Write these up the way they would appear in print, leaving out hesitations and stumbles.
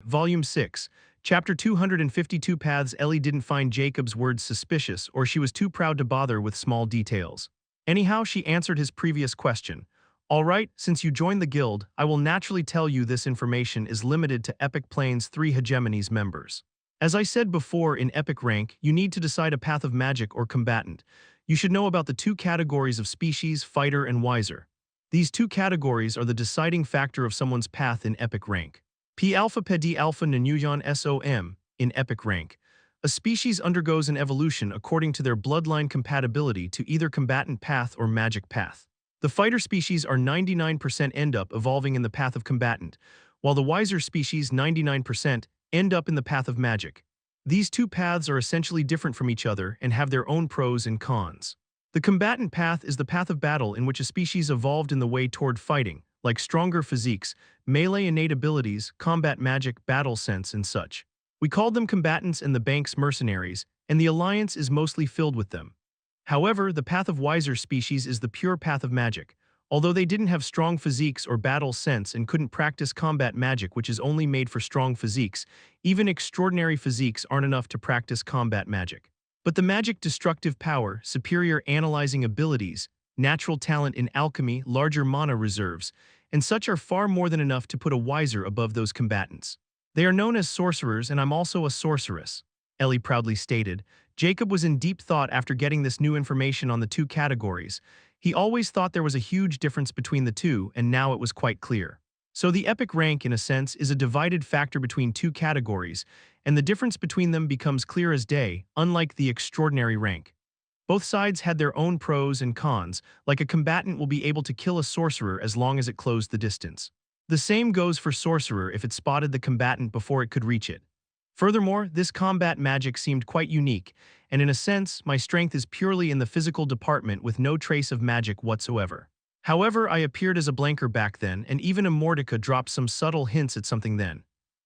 Volume 6, Chapter 252 Paths. Ellie didn't find Jacob's words suspicious, or she was too proud to bother with small details. Anyhow, she answered his previous question. All right, since you joined the guild, I will naturally tell you this information is limited to Epic Plains' 3 hegemonies members. As I said before, in Epic rank, you need to decide a path of magic or combatant. You should know about the 2 categories of species, fighter and wiser. These 2 categories are the deciding factor of someone's path in Epic rank. P alpha pedi alpha Nanuyon SOM, in Epic rank. A species undergoes an evolution according to their bloodline compatibility to either combatant path or magic path. The fighter species are 99% end up evolving in the path of combatant, while the wiser species 99% end up in the path of magic. These 2 paths are essentially different from each other and have their own pros and cons. The combatant path is the path of battle in which a species evolved in the way toward fighting, like stronger physiques, melee innate abilities, combat magic, battle sense, and such. We called them combatants and the bank's mercenaries, and the alliance is mostly filled with them. However, the path of wiser species is the pure path of magic. Although they didn't have strong physiques or battle sense and couldn't practice combat magic, which is only made for strong physiques, even extraordinary physiques aren't enough to practice combat magic. But the magic destructive power, superior analyzing abilities, natural talent in alchemy, larger mana reserves, and such are far more than enough to put a wiser above those combatants. They are known as sorcerers, and I'm also a sorceress, Ellie proudly stated. Jacob was in deep thought after getting this new information on the 2 categories. He always thought there was a huge difference between the 2, and now it was quite clear. So the epic rank, in a sense, is a divided factor between 2 categories, and the difference between them becomes clear as day, unlike the extraordinary rank. Both sides had their own pros and cons, like a combatant will be able to kill a sorcerer as long as it closed the distance. The same goes for sorcerer if it spotted the combatant before it could reach it. Furthermore, this combat magic seemed quite unique, and in a sense, my strength is purely in the physical department with no trace of magic whatsoever. However, I appeared as a blanker back then, and even Immortality dropped some subtle hints at something then.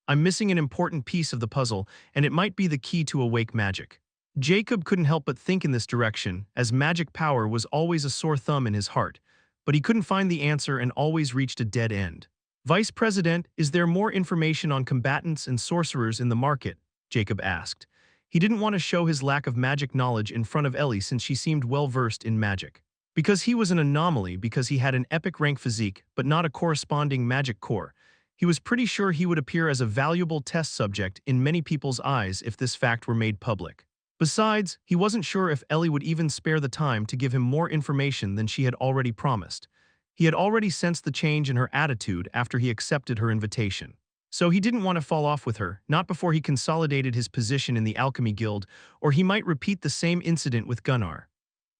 I'm missing an important piece of the puzzle, and it might be the key to awake magic. Jacob couldn't help but think in this direction, as magic power was always a sore thumb in his heart, but he couldn't find the answer and always reached a dead end. Vice President, is there more information on combatants and sorcerers in the market? Jacob asked. He didn't want to show his lack of magic knowledge in front of Ellie since she seemed well-versed in magic. Because he was an anomaly because he had an epic rank physique but not a corresponding magic core, he was pretty sure he would appear as a valuable test subject in many people's eyes if this fact were made public. Besides, he wasn't sure if Ellie would even spare the time to give him more information than she had already promised. He had already sensed the change in her attitude after he accepted her invitation. So he didn't want to fall off with her, not before he consolidated his position in the Alchemy Guild, or he might repeat the same incident with Gunnar.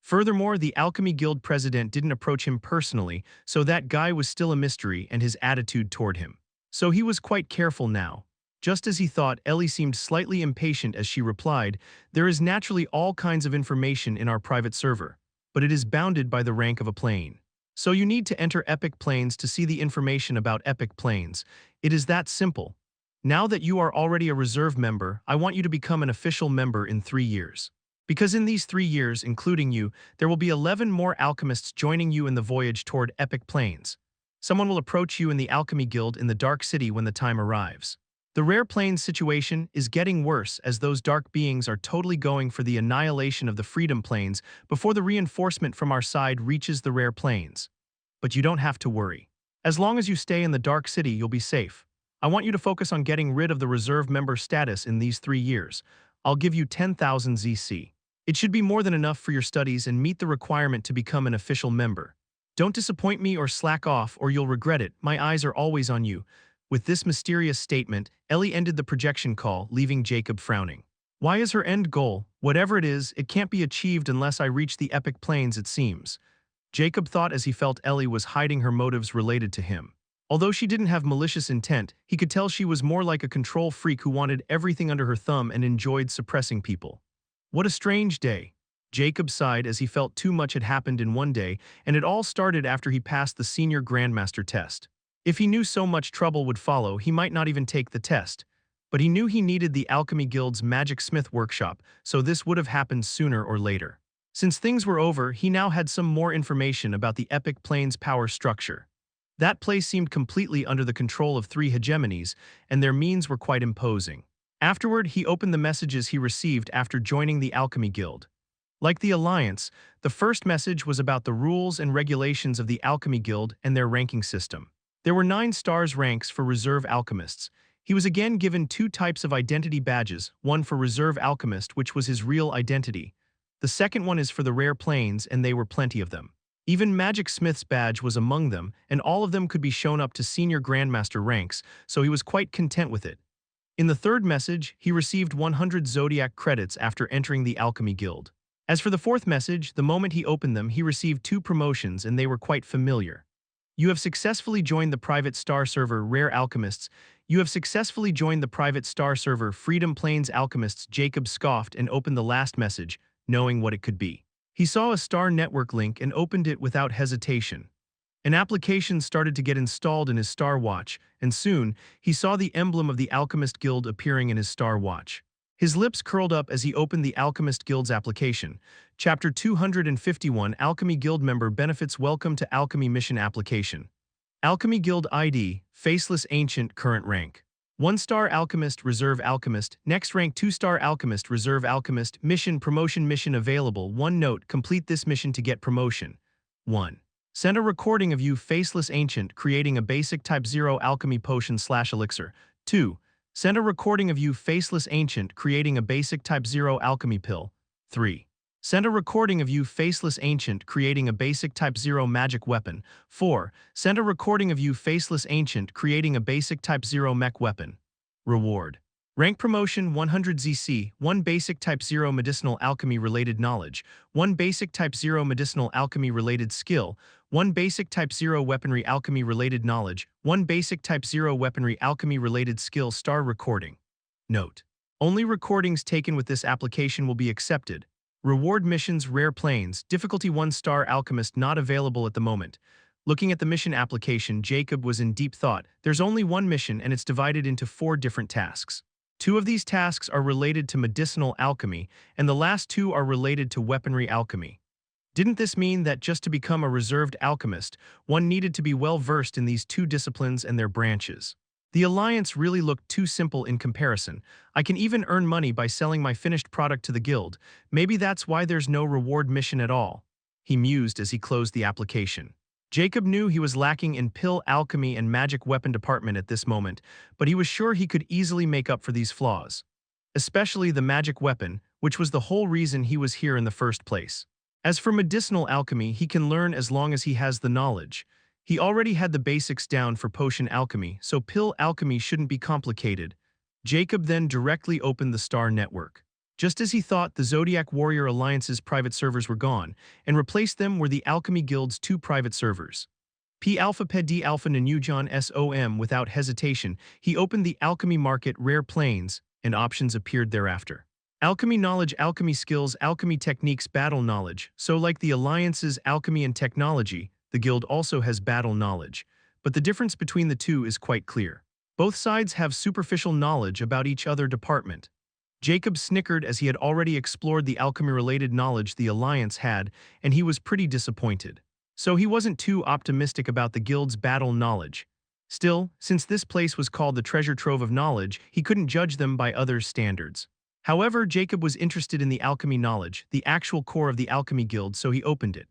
Furthermore, the Alchemy Guild president didn't approach him personally, so that guy was still a mystery and his attitude toward him. So he was quite careful now. Just as he thought, Ellie seemed slightly impatient as she replied, "There is naturally all kinds of information in our private server, but it is bounded by the rank of a plane. So you need to enter Epic Plains to see the information about Epic Plains. It is that simple. Now that you are already a reserve member, I want you to become an official member in 3 years. Because in these 3 years, including you, there will be 11 more alchemists joining you in the voyage toward Epic Plains. Someone will approach you in the Alchemy Guild in the Dark City when the time arrives. The Rare Plains situation is getting worse as those dark beings are totally going for the annihilation of the Freedom Plains before the reinforcement from our side reaches the Rare Plains. But you don't have to worry. As long as you stay in the Dark City, you'll be safe. I want you to focus on getting rid of the reserve member status in these 3 years. I'll give you 10,000 ZC. It should be more than enough for your studies and meet the requirement to become an official member. Don't disappoint me or slack off or you'll regret it. My eyes are always on you." With this mysterious statement, Ellie ended the projection call, leaving Jacob frowning. Why is her end goal? Whatever it is, it can't be achieved unless I reach the Epic Plains, it seems. Jacob thought as he felt Ellie was hiding her motives related to him. Although she didn't have malicious intent, he could tell she was more like a control freak who wanted everything under her thumb and enjoyed suppressing people. What a strange day. Jacob sighed as he felt too much had happened in one day, and it all started after he passed the senior Grandmaster test. If he knew so much trouble would follow, he might not even take the test. But he knew he needed the Alchemy Guild's Magic Smith workshop, so this would have happened sooner or later. Since things were over, he now had some more information about the Epic Plains power structure. That place seemed completely under the control of three hegemonies, and their means were quite imposing. Afterward, he opened the messages he received after joining the Alchemy Guild. Like the Alliance, the first message was about the rules and regulations of the Alchemy Guild and their ranking system. There were 9 stars ranks for reserve alchemists. He was again given 2 types of identity badges, one for reserve alchemist, which was his real identity. The second one is for the rare planes, and they were plenty of them. Even Magic Smith's badge was among them, and all of them could be shown up to senior grandmaster ranks, so he was quite content with it. In the third message, he received 100 Zodiac credits after entering the Alchemy Guild. As for the fourth message, the moment he opened them, he received 2 promotions, and they were quite familiar. You have successfully joined the private star server Rare Alchemists. You have successfully joined the private star server Freedom Plains Alchemists. Jacob scoffed and opened the last message, knowing what it could be. He saw a star network link and opened it without hesitation. An application started to get installed in his Star Watch, and soon, he saw the emblem of the Alchemist Guild appearing in his Star Watch. His lips curled up as he opened the Alchemist Guild's application. Chapter 251 Alchemy Guild Member Benefits. Welcome to Alchemy Mission Application. Alchemy Guild ID, Faceless Ancient. Current rank: 1-star Alchemist, Reserve Alchemist. Next rank: 2-star Alchemist, Reserve Alchemist. Mission Promotion. Mission available. 1 note: complete this mission to get promotion. 1. Send a recording of you, Faceless Ancient, creating a basic Type 0 alchemy potion/elixir. 2. Send a recording of you, Faceless Ancient, creating a basic Type 0 alchemy pill. 3. Send a recording of you, Faceless Ancient, creating a basic Type 0 magic weapon. 4. Send a recording of you, Faceless Ancient, creating a basic Type 0 mech weapon. Reward: rank promotion 100 ZC, 1 basic Type 0 medicinal alchemy related knowledge, 1 basic Type 0 medicinal alchemy related skill, 1 basic Type 0 weaponry alchemy related knowledge, 1 basic Type 0 weaponry alchemy related skill. Star recording. Note: only recordings taken with this application will be accepted. Reward missions: Rare Plains, difficulty 1-star alchemist, not available at the moment. Looking at the mission application, Jacob was in deep thought. There's only one mission, and it's divided into 4 different tasks. 2 of these tasks are related to medicinal alchemy, and the last 2 are related to weaponry alchemy. Didn't this mean that just to become a reserved alchemist, one needed to be well versed in these 2 disciplines and their branches? The Alliance really looked too simple in comparison. I can even earn money by selling my finished product to the guild. Maybe that's why there's no reward mission at all. He mused as he closed the application. Jacob knew he was lacking in pill alchemy and magic weapon department at this moment, but he was sure he could easily make up for these flaws. Especially the magic weapon, which was the whole reason he was here in the first place. As for medicinal alchemy, he can learn as long as he has the knowledge. He already had the basics down for potion alchemy, so pill alchemy shouldn't be complicated. Jacob then directly opened the Star Network. Just as he thought, the Zodiac Warrior Alliance's private servers were gone, and replaced them were the Alchemy Guild's 2 private servers. P Alpha Ped D Alpha Nanujon SOM. Without hesitation, he opened the Alchemy Market Rare Plains, and options appeared thereafter. Alchemy knowledge, alchemy skills, alchemy techniques, battle knowledge. So like the Alliance's alchemy and technology, the guild also has battle knowledge. But the difference between the 2 is quite clear. Both sides have superficial knowledge about each other department. Jacob snickered as he had already explored the alchemy-related knowledge the Alliance had, and he was pretty disappointed. So he wasn't too optimistic about the guild's battle knowledge. Still, since this place was called the Treasure Trove of Knowledge, he couldn't judge them by others' standards. However, Jacob was interested in the alchemy knowledge, the actual core of the Alchemy Guild, so he opened it.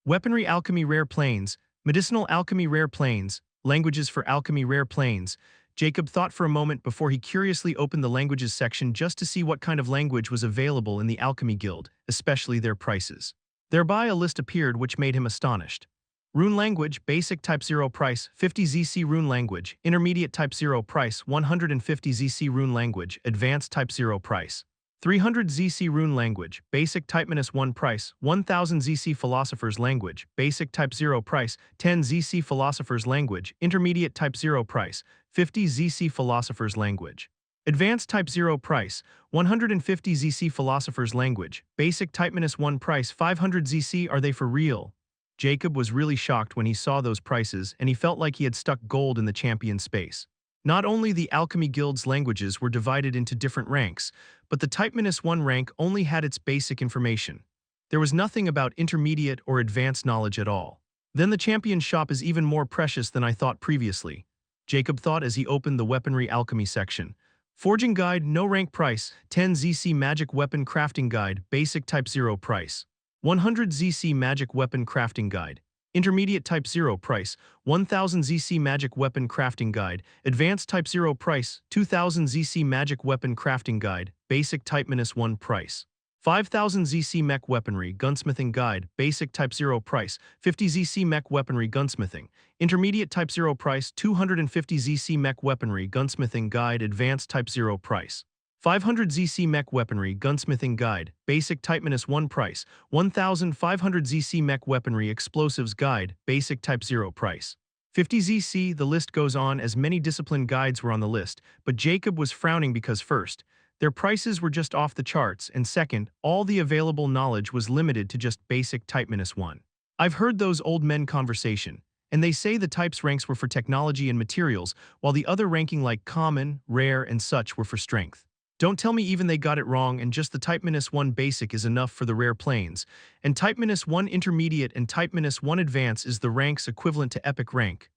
Weaponry Alchemy Rare Plains, Medicinal Alchemy Rare Plains, Languages for Alchemy Rare Plains. Jacob thought for a moment before he curiously opened the Languages section just to see what kind of language was available in the Alchemy Guild, especially their prices. Thereby a list appeared which made him astonished. Rune Language, Basic Type 0 price, 50 ZC Rune Language, Intermediate Type 0 price, 150 ZC Rune Language, Advanced Type 0 price, 300 ZC Rune Language, Basic Type -1 price, 1000 ZC Philosopher's Language, Basic Type 0 price, 10 ZC Philosopher's Language, Intermediate Type 0 price, 50 ZC Philosopher's Language. Advanced Type 0 price, 150 ZC Philosopher's Language, Basic Type -1 price, 500 ZC. Are they for real? Jacob was really shocked when he saw those prices, and he felt like he had stuck gold in the champion space. Not only the Alchemy Guild's languages were divided into different ranks, but the Type -1 rank only had its basic information. There was nothing about intermediate or advanced knowledge at all. Then the champion's shop is even more precious than I thought previously, Jacob thought as he opened the weaponry alchemy section. Forging guide, no rank price, 10 ZC magic weapon crafting guide, basic type 0 price. 100 ZC magic weapon crafting guide. Intermediate type 0 price, 1000 ZC magic weapon crafting guide, advanced type 0 price, 2000 ZC magic weapon crafting guide, basic type -1 price. 5000 ZC mech weaponry gunsmithing guide, basic type 0 price, 50 ZC mech weaponry gunsmithing, intermediate type 0 price, 250 ZC mech weaponry gunsmithing guide, advanced type 0 price. 500 ZC mech weaponry gunsmithing guide, basic type -1 price, 1500 ZC mech weaponry explosives guide, basic type 0 price. 50 ZC, the list goes on as many discipline guides were on the list, but Jacob was frowning because first, their prices were just off the charts, and second, all the available knowledge was limited to just basic type -1. I've heard those old men conversation, and they say the types ranks were for technology and materials, while the other ranking like common, rare, and such were for strength. Don't tell me even they got it wrong and just the type -1 basic is enough for the rare planes, and type -1 intermediate and type -1 advance is the ranks equivalent to epic rank.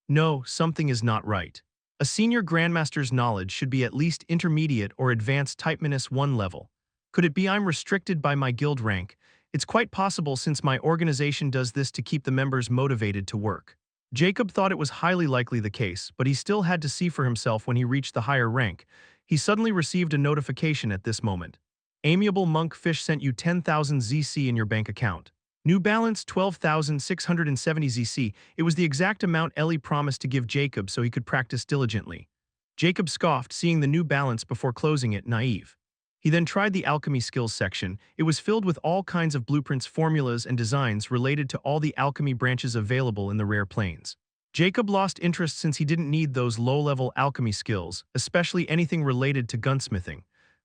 No, something is not right. A senior grandmaster's knowledge should be at least intermediate or advanced type -1 level. Could it be I'm restricted by my guild rank? It's quite possible since my organization does this to keep the members motivated to work. Jacob thought it was highly likely the case, but he still had to see for himself when he reached the higher rank. He suddenly received a notification at this moment. Amiable Monk Fish sent you 10,000 ZC in your bank account. New balance 12,670 ZC. It was the exact amount Ellie promised to give Jacob so he could practice diligently. Jacob scoffed, seeing the new balance before closing it, naive. He then tried the alchemy skills section. It was filled with all kinds of blueprints, formulas, and designs related to all the alchemy branches available in the rare planes. Jacob lost interest since he didn't need those low-level alchemy skills, especially anything related to gunsmithing.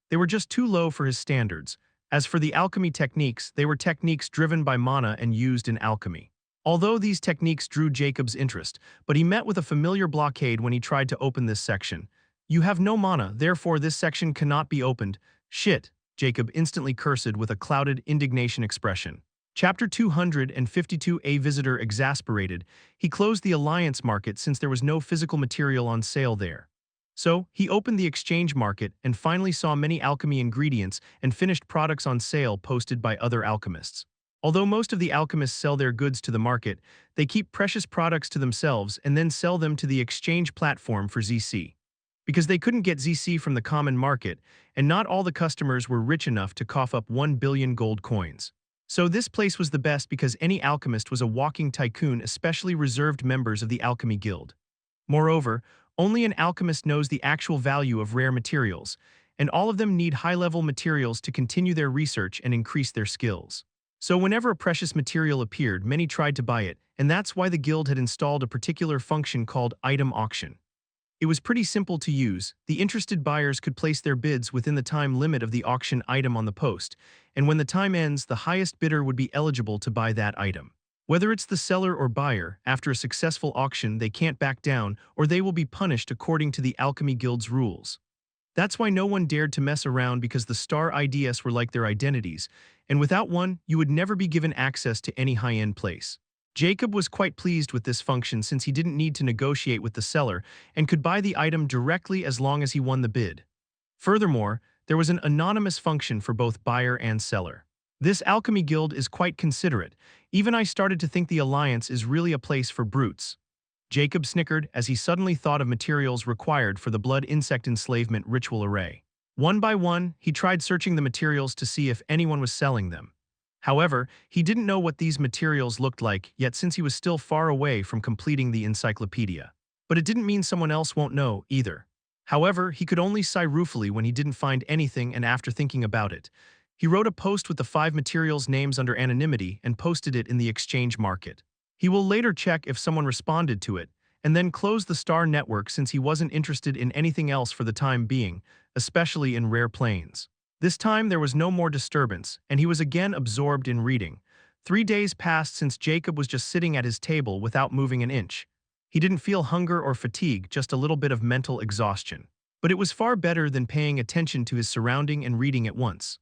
They were just too low for his standards. As for the alchemy techniques, they were techniques driven by mana and used in alchemy. Although these techniques drew Jacob's interest, but he met with a familiar blockade when he tried to open this section. You have no mana, therefore this section cannot be opened. Shit, Jacob instantly cursed with a clouded indignation expression. Chapter 252. A visitor exasperated. He closed the alliance market since there was no physical material on sale there. So, he opened the exchange market and finally saw many alchemy ingredients and finished products on sale posted by other alchemists. Although most of the alchemists sell their goods to the market, they keep precious products to themselves and then sell them to the exchange platform for ZC. Because they couldn't get ZC from the common market, and not all the customers were rich enough to cough up 1 billion gold coins. So this place was the best because any alchemist was a walking tycoon, especially reserved members of the Alchemy Guild. Moreover, only an alchemist knows the actual value of rare materials, and all of them need high-level materials to continue their research and increase their skills. So whenever a precious material appeared, many tried to buy it, and that's why the guild had installed a particular function called item auction. It was pretty simple to use. The interested buyers could place their bids within the time limit of the auction item on the post, and when the time ends, the highest bidder would be eligible to buy that item. Whether it's the seller or buyer, after a successful auction they can't back down or they will be punished according to the Alchemy Guild's rules. That's why no one dared to mess around because the star IDs were like their identities, and without one, you would never be given access to any high-end place. Jacob was quite pleased with this function since he didn't need to negotiate with the seller and could buy the item directly as long as he won the bid. Furthermore, there was an anonymous function for both buyer and seller. This Alchemy Guild is quite considerate. Even I started to think the Alliance is really a place for brutes. Jacob snickered as he suddenly thought of materials required for the blood insect enslavement ritual array. One by one, he tried searching the materials to see if anyone was selling them. However, he didn't know what these materials looked like yet since he was still far away from completing the encyclopedia. But it didn't mean someone else won't know, either. However, he could only sigh ruefully when he didn't find anything, and after thinking about it, he wrote a post with the 5 materials names under anonymity and posted it in the exchange market. He will later check if someone responded to it, and then close the star network since he wasn't interested in anything else for the time being, especially in rare planes. This time there was no more disturbance, and he was again absorbed in reading. 3 days passed since Jacob was just sitting at his table without moving an inch. He didn't feel hunger or fatigue, just a little bit of mental exhaustion. But it was far better than paying attention to his surrounding and reading at once.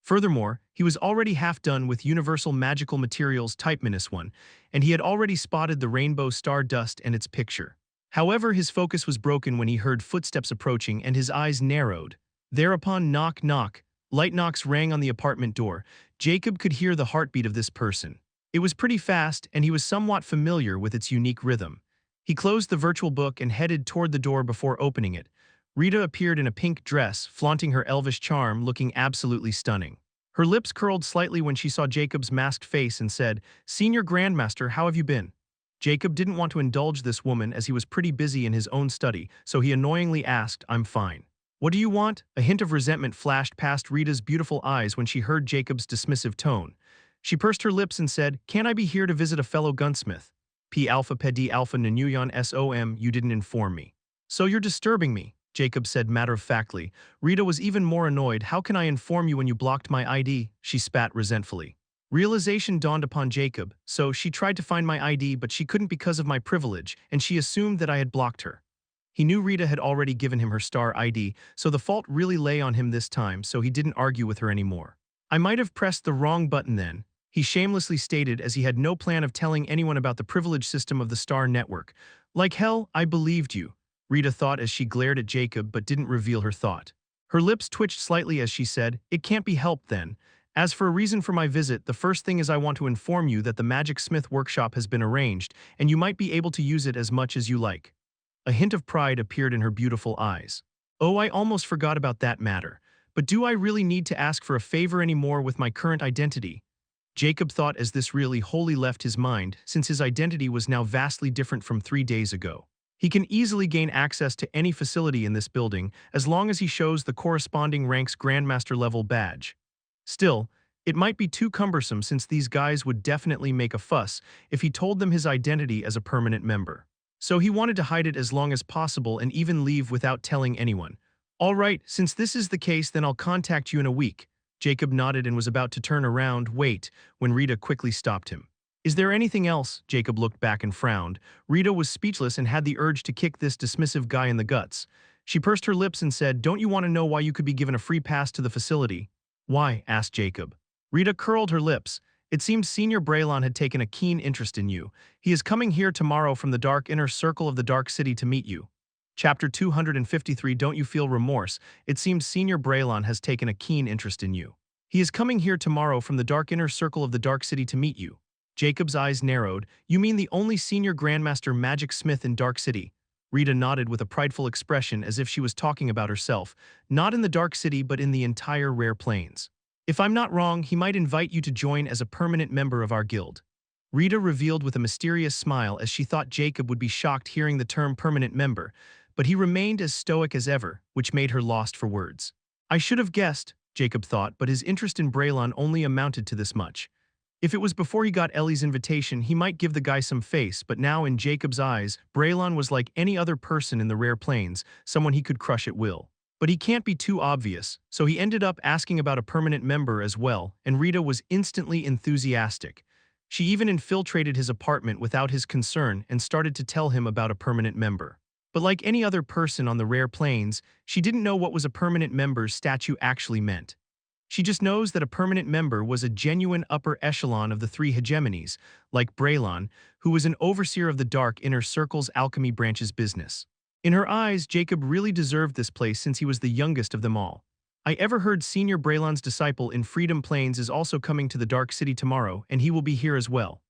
Furthermore, he was already half done with Universal Magical Materials Type -1, and he had already spotted the rainbow star dust and its picture. However, his focus was broken when he heard footsteps approaching and his eyes narrowed. Thereupon, knock knock, light knocks rang on the apartment door. Jacob could hear the heartbeat of this person. It was pretty fast, and he was somewhat familiar with its unique rhythm. He closed the virtual book and headed toward the door before opening it. Rita appeared in a pink dress, flaunting her elvish charm, looking absolutely stunning. Her lips curled slightly when she saw Jacob's masked face and said, "Senior Grandmaster, how have you been?" Jacob didn't want to indulge this woman as he was pretty busy in his own study, so he annoyingly asked, "I'm fine." "What do you want?" A hint of resentment flashed past Rita's beautiful eyes when she heard Jacob's dismissive tone. She pursed her lips and said, "Can't I be here to visit a fellow gunsmith?" P Alpha Pedi Alpha Nanuyon SOM, you didn't inform me. "So you're disturbing me," Jacob said matter-of-factly. Rita was even more annoyed. "How can I inform you when you blocked my ID?" she spat resentfully. Realization dawned upon Jacob, so she tried to find my ID but she couldn't because of my privilege, and she assumed that I had blocked her. He knew Rita had already given him her star ID, so the fault really lay on him this time, so he didn't argue with her anymore. "I might have pressed the wrong button then," he shamelessly stated, as he had no plan of telling anyone about the privilege system of the Star Network. "Like hell, I believed you," Rita thought as she glared at Jacob but didn't reveal her thought. Her lips twitched slightly as she said, "It can't be helped then. As for a reason for my visit, the first thing is I want to inform you that the Magic Smith workshop has been arranged, and you might be able to use it as much as you like." A hint of pride appeared in her beautiful eyes. "Oh, I almost forgot about that matter. But do I really need to ask for a favor anymore with my current identity?" Jacob thought as this really wholly left his mind, since his identity was now vastly different from 3 days ago. He can easily gain access to any facility in this building as long as he shows the corresponding rank's Grandmaster level badge. Still, it might be too cumbersome since these guys would definitely make a fuss if he told them his identity as a permanent member. So he wanted to hide it as long as possible and even leave without telling anyone. "All right, since this is the case, then I'll contact you in a week." Jacob nodded and was about to turn around, wait, when Rita quickly stopped him. "Is there anything else?" Jacob looked back and frowned. Rita was speechless and had the urge to kick this dismissive guy in the guts. She pursed her lips and said, "Don't you want to know why you could be given a free pass to the facility?" "Why?" asked Jacob. Rita curled her lips. "It seems Senior Braylon had taken a keen interest in you. He is coming here tomorrow from the dark inner circle of the Dark City to meet you." Chapter 253, Don't You Feel Remorse? It seems Senior Braylon has taken a keen interest in you. He is coming here tomorrow from the dark inner circle of the Dark City to meet you. Jacob's eyes narrowed. "You mean the only Senior Grandmaster Magic Smith in Dark City?" Rita nodded with a prideful expression as if she was talking about herself. "Not in the Dark City but in the entire Rare Plains. If I'm not wrong, he might invite you to join as a permanent member of our guild." Rita revealed with a mysterious smile as she thought Jacob would be shocked hearing the term permanent member, but he remained as stoic as ever, which made her lost for words. "I should have guessed," Jacob thought, but his interest in Braylon only amounted to this much. If it was before he got Ellie's invitation, he might give the guy some face, but now in Jacob's eyes, Braylon was like any other person in the Rare Plains, someone he could crush at will. But he can't be too obvious, so he ended up asking about a permanent member as well, and Rita was instantly enthusiastic. She even infiltrated his apartment without his consent and started to tell him about a permanent member. But like any other person on the Rare Plains, she didn't know what was a permanent member's statue actually meant. She just knows that a permanent member was a genuine upper echelon of the 3 hegemonies, like Braylon, who was an overseer of the Dark Inner Circle's alchemy branch's business. In her eyes, Jacob really deserved this place since he was the youngest of them all. "I ever heard Senior Braylon's disciple in Freedom Plains is also coming to the Dark City tomorrow, and he will be here as well."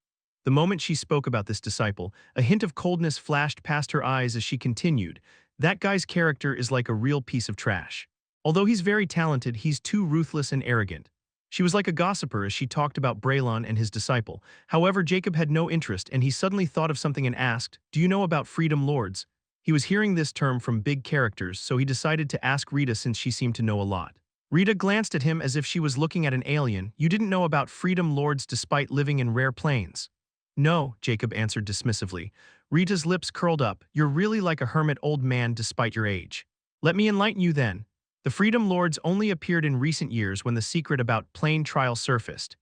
The moment she spoke about this disciple, a hint of coldness flashed past her eyes as she continued, "That guy's character is like a real piece of trash. Although he's very talented, he's too ruthless and arrogant." She was like a gossiper as she talked about Braylon and his disciple. However, Jacob had no interest, and he suddenly thought of something and asked, "Do you know about Freedom Lords?" He was hearing this term from big characters, so he decided to ask Rita since she seemed to know a lot. Rita glanced at him as if she was looking at an alien. "You didn't know about Freedom Lords despite living in Rare Plains?" "No," Jacob answered dismissively. Rita's lips curled up. "You're really like a hermit old man despite your age. Let me enlighten you then. The Freedom Lords only appeared in recent years when the secret about Plain Trial surfaced.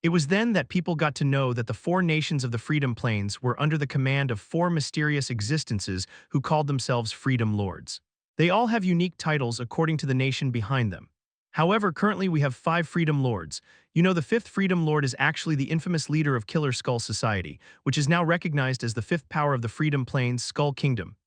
It was then that people got to know that the 4 nations of the Freedom Plains were under the command of 4 mysterious existences who called themselves Freedom Lords. They all have unique titles according to the nation behind them. However, currently we have 5 Freedom Lords. You know, the 5th Freedom Lord is actually the infamous leader of Killer Skull Society, which is now recognized as the 5th power of the Freedom Plains Skull Kingdom.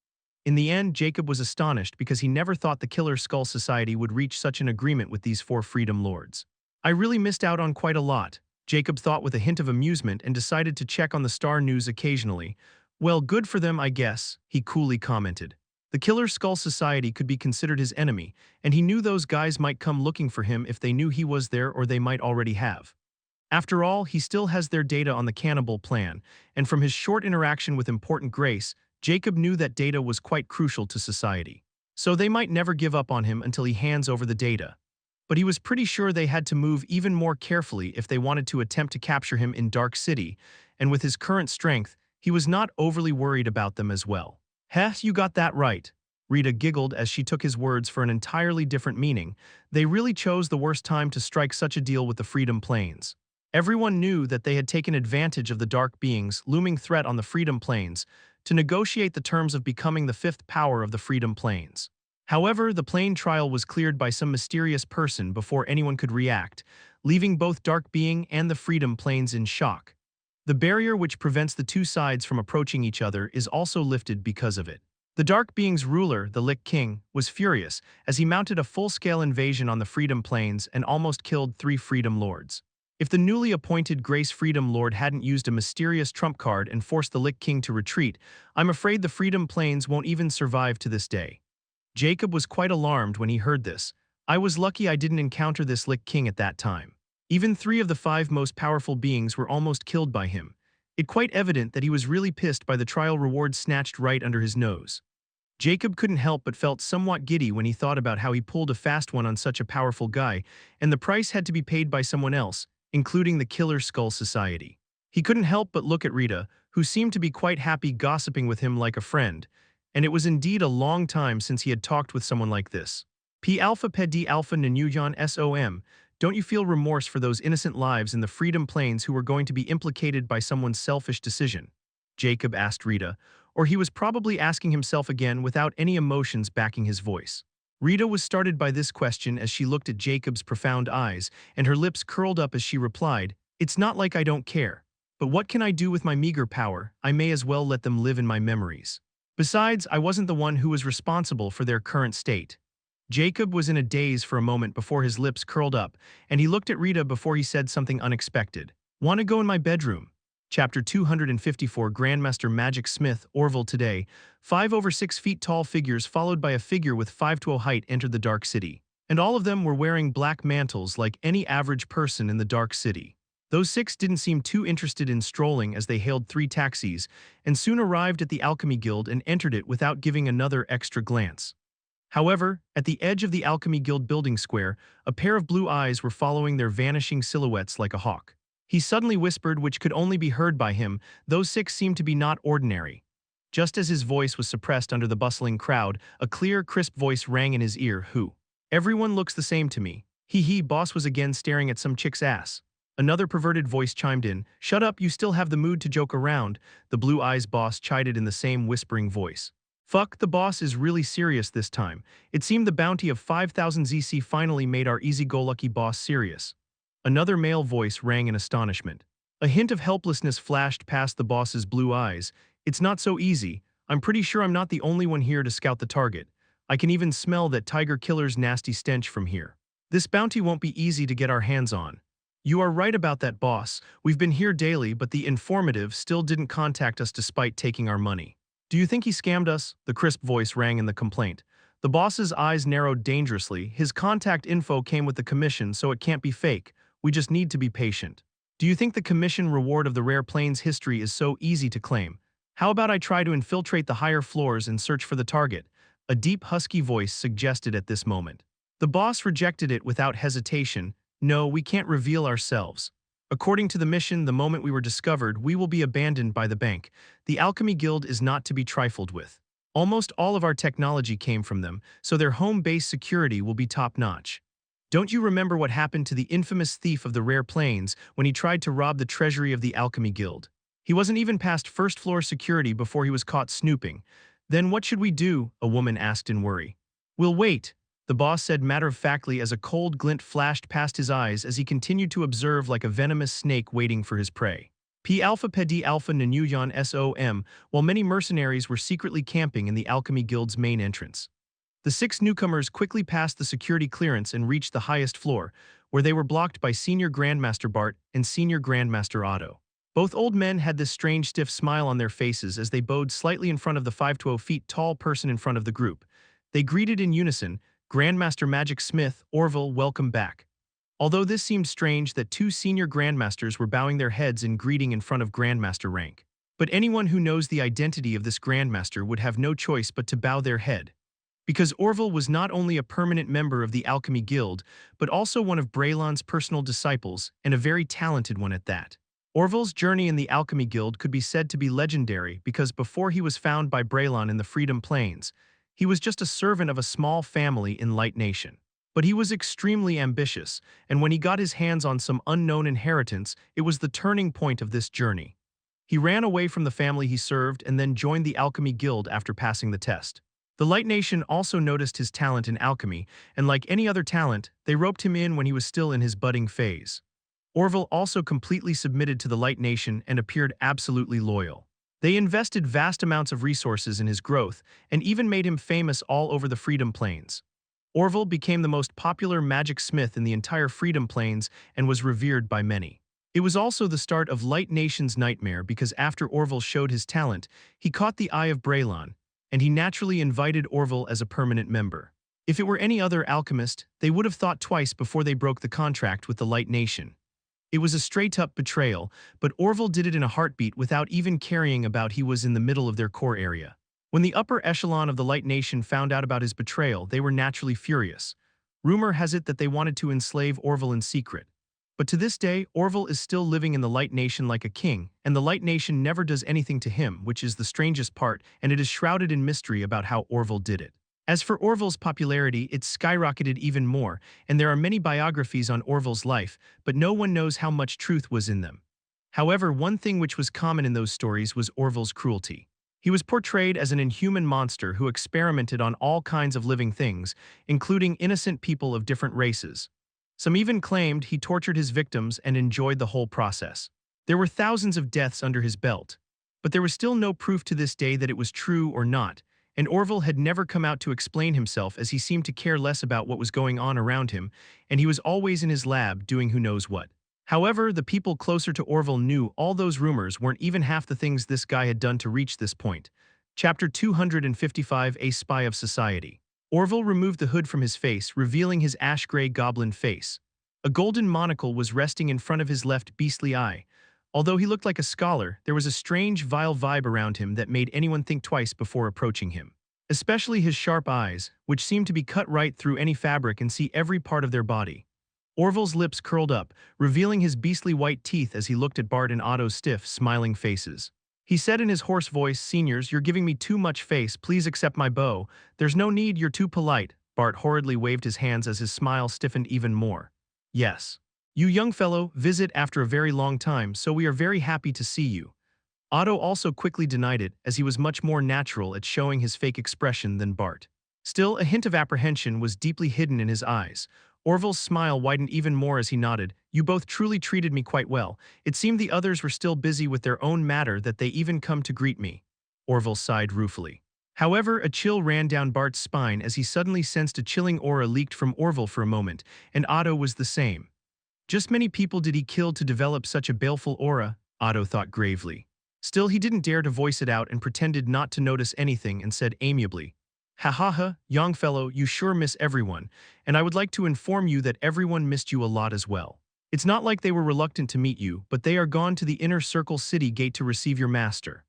In the end, Jacob was astonished because he never thought the Killer Skull Society would reach such an agreement with these 4 Freedom Lords. I really missed out on quite a lot, Jacob thought with a hint of amusement and decided to check on the Star News occasionally. Well, good for them, I guess, he coolly commented. The Killer Skull Society could be considered his enemy, and he knew those guys might come looking for him if they knew he was there, or they might already have. After all, he still has their data on the cannibal plan, and from his short interaction with Important Grace, Jacob knew that data was quite crucial to society. So they might never give up on him until he hands over the data. But he was pretty sure they had to move even more carefully if they wanted to attempt to capture him in Dark City, and with his current strength, he was not overly worried about them as well. Heh, you got that right. Rita giggled as she took his words for an entirely different meaning. They really chose the worst time to strike such a deal with the Freedom Plains. Everyone knew that they had taken advantage of the dark beings' looming threat on the Freedom Plains to negotiate the terms of becoming the 5th power of the Freedom Plains. However, the plane trial was cleared by some mysterious person before anyone could react, leaving both Dark Being and the Freedom Plains in shock. The barrier which prevents the two sides from approaching each other is also lifted because of it. The Dark Being's ruler, the Lich King, was furious as he mounted a full-scale invasion on the Freedom Plains and almost killed 3 Freedom Lords. If the newly appointed Grace Freedom Lord hadn't used a mysterious trump card and forced the Lich King to retreat, I'm afraid the Freedom Plains won't even survive to this day. Jacob was quite alarmed when he heard this. I was lucky I didn't encounter this Lich King at that time. Even 3 of the 5 most powerful beings were almost killed by him. It's quite evident that he was really pissed by the trial reward snatched right under his nose. Jacob couldn't help but felt somewhat giddy when he thought about how he pulled a fast one on such a powerful guy, and the price had to be paid by someone else, including the Killer Skull Society. He couldn't help but look at Rita, who seemed to be quite happy gossiping with him like a friend, and it was indeed a long time since he had talked with someone like this. P Alpha Ped D Alpha Nanuyan SOM, don't you feel remorse for those innocent lives in the Freedom Plains who were going to be implicated by someone's selfish decision? Jacob asked Rita, or he was probably asking himself again without any emotions backing his voice. Rita was startled by this question as she looked at Jacob's profound eyes, and her lips curled up as she replied, "It's not like I don't care. But what can I do with my meager power? I may as well let them live in my memories. Besides, I wasn't the one who was responsible for their current state." Jacob was in a daze for a moment before his lips curled up, and he looked at Rita before he said something unexpected. "Want to go in my bedroom?" Chapter 254 Grandmaster Magic Smith Orville today, 5 over 6 feet tall figures followed by a figure with 5'2" height entered the Dark City. And all of them were wearing black mantles like any average person in the Dark City. Those 6 didn't seem too interested in strolling as they hailed 3 taxis, and soon arrived at the Alchemy Guild and entered it without giving another extra glance. However, at the edge of the Alchemy Guild building square, a pair of blue eyes were following their vanishing silhouettes like a hawk. He suddenly whispered, which could only be heard by him, "Those 6 seem to be not ordinary." Just as his voice was suppressed under the bustling crowd, a clear, crisp voice rang in his ear, "Who? Everyone looks the same to me." He, boss was again staring at some chick's ass. Another perverted voice chimed in, "Shut up, you still have the mood to joke around," the blue eyes boss chided in the same whispering voice. "Fuck, the boss is really serious this time. It seemed the bounty of 5,000 ZC finally made our easy-go-lucky boss serious." Another male voice rang in astonishment. A hint of helplessness flashed past the boss's blue eyes. "It's not so easy. I'm pretty sure I'm not the only one here to scout the target. I can even smell that tiger killer's nasty stench from here. This bounty won't be easy to get our hands on." "You are right about that, boss. We've been here daily, but the informative still didn't contact us despite taking our money." "Do you think he scammed us?" the crisp voice rang in the complaint. The boss's eyes narrowed dangerously. "His contact info came with the commission, so it can't be fake. We just need to be patient." "Do you think the commission reward of the Rare Plains history is so easy to claim? How about I try to infiltrate the higher floors and search for the target?" a deep husky voice suggested at this moment. The boss rejected it without hesitation. "No, we can't reveal ourselves. According to the mission, the moment we were discovered, we will be abandoned by the bank. The Alchemy Guild is not to be trifled with. Almost all of our technology came from them, so their home-based security will be top-notch. Don't you remember what happened to the infamous thief of the Rare Plains when he tried to rob the treasury of the Alchemy Guild? He wasn't even past first-floor security before he was caught snooping. Then what should we do?" a woman asked in worry. "We'll wait. the boss said matter-of-factly as a cold glint flashed past his eyes as he continued to observe like a venomous snake waiting for his prey. P Alpha Pedi Alpha Nanuyan SOM, while many mercenaries were secretly camping in the Alchemy Guild's main entrance. The 6 newcomers quickly passed the security clearance and reached the highest floor, where they were blocked by Senior Grandmaster Bart and Senior Grandmaster Otto. Both old men had this strange stiff smile on their faces as they bowed slightly in front of the 5 to 0 feet tall person in front of the group. They greeted in unison, Grandmaster Magic Smith, Orville, welcome back. Although this seemed strange that 2 senior Grandmasters were bowing their heads in greeting in front of Grandmaster rank. But anyone who knows the identity of this Grandmaster would have no choice but to bow their head. Because Orville was not only a permanent member of the Alchemy Guild, but also one of Braylon's personal disciples, and a very talented one at that. Orville's journey in the Alchemy Guild could be said to be legendary because before he was found by Braylon in the Freedom Plains, he was just a servant of a small family in Light Nation. But he was extremely ambitious, and when he got his hands on some unknown inheritance, it was the turning point of this journey. He ran away from the family he served and then joined the Alchemy Guild after passing the test. The Light Nation also noticed his talent in alchemy, and like any other talent, they roped him in when he was still in his budding phase. Orville also completely submitted to the Light Nation and appeared absolutely loyal. They invested vast amounts of resources in his growth and even made him famous all over the Freedom Plains. Orville became the most popular magic smith in the entire Freedom Plains and was revered by many. It was also the start of Light Nation's nightmare because after Orville showed his talent, he caught the eye of Braylon, and he naturally invited Orville as a permanent member. If it were any other alchemist, they would have thought twice before they broke the contract with the Light Nation. It was a straight-up betrayal, but Orville did it in a heartbeat without even caring about he was in the middle of their core area. When the upper echelon of the Light Nation found out about his betrayal, they were naturally furious. Rumor has it that they wanted to enslave Orville in secret. But to this day, Orville is still living in the Light Nation like a king, and the Light Nation never does anything to him, which is the strangest part, and it is shrouded in mystery about how Orville did it. As for Orville's popularity, it skyrocketed even more, and there are many biographies on Orville's life, but no one knows how much truth was in them. However, one thing which was common in those stories was Orville's cruelty. He was portrayed as an inhuman monster who experimented on all kinds of living things, including innocent people of different races. Some even claimed he tortured his victims and enjoyed the whole process. There were thousands of deaths under his belt, but there was still no proof to this day that it was true or not, and Orville had never come out to explain himself as he seemed to care less about what was going on around him, and he was always in his lab doing who knows what. However, the people closer to Orville knew all those rumors weren't even half the things this guy had done to reach this point. Chapter 255, A Spy of Society. Orville removed the hood from his face, revealing his ash-gray goblin face. A golden monocle was resting in front of his left beastly eye. Although he looked like a scholar, there was a strange, vile vibe around him that made anyone think twice before approaching him. Especially his sharp eyes, which seemed to be cut right through any fabric and see every part of their body. Orville's lips curled up, revealing his beastly white teeth as he looked at Bart and Otto's stiff, smiling faces. He said in his hoarse voice, "Seniors, you're giving me too much face, please accept my bow. There's no need, you're too polite." Bart horridly waved his hands as his smile stiffened even more. "Yes. You young fellow, visit after a very long time, so we are very happy to see you." Otto also quickly denied it, as he was much more natural at showing his fake expression than Bart. Still, a hint of apprehension was deeply hidden in his eyes. Orville's smile widened even more as he nodded. "You both truly treated me quite well. It seemed the others were still busy with their own matter that they even come to greet me." Orville sighed ruefully. However, a chill ran down Bart's spine as he suddenly sensed a chilling aura leaked from Orville for a moment, and Otto was the same. Just many people did he kill to develop such a baleful aura, Otto thought gravely. Still, he didn't dare to voice it out and pretended not to notice anything and said amiably, "Ha ha ha, young fellow, you sure miss everyone, and I would like to inform you that everyone missed you a lot as well. It's not like they were reluctant to meet you, but they are gone to the inner circle city gate to receive your master."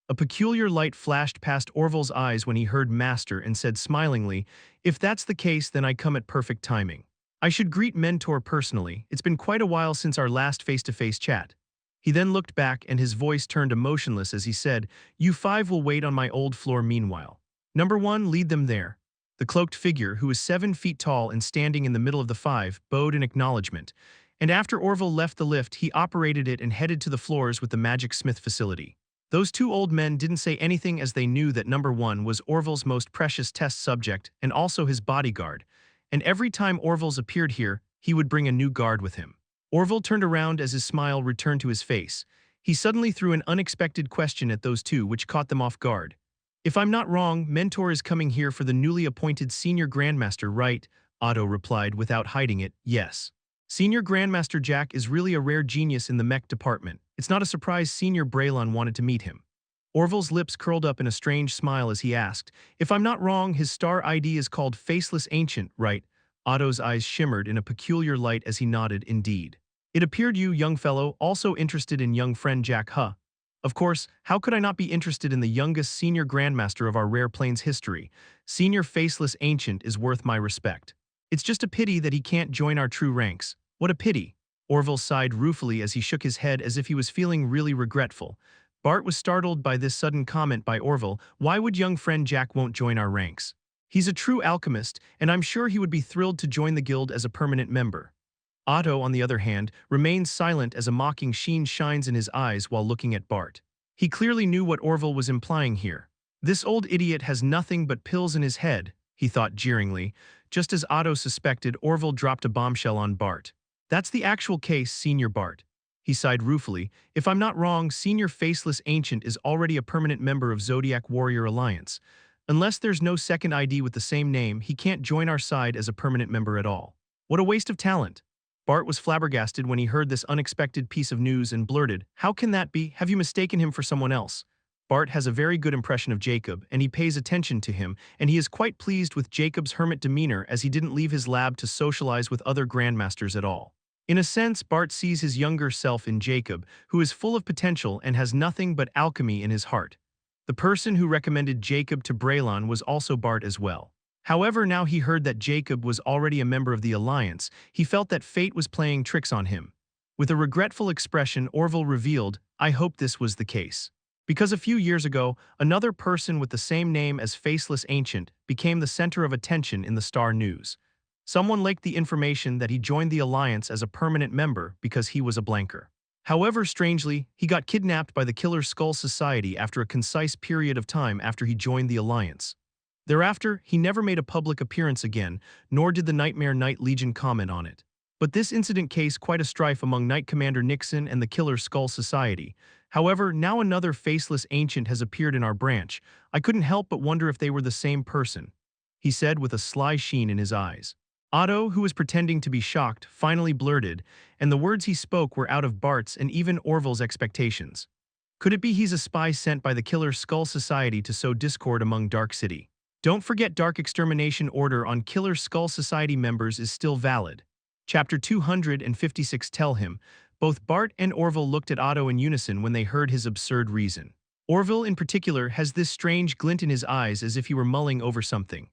A peculiar light flashed past Orville's eyes when he heard master and said smilingly, "If that's the case, then I come at perfect timing. I should greet Mentor personally. It's been quite a while since our last face-to-face chat." He then looked back and his voice turned emotionless as he said, "You 5 will wait on my old floor meanwhile. Number 1, lead them there." The cloaked figure, who was 7 feet tall and standing in the middle of the 5, bowed in acknowledgement, and after Orville left the lift, he operated it and headed to the floors with the Magic Smith facility. Those 2 old men didn't say anything as they knew that number 1 was Orville's most precious test subject and also his bodyguard, and every time Orville's appeared here, he would bring a new guard with him. Orville turned around as his smile returned to his face. He suddenly threw an unexpected question at those two which caught them off guard. "If I'm not wrong, Mentor is coming here for the newly appointed Senior Grandmaster, right?" Otto replied without hiding it, "Yes. Senior Grandmaster Jack is really a rare genius in the mech department. It's not a surprise Senior Braylon wanted to meet him." Orville's lips curled up in a strange smile as he asked, "If I'm not wrong, his star ID is called Faceless Ancient, right?" Otto's eyes shimmered in a peculiar light as he nodded, "Indeed. It appeared you, young fellow, also interested in young friend Jack, huh? Of course, how could I not be interested in the youngest Senior Grandmaster of our Rare Plains history? Senior Faceless Ancient is worth my respect. It's just a pity that he can't join our true ranks. What a pity." Orville sighed ruefully as he shook his head as if he was feeling really regretful. Bart was startled by this sudden comment by Orville. Why would young friend Jack won't join our ranks? He's a true alchemist, and I'm sure he would be thrilled to join the guild as a permanent member. Otto, on the other hand, remained silent as a mocking sheen shines in his eyes while looking at Bart. He clearly knew what Orville was implying here. "This old idiot has nothing but pills in his head," he thought jeeringly. Just as Otto suspected, Orville dropped a bombshell on Bart. "That's the actual case, Senior Bart." He sighed ruefully. "If I'm not wrong, Senior Faceless Ancient is already a permanent member of Zodiac Warrior Alliance. Unless there's no second ID with the same name, he can't join our side as a permanent member at all. What a waste of talent." Bart was flabbergasted when he heard this unexpected piece of news and blurted, "How can that be? Have you mistaken him for someone else?" Bart has a very good impression of Jacob, and he pays attention to him, and he is quite pleased with Jacob's hermit demeanor as he didn't leave his lab to socialize with other grandmasters at all. In a sense, Bart sees his younger self in Jacob, who is full of potential and has nothing but alchemy in his heart. The person who recommended Jacob to Braylon was also Bart as well. However, now he heard that Jacob was already a member of the Alliance, he felt that fate was playing tricks on him. With a regretful expression, Orville revealed, "I hope this was the case. Because a few years ago, another person with the same name as Faceless Ancient became the center of attention in the Star News. Someone leaked the information that he joined the Alliance as a permanent member because he was a blanker. However, strangely, he got kidnapped by the Killer Skull Society after a concise period of time after he joined the Alliance. Thereafter, he never made a public appearance again, nor did the Nightmare Knight Legion comment on it. But this incident caused quite a strife among Knight Commander Nixon and the Killer Skull Society. However, now another Faceless Ancient has appeared in our branch. I couldn't help but wonder if they were the same person," he said with a sly sheen in his eyes. Otto, who was pretending to be shocked, finally blurted, and the words he spoke were out of Bart's and even Orville's expectations. "Could it be he's a spy sent by the Killer Skull Society to sow discord among Dark City? Don't forget Dark Extermination Order on Killer Skull Society members is still valid." Chapter 256 Tell him. Both Bart and Orville looked at Otto in unison when they heard his absurd reason. Orville, in particular, has this strange glint in his eyes as if he were mulling over something,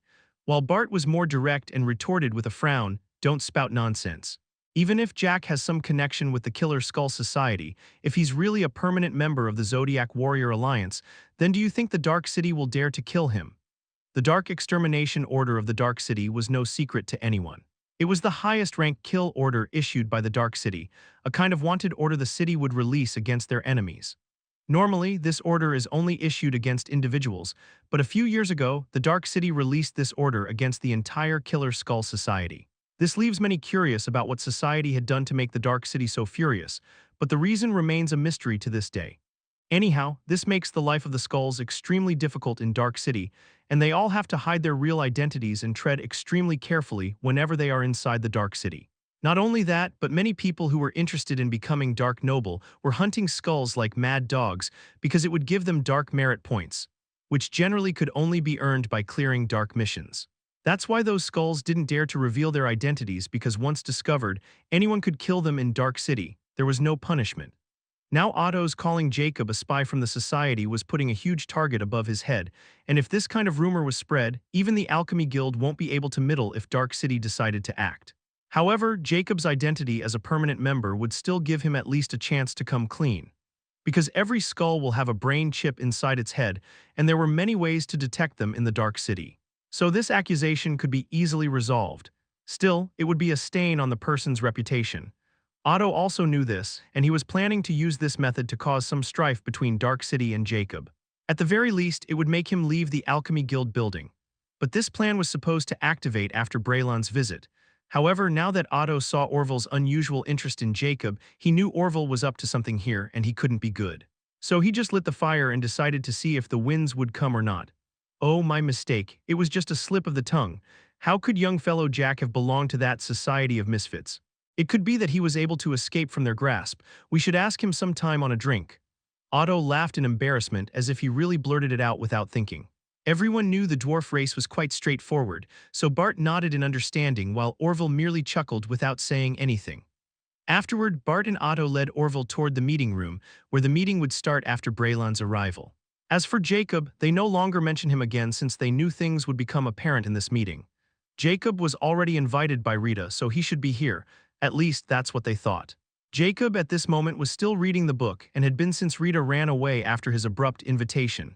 while Bart was more direct and retorted with a frown, "Don't spout nonsense. Even if Jack has some connection with the Killer Skull Society, if he's really a permanent member of the Zodiac Warrior Alliance, then do you think the Dark City will dare to kill him?" The Dark Extermination Order of the Dark City was no secret to anyone. It was the highest-ranked kill order issued by the Dark City, a kind of wanted order the city would release against their enemies. Normally, this order is only issued against individuals, but a few years ago, the Dark City released this order against the entire Killer Skull Society. This leaves many curious about what society had done to make the Dark City so furious, but the reason remains a mystery to this day. Anyhow, this makes the life of the Skulls extremely difficult in Dark City, and they all have to hide their real identities and tread extremely carefully whenever they are inside the Dark City. Not only that, but many people who were interested in becoming Dark Noble were hunting skulls like mad dogs because it would give them dark merit points, which generally could only be earned by clearing dark missions. That's why those skulls didn't dare to reveal their identities because once discovered, anyone could kill them in Dark City. There was no punishment. Now Otto's calling Jacob a spy from the society was putting a huge target above his head, and if this kind of rumor was spread, even the Alchemy Guild won't be able to meddle if Dark City decided to act. However, Jacob's identity as a permanent member would still give him at least a chance to come clean. Because every skull will have a brain chip inside its head, and there were many ways to detect them in the Dark City. So this accusation could be easily resolved. Still, it would be a stain on the person's reputation. Otto also knew this, and he was planning to use this method to cause some strife between Dark City and Jacob. At the very least, it would make him leave the Alchemy Guild building. But this plan was supposed to activate after Braylon's visit. However, now that Otto saw Orville's unusual interest in Jacob, he knew Orville was up to something here and he couldn't be good. So he just lit the fire and decided to see if the winds would come or not. Oh, my mistake. It was just a slip of the tongue. How could young fellow Jack have belonged to that society of misfits? It could be that he was able to escape from their grasp. We should ask him some time on a drink. Otto laughed in embarrassment as if he really blurted it out without thinking. Everyone knew the dwarf race was quite straightforward, so Bart nodded in understanding while Orville merely chuckled without saying anything. Afterward, Bart and Otto led Orville toward the meeting room, where the meeting would start after Braylon's arrival. As for Jacob, they no longer mentioned him again since they knew things would become apparent in this meeting. Jacob was already invited by Rita, so he should be here. At least that's what they thought. Jacob at this moment was still reading the book and had been since Rita ran away after his abrupt invitation.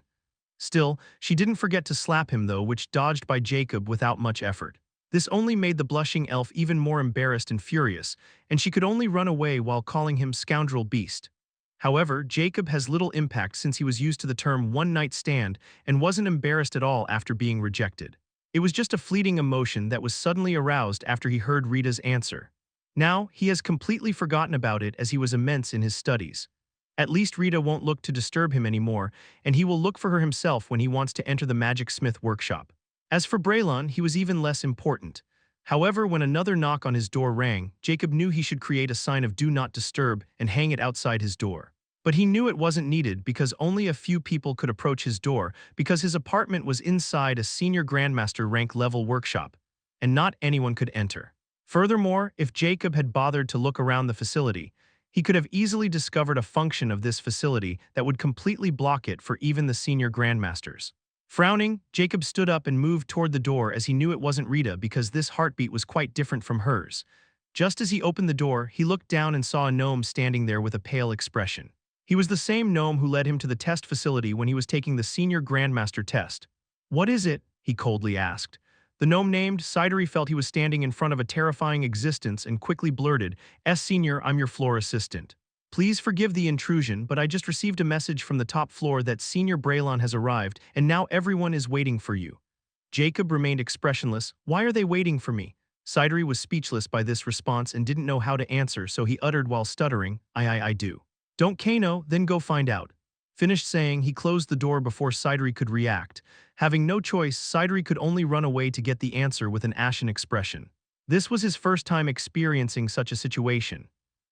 Still, she didn't forget to slap him though, which dodged by Jacob without much effort. This only made the blushing elf even more embarrassed and furious, and she could only run away while calling him scoundrel beast. However, Jacob has little impact since he was used to the term one-night stand and wasn't embarrassed at all after being rejected. It was just a fleeting emotion that was suddenly aroused after he heard Rita's answer. Now, he has completely forgotten about it as he was immense in his studies. At least Rita won't look to disturb him anymore, and he will look for her himself when he wants to enter the magic smith workshop. As for Braylon, he was even less important. However, when another knock on his door rang, Jacob knew he should create a sign of do not disturb and hang it outside his door. But he knew it wasn't needed because only a few people could approach his door because his apartment was inside a senior grandmaster rank level workshop, and not anyone could enter. Furthermore, if Jacob had bothered to look around the facility, he could have easily discovered a function of this facility that would completely block it for even the senior grandmasters. Frowning, Jacob stood up and moved toward the door as he knew it wasn't Rita because this heartbeat was quite different from hers. Just as he opened the door, he looked down and saw a gnome standing there with a pale expression. He was the same gnome who led him to the test facility when he was taking the senior grandmaster test. "What is it?" he coldly asked. The gnome named Sidery felt he was standing in front of a terrifying existence and quickly blurted, "Senior, I'm your floor assistant. Please forgive the intrusion, but I just received a message from the top floor that Senior Braylon has arrived, and now everyone is waiting for you." Jacob remained expressionless. "Why are they waiting for me?" Sidery was speechless by this response and didn't know how to answer, so he uttered while stuttering, I do. "Don't Kano, then go find out." Finished saying, he closed the door before Sidery could react. Having no choice, Sidery could only run away to get the answer with an ashen expression. This was his first time experiencing such a situation.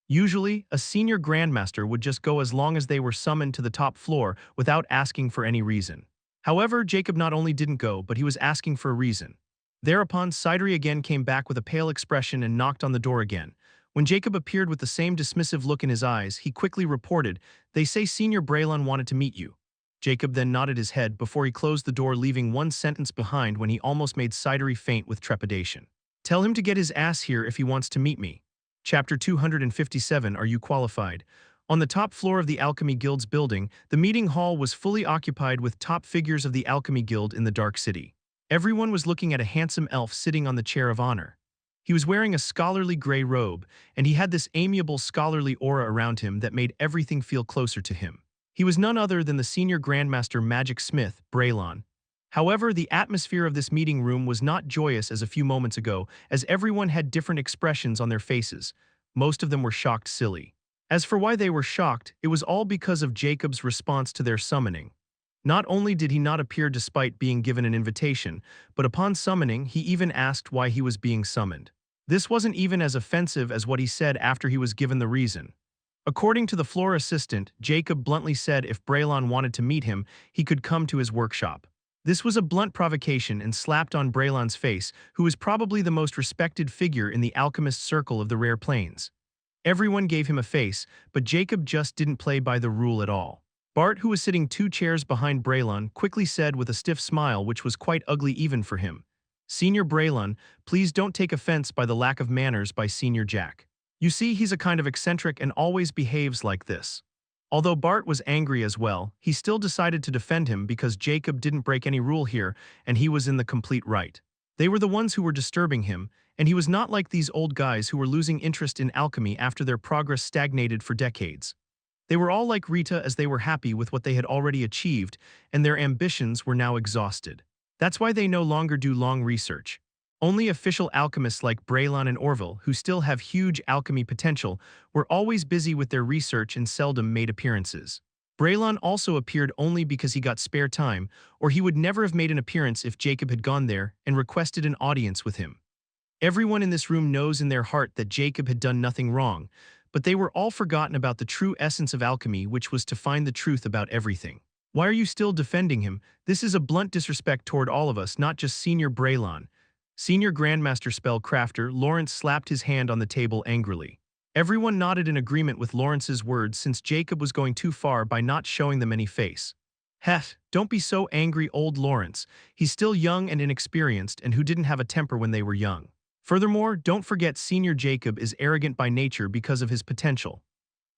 Usually, a senior grandmaster would just go as long as they were summoned to the top floor without asking for any reason. However, Jacob not only didn't go, but he was asking for a reason. Thereupon, Sidery again came back with a pale expression and knocked on the door again. When Jacob appeared with the same dismissive look in his eyes, he quickly reported, "They say Senior Braylon wanted to meet you." Jacob then nodded his head before he closed the door, leaving one sentence behind when he almost made Sidery faint with trepidation. "Tell him to get his ass here if he wants to meet me." Chapter 257, Are You Qualified? On the top floor of the Alchemy Guild's building, the meeting hall was fully occupied with top figures of the Alchemy Guild in the Dark City. Everyone was looking at a handsome elf sitting on the chair of honor. He was wearing a scholarly gray robe, and he had this amiable scholarly aura around him that made everything feel closer to him. He was none other than the senior grandmaster magic smith, Braylon. However, the atmosphere of this meeting room was not joyous as a few moments ago, as everyone had different expressions on their faces. Most of them were shocked silly. As for why they were shocked, it was all because of Jacob's response to their summoning. Not only did he not appear despite being given an invitation, but upon summoning, he even asked why he was being summoned. This wasn't even as offensive as what he said after he was given the reason. According to the floor assistant, Jacob bluntly said if Braylon wanted to meet him, he could come to his workshop. This was a blunt provocation and slapped on Braylon's face, who was probably the most respected figure in the alchemist circle of the Rare Plains. Everyone gave him a face, but Jacob just didn't play by the rule at all. Bart, who was sitting 2 chairs behind Braylon, quickly said with a stiff smile which was quite ugly even for him, "Senior Braylon, please don't take offense by the lack of manners by Senior Jack. You see, he's a kind of eccentric and always behaves like this." Although Bart was angry as well, he still decided to defend him because Jacob didn't break any rule here and he was in the complete right. They were the ones who were disturbing him, and he was not like these old guys who were losing interest in alchemy after their progress stagnated for decades. They were all like Rita as they were happy with what they had already achieved, and their ambitions were now exhausted. That's why they no longer do long research. Only official alchemists like Braylon and Orville, who still have huge alchemy potential, were always busy with their research and seldom made appearances. Braylon also appeared only because he got spare time, or he would never have made an appearance if Jacob had gone there and requested an audience with him. Everyone in this room knows in their heart that Jacob had done nothing wrong, but they were all forgotten about the true essence of alchemy, which was to find the truth about everything. Why are you still defending him? This is a blunt disrespect toward all of us, not just Senior Braylon. Senior Grandmaster Spellcrafter Lawrence slapped his hand on the table angrily. Everyone nodded in agreement with Lawrence's words since Jacob was going too far by not showing them any face. Heh, don't be so angry, old Lawrence. He's still young and inexperienced and who didn't have a temper when they were young. Furthermore, don't forget Senior Jacob is arrogant by nature because of his potential.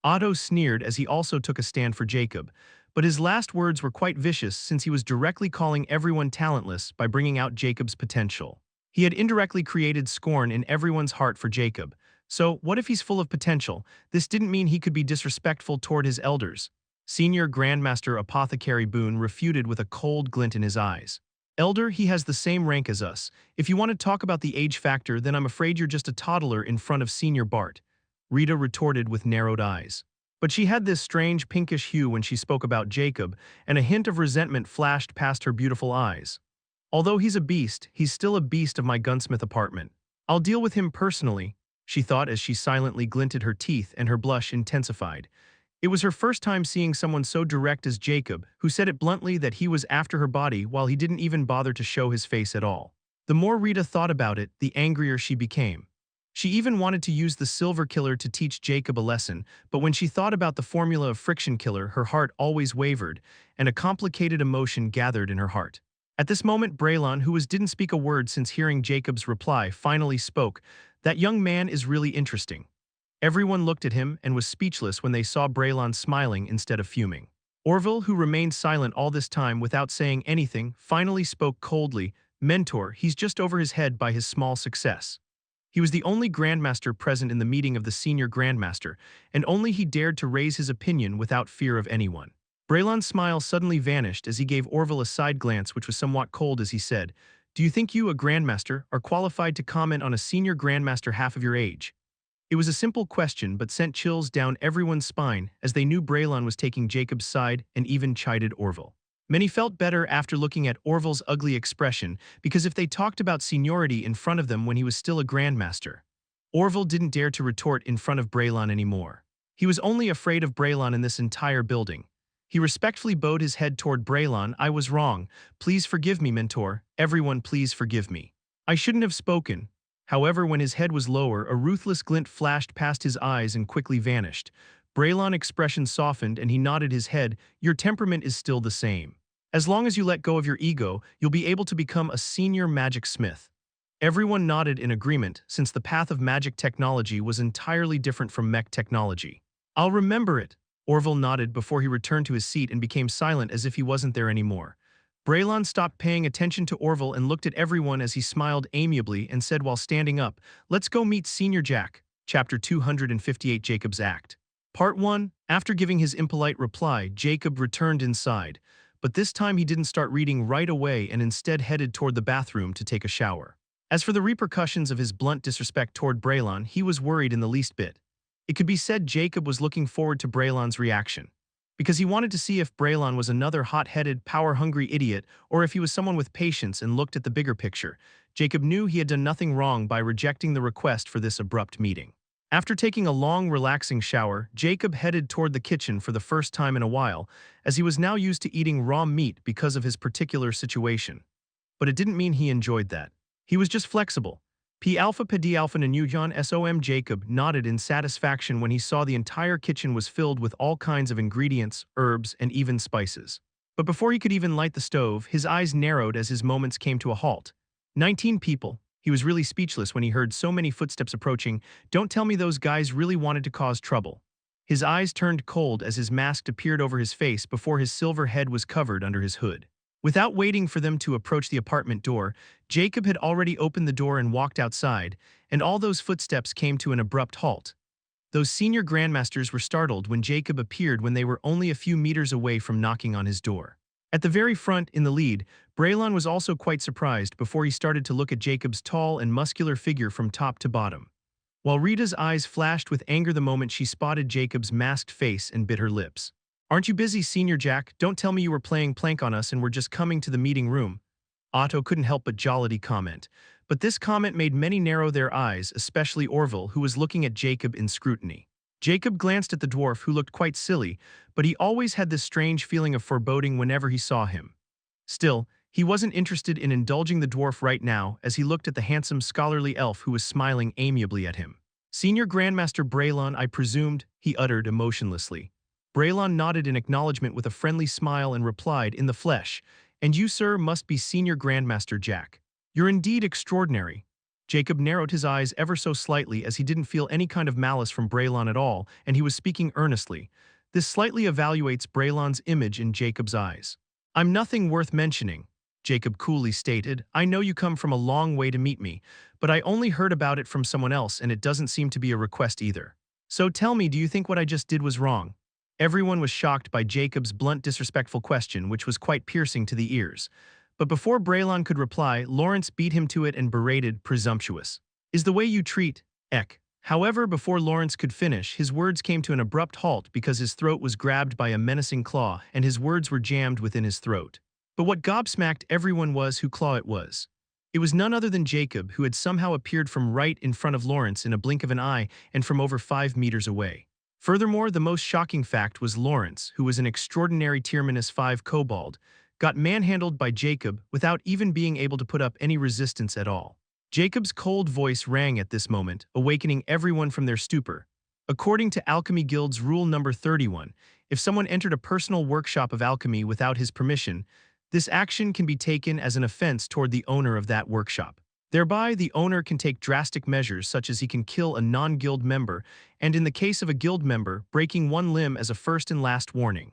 Otto sneered as he also took a stand for Jacob, but his last words were quite vicious since he was directly calling everyone talentless by bringing out Jacob's potential. He had indirectly created scorn in everyone's heart for Jacob. So, what if he's full of potential? This didn't mean he could be disrespectful toward his elders. Senior Grandmaster Apothecary Boone refuted with a cold glint in his eyes. Elder, he has the same rank as us. If you want to talk about the age factor, then I'm afraid you're just a toddler in front of Senior Bart, Rita retorted with narrowed eyes. But she had this strange pinkish hue when she spoke about Jacob, and a hint of resentment flashed past her beautiful eyes. Although he's a beast, he's still a beast of my gunsmith apartment. I'll deal with him personally, she thought as she silently glinted her teeth and her blush intensified. It was her first time seeing someone so direct as Jacob, who said it bluntly that he was after her body while he didn't even bother to show his face at all. The more Rita thought about it, the angrier she became. She even wanted to use the Silver Killer to teach Jacob a lesson, but when she thought about the formula of Friction Killer, her heart always wavered, and a complicated emotion gathered in her heart. At this moment, Braylon, who didn't speak a word since hearing Jacob's reply, finally spoke. That young man is really interesting. Everyone looked at him and was speechless when they saw Braylon smiling instead of fuming. Orville, who remained silent all this time without saying anything, finally spoke coldly. Mentor, he's just over his head by his small success. He was the only Grandmaster present in the meeting of the Senior Grandmaster, and only he dared to raise his opinion without fear of anyone. Braylon's smile suddenly vanished as he gave Orville a side glance which was somewhat cold as he said, "Do you think you, a Grandmaster, are qualified to comment on a Senior Grandmaster half of your age?" It was a simple question but sent chills down everyone's spine as they knew Braylon was taking Jacob's side and even chided Orville. Many felt better after looking at Orville's ugly expression because if they talked about seniority in front of them when he was still a Grandmaster, Orville didn't dare to retort in front of Braylon anymore. He was only afraid of Braylon in this entire building. He respectfully bowed his head toward Braylon. "I was wrong. Please forgive me, Mentor. Everyone, please forgive me. I shouldn't have spoken." However, when his head was lower, a ruthless glint flashed past his eyes and quickly vanished. Braylon's expression softened and he nodded his head. "Your temperament is still the same. As long as you let go of your ego, you'll be able to become a senior magic smith." Everyone nodded in agreement since the path of magic technology was entirely different from mech technology. "I'll remember it." Orville nodded before he returned to his seat and became silent as if he wasn't there anymore. Braylon stopped paying attention to Orville and looked at everyone as he smiled amiably and said while standing up, "Let's go meet Senior Jack." Chapter 258 Jacob's Act. Part 1. After giving his impolite reply, Jacob returned inside, but this time he didn't start reading right away and instead headed toward the bathroom to take a shower. As for the repercussions of his blunt disrespect toward Braylon, he was worried in the least bit. It could be said Jacob was looking forward to Braylon's reaction, because he wanted to see if Braylon was another hot-headed, power-hungry idiot or if he was someone with patience and looked at the bigger picture. Jacob knew he had done nothing wrong by rejecting the request for this abrupt meeting. After taking a long, relaxing shower, Jacob headed toward the kitchen for the first time in a while, as he was now used to eating raw meat because of his particular situation. But it didn't mean he enjoyed that. He was just flexible. P alpha P D alpha Nanujan SOM. Jacob nodded in satisfaction when he saw the entire kitchen was filled with all kinds of ingredients, herbs, and even spices. But before he could even light the stove, his eyes narrowed as his moments came to a halt. 19 people. He was really speechless when he heard so many footsteps approaching. Don't tell me those guys really wanted to cause trouble. His eyes turned cold as his mask appeared over his face before his silver head was covered under his hood. Without waiting for them to approach the apartment door, Jacob had already opened the door and walked outside, and all those footsteps came to an abrupt halt. Those senior grandmasters were startled when Jacob appeared when they were only a few meters away from knocking on his door. At the very front, in the lead, Braylon was also quite surprised before he started to look at Jacob's tall and muscular figure from top to bottom. While Rita's eyes flashed with anger the moment she spotted Jacob's masked face and bit her lips. "Aren't you busy, Senior Jack? Don't tell me you were playing plank on us and were just coming to the meeting room." Otto couldn't help but jollity comment. But this comment made many narrow their eyes, especially Orville, who was looking at Jacob in scrutiny. Jacob glanced at the dwarf, who looked quite silly, but he always had this strange feeling of foreboding whenever he saw him. Still, he wasn't interested in indulging the dwarf right now as he looked at the handsome scholarly elf who was smiling amiably at him. "Senior Grandmaster Braylon, I presumed," he uttered emotionlessly. Braylon nodded in acknowledgement with a friendly smile and replied, "In the flesh. And you, sir, must be Senior Grandmaster Jack. You're indeed extraordinary." Jacob narrowed his eyes ever so slightly as he didn't feel any kind of malice from Braylon at all, and he was speaking earnestly. This slightly evaluates Braylon's image in Jacob's eyes. "I'm nothing worth mentioning," Jacob coolly stated. "I know you come from a long way to meet me, but I only heard about it from someone else and it doesn't seem to be a request either. So tell me, do you think what I just did was wrong?" Everyone was shocked by Jacob's blunt, disrespectful question, which was quite piercing to the ears. But before Braylon could reply, Lawrence beat him to it and berated, "Presumptuous is the way you treat Ek." However, before Lawrence could finish, his words came to an abrupt halt because his throat was grabbed by a menacing claw and his words were jammed within his throat. But what gobsmacked everyone was who claw it was. It was none other than Jacob, who had somehow appeared from right in front of Lawrence in a blink of an eye and from over 5 meters away. Furthermore, the most shocking fact was Lawrence, who was an extraordinary Tier -5 kobold, got manhandled by Jacob without even being able to put up any resistance at all. Jacob's cold voice rang at this moment, awakening everyone from their stupor. According to Alchemy Guild's rule number 31, if someone entered a personal workshop of alchemy without his permission, this action can be taken as an offense toward the owner of that workshop. Thereby, the owner can take drastic measures such as he can kill a non-guild member, and in the case of a guild member, breaking one limb as a first and last warning.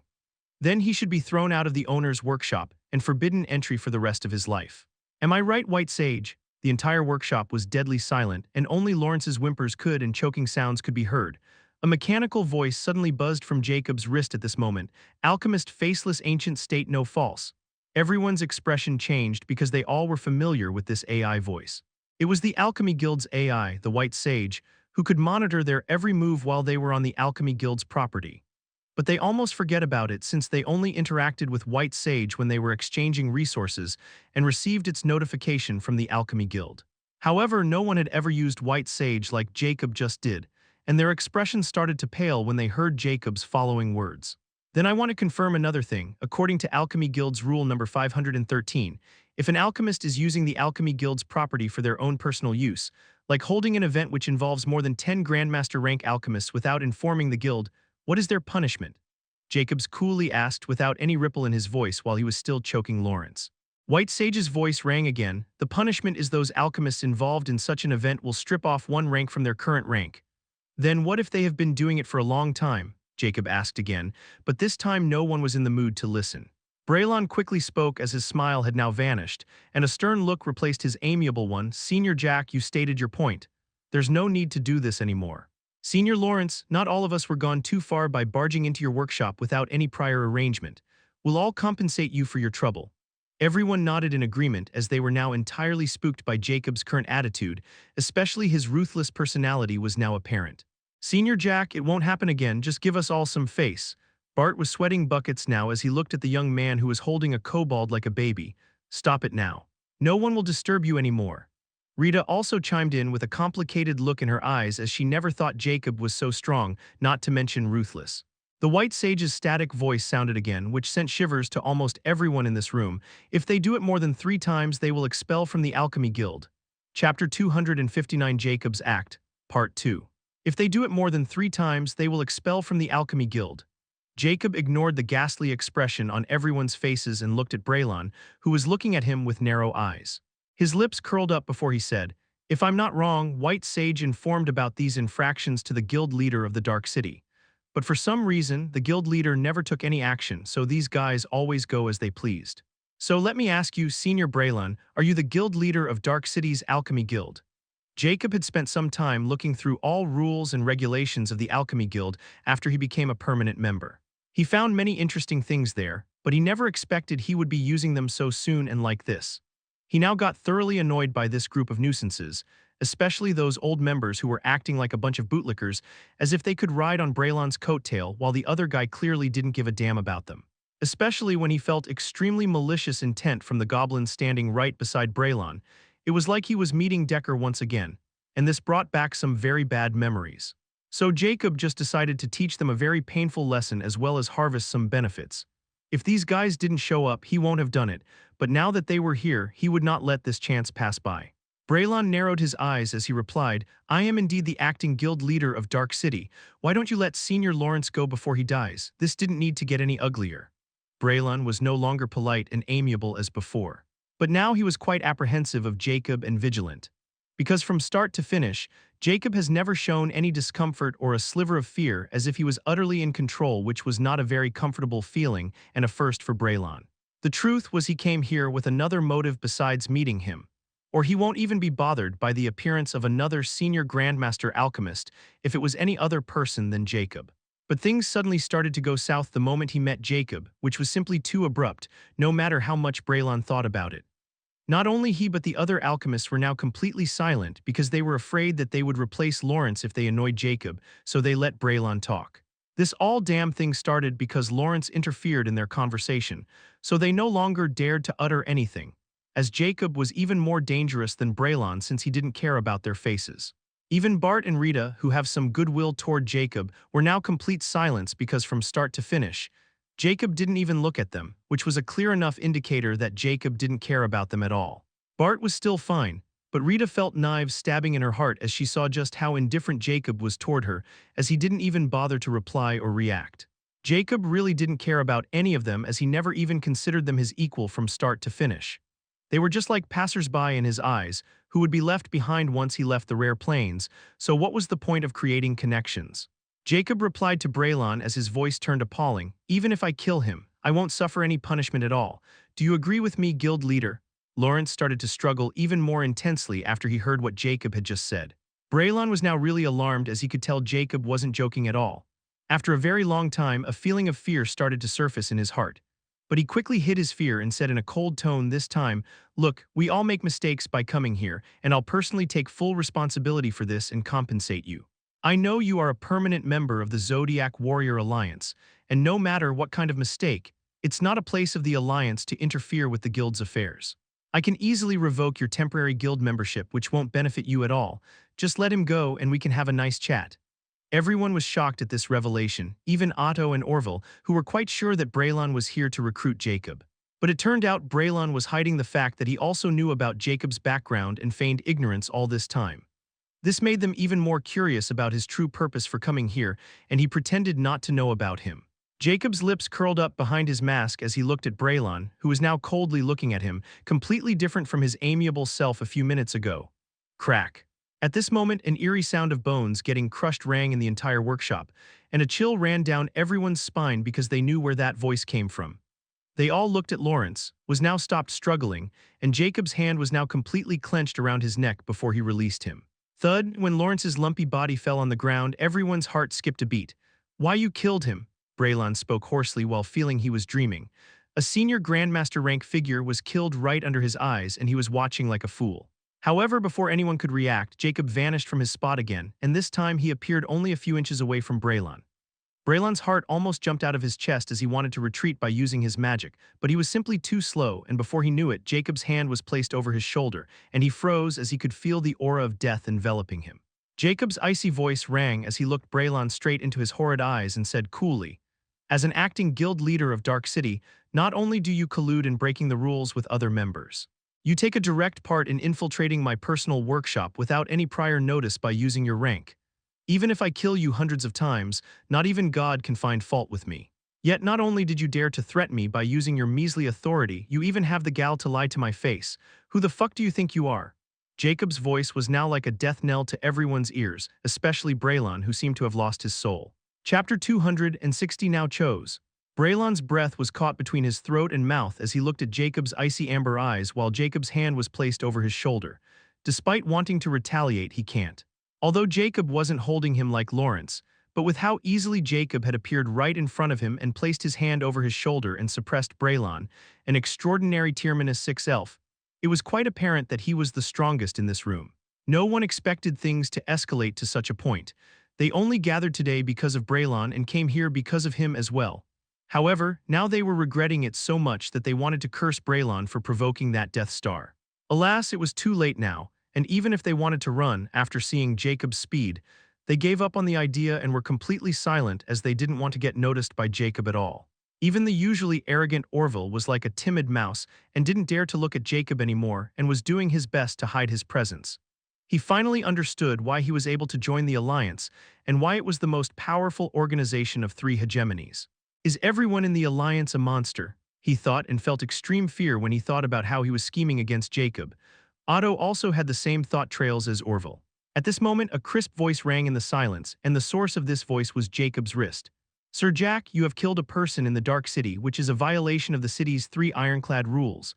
Then he should be thrown out of the owner's workshop and forbidden entry for the rest of his life. Am I right, White Sage? The entire workshop was deadly silent, and only Lawrence's whimpers and choking sounds could be heard. A mechanical voice suddenly buzzed from Jacob's wrist at this moment. "Alchemist, faceless ancient state, no false." Everyone's expression changed because they all were familiar with this AI voice. It was the Alchemy Guild's AI, the White Sage, who could monitor their every move while they were on the Alchemy Guild's property. But they almost forget about it since they only interacted with White Sage when they were exchanging resources and received its notification from the Alchemy Guild. However, no one had ever used White Sage like Jacob just did, and their expressions started to pale when they heard Jacob's following words. "Then I want to confirm another thing. According to Alchemy Guild's rule number 513, if an alchemist is using the Alchemy Guild's property for their own personal use, like holding an event which involves more than 10 Grandmaster rank alchemists without informing the guild, what is their punishment?" Jacobs coolly asked without any ripple in his voice while he was still choking Lawrence. White Sage's voice rang again. "The punishment is those alchemists involved in such an event will strip off one rank from their current rank." "Then what if they have been doing it for a long time?" Jacob asked again, but this time no one was in the mood to listen. Braylon quickly spoke as his smile had now vanished, and a stern look replaced his amiable one. "Senior Jack, you stated your point. There's no need to do this anymore. Senior Lawrence, not all of us were gone too far by barging into your workshop without any prior arrangement. We'll all compensate you for your trouble." Everyone nodded in agreement as they were now entirely spooked by Jacob's current attitude, especially his ruthless personality was now apparent. "Senior Jack, it won't happen again, just give us all some face." Bart was sweating buckets now as he looked at the young man who was holding a kobold like a baby. "Stop it now. No one will disturb you anymore." Rita also chimed in with a complicated look in her eyes as she never thought Jacob was so strong, not to mention ruthless. The White Sage's static voice sounded again, which sent shivers to almost everyone in this room. "If they do it more than 3 times, they will expel from the Alchemy Guild." Chapter 259 Jacob's Act, Part 2. If they do it more than 3 times, they will expel from the Alchemy Guild. Jacob ignored the ghastly expression on everyone's faces and looked at Braylon, who was looking at him with narrow eyes. His lips curled up before he said, "If I'm not wrong, White Sage informed about these infractions to the guild leader of the Dark City. But for some reason, the guild leader never took any action, so these guys always go as they pleased. So let me ask you, Senior Braylon, are you the guild leader of Dark City's Alchemy Guild?" Jacob had spent some time looking through all rules and regulations of the Alchemy Guild after he became a permanent member. He found many interesting things there, but he never expected he would be using them so soon and like this. He now got thoroughly annoyed by this group of nuisances, especially those old members who were acting like a bunch of bootlickers, as if they could ride on Braylon's coattail while the other guy clearly didn't give a damn about them. Especially when he felt extremely malicious intent from the goblin standing right beside Braylon. It was like he was meeting Decker once again, and this brought back some very bad memories. So Jacob just decided to teach them a very painful lesson as well as harvest some benefits. If these guys didn't show up, he won't have done it, but now that they were here, he would not let this chance pass by. Braylon narrowed his eyes as he replied, "I am indeed the acting guild leader of Dark City. Why don't you let Senior Lawrence go before he dies? This didn't need to get any uglier." Braylon was no longer polite and amiable as before. But now he was quite apprehensive of Jacob and vigilant. Because from start to finish, Jacob has never shown any discomfort or a sliver of fear, as if he was utterly in control, which was not a very comfortable feeling and a first for Braylon. The truth was he came here with another motive besides meeting him. Or he won't even be bothered by the appearance of another senior Grandmaster Alchemist if it was any other person than Jacob. But things suddenly started to go south the moment he met Jacob, which was simply too abrupt, no matter how much Braylon thought about it. Not only he but the other alchemists were now completely silent because they were afraid that they would replace Lawrence if they annoyed Jacob, so they let Braylon talk. This all damn thing started because Lawrence interfered in their conversation, so they no longer dared to utter anything, as Jacob was even more dangerous than Braylon since he didn't care about their faces. Even Bart and Rita, who have some goodwill toward Jacob, were now complete silence because from start to finish, Jacob didn't even look at them, which was a clear enough indicator that Jacob didn't care about them at all. Bart was still fine, but Rita felt knives stabbing in her heart as she saw just how indifferent Jacob was toward her, as he didn't even bother to reply or react. Jacob really didn't care about any of them, as he never even considered them his equal from start to finish. They were just like passers-by in his eyes, who would be left behind once he left the rare plains, so what was the point of creating connections? Jacob replied to Braylon as his voice turned appalling, "Even if I kill him, I won't suffer any punishment at all. Do you agree with me, guild leader?" Lawrence started to struggle even more intensely after he heard what Jacob had just said. Braylon was now really alarmed, as he could tell Jacob wasn't joking at all. After a very long time, a feeling of fear started to surface in his heart. But he quickly hid his fear and said in a cold tone this time, "Look, we all make mistakes by coming here, and I'll personally take full responsibility for this and compensate you. I know you are a permanent member of the Zodiac Warrior Alliance, and no matter what kind of mistake, it's not a place of the Alliance to interfere with the guild's affairs. I can easily revoke your temporary guild membership, which won't benefit you at all. Just let him go and we can have a nice chat." Everyone was shocked at this revelation, even Otto and Orville, who were quite sure that Braylon was here to recruit Jacob. But it turned out Braylon was hiding the fact that he also knew about Jacob's background and feigned ignorance all this time. This made them even more curious about his true purpose for coming here, and he pretended not to know about him. Jacob's lips curled up behind his mask as he looked at Braylon, who was now coldly looking at him, completely different from his amiable self a few minutes ago. Crack. At this moment, an eerie sound of bones getting crushed rang in the entire workshop, and a chill ran down everyone's spine because they knew where that voice came from. They all looked at Lawrence, was now stopped struggling, and Jacob's hand was now completely clenched around his neck before he released him. Thud, when Lawrence's lumpy body fell on the ground, everyone's heart skipped a beat. "Why, you killed him," Braylon spoke hoarsely while feeling he was dreaming. A senior Grandmaster rank figure was killed right under his eyes, and he was watching like a fool. However, before anyone could react, Jacob vanished from his spot again, and this time he appeared only a few inches away from Braylon. Braylon's heart almost jumped out of his chest as he wanted to retreat by using his magic, but he was simply too slow, and before he knew it, Jacob's hand was placed over his shoulder, and he froze as he could feel the aura of death enveloping him. Jacob's icy voice rang as he looked Braylon straight into his horrid eyes and said coolly, "As an acting guild leader of Dark City, not only do you collude in breaking the rules with other members, you take a direct part in infiltrating my personal workshop without any prior notice by using your rank. Even if I kill you hundreds of times, not even God can find fault with me. Yet not only did you dare to threaten me by using your measly authority, you even have the gall to lie to my face. Who the fuck do you think you are?" Jacob's voice was now like a death knell to everyone's ears, especially Braylon, who seemed to have lost his soul. Chapter 260 now chose. Braylon's breath was caught between his throat and mouth as he looked at Jacob's icy amber eyes while Jacob's hand was placed over his shoulder. Despite wanting to retaliate, he can't. Although Jacob wasn't holding him like Lawrence, But with how easily Jacob had appeared right in front of him and placed his hand over his shoulder and suppressed Braylon, an extraordinary Tiermanus 6 elf, it was quite apparent that he was the strongest in this room. No one expected things to escalate to such a point. They only gathered today because of Braylon and came here because of him as well. However, now they were regretting it so much that they wanted to curse Braylon for provoking that Death Star. Alas, it was too late now, and even if they wanted to run after seeing Jacob's speed, they gave up on the idea and were completely silent as they didn't want to get noticed by Jacob at all. Even the usually arrogant Orville was like a timid mouse and didn't dare to look at Jacob anymore and was doing his best to hide his presence. He finally understood why he was able to join the Alliance and why it was the most powerful organization of 3 hegemonies. Is everyone in the Alliance a monster? He thought and felt extreme fear when he thought about how he was scheming against Jacob. Otto also had the same thought trails as Orville. At this moment, a crisp voice rang in the silence, and the source of this voice was Jacob's wrist. Sir Jack, you have killed a person in the Dark City, which is a violation of the city's 3 ironclad rules.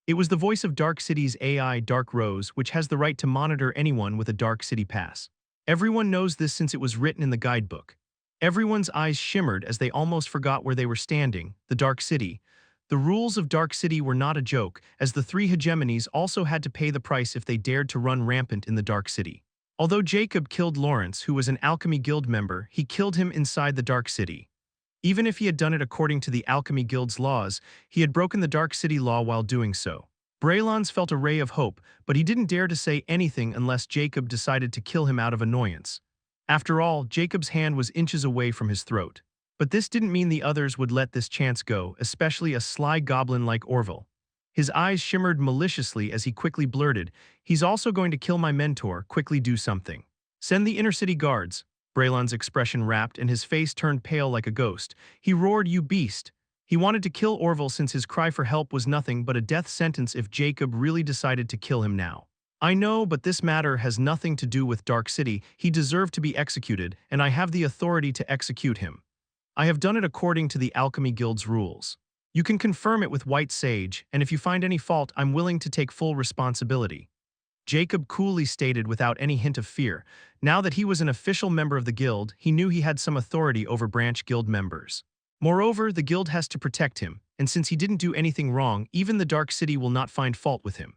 It was the voice of Dark City's AI, Dark Rose, which has the right to monitor anyone with a Dark City pass. Everyone knows this since it was written in the guidebook. Everyone's eyes shimmered as they almost forgot where they were standing, the Dark City. The rules of Dark City were not a joke, as the 3 hegemonies also had to pay the price if they dared to run rampant in the Dark City. Although Jacob killed Lawrence, who was an Alchemy Guild member, he killed him inside the Dark City. Even if he had done it according to the Alchemy Guild's laws, he had broken the Dark City law while doing so. Braylons felt a ray of hope, but he didn't dare to say anything unless Jacob decided to kill him out of annoyance. After all, Jacob's hand was inches away from his throat. But this didn't mean the others would let this chance go, especially a sly goblin like Orville. His eyes shimmered maliciously as he quickly blurted, "He's also going to kill my mentor, quickly do something. Send the inner city guards." Braylon's expression wrapped and his face turned pale like a ghost. He roared, "You beast!" He wanted to kill Orville since his cry for help was nothing but a death sentence if Jacob really decided to kill him now. "I know, but this matter has nothing to do with Dark City. He deserved to be executed, and I have the authority to execute him. I have done it according to the Alchemy Guild's rules. You can confirm it with White Sage, and if you find any fault, I'm willing to take full responsibility." Jacob coolly stated without any hint of fear. Now that he was an official member of the guild, he knew he had some authority over branch guild members. Moreover, the guild has to protect him, and since he didn't do anything wrong, even the Dark City will not find fault with him.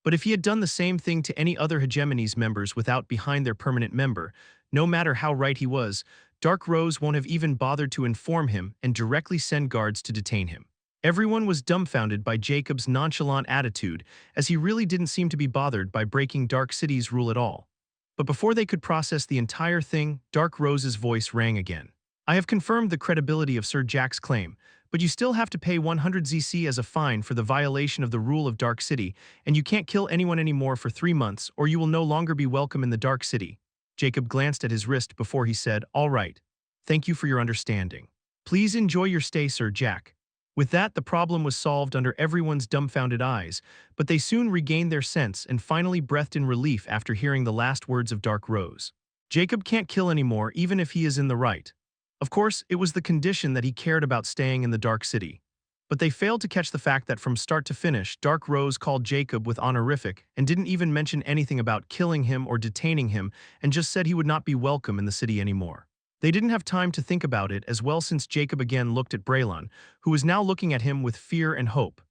But if he had done the same thing to any other hegemony's members without behind their permanent member, no matter how right he was, Dark Rose won't have even bothered to inform him and directly send guards to detain him. Everyone was dumbfounded by Jacob's nonchalant attitude, as he really didn't seem to be bothered by breaking Dark City's rule at all. But before they could process the entire thing, Dark Rose's voice rang again. "I have confirmed the credibility of Sir Jack's claim, but you still have to pay 100 ZC as a fine for the violation of the rule of Dark City, and you can't kill anyone anymore for 3 months, or you will no longer be welcome in the Dark City." Jacob glanced at his wrist before he said, "All right. Thank you for your understanding. Please enjoy your stay, Sir Jack." With that, the problem was solved under everyone's dumbfounded eyes, but they soon regained their sense and finally breathed in relief after hearing the last words of Dark Rose. Jacob can't kill anymore even if he is in the right. Of course, it was the condition that he cared about staying in the Dark City. But they failed to catch the fact that from start to finish, Dark Rose called Jacob with honorific and didn't even mention anything about killing him or detaining him and just said he would not be welcome in the city anymore. They didn't have time to think about it as well since Jacob again looked at Braylon, who was now looking at him with fear and hope.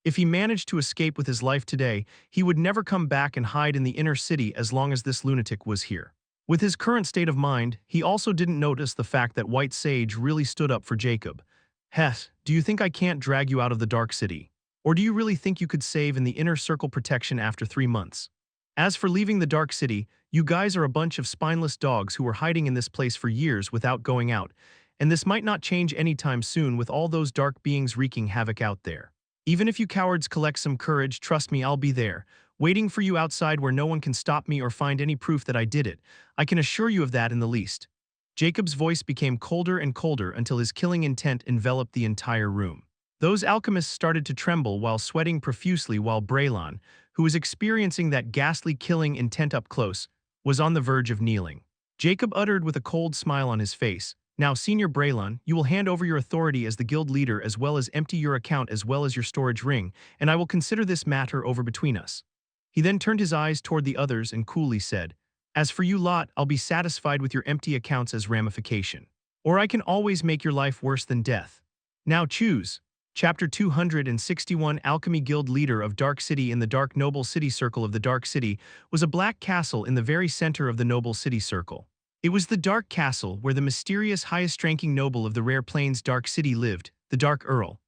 If he managed to escape with his life today, he would never come back and hide in the inner city as long as this lunatic was here. With his current state of mind, he also didn't notice the fact that White Sage really stood up for Jacob. "Hess, do you think I can't drag you out of the Dark City? Or do you really think you could save in the inner circle protection after 3 months? As for leaving the Dark City, you guys are a bunch of spineless dogs who were hiding in this place for years without going out, and this might not change anytime soon with all those dark beings wreaking havoc out there. Even if you cowards collect some courage, trust me, I'll be there, waiting for you outside where no one can stop me or find any proof that I did it. I can assure you of that in the least." Jacob's voice became colder and colder until his killing intent enveloped the entire room. Those alchemists started to tremble while sweating profusely while Braylon, who was experiencing that ghastly killing intent up close, was on the verge of kneeling. Jacob uttered with a cold smile on his face, "Now, Senior Braylon, you will hand over your authority as the guild leader as well as empty your account as well as your storage ring, and I will consider this matter over between us." He then turned his eyes toward the others and coolly said, As for you lot, I'll be satisfied with your empty accounts as ramification. Or I can always make your life worse than death. Now choose. Chapter 261 Alchemy Guild Leader of Dark City in the Dark Noble City Circle of the Dark City was a black castle in the very center of the Noble City Circle. It was the Dark Castle where the mysterious highest-ranking noble of the Rare Plains Dark City lived, the Dark Earl.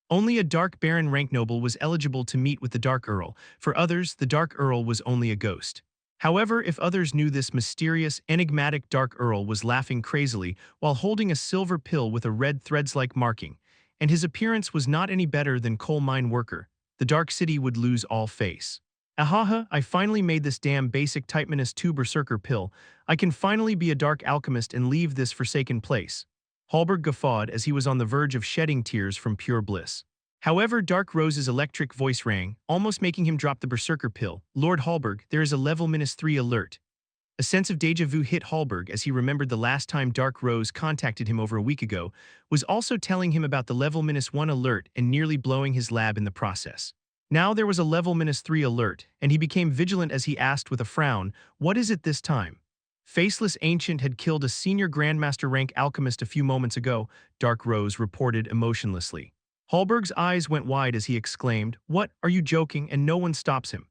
Only a Dark Baron rank noble was eligible to meet with the Dark Earl. For others, the Dark Earl was only a ghost. However, if others knew this mysterious, enigmatic Dark Earl was laughing crazily while holding a silver pill with a red threads-like marking, and his appearance was not any better than coal mine worker, the Dark City would lose all face. Ahaha, I finally made this damn basic Type-2 berserker pill. I can finally be a dark alchemist and leave this forsaken place. Hallberg guffawed as he was on the verge of shedding tears from pure bliss. However, Dark Rose's electric voice rang, almost making him drop the berserker pill. Lord Hallberg, there is a level -3 alert. A sense of déjà vu hit Hallberg as he remembered the last time Dark Rose contacted him over a week ago, was also telling him about the level -1 alert and nearly blowing his lab in the process. Now there was a level -3 alert, and he became vigilant as he asked with a frown, what is it this time? Faceless Ancient had killed a senior Grandmaster rank alchemist a few moments ago, Dark Rose reported emotionlessly. Hallberg's eyes went wide as he exclaimed, what, are you joking, and no one stops him?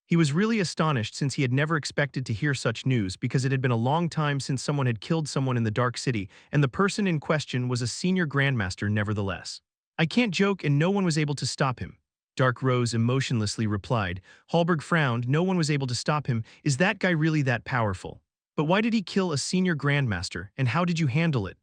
He was really astonished since he had never expected to hear such news because it had been a long time since someone had killed someone in the Dark City, and the person in question was a senior Grandmaster nevertheless. I can't joke and no one was able to stop him. Dark Rose emotionlessly replied. Hallberg frowned, no one was able to stop him. Is that guy really that powerful? But why did he kill a senior Grandmaster, and how did you handle it?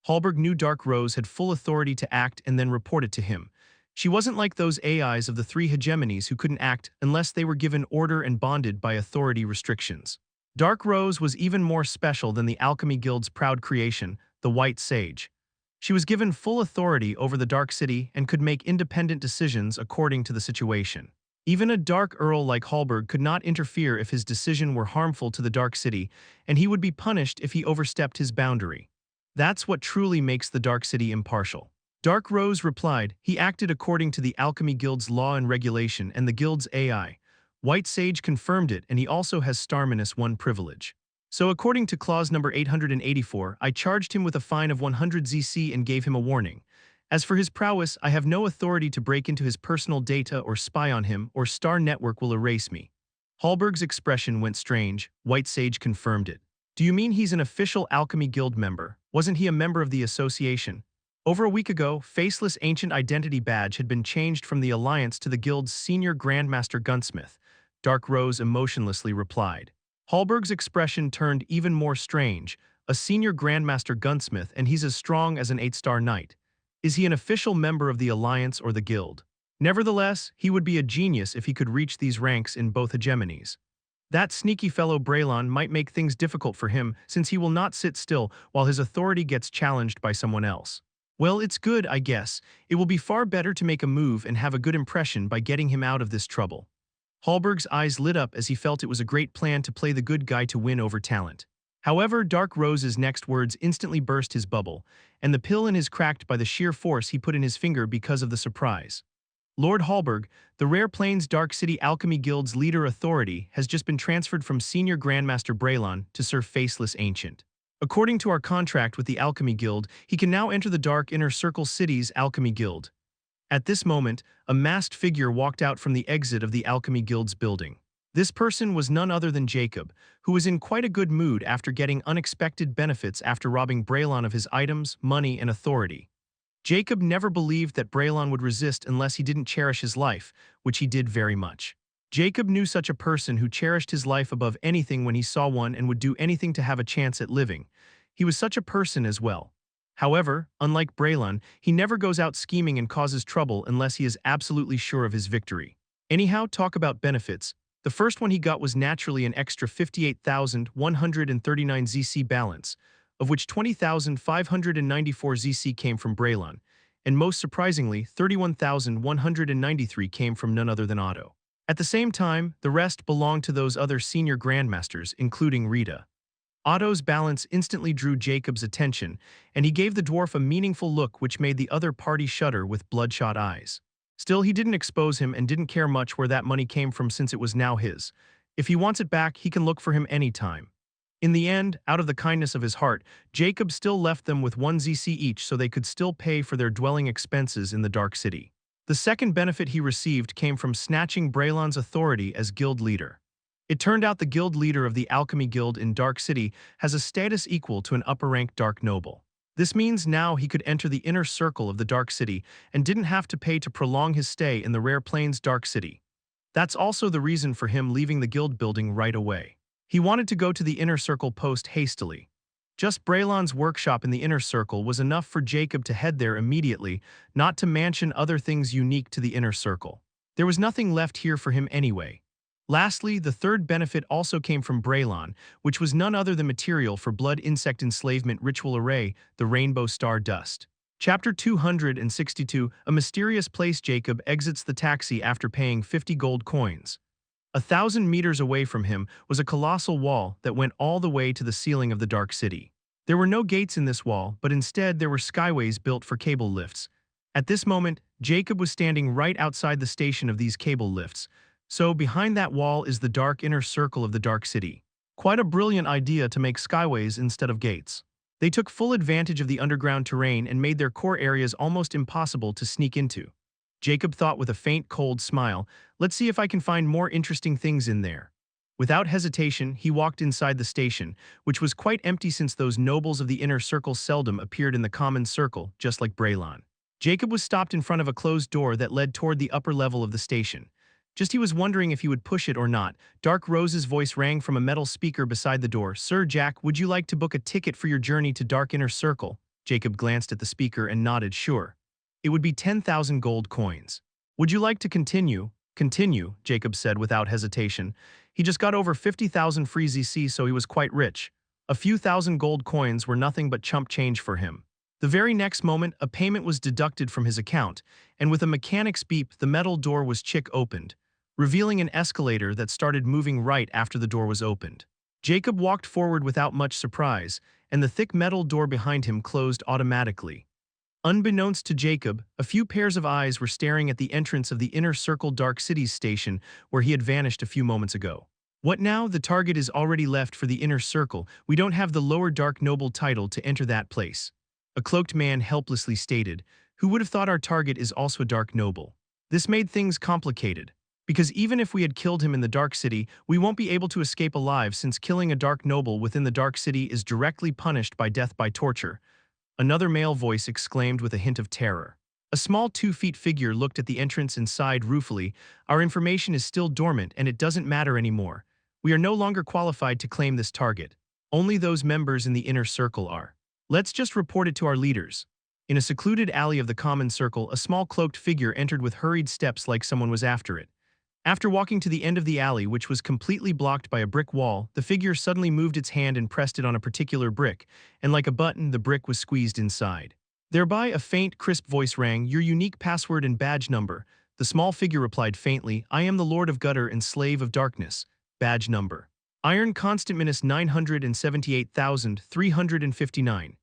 Hallberg knew Dark Rose had full authority to act and then report it to him. She wasn't like those AIs of the three hegemonies who couldn't act unless they were given order and bonded by authority restrictions. Dark Rose was even more special than the Alchemy Guild's proud creation, the White Sage. She was given full authority over the Dark City and could make independent decisions according to the situation. Even a Dark Earl like Hallberg could not interfere if his decision were harmful to the Dark City, and he would be punished if he overstepped his boundary. That's what truly makes the Dark City impartial. Dark Rose replied, he acted according to the Alchemy Guild's law and regulation and the Guild's AI. White Sage confirmed it, and he also has star -1 privilege. So according to clause number 884, I charged him with a fine of 100 ZC and gave him a warning. As for his prowess, I have no authority to break into his personal data or spy on him, or Star Network will erase me. Hallberg's expression went strange. White Sage confirmed it. Do you mean he's an official Alchemy Guild member? Wasn't he a member of the association? Over a week ago, Faceless Ancient Identity Badge had been changed from the Alliance to the Guild's Senior Grandmaster Gunsmith, Dark Rose emotionlessly replied. Hallberg's expression turned even more strange. A Senior Grandmaster Gunsmith, and he's as strong as an 8-star knight. Is he an official member of the Alliance or the Guild? Nevertheless, he would be a genius if he could reach these ranks in both hegemonies. That sneaky fellow Braylon might make things difficult for him since he will not sit still while his authority gets challenged by someone else. Well, it's good, I guess. It will be far better to make a move and have a good impression by getting him out of this trouble. Hallberg's eyes lit up as he felt it was a great plan to play the good guy to win over talent. However, Dark Rose's next words instantly burst his bubble, and the pill in his cracked by the sheer force he put in his finger because of the surprise. Lord Hallberg, the Rare Plains Dark City Alchemy Guild's leader authority has just been transferred from Senior Grandmaster Braylon to Sir Faceless Ancient. According to our contract with the Alchemy Guild, he can now enter the Dark Inner Circle City's Alchemy Guild. At this moment, a masked figure walked out from the exit of the Alchemy Guild's building. This person was none other than Jacob, who was in quite a good mood after getting unexpected benefits after robbing Braylon of his items, money, and authority. Jacob never believed that Braylon would resist unless he didn't cherish his life, which he did very much. Jacob knew such a person who cherished his life above anything when he saw one and would do anything to have a chance at living. He was such a person as well. However, unlike Braylon, he never goes out scheming and causes trouble unless he is absolutely sure of his victory. Anyhow, talk about benefits. The first one he got was naturally an extra 58,139 ZC balance, of which 20,594 ZC came from Braylon, and most surprisingly, 31,193 came from none other than Otto. At the same time, the rest belonged to those other senior grandmasters, including Rita. Otto's balance instantly drew Jacob's attention, and he gave the dwarf a meaningful look which made the other party shudder with bloodshot eyes. Still, he didn't expose him and didn't care much where that money came from since it was now his. If he wants it back, he can look for him anytime. In the end, out of the kindness of his heart, Jacob still left them with 1 ZC each so they could still pay for their dwelling expenses in the Dark City. The second benefit he received came from snatching Braylon's authority as guild leader. It turned out the guild leader of the Alchemy Guild in Dark City has a status equal to an upper-ranked Dark Noble. This means now he could enter the inner circle of the Dark City and didn't have to pay to prolong his stay in the Rare Plains Dark City. That's also the reason for him leaving the guild building right away. He wanted to go to the inner circle post hastily. Just Braylon's workshop in the inner circle was enough for Jacob to head there immediately, not to mention other things unique to the inner circle. There was nothing left here for him anyway. Lastly, the third benefit also came from Braylon, which was none other than material for Blood Insect Enslavement Ritual Array, the Rainbow Star Dust. Chapter 262, A Mysterious Place. Jacob exits the taxi after paying 50 gold coins. 1,000 meters away from him was a colossal wall that went all the way to the ceiling of the Dark City. There were no gates in this wall, but instead there were skyways built for cable lifts. At this moment, Jacob was standing right outside the station of these cable lifts, so behind that wall is the dark inner circle of the Dark City. Quite a brilliant idea to make skyways instead of gates. They took full advantage of the underground terrain and made their core areas almost impossible to sneak into. Jacob thought with a faint, cold smile, let's see if I can find more interesting things in there. Without hesitation, he walked inside the station, which was quite empty since those nobles of the inner circle seldom appeared in the common circle, just like Braylon. Jacob was stopped in front of a closed door that led toward the upper level of the station. Just he was wondering if he would push it or not. Dark Rose's voice rang from a metal speaker beside the door. Sir Jack, would you like to book a ticket for your journey to Dark Inner Circle? Jacob glanced at the speaker and nodded sure. It would be 10,000 gold coins. Would you like to continue? Continue, Jacob said without hesitation. He just got over 50,000 free ZC, so he was quite rich. A few thousand gold coins were nothing but chump change for him. The very next moment, a payment was deducted from his account, and with a mechanic's beep, the metal door was opened, revealing an escalator that started moving right after the door was opened. Jacob walked forward without much surprise, and the thick metal door behind him closed automatically. Unbeknownst to Jacob, a few pairs of eyes were staring at the entrance of the Inner Circle Dark Cities station where he had vanished a few moments ago. What now? The target is already left for the Inner Circle. We don't have the lower Dark Noble title to enter that place. A cloaked man helplessly stated. Who would have thought our target is also a Dark Noble? This made things complicated. Because even if we had killed him in the Dark City, we won't be able to escape alive since killing a Dark Noble within the Dark City is directly punished by death by torture. Another male voice exclaimed with a hint of terror. A small 2-foot figure looked at the entrance and sighed ruefully. Our information is still dormant and it doesn't matter anymore. We are no longer qualified to claim this target. Only those members in the inner circle are. Let's just report it to our leaders. In a secluded alley of the common circle, a small cloaked figure entered with hurried steps like someone was after it. After walking to the end of the alley, which was completely blocked by a brick wall, the figure suddenly moved its hand and pressed it on a particular brick, and like a button, the brick was squeezed inside. Thereby, a faint, crisp voice rang, "Your unique password and badge number." The small figure replied faintly, "I am the Lord of Gutter and Slave of Darkness. Badge number. Iron constant minus 978,359.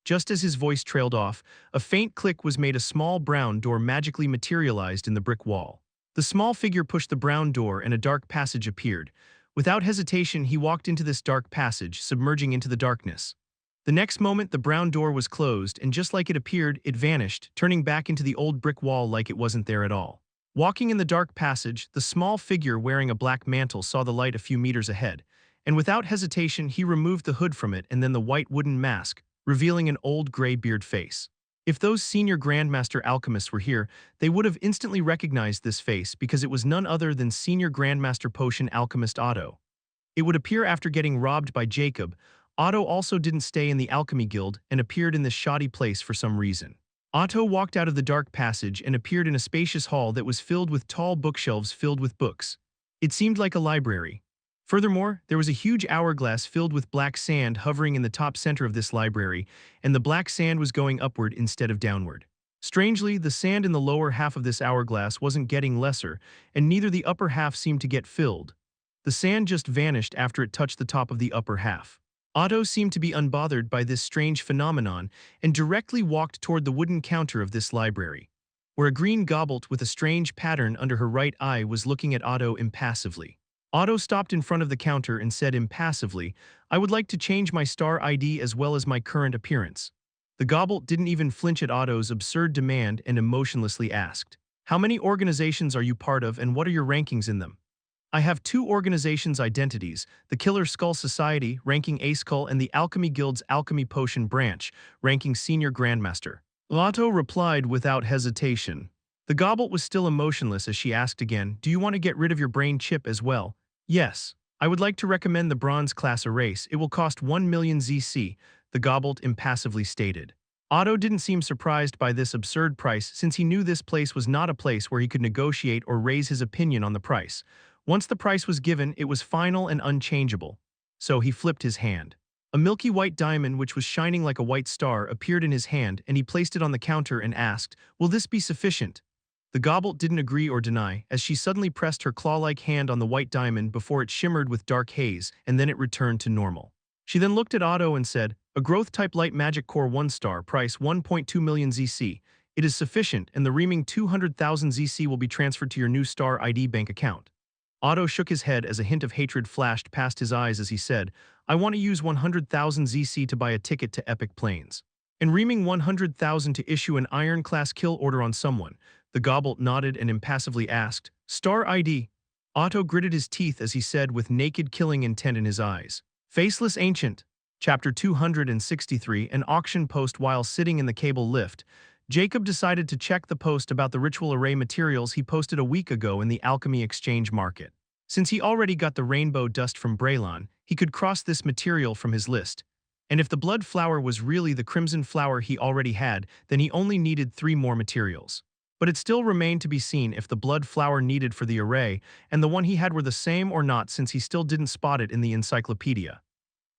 Just as his voice trailed off, a faint click was made. A small brown door magically materialized in the brick wall. The small figure pushed the brown door and a dark passage appeared. Without hesitation, he walked into this dark passage, submerging into the darkness. The next moment, the brown door was closed, and just like it appeared, it vanished, turning back into the old brick wall like it wasn't there at all. Walking in the dark passage, the small figure wearing a black mantle saw the light a few meters ahead, and without hesitation, he removed the hood from it and then the white wooden mask, revealing an old gray-beard face. If those senior Grandmaster alchemists were here, they would have instantly recognized this face because it was none other than Senior Grandmaster Potion Alchemist Otto. It would appear after getting robbed by Jacob, Otto also didn't stay in the Alchemy Guild and appeared in this shoddy place for some reason. Otto walked out of the dark passage and appeared in a spacious hall that was filled with tall bookshelves filled with books. It seemed like a library. Furthermore, there was a huge hourglass filled with black sand hovering in the top center of this library, and the black sand was going upward instead of downward. Strangely, the sand in the lower half of this hourglass wasn't getting lesser, and neither the upper half seemed to get filled. The sand just vanished after it touched the top of the upper half. Otto seemed to be unbothered by this strange phenomenon and directly walked toward the wooden counter of this library, where a green goblet with a strange pattern under her right eye was looking at Otto impassively. Otto stopped in front of the counter and said impassively, I would like to change my star ID as well as my current appearance. The Goblet didn't even flinch at Otto's absurd demand and emotionlessly asked, how many organizations are you part of and what are your rankings in them? I have two organizations' identities, the Killer Skull Society, ranking A Skull, and the Alchemy Guild's Alchemy Potion branch, ranking Senior Grandmaster. Otto replied without hesitation. The Goblet was still emotionless as she asked again, do you want to get rid of your brain chip as well? Yes. I would like to recommend the Bronze Class Erase. It will cost 1 million ZC, the Goblet impassively stated. Otto didn't seem surprised by this absurd price since he knew this place was not a place where he could negotiate or raise his opinion on the price. Once the price was given, it was final and unchangeable. So he flipped his hand. A milky white diamond which was shining like a white star appeared in his hand and he placed it on the counter and asked, will this be sufficient? The Goblet didn't agree or deny, as she suddenly pressed her claw-like hand on the white diamond before it shimmered with dark haze, and then it returned to normal. She then looked at Otto and said, a growth-type light magic core 1-star, price 1.2 million ZC. It is sufficient, and the remaining 200,000 ZC will be transferred to your new Star ID bank account. Otto shook his head as a hint of hatred flashed past his eyes as he said, I want to use 100,000 ZC to buy a ticket to Epic Plains. And reaming 100,000 to issue an iron-class kill order on someone. The Goblet nodded and impassively asked, Star ID? Otto gritted his teeth as he said with naked killing intent in his eyes. Faceless Ancient. Chapter 263, an auction post. While sitting in the cable lift, Jacob decided to check the post about the ritual array materials he posted a week ago in the alchemy exchange market. Since he already got the rainbow dust from Braylon, he could cross this material from his list. And if the blood flower was really the crimson flower he already had, then he only needed 3 more materials. But it still remained to be seen if the blood flower needed for the array and the one he had were the same or not, since he still didn't spot it in the encyclopedia.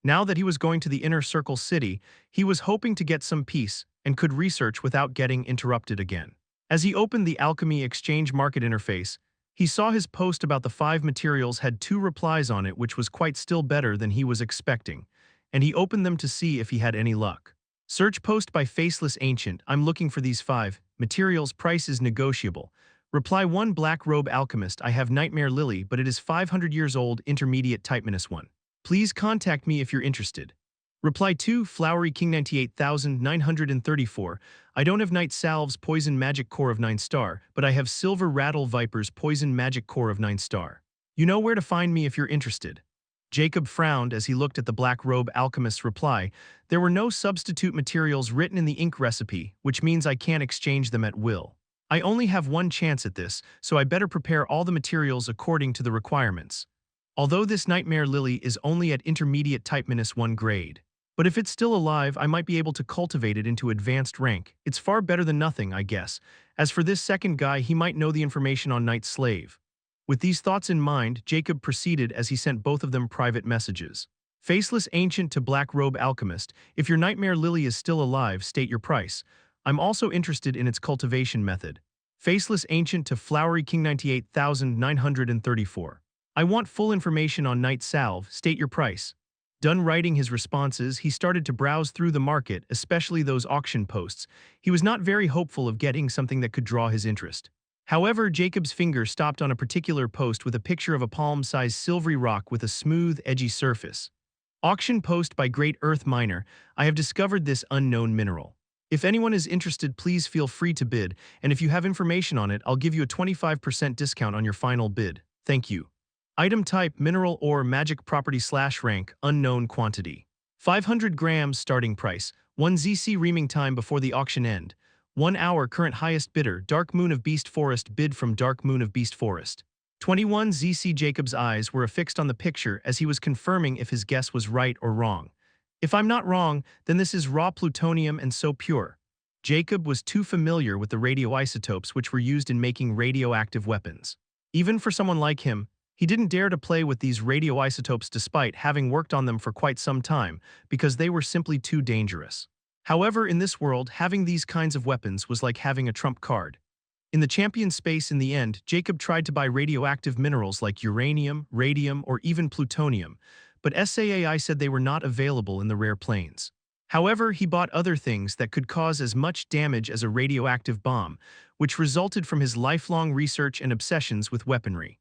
Now that he was going to the Inner Circle City, he was hoping to get some peace and could research without getting interrupted again. As he opened the Alchemy Exchange Market interface, he saw his post about the 5 materials had 2 replies on it, which was quite still better than he was expecting, and he opened them to see if he had any luck. Search post by Faceless Ancient, I'm looking for these 5 materials, price is negotiable. Reply 1 Black Robe Alchemist, I have Nightmare Lily, but it is 500 years old, intermediate type -1. Please contact me if you're interested. Reply 2 Flowery King 98,934, I don't have Night Salve's Poison Magic Core of 9-star, but I have Silver Rattle Viper's Poison Magic Core of 9-star. You know where to find me if you're interested. Jacob frowned as he looked at the Black Robe Alchemist's reply. There were no substitute materials written in the ink recipe, which means I can't exchange them at will. I only have one chance at this, so I better prepare all the materials according to the requirements. Although this Nightmare Lily is only at intermediate type -1 grade. But if it's still alive, I might be able to cultivate it into advanced rank. It's far better than nothing, I guess. As for this second guy, he might know the information on Night Slave. With these thoughts in mind, Jacob proceeded as he sent both of them private messages. Faceless Ancient to Black Robe Alchemist, if your Nightmare Lily is still alive, state your price. I'm also interested in its cultivation method. Faceless Ancient to Flowery King 98,934. I want full information on Night Salve, state your price. Done writing his responses, he started to browse through the market, especially those auction posts. He was not very hopeful of getting something that could draw his interest. However, Jacob's finger stopped on a particular post with a picture of a palm-sized silvery rock with a smooth, edgy surface. Auction post by Great Earth Miner, I have discovered this unknown mineral. If anyone is interested, please feel free to bid, and if you have information on it, I'll give you a 25% discount on your final bid. Thank you. Item type, mineral or magic property / rank, unknown quantity. 500 grams starting price, 1 ZC reaming time before the auction end. 1 hour current highest bidder, Dark Moon of Beast Forest, bid from Dark Moon of Beast Forest. 21 ZC. Jacob's eyes were affixed on the picture as he was confirming if his guess was right or wrong. If I'm not wrong, then this is raw plutonium and so pure. Jacob was too familiar with the radioisotopes which were used in making radioactive weapons. Even for someone like him, he didn't dare to play with these radioisotopes despite having worked on them for quite some time, because they were simply too dangerous. However, in this world, having these kinds of weapons was like having a trump card. In the champion space in the end, Jacob tried to buy radioactive minerals like uranium, radium, or even plutonium, but SAAI said they were not available in the rare plains. However, he bought other things that could cause as much damage as a radioactive bomb, which resulted from his lifelong research and obsessions with weaponry.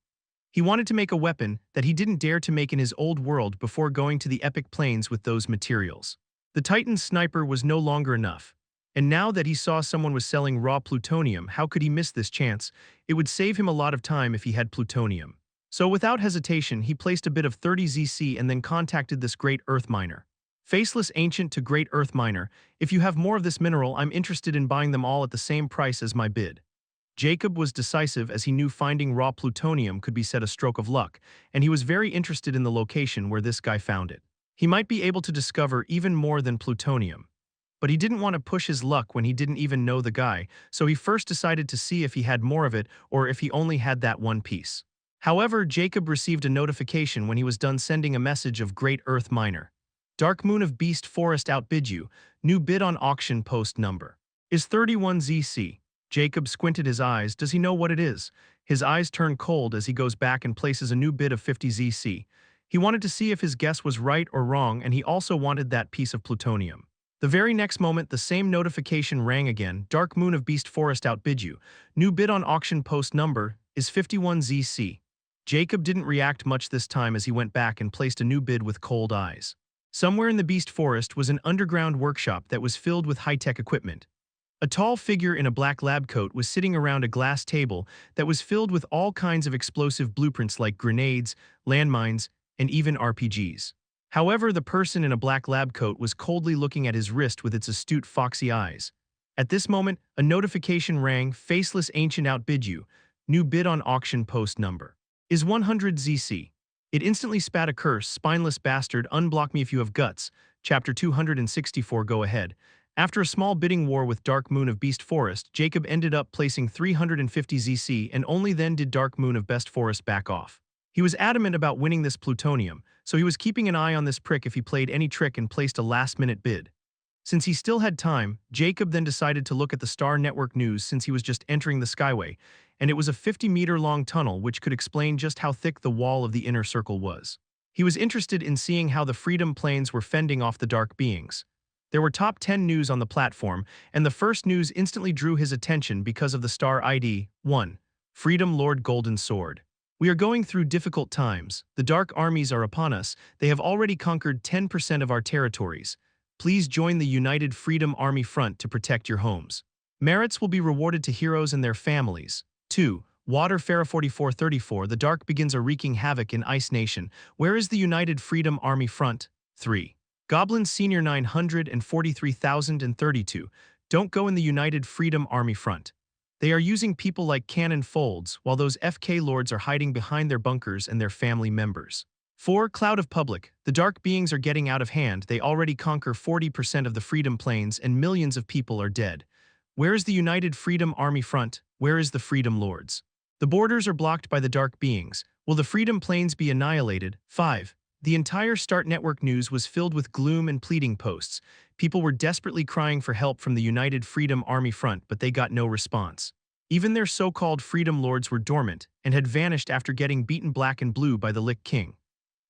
He wanted to make a weapon that he didn't dare to make in his old world before going to the epic plains with those materials. The Titan sniper was no longer enough. And now that he saw someone was selling raw plutonium, how could he miss this chance? It would save him a lot of time if he had plutonium. So without hesitation, he placed a bid of 30 ZC and then contacted this great earth miner. Faceless Ancient to Great Earth Miner, if you have more of this mineral, I'm interested in buying them all at the same price as my bid. Jacob was decisive as he knew finding raw plutonium could be said a stroke of luck, and he was very interested in the location where this guy found it. He might be able to discover even more than plutonium. But he didn't want to push his luck when he didn't even know the guy, so he first decided to see if he had more of it or if he only had that one piece. However, Jacob received a notification when he was done sending a message of Great Earth Miner. Dark Moon of Beast Forest outbid you. New bid on auction post number is 31 ZC. Jacob squinted his eyes. Does he know what it is? His eyes turn cold as he goes back and places a new bid of 50 ZC. He wanted to see if his guess was right or wrong, and he also wanted that piece of plutonium. The very next moment, the same notification rang again. Dark Moon of Beast Forest outbid you. New bid on auction post number is 51 ZC. Jacob didn't react much this time as he went back and placed a new bid with cold eyes. Somewhere in the Beast Forest was an underground workshop that was filled with high-tech equipment. A tall figure in a black lab coat was sitting around a glass table that was filled with all kinds of explosive blueprints like grenades, landmines, and even RPGs. However, the person in a black lab coat was coldly looking at his wrist with its astute foxy eyes. At this moment, a notification rang. Faceless Ancient outbid you. New bid on auction post number is 100 ZC. It instantly spat a curse. Spineless bastard, unblock me if you have guts. Chapter 264. Go ahead. After a small bidding war with Dark Moon of Beast Forest, Jacob ended up placing 350 ZC, and only then did Dark Moon of Beast Forest back off. He was adamant about winning this plutonium, so he was keeping an eye on this prick if he played any trick and placed a last-minute bid. Since he still had time, Jacob then decided to look at the Star Network news since he was just entering the Skyway, and it was a 50-meter-long tunnel which could explain just how thick the wall of the inner circle was. He was interested in seeing how the Freedom Plains were fending off the dark beings. There were top 10 news on the platform, and the first news instantly drew his attention because of the star ID. 1. Freedom Lord Golden Sword. We are going through difficult times. The dark armies are upon us. They have already conquered 10% of our territories. Please join the United Freedom Army Front to protect your homes. Merits will be rewarded to heroes and their families. 2. Water Farah 4434. The dark begins wreaking havoc in Ice Nation. Where is the United Freedom Army Front? 3. Goblins Senior 943,032. Don't go in the United Freedom Army Front. They are using people like cannon folds, while those FK lords are hiding behind their bunkers and their family members. 4. Cloud of Public. The dark beings are getting out of hand. They already conquer 40% of the Freedom Plains and millions of people are dead. Where is the United Freedom Army Front? Where is the Freedom Lords? The borders are blocked by the dark beings. Will the Freedom Plains be annihilated? 5. The entire Start Network news was filled with gloom and pleading posts. People were desperately crying for help from the United Freedom Army Front, but they got no response. Even their so-called Freedom Lords were dormant and had vanished after getting beaten black and blue by the Lick King.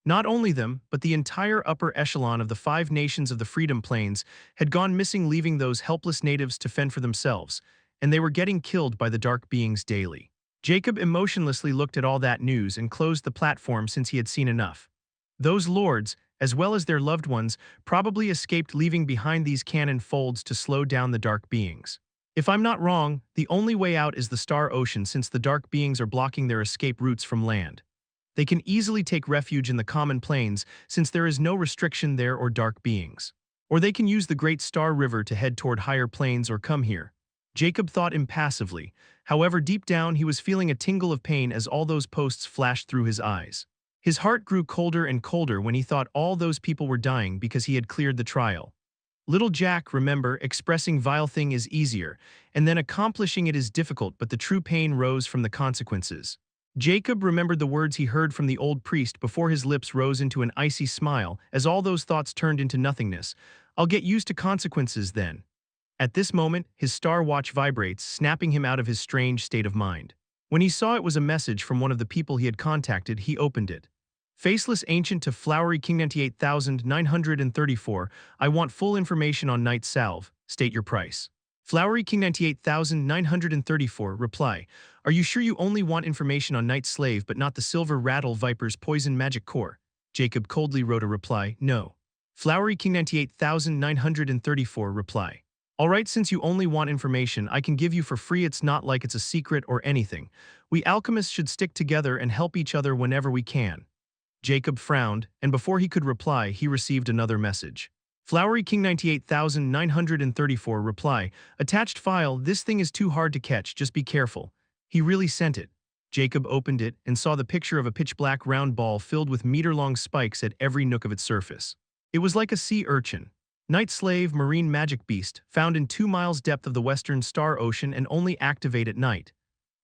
Not only them, but the entire upper echelon of the 5 nations of the Freedom Plains had gone missing, leaving those helpless natives to fend for themselves, and they were getting killed by the dark beings daily. Jacob emotionlessly looked at all that news and closed the platform since he had seen enough. Those lords, as well as their loved ones, probably escaped, leaving behind these cannon folds to slow down the dark beings. If I'm not wrong, the only way out is the Star Ocean since the dark beings are blocking their escape routes from land. They can easily take refuge in the common plains since there is no restriction there or dark beings. Or they can use the Great Star River to head toward higher plains or come here. Jacob thought impassively. However, deep down he was feeling a tingle of pain as all those posts flashed through his eyes. His heart grew colder and colder when he thought all those people were dying because he had cleared the trial. Little Jack, remember, expressing vile thing is easier, and then accomplishing it is difficult, but the true pain rose from the consequences. Jacob remembered the words he heard from the old priest before his lips rose into an icy smile as all those thoughts turned into nothingness. I'll get used to consequences then. At this moment, his star watch vibrates, snapping him out of his strange state of mind. When he saw it was a message from one of the people he had contacted, he opened it. Faceless Ancient to Flowery King 98,934. I want full information on Night Salve. State your price. Flowery King 98,934 reply. Are you sure you only want information on Night Slave but not the Silver Rattle Viper's poison magic core? Jacob coldly wrote a reply, no. Flowery King 98,934 reply. Alright, since you only want information I can give you for free. It's not like it's a secret or anything. We alchemists should stick together and help each other whenever we can. Jacob frowned, and before he could reply he received another message. Flowery King 98,934 reply. Attached file, this thing is too hard to catch, just be careful. He really sent it. Jacob opened it and saw the picture of a pitch-black round ball filled with meter-long spikes at every nook of its surface. It was like a sea urchin. Night Slave marine magic beast, found in 2 miles depth of the western Star Ocean and only activate at night.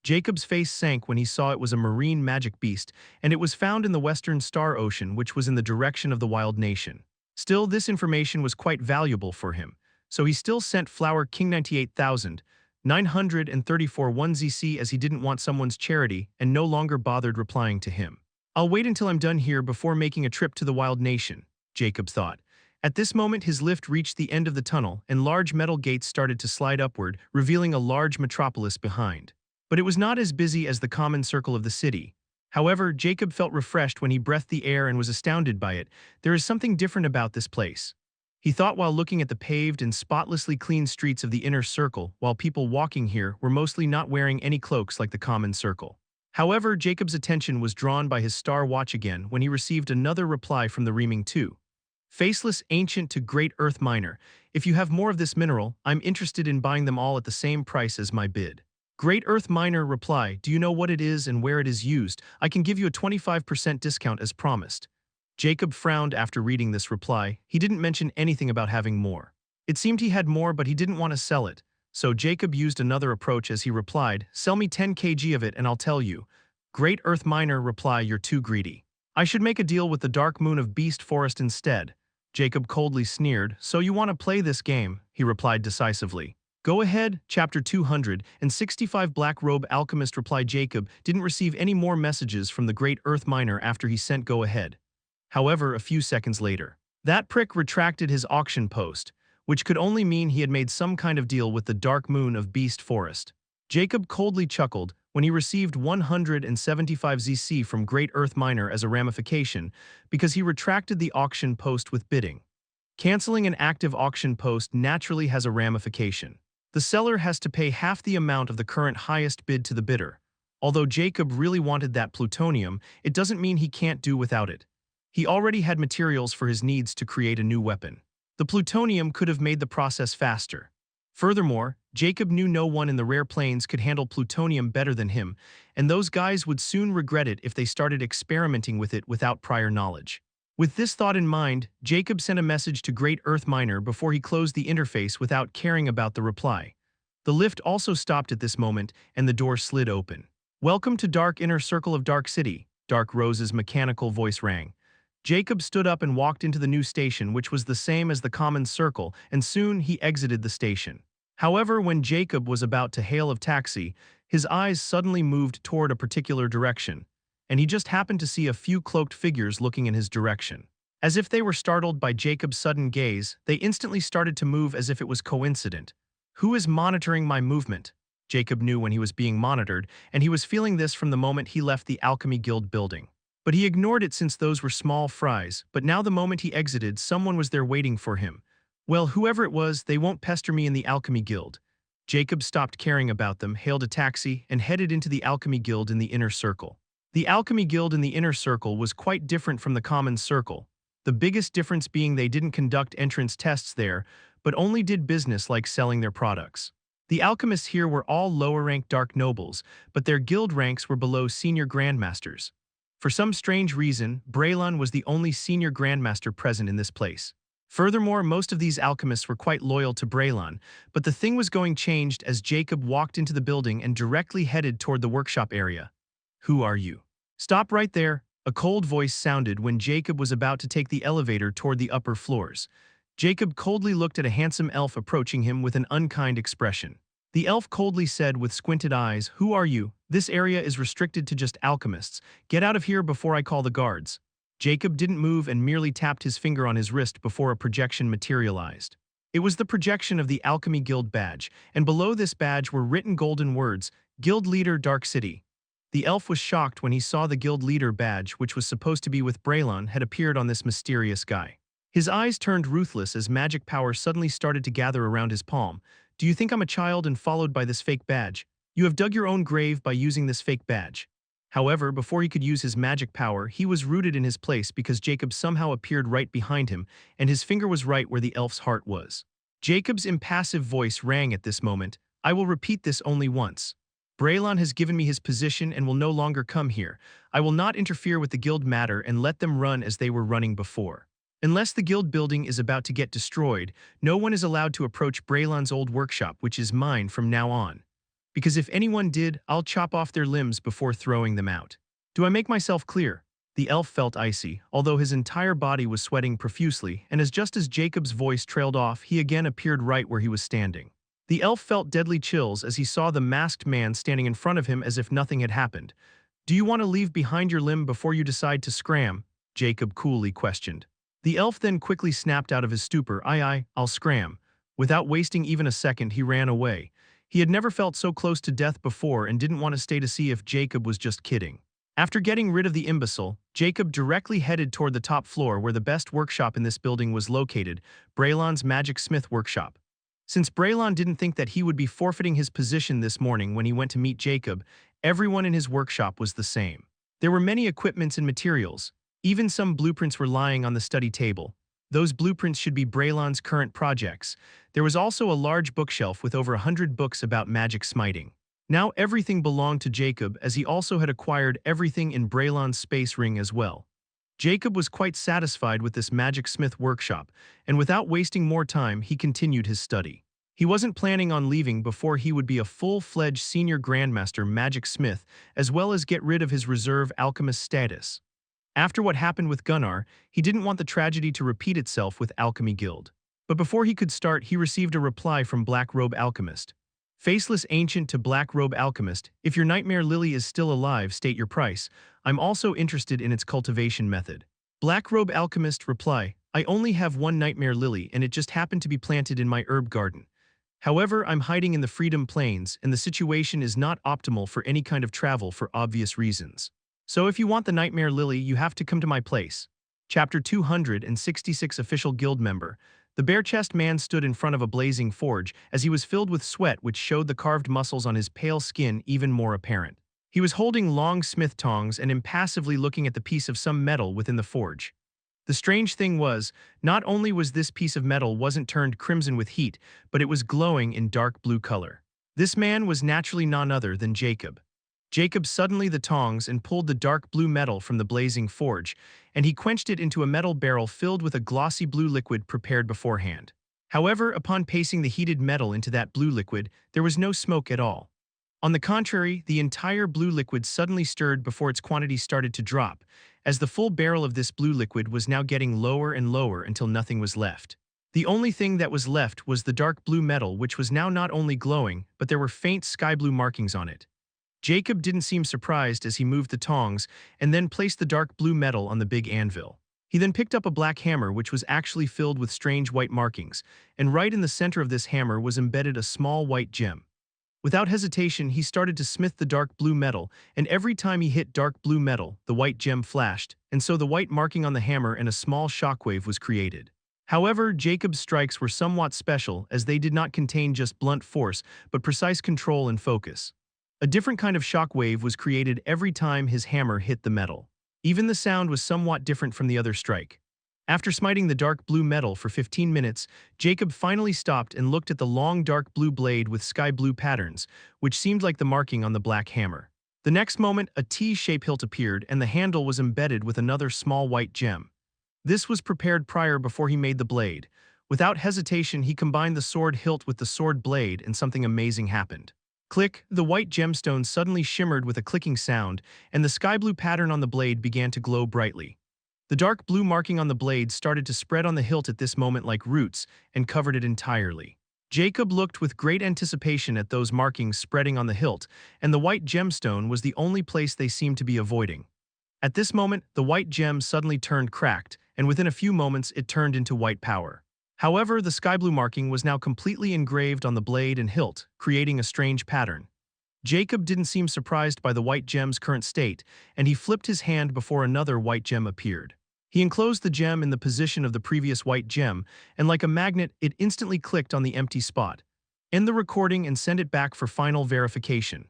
Jacob's face sank when he saw it was a marine magic beast, and it was found in the western Star Ocean, which was in the direction of the Wild Nation. Still, this information was quite valuable for him, so he still sent Flower King 98,934 1ZC as he didn't want someone's charity and no longer bothered replying to him. I'll wait until I'm done here before making a trip to the Wild Nation, Jacob thought. At this moment his lift reached the end of the tunnel and large metal gates started to slide upward, revealing a large metropolis behind. But it was not as busy as the common circle of the city. However, Jacob felt refreshed when he breathed the air and was astounded by it. There is something different about this place, he thought while looking at the paved and spotlessly clean streets of the inner circle, while people walking here were mostly not wearing any cloaks like the common circle. However, Jacob's attention was drawn by his star watch again when he received another reply from the Reaming 2. Faceless Ancient to Great Earth Miner. If you have more of this mineral, I'm interested in buying them all at the same price as my bid. Great Earth Miner reply, do you know what it is and where it is used? I can give you a 25% discount as promised. Jacob frowned after reading this reply. He didn't mention anything about having more. It seemed he had more but he didn't want to sell it. So Jacob used another approach as he replied, sell me 10 kg of it and I'll tell you. Great Earth Miner reply, you're too greedy. I should make a deal with the Dark Moon of Beast Forest instead. Jacob coldly sneered, so you want to play this game, he replied decisively. Go ahead, Chapter 265 Black Robe Alchemist replied. Jacob didn't receive any more messages from the Great Earth Miner after he sent go ahead. However, a few seconds later, that prick retracted his auction post, which could only mean he had made some kind of deal with the Dark Moon of Beast Forest. Jacob coldly chuckled when he received 175 ZC from Great Earth Miner as a ramification because he retracted the auction post with bidding. Canceling an active auction post naturally has a ramification. The seller has to pay half the amount of the current highest bid to the bidder. Although Jacob really wanted that plutonium, it doesn't mean he can't do without it. He already had materials for his needs to create a new weapon. The plutonium could have made the process faster. Furthermore, Jacob knew no one in the rare plains could handle plutonium better than him, and those guys would soon regret it if they started experimenting with it without prior knowledge. With this thought in mind, Jacob sent a message to Great Earth Miner before he closed the interface without caring about the reply. The lift also stopped at this moment, and the door slid open. Welcome to Dark Inner Circle of Dark City, Dark Rose's mechanical voice rang. Jacob stood up and walked into the new station, which was the same as the common circle, and soon he exited the station. However, when Jacob was about to hail a taxi, his eyes suddenly moved toward a particular direction, and he just happened to see a few cloaked figures looking in his direction. As if they were startled by Jacob's sudden gaze, they instantly started to move as if it was coincident. Who is monitoring my movement? Jacob knew when he was being monitored, and he was feeling this from the moment he left the Alchemy Guild building. But he ignored it since those were small fries, but now the moment he exited, someone was there waiting for him. Well, whoever it was, they won't pester me in the Alchemy Guild. Jacob stopped caring about them, hailed a taxi, and headed into the Alchemy Guild in the inner circle. The Alchemy Guild in the inner circle was quite different from the common circle, the biggest difference being they didn't conduct entrance tests there, but only did business like selling their products. The alchemists here were all lower-ranked dark nobles, but their guild ranks were below senior grandmasters. For some strange reason, Braylon was the only senior grandmaster present in this place. Furthermore, most of these alchemists were quite loyal to Braylon, but the thing was going changed as Jacob walked into the building and directly headed toward the workshop area. Who are you? Stop right there, a cold voice sounded when Jacob was about to take the elevator toward the upper floors. Jacob coldly looked at a handsome elf approaching him with an unkind expression. The elf coldly said with squinted eyes, "Who are you? This area is restricted to just alchemists. Get out of here before I call the guards." Jacob didn't move and merely tapped his finger on his wrist before a projection materialized. It was the projection of the Alchemy Guild badge, and below this badge were written golden words, Guild Leader Dark City. The elf was shocked when he saw the Guild Leader badge, which was supposed to be with Braylon, had appeared on this mysterious guy. His eyes turned ruthless as magic power suddenly started to gather around his palm. Do you think I'm a child and followed by this fake badge? You have dug your own grave by using this fake badge. However, before he could use his magic power, he was rooted in his place because Jacob somehow appeared right behind him, and his finger was right where the elf's heart was. Jacob's impassive voice rang at this moment. I will repeat this only once. Braylon has given me his position and will no longer come here. I will not interfere with the guild matter and let them run as they were running before. Unless the guild building is about to get destroyed, no one is allowed to approach Braylon's old workshop, which is mine from now on. Because if anyone did, I'll chop off their limbs before throwing them out. Do I make myself clear? The elf felt icy, although his entire body was sweating profusely, and just as Jacob's voice trailed off, he again appeared right where he was standing. The elf felt deadly chills as he saw the masked man standing in front of him as if nothing had happened. Do you want to leave behind your limb before you decide to scram? Jacob coolly questioned. The elf then quickly snapped out of his stupor. I'll scram. Without wasting even a second, he ran away. He had never felt so close to death before and didn't want to stay to see if Jacob was just kidding. After getting rid of the imbecile, Jacob directly headed toward the top floor where the best workshop in this building was located, Braylon's Magic Smith Workshop. Since Braylon didn't think that he would be forfeiting his position this morning when he went to meet Jacob, everyone in his workshop was the same. There were many equipments and materials. Even some blueprints were lying on the study table. Those blueprints should be Braylon's current projects. There was also a large bookshelf with over 100 books about magic smiting. Now everything belonged to Jacob, as he also had acquired everything in Braylon's space ring as well. Jacob was quite satisfied with this Magic Smith workshop, and without wasting more time, he continued his study. He wasn't planning on leaving before he would be a full-fledged senior grandmaster magic smith, as well as get rid of his reserve alchemist status. After what happened with Gunnar, he didn't want the tragedy to repeat itself with Alchemy Guild. But before he could start, he received a reply from Black Robe Alchemist. Faceless Ancient to Black Robe Alchemist, if your Nightmare Lily is still alive, state your price. I'm also interested in its cultivation method. Black Robe Alchemist reply, I only have one Nightmare Lily and it just happened to be planted in my herb garden. However, I'm hiding in the Freedom Plains and the situation is not optimal for any kind of travel for obvious reasons. So if you want the Nightmare Lily, you have to come to my place. Chapter 266 Official Guild Member. The bare-chest man stood in front of a blazing forge as he was filled with sweat, which showed the carved muscles on his pale skin even more apparent. He was holding long smith tongs and impassively looking at the piece of some metal within the forge. The strange thing was, not only was this piece of metal wasn't turned crimson with heat, but it was glowing in dark blue color. This man was naturally none other than Jacob. Jacob suddenly the tongs and pulled the dark blue metal from the blazing forge, and he quenched it into a metal barrel filled with a glossy blue liquid prepared beforehand. However, upon placing the heated metal into that blue liquid, there was no smoke at all. On the contrary, the entire blue liquid suddenly stirred before its quantity started to drop, as the full barrel of this blue liquid was now getting lower and lower until nothing was left. The only thing that was left was the dark blue metal, which was now not only glowing, but there were faint sky blue markings on it. Jacob didn't seem surprised as he moved the tongs and then placed the dark blue metal on the big anvil. He then picked up a black hammer which was actually filled with strange white markings, and right in the center of this hammer was embedded a small white gem. Without hesitation, he started to smith the dark blue metal, and every time he hit dark blue metal, the white gem flashed, and so the white marking on the hammer and a small shockwave was created. However, Jacob's strikes were somewhat special as they did not contain just blunt force, but precise control and focus. A different kind of shockwave was created every time his hammer hit the metal. Even the sound was somewhat different from the other strike. After smiting the dark blue metal for 15 minutes, Jacob finally stopped and looked at the long dark blue blade with sky blue patterns, which seemed like the marking on the black hammer. The next moment, a T-shaped hilt appeared and the handle was embedded with another small white gem. This was prepared prior before he made the blade. Without hesitation, he combined the sword hilt with the sword blade and something amazing happened. Click, the white gemstone suddenly shimmered with a clicking sound, and the sky blue pattern on the blade began to glow brightly. The dark blue marking on the blade started to spread on the hilt at this moment like roots and covered it entirely. Jacob looked with great anticipation at those markings spreading on the hilt, and the white gemstone was the only place they seemed to be avoiding. At this moment, the white gem suddenly turned cracked, and within a few moments it turned into white power. However, the sky blue marking was now completely engraved on the blade and hilt, creating a strange pattern. Jacob didn't seem surprised by the white gem's current state, and he flipped his hand before another white gem appeared. He enclosed the gem in the position of the previous white gem, and like a magnet, it instantly clicked on the empty spot. End the recording and send it back for final verification.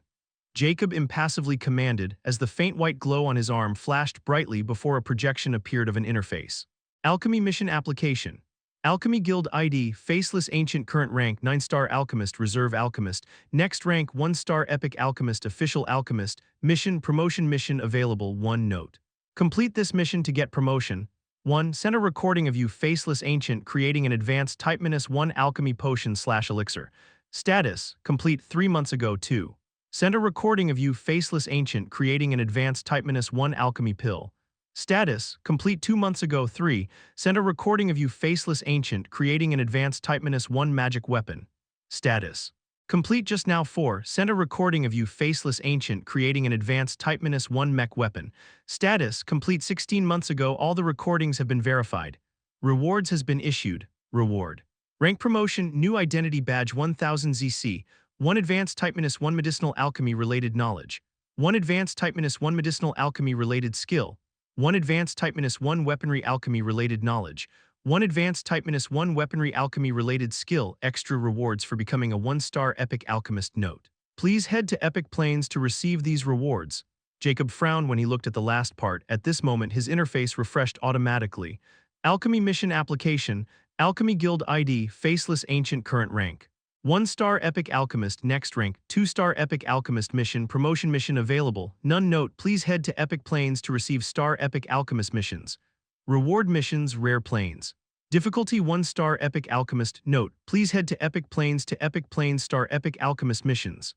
Jacob impassively commanded as the faint white glow on his arm flashed brightly before a projection appeared of an interface. Alchemy Mission Application. Alchemy Guild ID, Faceless Ancient Current Rank 9-star Alchemist Reserve Alchemist, Next Rank 1-star Epic Alchemist Official Alchemist, Mission Promotion Mission Available 1 Note. Complete this mission to get promotion. 1. Send a recording of you Faceless Ancient creating an advanced Type-1 Alchemy Potion/Elixir. Status, complete 3 months ago. 2. Send a recording of you Faceless Ancient creating an advanced Type-1 Alchemy Pill. Status, complete 2 months ago. 3. Send a recording of you Faceless Ancient creating an advanced Type-1 Magic Weapon. Status, complete just now. 4. Send a recording of you Faceless Ancient creating an advanced Type-1 Mech Weapon. Status, complete 16 months ago. All the recordings have been verified. Rewards has been issued. Reward. Rank promotion, new identity badge 1000 ZC, 1 advanced Type-1 medicinal alchemy related knowledge, 1 advanced Type-1 medicinal alchemy related skill, 1 advanced Type-1 weaponry alchemy related knowledge, 1 advanced Type-1 weaponry alchemy related skill. Extra rewards for becoming a 1-star Epic Alchemist. Note: please head to Epic Plains to receive these rewards. Jacob frowned when he looked at the last part. At this moment his interface refreshed automatically. Alchemy Mission Application, Alchemy Guild ID, Faceless Ancient Current Rank 1-star Epic Alchemist. Next Rank 2-star Epic Alchemist Mission Promotion Mission Available none. Note: please head to Epic Plains to receive star Epic Alchemist missions. Reward missions. Rare Plains. Difficulty 1-star Epic Alchemist. Note: please head to Epic Plains star Epic Alchemist missions.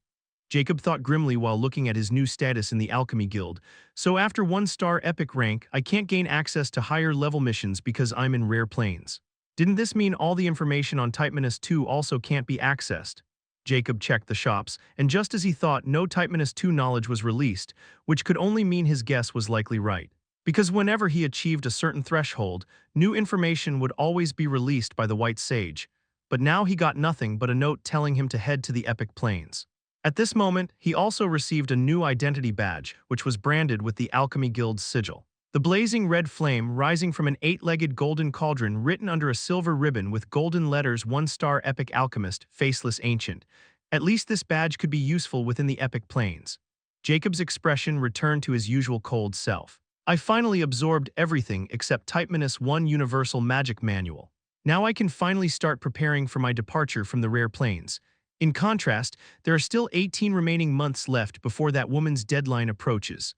Jacob thought grimly while looking at his new status in the Alchemy Guild. So after 1-star Epic rank, I can't gain access to higher level missions because I'm in Rare Plains. Didn't this mean all the information on Type-2 also can't be accessed? Jacob checked the shops, and just as he thought, no Type-2 knowledge was released, which could only mean his guess was likely right. Because whenever he achieved a certain threshold, new information would always be released by the White Sage. But now he got nothing but a note telling him to head to the Epic Plains. At this moment, he also received a new identity badge, which was branded with the Alchemy Guild's sigil. The blazing red flame rising from an 8-legged golden cauldron written under a silver ribbon with golden letters 1-star Epic Alchemist, Faceless Ancient. At least this badge could be useful within the Epic Plains. Jacob's expression returned to his usual cold self. I finally absorbed everything except Type-1 Universal Magic Manual. Now I can finally start preparing for my departure from the Rare Plains. In contrast, there are still 18 remaining months left before that woman's deadline approaches.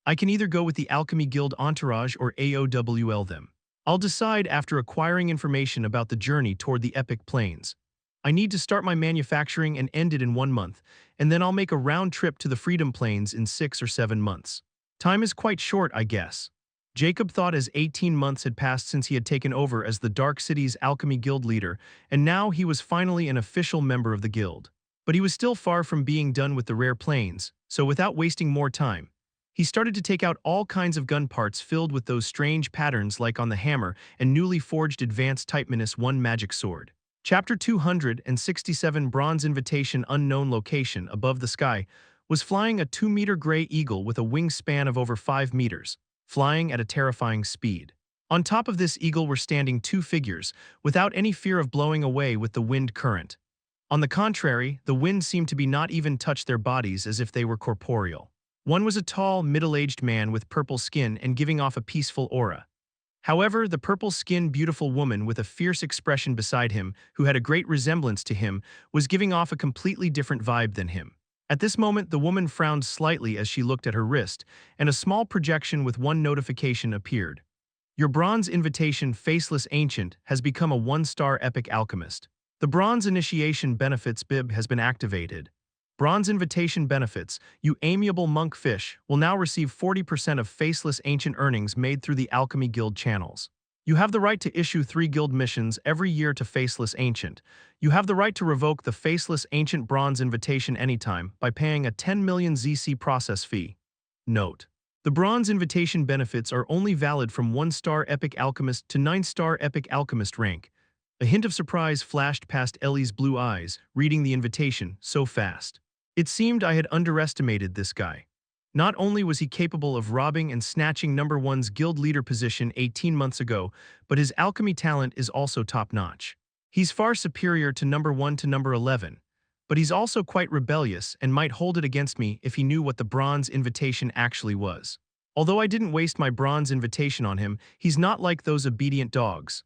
I can either go with the Alchemy Guild entourage or AOWL them. I'll decide after acquiring information about the journey toward the Epic Plains. I need to start my manufacturing and end it in 1 month, and then I'll make a round trip to the Freedom Plains in 6 or 7 months. Time is quite short, I guess. Jacob thought as 18 months had passed since he had taken over as the Dark City's Alchemy Guild leader, and now he was finally an official member of the guild. But he was still far from being done with the Rare Plains, so without wasting more time, he started to take out all kinds of gun parts filled with those strange patterns like on the hammer and newly forged advanced Type-1 magic sword. Chapter 267 Bronze Invitation Unknown location above the sky was flying a 2-meter gray eagle with a wingspan of over 5 meters, flying at a terrifying speed. On top of this eagle were standing 2 figures, without any fear of blowing away with the wind current. On the contrary, the wind seemed to be not even touch their bodies as if they were corporeal. One was a tall, middle-aged man with purple skin and giving off a peaceful aura. However, the purple-skinned beautiful woman with a fierce expression beside him, who had a great resemblance to him, was giving off a completely different vibe than him. At this moment, the woman frowned slightly as she looked at her wrist, and a small projection with 1 notification appeared. Your bronze invitation, Faceless Ancient, has become a 1-star Epic Alchemist. The Bronze Initiation Benefits bib has been activated. Bronze Invitation Benefits, you amiable monk fish, will now receive 40% of Faceless Ancient earnings made through the Alchemy Guild channels. You have the right to issue 3 guild missions every year to Faceless Ancient. You have the right to revoke the Faceless Ancient Bronze Invitation anytime by paying a 10 million ZC process fee. Note: the Bronze Invitation benefits are only valid from 1-star Epic Alchemist to 9-star Epic Alchemist rank. A hint of surprise flashed past Ellie's blue eyes, reading the invitation so fast. It seemed I had underestimated this guy. Not only was he capable of robbing and snatching number one's guild leader position 18 months ago, but his alchemy talent is also top-notch. He's far superior to number 1 to number 11, but he's also quite rebellious and might hold it against me if he knew what the bronze invitation actually was. Although I didn't waste my bronze invitation on him, he's not like those obedient dogs.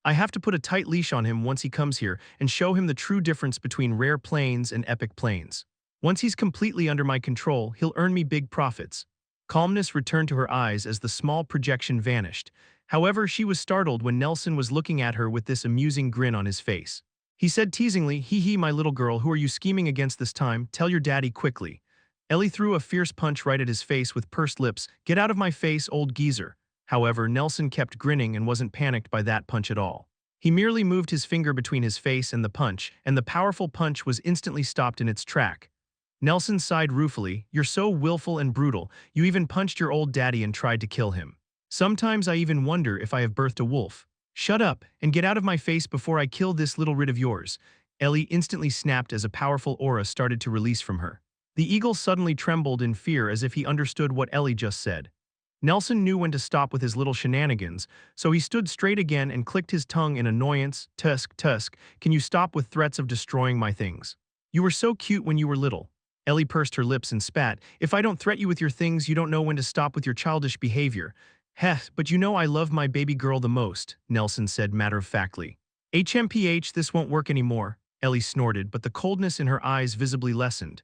I have to put a tight leash on him once he comes here and show him the true difference between rare plains and epic plains. Once he's completely under my control, he'll earn me big profits. Calmness returned to her eyes as the small projection vanished. However, she was startled when Nelson was looking at her with this amusing grin on his face. He said teasingly, "Hee hee, my little girl, who are you scheming against this time? Tell your daddy quickly." Ellie threw a fierce punch right at his face with pursed lips. "Get out of my face, old geezer." However, Nelson kept grinning and wasn't panicked by that punch at all. He merely moved his finger between his face and the powerful punch was instantly stopped in its track. Nelson sighed ruefully, "You're so willful and brutal, you even punched your old daddy and tried to kill him. Sometimes I even wonder if I have birthed a wolf." "Shut up, and get out of my face before I kill this little rid of yours." Ellie instantly snapped as a powerful aura started to release from her. The eagle suddenly trembled in fear as if he understood what Ellie just said. Nelson knew when to stop with his little shenanigans, so he stood straight again and clicked his tongue in annoyance. "Tusk, Tusk, can you stop with threats of destroying my things? You were so cute when you were little." Ellie pursed her lips and spat. "If I don't threat you with your things, you don't know when to stop with your childish behavior." "Heh, but you know I love my baby girl the most," Nelson said matter-of-factly. "HMPH, this won't work anymore," Ellie snorted, but the coldness in her eyes visibly lessened.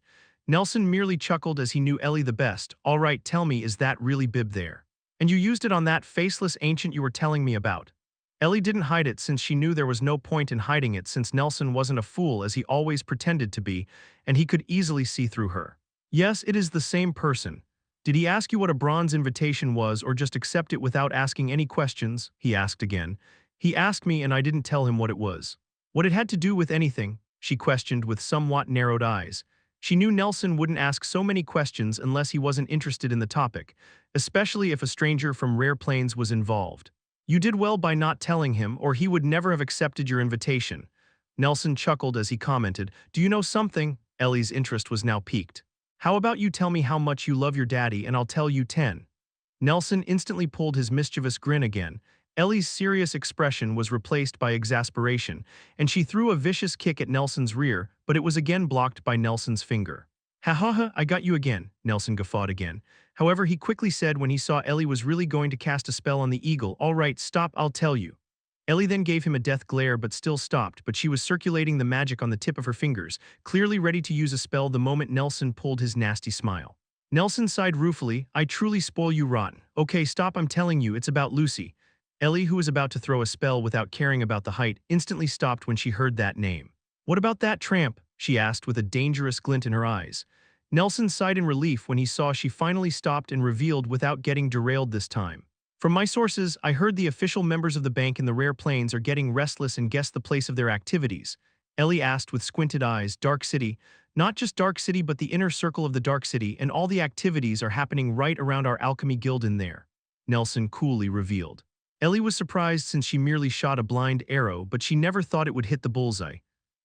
Nelson merely chuckled as he knew Ellie the best. "All right, tell me, is that really bib there? And you used it on that faceless ancient you were telling me about?" Ellie didn't hide it since she knew there was no point in hiding it since Nelson wasn't a fool as he always pretended to be, and he could easily see through her. "Yes, it is the same person. Did he ask you what a bronze invitation was or just accept it without asking any questions?" he asked again. "He asked me and I didn't tell him what it was." "What it had to do with anything?" she questioned with somewhat narrowed eyes. She knew Nelson wouldn't ask so many questions unless he wasn't interested in the topic, especially if a stranger from Rare Plains was involved. "You did well by not telling him, or he would never have accepted your invitation." Nelson chuckled as he commented, "Do you know something?" Ellie's interest was now piqued. "How about you tell me how much you love your daddy and I'll tell you 10. Nelson instantly pulled his mischievous grin again. Ellie's serious expression was replaced by exasperation, and she threw a vicious kick at Nelson's rear, but it was again blocked by Nelson's finger. "Ha ha ha, I got you again," Nelson guffawed again. However, he quickly said when he saw Ellie was really going to cast a spell on the eagle, "All right, stop, I'll tell you." Ellie then gave him a death glare but still stopped, but she was circulating the magic on the tip of her fingers, clearly ready to use a spell the moment Nelson pulled his nasty smile. Nelson sighed ruefully, "I truly spoil you rotten. Okay, stop, I'm telling you, it's about Lucy." Ellie, who was about to throw a spell without caring about the height, instantly stopped when she heard that name. "What about that tramp?" she asked with a dangerous glint in her eyes. Nelson sighed in relief when he saw she finally stopped and revealed without getting derailed this time. "From my sources, I heard the official members of the bank in the Rare Plains are getting restless and guess the place of their activities." Ellie asked with squinted eyes. "Dark City? Not just Dark City but the inner circle of the Dark City, and all the activities are happening right around our alchemy guild in there," Nelson coolly revealed. Ellie was surprised since she merely shot a blind arrow, but she never thought it would hit the bullseye.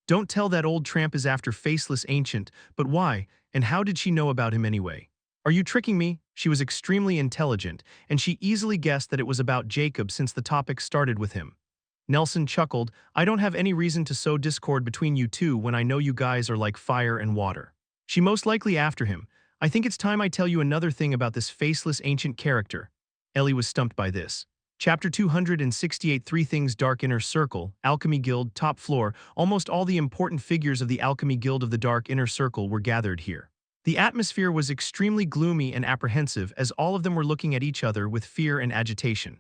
"Don't tell that old tramp is after Faceless Ancient, but why, and how did she know about him anyway?" "Are you tricking me?" She was extremely intelligent, and she easily guessed that it was about Jacob since the topic started with him. Nelson chuckled, "I don't have any reason to sow discord between you two when I know you guys are like fire and water. She most likely after him. I think it's time I tell you another thing about this Faceless Ancient character." Ellie was stumped by this. Chapter 268, Three Things Dark Inner Circle, Alchemy Guild, Top Floor. Almost all the important figures of the Alchemy Guild of the Dark Inner Circle were gathered here. The atmosphere was extremely gloomy and apprehensive as all of them were looking at each other with fear and agitation.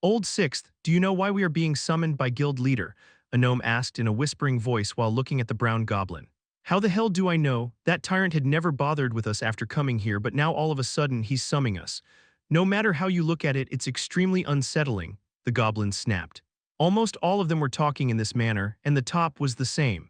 "Old Sixth, do you know why we are being summoned by Guild Leader?" a gnome asked in a whispering voice while looking at the brown goblin. "How the hell do I know? That tyrant had never bothered with us after coming here, but now all of a sudden he's summoning us. No matter how you look at it, it's extremely unsettling," the goblin snapped. Almost all of them were talking in this manner, and the top was the same.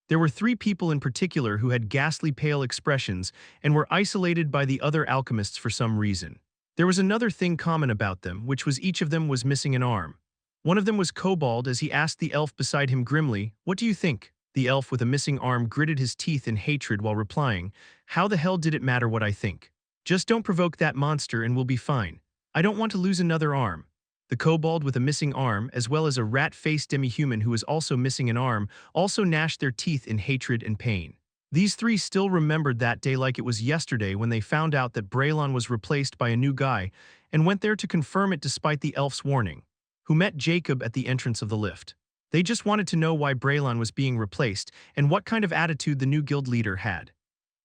There were 3 people in particular who had ghastly pale expressions and were isolated by the other alchemists for some reason. There was another thing common about them, which was each of them was missing an arm. One of them was Kobold as he asked the elf beside him grimly, "What do you think?" The elf with a missing arm gritted his teeth in hatred while replying, "How the hell did it matter what I think? Just don't provoke that monster and we'll be fine. I don't want to lose another arm." The kobold with a missing arm, as well as a rat-faced demi-human who was also missing an arm, also gnashed their teeth in hatred and pain. These three still remembered that day like it was yesterday when they found out that Braylon was replaced by a new guy, and went there to confirm it despite the elf's warning, who met Jacob at the entrance of the lift. They just wanted to know why Braylon was being replaced and what kind of attitude the new guild leader had.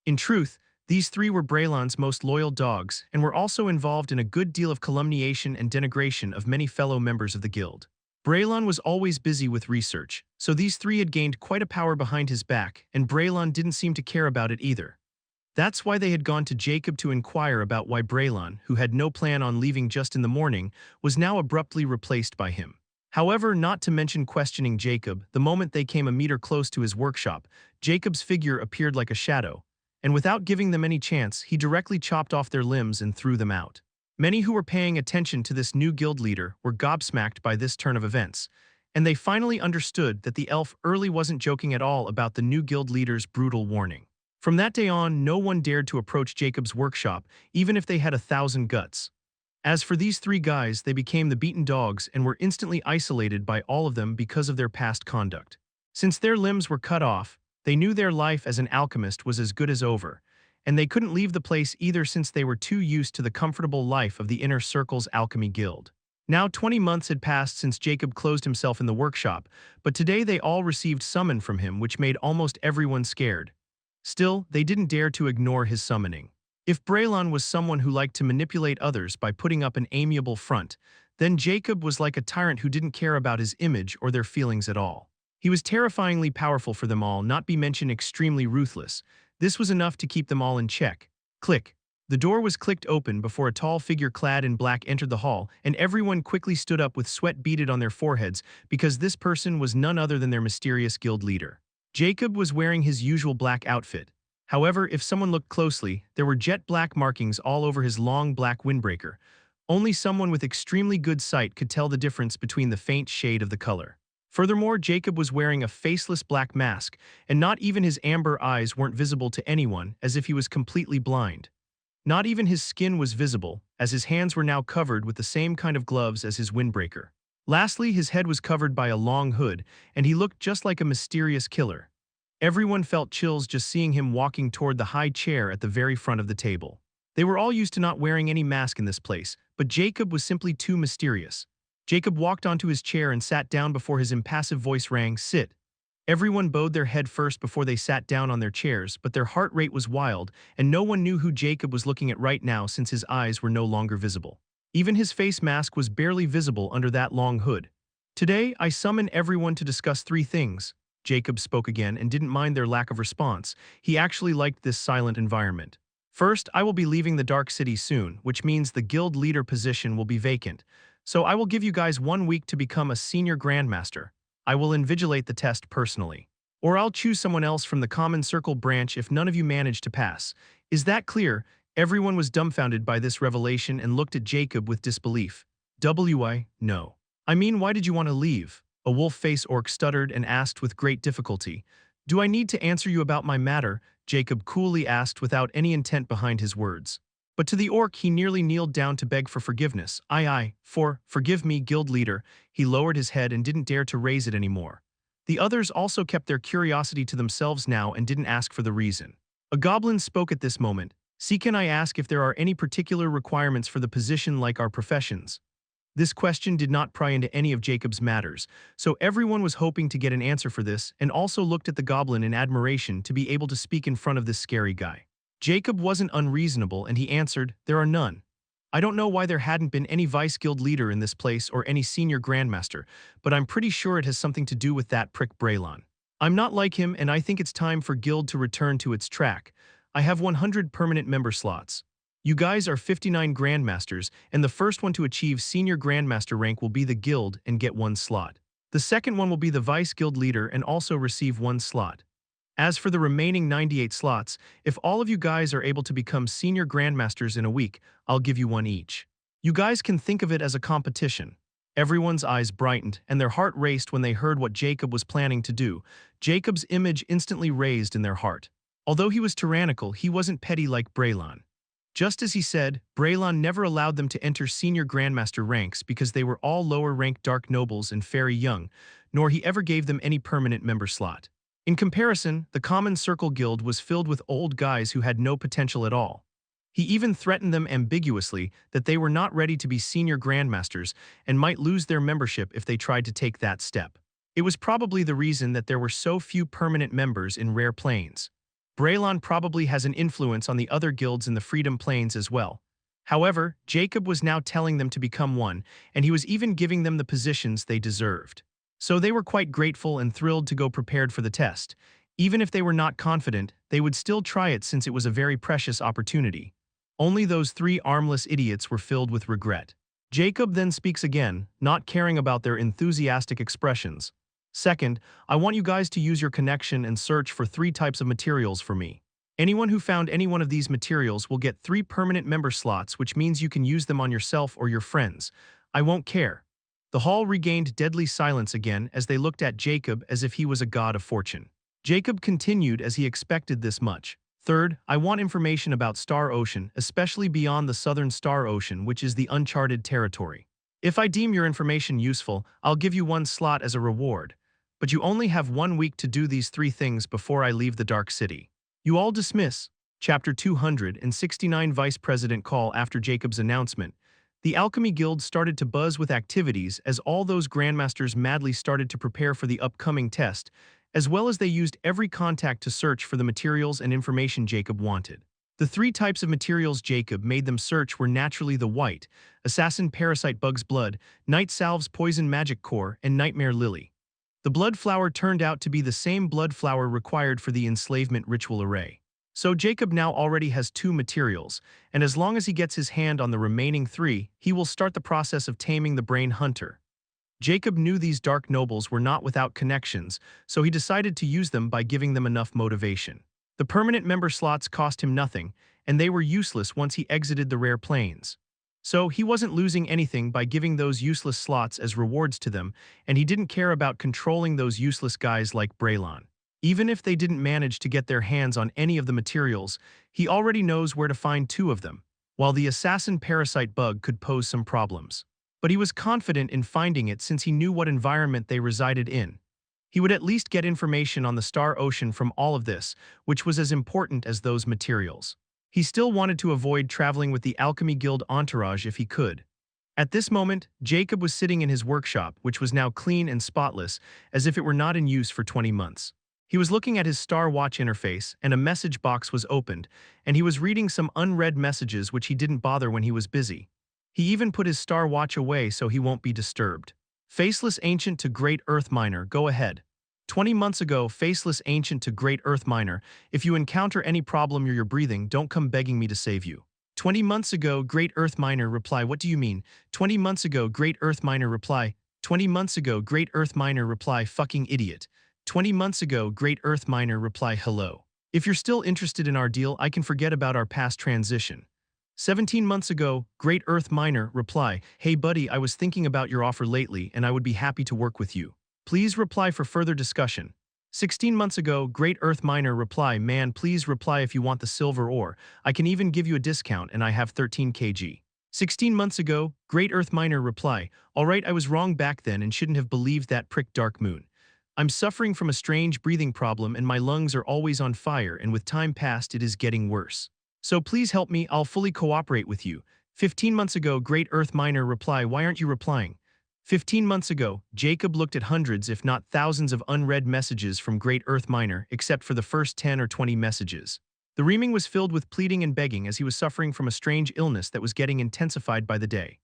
In truth, these three were Braylon's most loyal dogs and were also involved in a good deal of calumniation and denigration of many fellow members of the guild. Braylon was always busy with research, so these three had gained quite a power behind his back, and Braylon didn't seem to care about it either. That's why they had gone to Jacob to inquire about why Braylon, who had no plan on leaving just in the morning, was now abruptly replaced by him. However, not to mention questioning Jacob, the moment they came a meter close to his workshop, Jacob's figure appeared like a shadow, and without giving them any chance, he directly chopped off their limbs and threw them out. Many who were paying attention to this new guild leader were gobsmacked by this turn of events, and they finally understood that the elf early wasn't joking at all about the new guild leader's brutal warning. From that day on, no one dared to approach Jacob's workshop, even if they had 1,000 guts. As for these three guys, they became the beaten dogs and were instantly isolated by all of them because of their past conduct. Since their limbs were cut off, they knew their life as an alchemist was as good as over, and they couldn't leave the place either since they were too used to the comfortable life of the Inner Circle's alchemy guild. Now 20 months had passed since Jacob closed himself in the workshop, but today they all received summon from him which made almost everyone scared. Still, they didn't dare to ignore his summoning. If Braylon was someone who liked to manipulate others by putting up an amiable front, then Jacob was like a tyrant who didn't care about his image or their feelings at all. He was terrifyingly powerful for them all, not be mentioned extremely ruthless. This was enough to keep them all in check. Click. The door was clicked open before a tall figure clad in black entered the hall, and everyone quickly stood up with sweat beaded on their foreheads because this person was none other than their mysterious guild leader. Jacob was wearing his usual black outfit. However, if someone looked closely, there were jet black markings all over his long black windbreaker. Only someone with extremely good sight could tell the difference between the faint shade of the color. Furthermore, Jacob was wearing a faceless black mask, and not even his amber eyes weren't visible to anyone, as if he was completely blind. Not even his skin was visible, as his hands were now covered with the same kind of gloves as his windbreaker. Lastly, his head was covered by a long hood, and he looked just like a mysterious killer. Everyone felt chills just seeing him walking toward the high chair at the very front of the table. They were all used to not wearing any mask in this place, but Jacob was simply too mysterious. Jacob walked onto his chair and sat down before his impassive voice rang, "Sit." Everyone bowed their head first before they sat down on their chairs, but their heart rate was wild, and no one knew who Jacob was looking at right now since his eyes were no longer visible. Even his face mask was barely visible under that long hood. "Today, I summon everyone to discuss three things." Jacob spoke again and didn't mind their lack of response. He actually liked this silent environment. "First, I will be leaving the Dark City soon, which means the guild leader position will be vacant. So I will give you guys 1 week to become a senior grandmaster. I will invigilate the test personally. Or I'll choose someone else from the Common Circle branch if none of you manage to pass. Is that clear?" Everyone was dumbfounded by this revelation and looked at Jacob with disbelief. No. I mean, why did you want to leave?" A wolf-face orc stuttered and asked with great difficulty. "Do I need to answer you about my matter?" Jacob coolly asked without any intent behind his words. But to the orc he nearly kneeled down to beg for forgiveness. Forgive me, guild leader." He lowered his head and didn't dare to raise it anymore. The others also kept their curiosity to themselves now and didn't ask for the reason. A goblin spoke at this moment. "See, can I ask if there are any particular requirements for the position like our professions?" This question did not pry into any of Jacob's matters, so everyone was hoping to get an answer for this and also looked at the goblin in admiration to be able to speak in front of this scary guy. Jacob wasn't unreasonable and he answered, "There are none. I don't know why there hadn't been any vice guild leader in this place or any senior grandmaster, but I'm pretty sure it has something to do with that prick Braylon. I'm not like him and I think it's time for guild to return to its track. I have 100 permanent member slots. You guys are 59 grandmasters, and the first one to achieve senior grandmaster rank will be the guild and get 1 slot. The second one will be the vice guild leader and also receive 1 slot. As for the remaining 98 slots, if all of you guys are able to become senior grandmasters in a week, I'll give you 1 each. You guys can think of it as a competition." Everyone's eyes brightened, and their heart raced when they heard what Jacob was planning to do. Jacob's image instantly raised in their heart. Although he was tyrannical, he wasn't petty like Braylon. Just as he said, Braylon never allowed them to enter senior grandmaster ranks because they were all lower-ranked dark nobles and very young, nor he ever gave them any permanent member slot. In comparison, the Common Circle Guild was filled with old guys who had no potential at all. He even threatened them ambiguously that they were not ready to be senior grandmasters and might lose their membership if they tried to take that step. It was probably the reason that there were so few permanent members in Rare Plains. Braylon probably has an influence on the other guilds in the Freedom Plains as well. However, Jacob was now telling them to become one, and he was even giving them the positions they deserved. So they were quite grateful and thrilled to go prepared for the test. Even if they were not confident, they would still try it since it was a very precious opportunity. Only those three armless idiots were filled with regret. Jacob then speaks again, not caring about their enthusiastic expressions. Second, I want you guys to use your connection and search for 3 types of materials for me. Anyone who found any one of these materials will get 3 permanent member slots, which means you can use them on yourself or your friends. I won't care. The hall regained deadly silence again as they looked at Jacob as if he was a god of fortune. Jacob continued as he expected this much. Third, I want information about Star Ocean, especially beyond the southern Star Ocean, which is the uncharted territory. If I deem your information useful, I'll give you 1 slot as a reward. But you only have 1 week to do these 3 things before I leave the Dark City. You all dismiss. Chapter 269 Vice President Call. After Jacob's announcement, the Alchemy Guild started to buzz with activities as all those grandmasters madly started to prepare for the upcoming test, as well as they used every contact to search for the materials and information Jacob wanted. The 3 types of materials Jacob made them search were naturally the white, assassin parasite bug's blood, night salve's poison magic core, and nightmare lily. The blood flower turned out to be the same blood flower required for the enslavement ritual array. So Jacob now already has 2 materials, and as long as he gets his hand on the remaining 3, he will start the process of taming the brain hunter. Jacob knew these dark nobles were not without connections, so he decided to use them by giving them enough motivation. The permanent member slots cost him nothing, and they were useless once he exited the Rare Plains. So he wasn't losing anything by giving those useless slots as rewards to them, and he didn't care about controlling those useless guys like Braylon. Even if they didn't manage to get their hands on any of the materials, he already knows where to find 2 of them, while the assassin parasite bug could pose some problems. But he was confident in finding it since he knew what environment they resided in. He would at least get information on the Star Ocean from all of this, which was as important as those materials. He still wanted to avoid traveling with the Alchemy Guild entourage if he could. At this moment, Jacob was sitting in his workshop, which was now clean and spotless, as if it were not in use for 20 months. He was looking at his Star Watch interface, and a message box was opened, and he was reading some unread messages which he didn't bother when he was busy. He even put his Star Watch away so he won't be disturbed. Faceless Ancient to Great Earth Miner, go ahead. 20 months ago, Faceless Ancient to Great Earth Miner, if you encounter any problem you're breathing, don't come begging me to save you. 20 months ago, Great Earth Miner, reply, what do you mean? 20 months ago, Great Earth Miner, reply. 20 months ago, Great Earth Miner, reply, fucking idiot. 20 months ago, Great Earth Miner, reply, hello. If you're still interested in our deal, I can forget about our past transition. 17 months ago, Great Earth Miner, reply, hey buddy, I was thinking about your offer lately and I would be happy to work with you. Please reply for further discussion. 16 months ago, Great Earth Miner, reply, man, please reply if you want the silver ore. I can even give you a discount and I have 13 kg. 16 months ago, Great Earth Miner, reply, alright, I was wrong back then and shouldn't have believed that prick Dark Moon. I'm suffering from a strange breathing problem and my lungs are always on fire, and with time past it is getting worse. So please help me, I'll fully cooperate with you. 15 months ago, Great Earth Miner, reply, why aren't you replying? 15 months ago, Jacob looked at hundreds if not thousands of unread messages from Great Earth Miner, except for the first 10 or 20 messages. The reaming was filled with pleading and begging as he was suffering from a strange illness that was getting intensified by the day.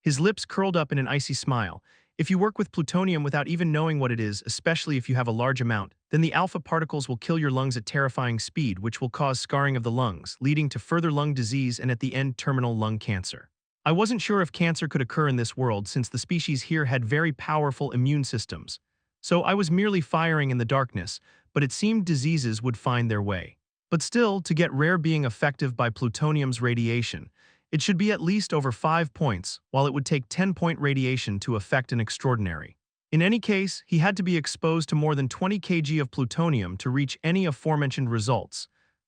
His lips curled up in an icy smile. If you work with plutonium without even knowing what it is, especially if you have a large amount, then the alpha particles will kill your lungs at terrifying speed, which will cause scarring of the lungs, leading to further lung disease and at the end terminal lung cancer. I wasn't sure if cancer could occur in this world since the species here had very powerful immune systems. So I was merely firing in the darkness, but it seemed diseases would find their way. But still, to get rare being effective by plutonium's radiation, It should be at least over 5 points, while it would take 10-point radiation to affect an extraordinary. In any case, he had to be exposed to more than 20 kg of plutonium to reach any aforementioned results.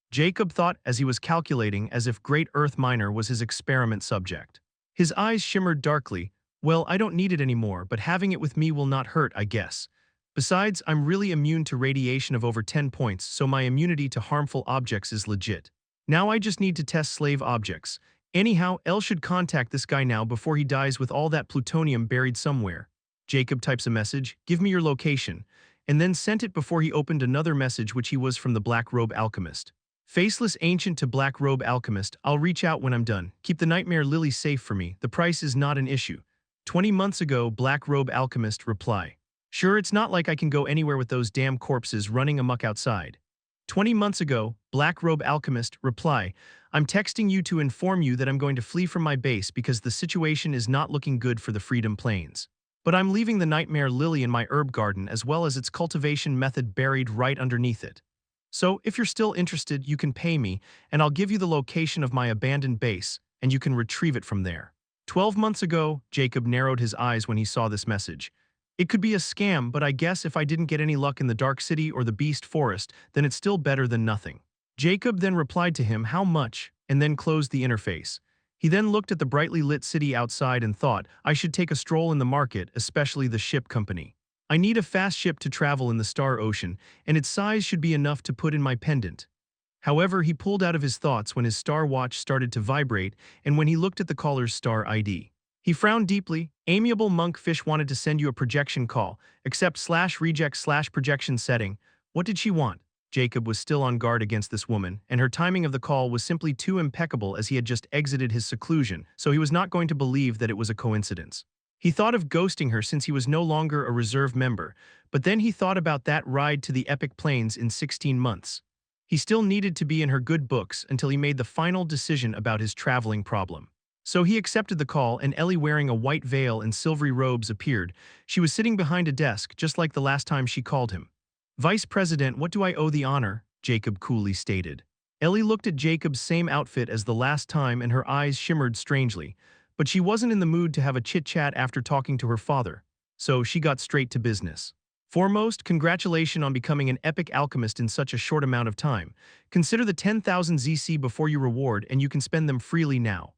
Jacob thought as he was calculating as if Great Earth Miner was his experiment subject. His eyes shimmered darkly. Well, I don't need it anymore, but having it with me will not hurt, I guess. Besides, I'm really immune to radiation of over 10 points, so my immunity to harmful objects is legit. Now I just need to test slave objects. Anyhow, Elle should contact this guy now before he dies with all that plutonium buried somewhere. Jacob types a message, "Give me your location," and then sent it before he opened another message which he was from the Black Robe Alchemist. Faceless Ancient to Black Robe Alchemist, I'll reach out when I'm done. Keep the Nightmare Lily safe for me. The price is not an issue. 20 months ago, Black Robe Alchemist reply. Sure, it's not like I can go anywhere with those damn corpses running amok outside. 20 months ago, Black Robe Alchemist reply. I'm texting you to inform you that I'm going to flee from my base because the situation is not looking good for the Freedom Plains. But I'm leaving the Nightmare Lily in my herb garden as well as its cultivation method buried right underneath it. So, if you're still interested, you can pay me, and I'll give you the location of my abandoned base, and you can retrieve it from there. 12 months ago, Jacob narrowed his eyes when he saw this message. It could be a scam, but I guess if I didn't get any luck in the Dark City or the Beast Forest, then it's still better than nothing. Jacob then replied to him, how much, and then closed the interface. He then looked at the brightly lit city outside and thought, I should take a stroll in the market, especially the ship company. I need a fast ship to travel in the Star Ocean, and its size should be enough to put in my pendant. However, he pulled out of his thoughts when his star watch started to vibrate and when he looked at the caller's star ID. He frowned deeply. Amiable monkfish wanted to send you a projection call, accept/reject/projection setting. What did she want? Jacob was still on guard against this woman, and her timing of the call was simply too impeccable as he had just exited his seclusion, so he was not going to believe that it was a coincidence. He thought of ghosting her since he was no longer a reserve member, but then he thought about that ride to the epic plains in 16 months. He still needed to be in her good books until he made the final decision about his traveling problem. So he accepted the call, and Ellie, wearing a white veil and silvery robes, appeared. She was sitting behind a desk, just like the last time she called him. Vice President, what do I owe the honor? Jacob coolly stated. Ellie looked at Jacob's same outfit as the last time and her eyes shimmered strangely, but she wasn't in the mood to have a chit-chat after talking to her father, so she got straight to business. Foremost, congratulations on becoming an epic alchemist in such a short amount of time. Consider the 10,000 ZC before you reward, and you can spend them freely now.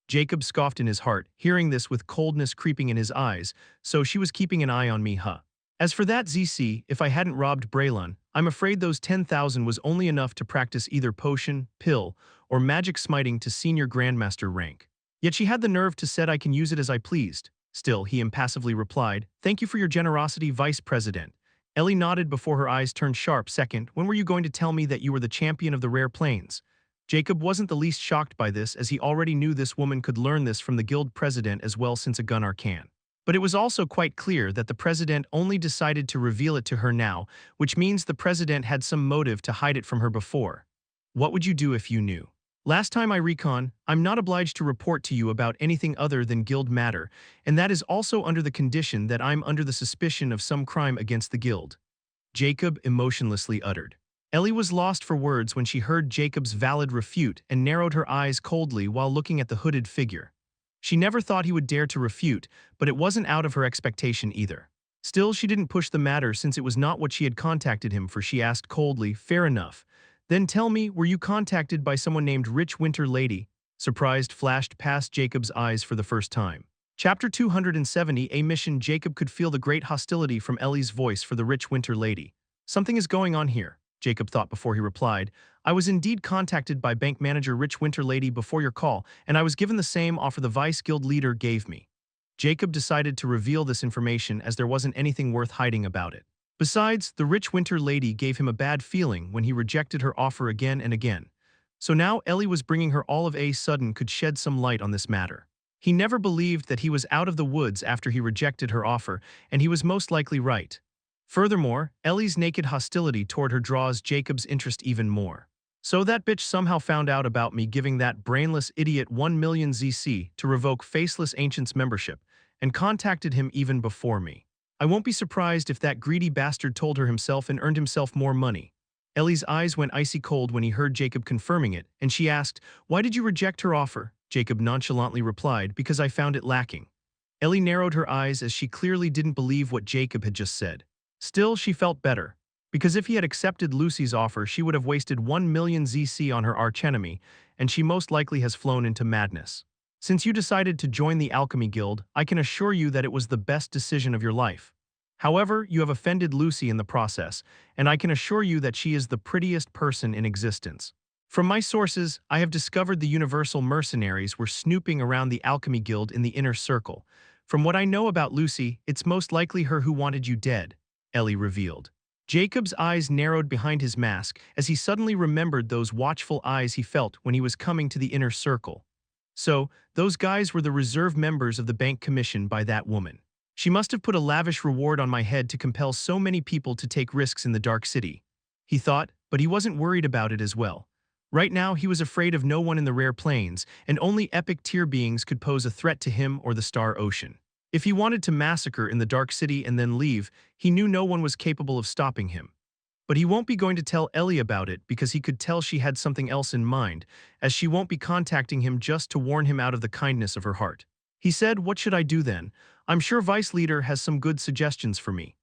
Jacob scoffed in his heart, hearing this with coldness creeping in his eyes, so she was keeping an eye on me, huh? As for that ZC, if I hadn't robbed Braylon, I'm afraid those 10,000 was only enough to practice either potion, pill, or magic smiting to senior grandmaster rank. Yet she had the nerve to said I can use it as I pleased. Still, he impassively replied, thank you for your generosity, Vice President. Ellie nodded before her eyes turned sharp. Second, when were you going to tell me that you were the champion of the rare plains? Jacob wasn't the least shocked by this, as he already knew this woman could learn this from the guild president as well since a gun can. But it was also quite clear that the president only decided to reveal it to her now, which means the president had some motive to hide it from her before. What would you do if you knew? Last time I recon, I'm not obliged to report to you about anything other than guild matter, and that is also under the condition that I'm under the suspicion of some crime against the guild. Jacob emotionlessly uttered. Ellie was lost for words when she heard Jacob's valid refute and narrowed her eyes coldly while looking at the hooded figure. She never thought he would dare to refute, but it wasn't out of her expectation either. Still, she didn't push the matter since it was not what she had contacted him for. She asked coldly, fair enough. Then tell me, were you contacted by someone named Rich Winter Lady? Surprised flashed past Jacob's eyes for the first time. Chapter 270, a mission. Jacob could feel the great hostility from Ellie's voice for the Rich Winter Lady. Something is going on here, Jacob thought before he replied. I was indeed contacted by bank manager Rich Winter Lady before your call, and I was given the same offer the vice guild leader gave me. Jacob decided to reveal this information as there wasn't anything worth hiding about it. Besides, the Rich Winter Lady gave him a bad feeling when he rejected her offer again and again. So now Ellie was bringing her all of a sudden could shed some light on this matter. He never believed that he was out of the woods after he rejected her offer, and he was most likely right. Furthermore, Ellie's naked hostility toward her draws Jacob's interest even more. So that bitch somehow found out about me giving that brainless idiot 1 million ZC to revoke Faceless Ancient's membership, and contacted him even before me. I won't be surprised if that greedy bastard told her himself and earned himself more money. Ellie's eyes went icy cold when he heard Jacob confirming it, and she asked, "Why did you reject her offer?" Jacob nonchalantly replied, "Because I found it lacking." Ellie narrowed her eyes as she clearly didn't believe what Jacob had just said. Still, she felt better. Because if he had accepted Lucy's offer, she would have wasted 1 million ZC on her archenemy, and she most likely has flown into madness. Since you decided to join the Alchemy Guild, I can assure you that it was the best decision of your life. However, you have offended Lucy in the process, and I can assure you that she is the prettiest person in existence. From my sources, I have discovered the Universal Mercenaries were snooping around the Alchemy Guild in the inner circle. From what I know about Lucy, it's most likely her who wanted you dead," Ellie revealed. Jacob's eyes narrowed behind his mask as he suddenly remembered those watchful eyes he felt when he was coming to the inner circle. So, those guys were the reserve members of the bank commissioned by that woman. She must have put a lavish reward on my head to compel so many people to take risks in the Dark City, he thought, but he wasn't worried about it as well. Right now, he was afraid of no one in the Rare Plains, and only epic tier beings could pose a threat to him or the Star Ocean. If he wanted to massacre in the Dark City and then leave, he knew no one was capable of stopping him. But he won't be going to tell Ellie about it because he could tell she had something else in mind, as she won't be contacting him just to warn him out of the kindness of her heart. He said, "What should I do then? I'm sure Vice Leader has some good suggestions for me."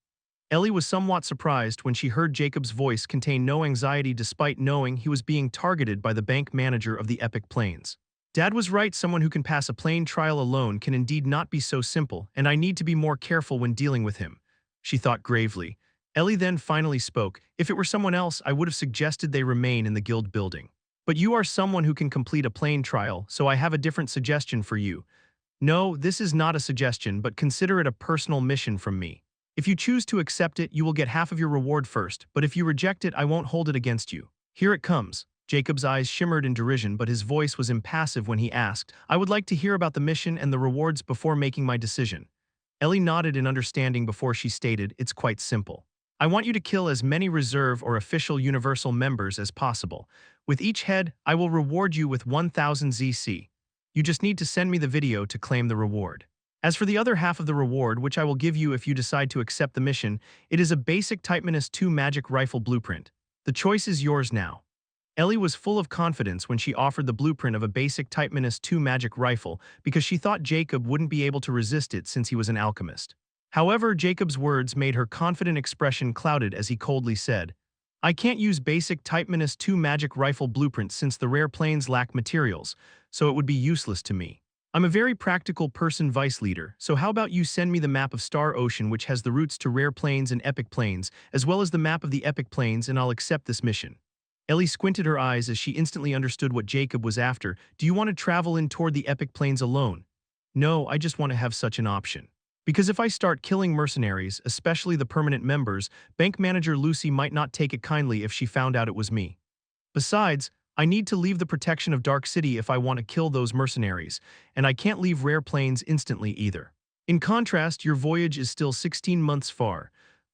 Ellie was somewhat surprised when she heard Jacob's voice contain no anxiety despite knowing he was being targeted by the bank manager of the Epic Plains. Dad was right, someone who can pass a plain trial alone can indeed not be so simple, and I need to be more careful when dealing with him, she thought gravely. Ellie then finally spoke. "If it were someone else, I would have suggested they remain in the guild building. But you are someone who can complete a plain trial, so I have a different suggestion for you. No, this is not a suggestion, but consider it a personal mission from me. If you choose to accept it, you will get half of your reward first, but if you reject it, I won't hold it against you. Here it comes." Jacob's eyes shimmered in derision, but his voice was impassive when he asked, "I would like to hear about the mission and the rewards before making my decision." Ellie nodded in understanding before she stated, "It's quite simple. I want you to kill as many reserve or official universal members as possible. With each head, I will reward you with 1000 ZC. You just need to send me the video to claim the reward. As for the other half of the reward, which I will give you if you decide to accept the mission, it is a basic Type-2 magic rifle blueprint. The choice is yours now." Ellie was full of confidence when she offered the blueprint of a basic Type-2 magic rifle because she thought Jacob wouldn't be able to resist it since he was an alchemist. However, Jacob's words made her confident expression clouded as he coldly said, "I can't use basic Type-2 magic rifle blueprint since the Rare Plains lack materials, so it would be useless to me. I'm a very practical person, Vice Leader, so how about you send me the map of Star Ocean which has the routes to Rare Plains and Epic Plains, as well as the map of the Epic Plains, and I'll accept this mission." Ellie squinted her eyes as she instantly understood what Jacob was after. "Do you want to travel in toward the Epic Plains alone?" "No, I just want to have such an option. Because if I start killing mercenaries, especially the permanent members, bank manager Lucy might not take it kindly if she found out it was me. Besides, I need to leave the protection of Dark City if I want to kill those mercenaries, and I can't leave Rare Plains instantly either. In contrast, your voyage is still 16 months far.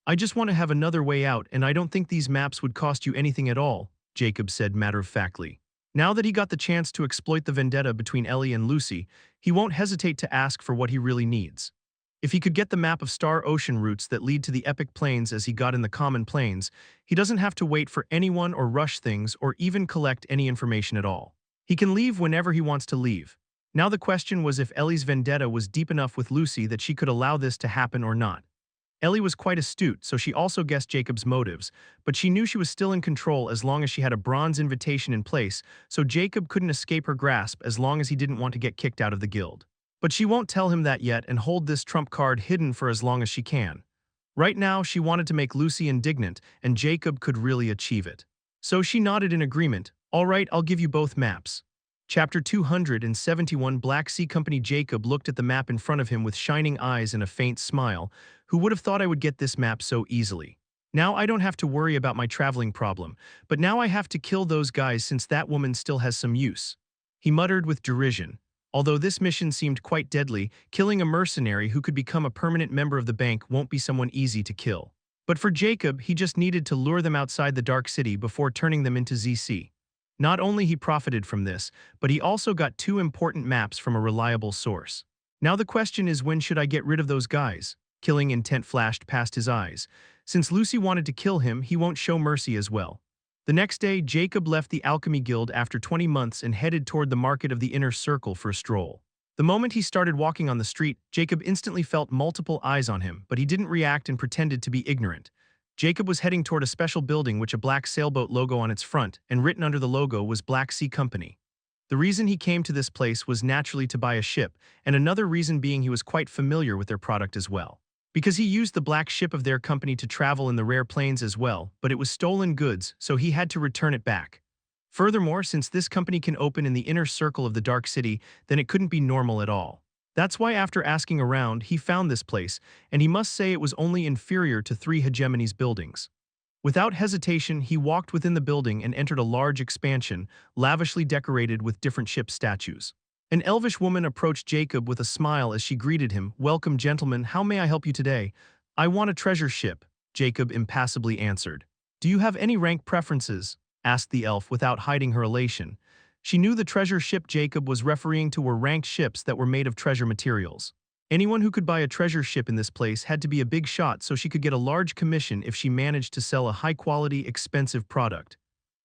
I just want to have another way out, and I don't think these maps would cost you anything at all," Jacob said matter-of-factly. Now that he got the chance to exploit the vendetta between Ellie and Lucy, he won't hesitate to ask for what he really needs. If he could get the map of Star Ocean routes that lead to the Epic Plains as he got in the Common Plains, he doesn't have to wait for anyone or rush things or even collect any information at all. He can leave whenever he wants to leave. Now the question was if Ellie's vendetta was deep enough with Lucy that she could allow this to happen or not. Ellie was quite astute, so she also guessed Jacob's motives, but she knew she was still in control as long as she had a bronze invitation in place, so Jacob couldn't escape her grasp as long as he didn't want to get kicked out of the guild. But she won't tell him that yet and hold this trump card hidden for as long as she can. Right now, she wanted to make Lucy indignant, and Jacob could really achieve it. So she nodded in agreement. "All right, I'll give you both maps." Chapter 271 Black Sea Company. Jacob looked at the map in front of him with shining eyes and a faint smile. Who would have thought I would get this map so easily? Now I don't have to worry about my traveling problem, but now I have to kill those guys since that woman still has some use. He muttered with derision. Although this mission seemed quite deadly, killing a mercenary who could become a permanent member of the bank won't be someone easy to kill. But for Jacob, he just needed to lure them outside the Dark City before turning them into ZC. Not only he profited from this, but he also got 2 important maps from a reliable source. Now the question is, when should I get rid of those guys? Killing intent flashed past his eyes. Since Lucy wanted to kill him, he won't show mercy as well. The next day, Jacob left the Alchemy Guild after 20 months and headed toward the market of the inner circle for a stroll. The moment he started walking on the street, Jacob instantly felt multiple eyes on him, but he didn't react and pretended to be ignorant. Jacob was heading toward a special building with a black sailboat logo on its front, and written under the logo was Black Sea Company. The reason he came to this place was naturally to buy a ship, and another reason being he was quite familiar with their product as well. Because he used the black ship of their company to travel in the rare plains as well, but it was stolen goods, so he had to return it back. Furthermore, since this company can open in the inner circle of the Dark City, then it couldn't be normal at all. That's why after asking around, he found this place, and he must say it was only inferior to 3 hegemonies buildings. Without hesitation, he walked within the building and entered a large expansion, lavishly decorated with different ship statues. An elvish woman approached Jacob with a smile as she greeted him. "Welcome, gentlemen, how may I help you today?" "I want a treasure ship," Jacob impassively answered. "Do you have any rank preferences?" asked the elf without hiding her elation. She knew the treasure ship Jacob was referring to were ranked ships that were made of treasure materials. Anyone who could buy a treasure ship in this place had to be a big shot, so she could get a large commission if she managed to sell a high-quality, expensive product.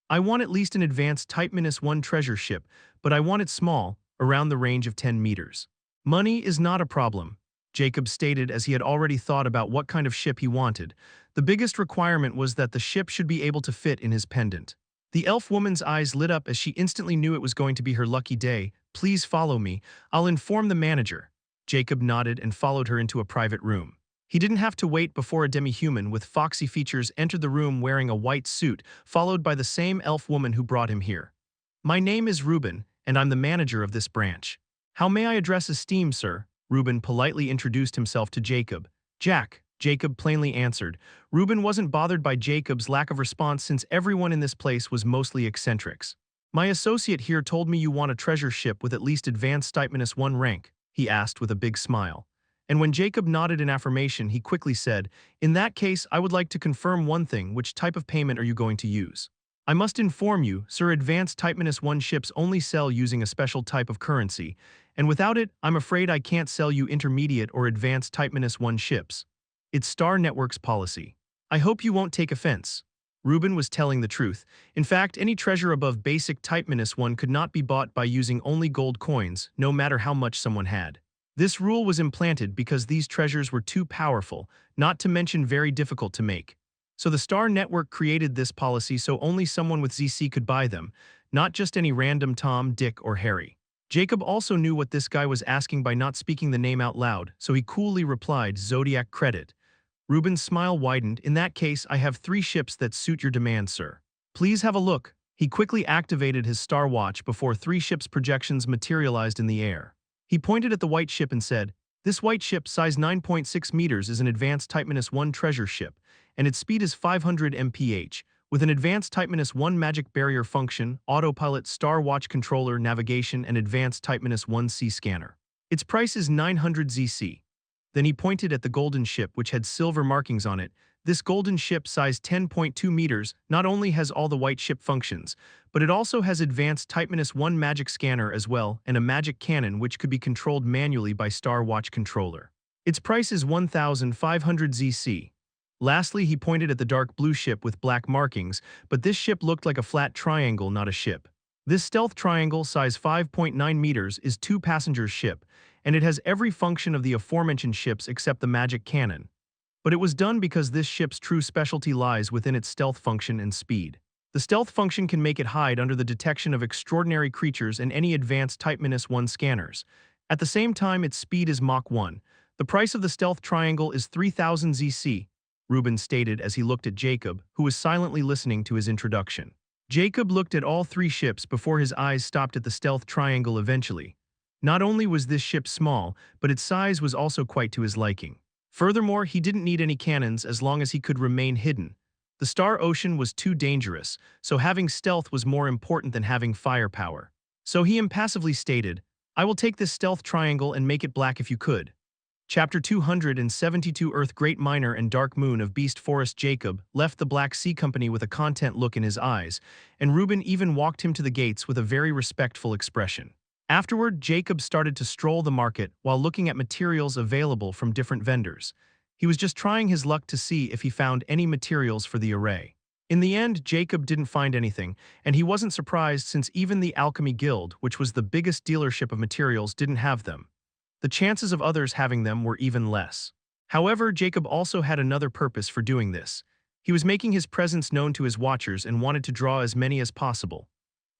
"I want at least an advanced Type-1 treasure ship, but I want it small, around the range of 10 meters. "Money is not a problem," Jacob stated as he had already thought about what kind of ship he wanted. The biggest requirement was that the ship should be able to fit in his pendant. The elf woman's eyes lit up as she instantly knew it was going to be her lucky day. "Please follow me. I'll inform the manager." Jacob nodded and followed her into a private room. He didn't have to wait before a demi-human with foxy features entered the room wearing a white suit, followed by the same elf woman who brought him here. "My name is Reuben, and I'm the manager of this branch. How may I address esteemed sir?" Reuben politely introduced himself to Jacob. "Jack," Jacob plainly answered. Reuben wasn't bothered by Jacob's lack of response since everyone in this place was mostly eccentrics. "My associate here told me you want a treasure ship with at least advanced Type-1 rank," he asked with a big smile. And when Jacob nodded in affirmation, he quickly said, "In that case, I would like to confirm one thing. Which type of payment are you going to use?" "I must inform you, sir, advanced Type-1 ships only sell using a special type of currency, and without it, I'm afraid I can't sell you intermediate or advanced Type-1 ships. It's Star Network's policy. I hope you won't take offense." Reuben was telling the truth. In fact, any treasure above basic Type-1 could not be bought by using only gold coins, no matter how much someone had. This rule was implanted because these treasures were too powerful, not to mention very difficult to make. So the Star Network created this policy so only someone with ZC could buy them, not just any random Tom, Dick, or Harry. Jacob also knew what this guy was asking by not speaking the name out loud, so he coolly replied, "Zodiac credit." Reuben's smile widened. "In that case, I have 3 ships that suit your demand, sir. Please have a look." He quickly activated his Star Watch before 3 ships' projections materialized in the air. He pointed at the white ship and said, "This white ship, size 9.6 meters, is an advanced Type-1 treasure ship, and its speed is 500 mph, with an advanced Type-1 magic barrier function, autopilot, Star Watch controller, navigation, and advanced Type-1 sea scanner. Its price is 900 ZC. Then he pointed at the golden ship, which had silver markings on it. This golden ship, size 10.2 meters, not only has all the white ship functions, but it also has advanced Type-1 magic scanner as well, and a magic cannon which could be controlled manually by Star Watch controller. Its price is 1,500 ZC. Lastly, he pointed at the dark blue ship with black markings, but this ship looked like a flat triangle, not a ship. This stealth triangle, size 5.9 meters, is 2-passenger ship, and it has every function of the aforementioned ships except the magic cannon. But it was done because this ship's true specialty lies within its stealth function and speed. The stealth function can make it hide under the detection of extraordinary creatures and any advanced Type-1 scanners. At the same time, its speed is Mach 1. The price of the stealth triangle is 3,000 ZC, Reuben stated as he looked at Jacob, who was silently listening to his introduction. Jacob looked at all 3 ships before his eyes stopped at the stealth triangle eventually. Not only was this ship small, but its size was also quite to his liking. Furthermore, he didn't need any cannons as long as he could remain hidden. The Star Ocean was too dangerous, so having stealth was more important than having firepower. So he impassively stated, "I will take this stealth triangle and make it black if you could." Chapter 272 Earth Great Miner and Dark Moon of Beast Forest. Jacob left the Black Sea Company with a content look in his eyes, and Reuben even walked him to the gates with a very respectful expression. Afterward, Jacob started to stroll the market while looking at materials available from different vendors. He was just trying his luck to see if he found any materials for the array. In the end, Jacob didn't find anything, and he wasn't surprised since even the Alchemy Guild, which was the biggest dealership of materials, didn't have them. The chances of others having them were even less. However, Jacob also had another purpose for doing this. He was making his presence known to his watchers and wanted to draw as many as possible.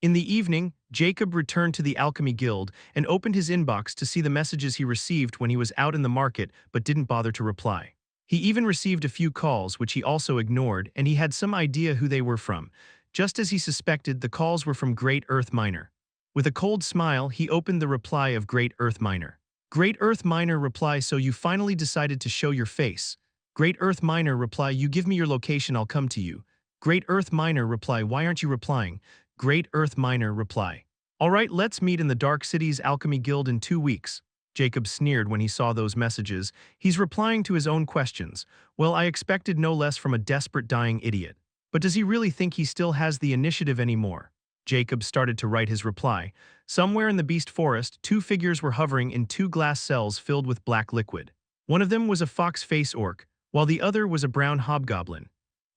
In the evening, Jacob returned to the Alchemy Guild and opened his inbox to see the messages he received when he was out in the market but didn't bother to reply. He even received a few calls which he also ignored, and he had some idea who they were from. Just as he suspected, the calls were from Great Earth Miner. With a cold smile, he opened the reply of Great Earth Miner. Great Earth Miner reply, so you finally decided to show your face. Great Earth Miner reply, you give me your location, I'll come to you. Great Earth Miner reply, why aren't you replying? Great Earth Miner reply, alright, let's meet in the Dark City's Alchemy Guild in 2 weeks. Jacob sneered when he saw those messages. He's replying to his own questions. Well, I expected no less from a desperate dying idiot. But does he really think he still has the initiative anymore? Jacob started to write his reply. Somewhere in the Beast Forest, 2 figures were hovering in 2 glass cells filled with black liquid. One of them was a fox face orc, while the other was a brown hobgoblin.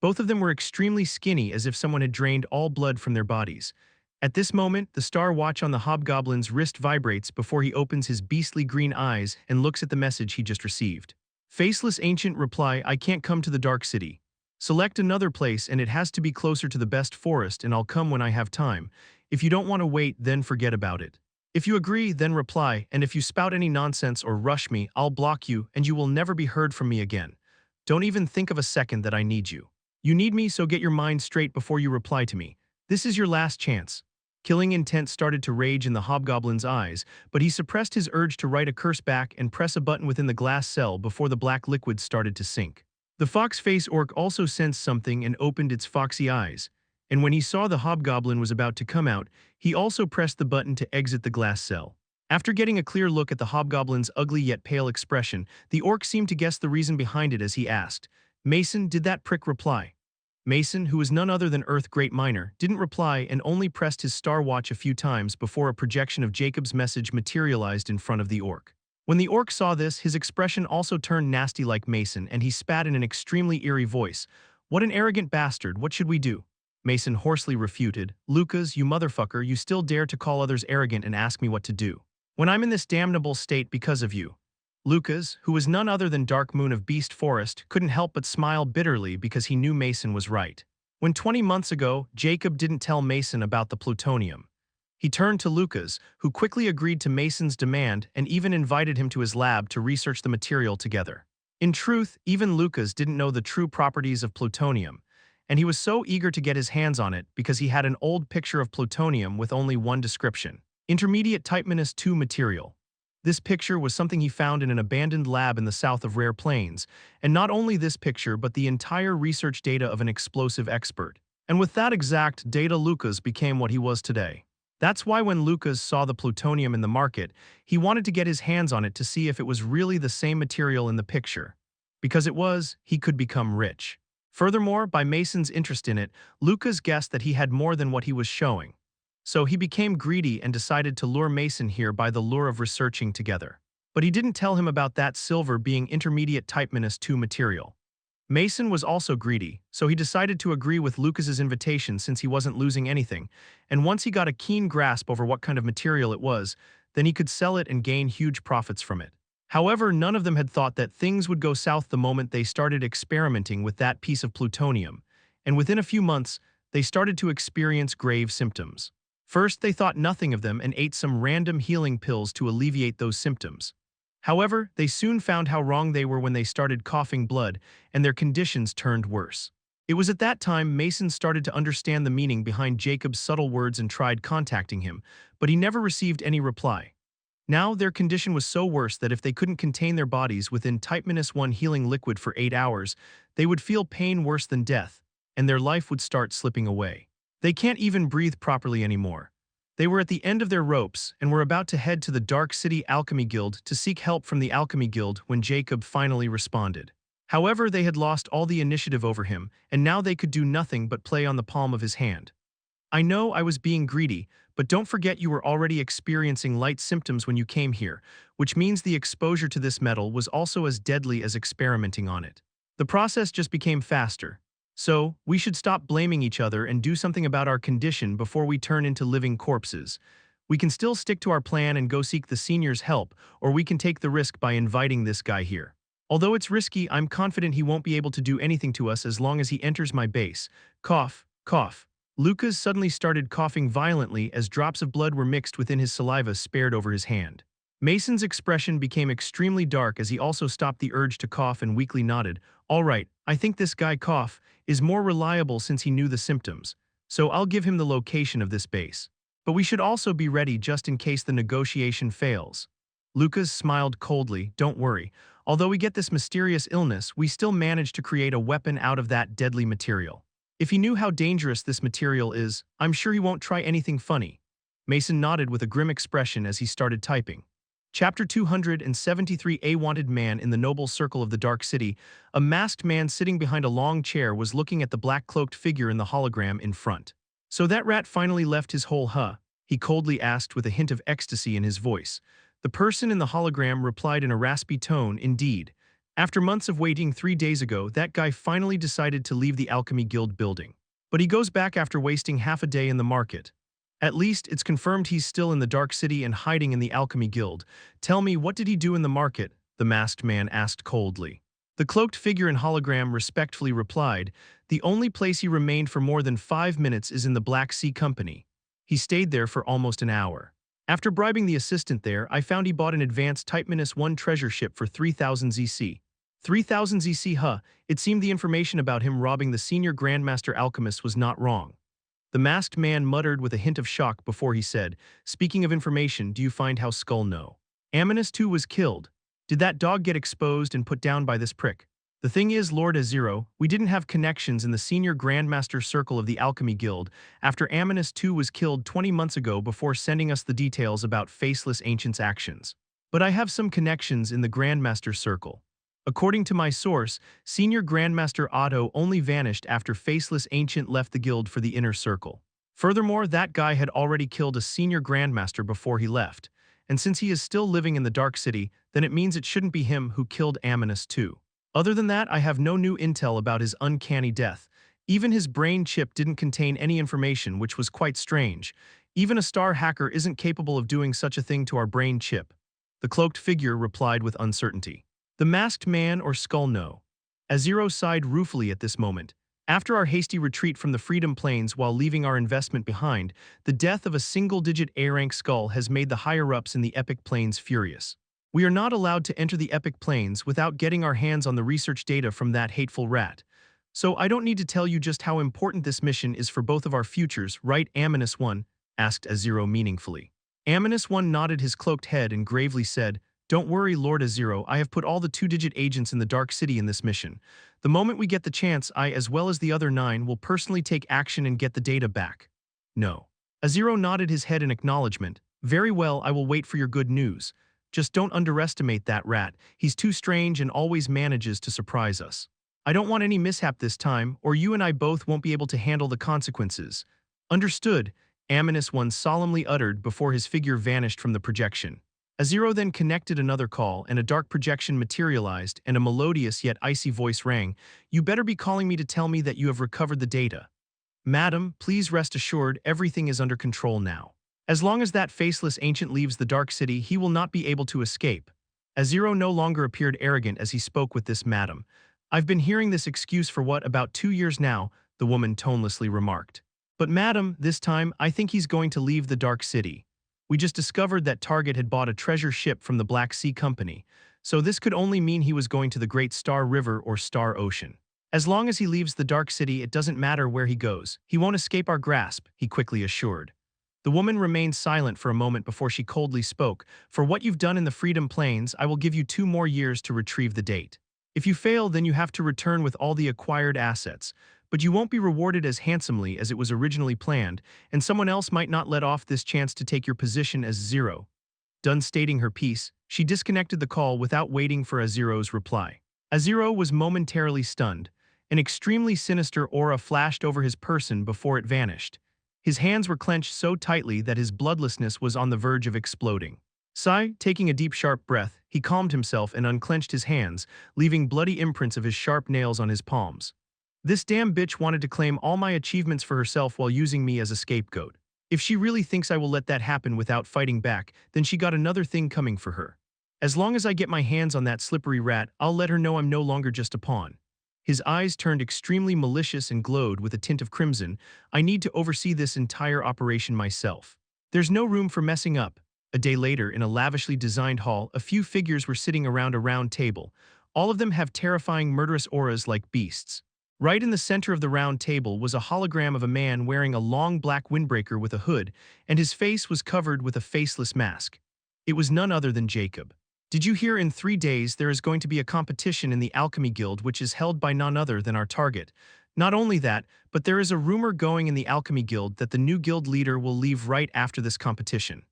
Both of them were extremely skinny, as if someone had drained all blood from their bodies. At this moment, the star watch on the hobgoblin's wrist vibrates before he opens his beastly green eyes and looks at the message he just received. Faceless Ancient reply, I can't come to the Dark City. Select another place, and it has to be closer to the best forest, and I'll come when I have time. If you don't want to wait, then forget about it. If you agree, then reply, and if you spout any nonsense or rush me, I'll block you, and you will never be heard from me again. Don't even think of a second that I need you. You need me, so get your mind straight before you reply to me. This is your last chance. Killing intent started to rage in the hobgoblin's eyes, but he suppressed his urge to write a curse back and press a button within the glass cell before the black liquid started to sink. The fox-face orc also sensed something and opened its foxy eyes, and when he saw the hobgoblin was about to come out, he also pressed the button to exit the glass cell. After getting a clear look at the hobgoblin's ugly yet pale expression, the orc seemed to guess the reason behind it as he asked, Mason, did that prick reply? Mason, who was none other than Earth Great Miner, didn't reply and only pressed his star watch a few times before a projection of Jacob's message materialized in front of the orc. When the orc saw this, his expression also turned nasty like Mason, and he spat in an extremely eerie voice. What an arrogant bastard, what should we do? Mason hoarsely refuted, Lucas, you motherfucker, you still dare to call others arrogant and ask me what to do. When I'm in this damnable state because of you. Lucas, who was none other than Dark Moon of Beast Forest, couldn't help but smile bitterly because he knew Mason was right. When 20 months ago, Jacob didn't tell Mason about the plutonium. He turned to Lucas, who quickly agreed to Mason's demand and even invited him to his lab to research the material together. In truth, even Lucas didn't know the true properties of plutonium, and he was so eager to get his hands on it because he had an old picture of plutonium with only one description: intermediate type-2 material. This picture was something he found in an abandoned lab in the south of Rare Plains, and not only this picture but the entire research data of an explosive expert. And with that exact data, Lucas became what he was today. That's why when Lucas saw the plutonium in the market, he wanted to get his hands on it to see if it was really the same material in the picture. Because it was, he could become rich. Furthermore, by Mason's interest in it, Lucas guessed that he had more than what he was showing. So he became greedy and decided to lure Mason here by the lure of researching together. But he didn't tell him about that silver being intermediate type-2 material. Mason was also greedy, so he decided to agree with Lucas's invitation since he wasn't losing anything, and once he got a keen grasp over what kind of material it was, then he could sell it and gain huge profits from it. However, none of them had thought that things would go south the moment they started experimenting with that piece of plutonium, and within a few months, they started to experience grave symptoms. First, they thought nothing of them and ate some random healing pills to alleviate those symptoms. However, they soon found how wrong they were when they started coughing blood, and their conditions turned worse. It was at that time Mason started to understand the meaning behind Jacob's subtle words and tried contacting him, but he never received any reply. Now, their condition was so worse that if they couldn't contain their bodies within type-1 healing liquid for 8 hours, they would feel pain worse than death, and their life would start slipping away. They can't even breathe properly anymore. They were at the end of their ropes and were about to head to the Dark City Alchemy Guild to seek help from the Alchemy Guild when Jacob finally responded. However, they had lost all the initiative over him, and now they could do nothing but play on the palm of his hand. I know I was being greedy, but don't forget you were already experiencing light symptoms when you came here, which means the exposure to this metal was also as deadly as experimenting on it. The process just became faster. So, we should stop blaming each other and do something about our condition before we turn into living corpses. We can still stick to our plan and go seek the senior's help, or we can take the risk by inviting this guy here. Although it's risky, I'm confident he won't be able to do anything to us as long as he enters my base. Cough, cough. Lucas suddenly started coughing violently as drops of blood were mixed within his saliva spared over his hand. Mason's expression became extremely dark as he also stopped the urge to cough and weakly nodded. All right, I think this guy cough is more reliable since he knew the symptoms, so I'll give him the location of this base. But we should also be ready just in case the negotiation fails. Lucas smiled coldly. Don't worry. Although we get this mysterious illness, we still manage to create a weapon out of that deadly material. If he knew how dangerous this material is, I'm sure he won't try anything funny. Mason nodded with a grim expression as he started typing. Chapter 273. A wanted man in the noble circle of the Dark City. A masked man sitting behind a long chair was looking at the black-cloaked figure in the hologram in front. So that rat finally left his hole, huh? He coldly asked with a hint of ecstasy in his voice. The person in the hologram replied in a raspy tone, indeed. After months of waiting 3 days ago, that guy finally decided to leave the Alchemy Guild building. But he goes back after wasting half a day in the market. At least, it's confirmed he's still in the Dark City and hiding in the Alchemy Guild. Tell me, what did he do in the market? The masked man asked coldly. The cloaked figure in hologram respectfully replied, the only place he remained for more than 5 minutes is in the Black Sea Company. He stayed there for almost an hour. After bribing the assistant there, I found he bought an advanced Type-1 treasure ship for 3,000 ZC. 3,000 ZC, huh? It seemed the information about him robbing the senior Grandmaster Alchemist was not wrong. The masked man muttered with a hint of shock before he said, speaking of information, do you find how Skull know? Amanus too was killed. Did that dog get exposed and put down by this prick? The thing is, Lord Azero, we didn't have connections in the senior Grandmaster circle of the Alchemy Guild after Amanus II was killed 20 months ago before sending us the details about Faceless Ancient's actions. But I have some connections in the Grandmaster circle. According to my source, Senior Grandmaster Otto only vanished after Faceless Ancient left the guild for the inner circle. Furthermore, that guy had already killed a Senior Grandmaster before he left, and since he is still living in the Dark City, then it means it shouldn't be him who killed Amanus II. Other than that, I have no new intel about his uncanny death. Even his brain chip didn't contain any information, which was quite strange. Even a star hacker isn't capable of doing such a thing to our brain chip. The cloaked figure replied with uncertainty. The masked man or Skull no. Azero sighed ruefully at this moment. After our hasty retreat from the Freedom Plains while leaving our investment behind, the death of a single-digit A-rank Skull has made the higher-ups in the Epic Plains furious. We are not allowed to enter the Epic Plains without getting our hands on the research data from that hateful rat. So I don't need to tell you just how important this mission is for both of our futures, right, Amanus 1? Asked Azero meaningfully. Amanus 1 nodded his cloaked head and gravely said, don't worry, Lord Azero, I have put all the 2-digit agents in the Dark City in this mission. The moment we get the chance, I, as well as the other 9, will personally take action and get the data back. No. Azero nodded his head in acknowledgement. Very well, I will wait for your good news. Just don't underestimate that rat. He's too strange and always manages to surprise us. I don't want any mishap this time, or you and I both won't be able to handle the consequences. Understood, Amanus 1 solemnly uttered before his figure vanished from the projection. Azero then connected another call, and a dark projection materialized, and a melodious yet icy voice rang. You better be calling me to tell me that you have recovered the data. Madam, please rest assured everything is under control now. As long as that Faceless Ancient leaves the Dark City, he will not be able to escape. Azero no longer appeared arrogant as he spoke with this madam. I've been hearing this excuse for about 2 years now, the woman tonelessly remarked. But madam, this time, I think he's going to leave the Dark City. We just discovered that Target had bought a treasure ship from the Black Sea Company, so this could only mean he was going to the Great Star River or Star Ocean. As long as he leaves the Dark City, it doesn't matter where he goes. He won't escape our grasp, he quickly assured. The woman remained silent for a moment before she coldly spoke. For what you've done in the Freedom Plains, I will give you 2 more years to retrieve the date. If you fail, then you have to return with all the acquired assets. But you won't be rewarded as handsomely as it was originally planned, and someone else might not let off this chance to take your position as Zero. Done stating her piece, she disconnected the call without waiting for Azero's reply. Azero was momentarily stunned. An extremely sinister aura flashed over his person before it vanished. His hands were clenched so tightly that his bloodlessness was on the verge of exploding. Taking a deep sharp breath, he calmed himself and unclenched his hands, leaving bloody imprints of his sharp nails on his palms. This damn bitch wanted to claim all my achievements for herself while using me as a scapegoat. If she really thinks I will let that happen without fighting back, then she got another thing coming for her. As long as I get my hands on that slippery rat, I'll let her know I'm no longer just a pawn. His eyes turned extremely malicious and glowed with a tint of crimson. I need to oversee this entire operation myself. There's no room for messing up. A day later, in a lavishly designed hall, a few figures were sitting around a round table. All of them have terrifying murderous auras like beasts. Right in the center of the round table was a hologram of a man wearing a long black windbreaker with a hood, and his face was covered with a faceless mask. It was none other than Jacob. Did you hear in 3 days there is going to be a competition in the Alchemy Guild which is held by none other than our target? Not only that, but there is a rumor going in the Alchemy Guild that the new guild leader will leave right after this competition.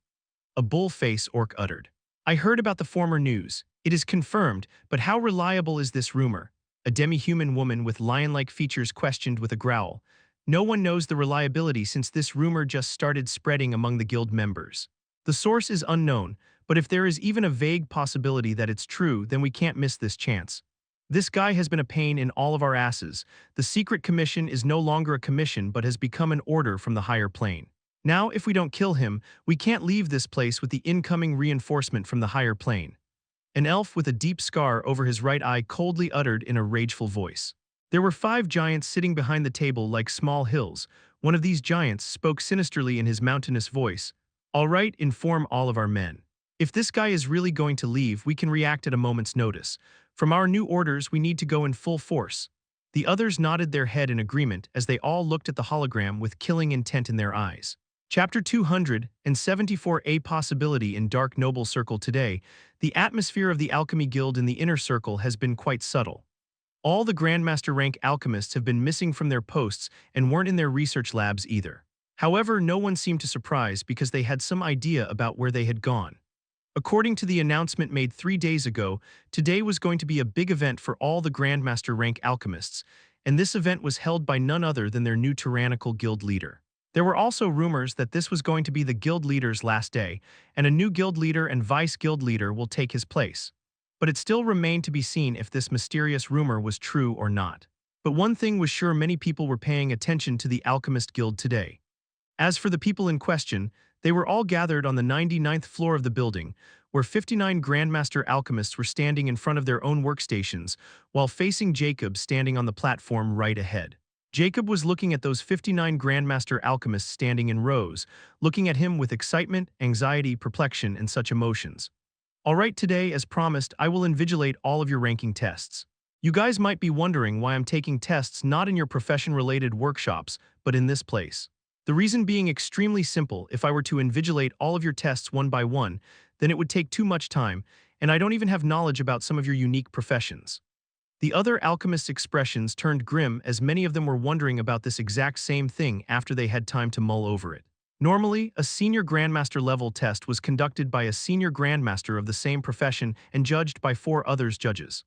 A bull-face orc uttered. I heard about the former news. It is confirmed, but how reliable is this rumor? A demi-human woman with lion-like features questioned with a growl. No one knows the reliability since this rumor just started spreading among the guild members. The source is unknown, but if there is even a vague possibility that it's true, then we can't miss this chance. This guy has been a pain in all of our asses. The secret commission is no longer a commission but has become an order from the higher plane. Now, if we don't kill him, we can't leave this place with the incoming reinforcement from the higher plane. An elf with a deep scar over his right eye coldly uttered in a rageful voice. There were 5 giants sitting behind the table like small hills. One of these giants spoke sinisterly in his mountainous voice. All right, inform all of our men. If this guy is really going to leave, we can react at a moment's notice. From our new orders, we need to go in full force. The others nodded their head in agreement as they all looked at the hologram with killing intent in their eyes. Chapter 274. A possibility in Dark Noble Circle today. The atmosphere of the Alchemy Guild in the inner circle has been quite subtle. All the Grandmaster rank alchemists have been missing from their posts and weren't in their research labs either. However, no one seemed to surprise because they had some idea about where they had gone. According to the announcement made 3 days ago, today was going to be a big event for all the Grandmaster rank alchemists, and this event was held by none other than their new tyrannical guild leader. There were also rumors that this was going to be the guild leader's last day, and a new guild leader and vice guild leader will take his place. But it still remained to be seen if this mysterious rumor was true or not. But one thing was sure, many people were paying attention to the Alchemist Guild today. As for the people in question, they were all gathered on the 99th floor of the building, where 59 Grandmaster alchemists were standing in front of their own workstations, while facing Jacob standing on the platform right ahead. Jacob was looking at those 59 Grandmaster alchemists standing in rows, looking at him with excitement, anxiety, perplexion, and such emotions. All right, today, as promised, I will invigilate all of your ranking tests. You guys might be wondering why I'm taking tests not in your profession-related workshops, but in this place. The reason being extremely simple. If I were to invigilate all of your tests one by one, then it would take too much time, and I don't even have knowledge about some of your unique professions. The other alchemists' expressions turned grim as many of them were wondering about this exact same thing after they had time to mull over it. Normally, a senior Grandmaster level test was conducted by a senior Grandmaster of the same profession and judged by 4 others judges.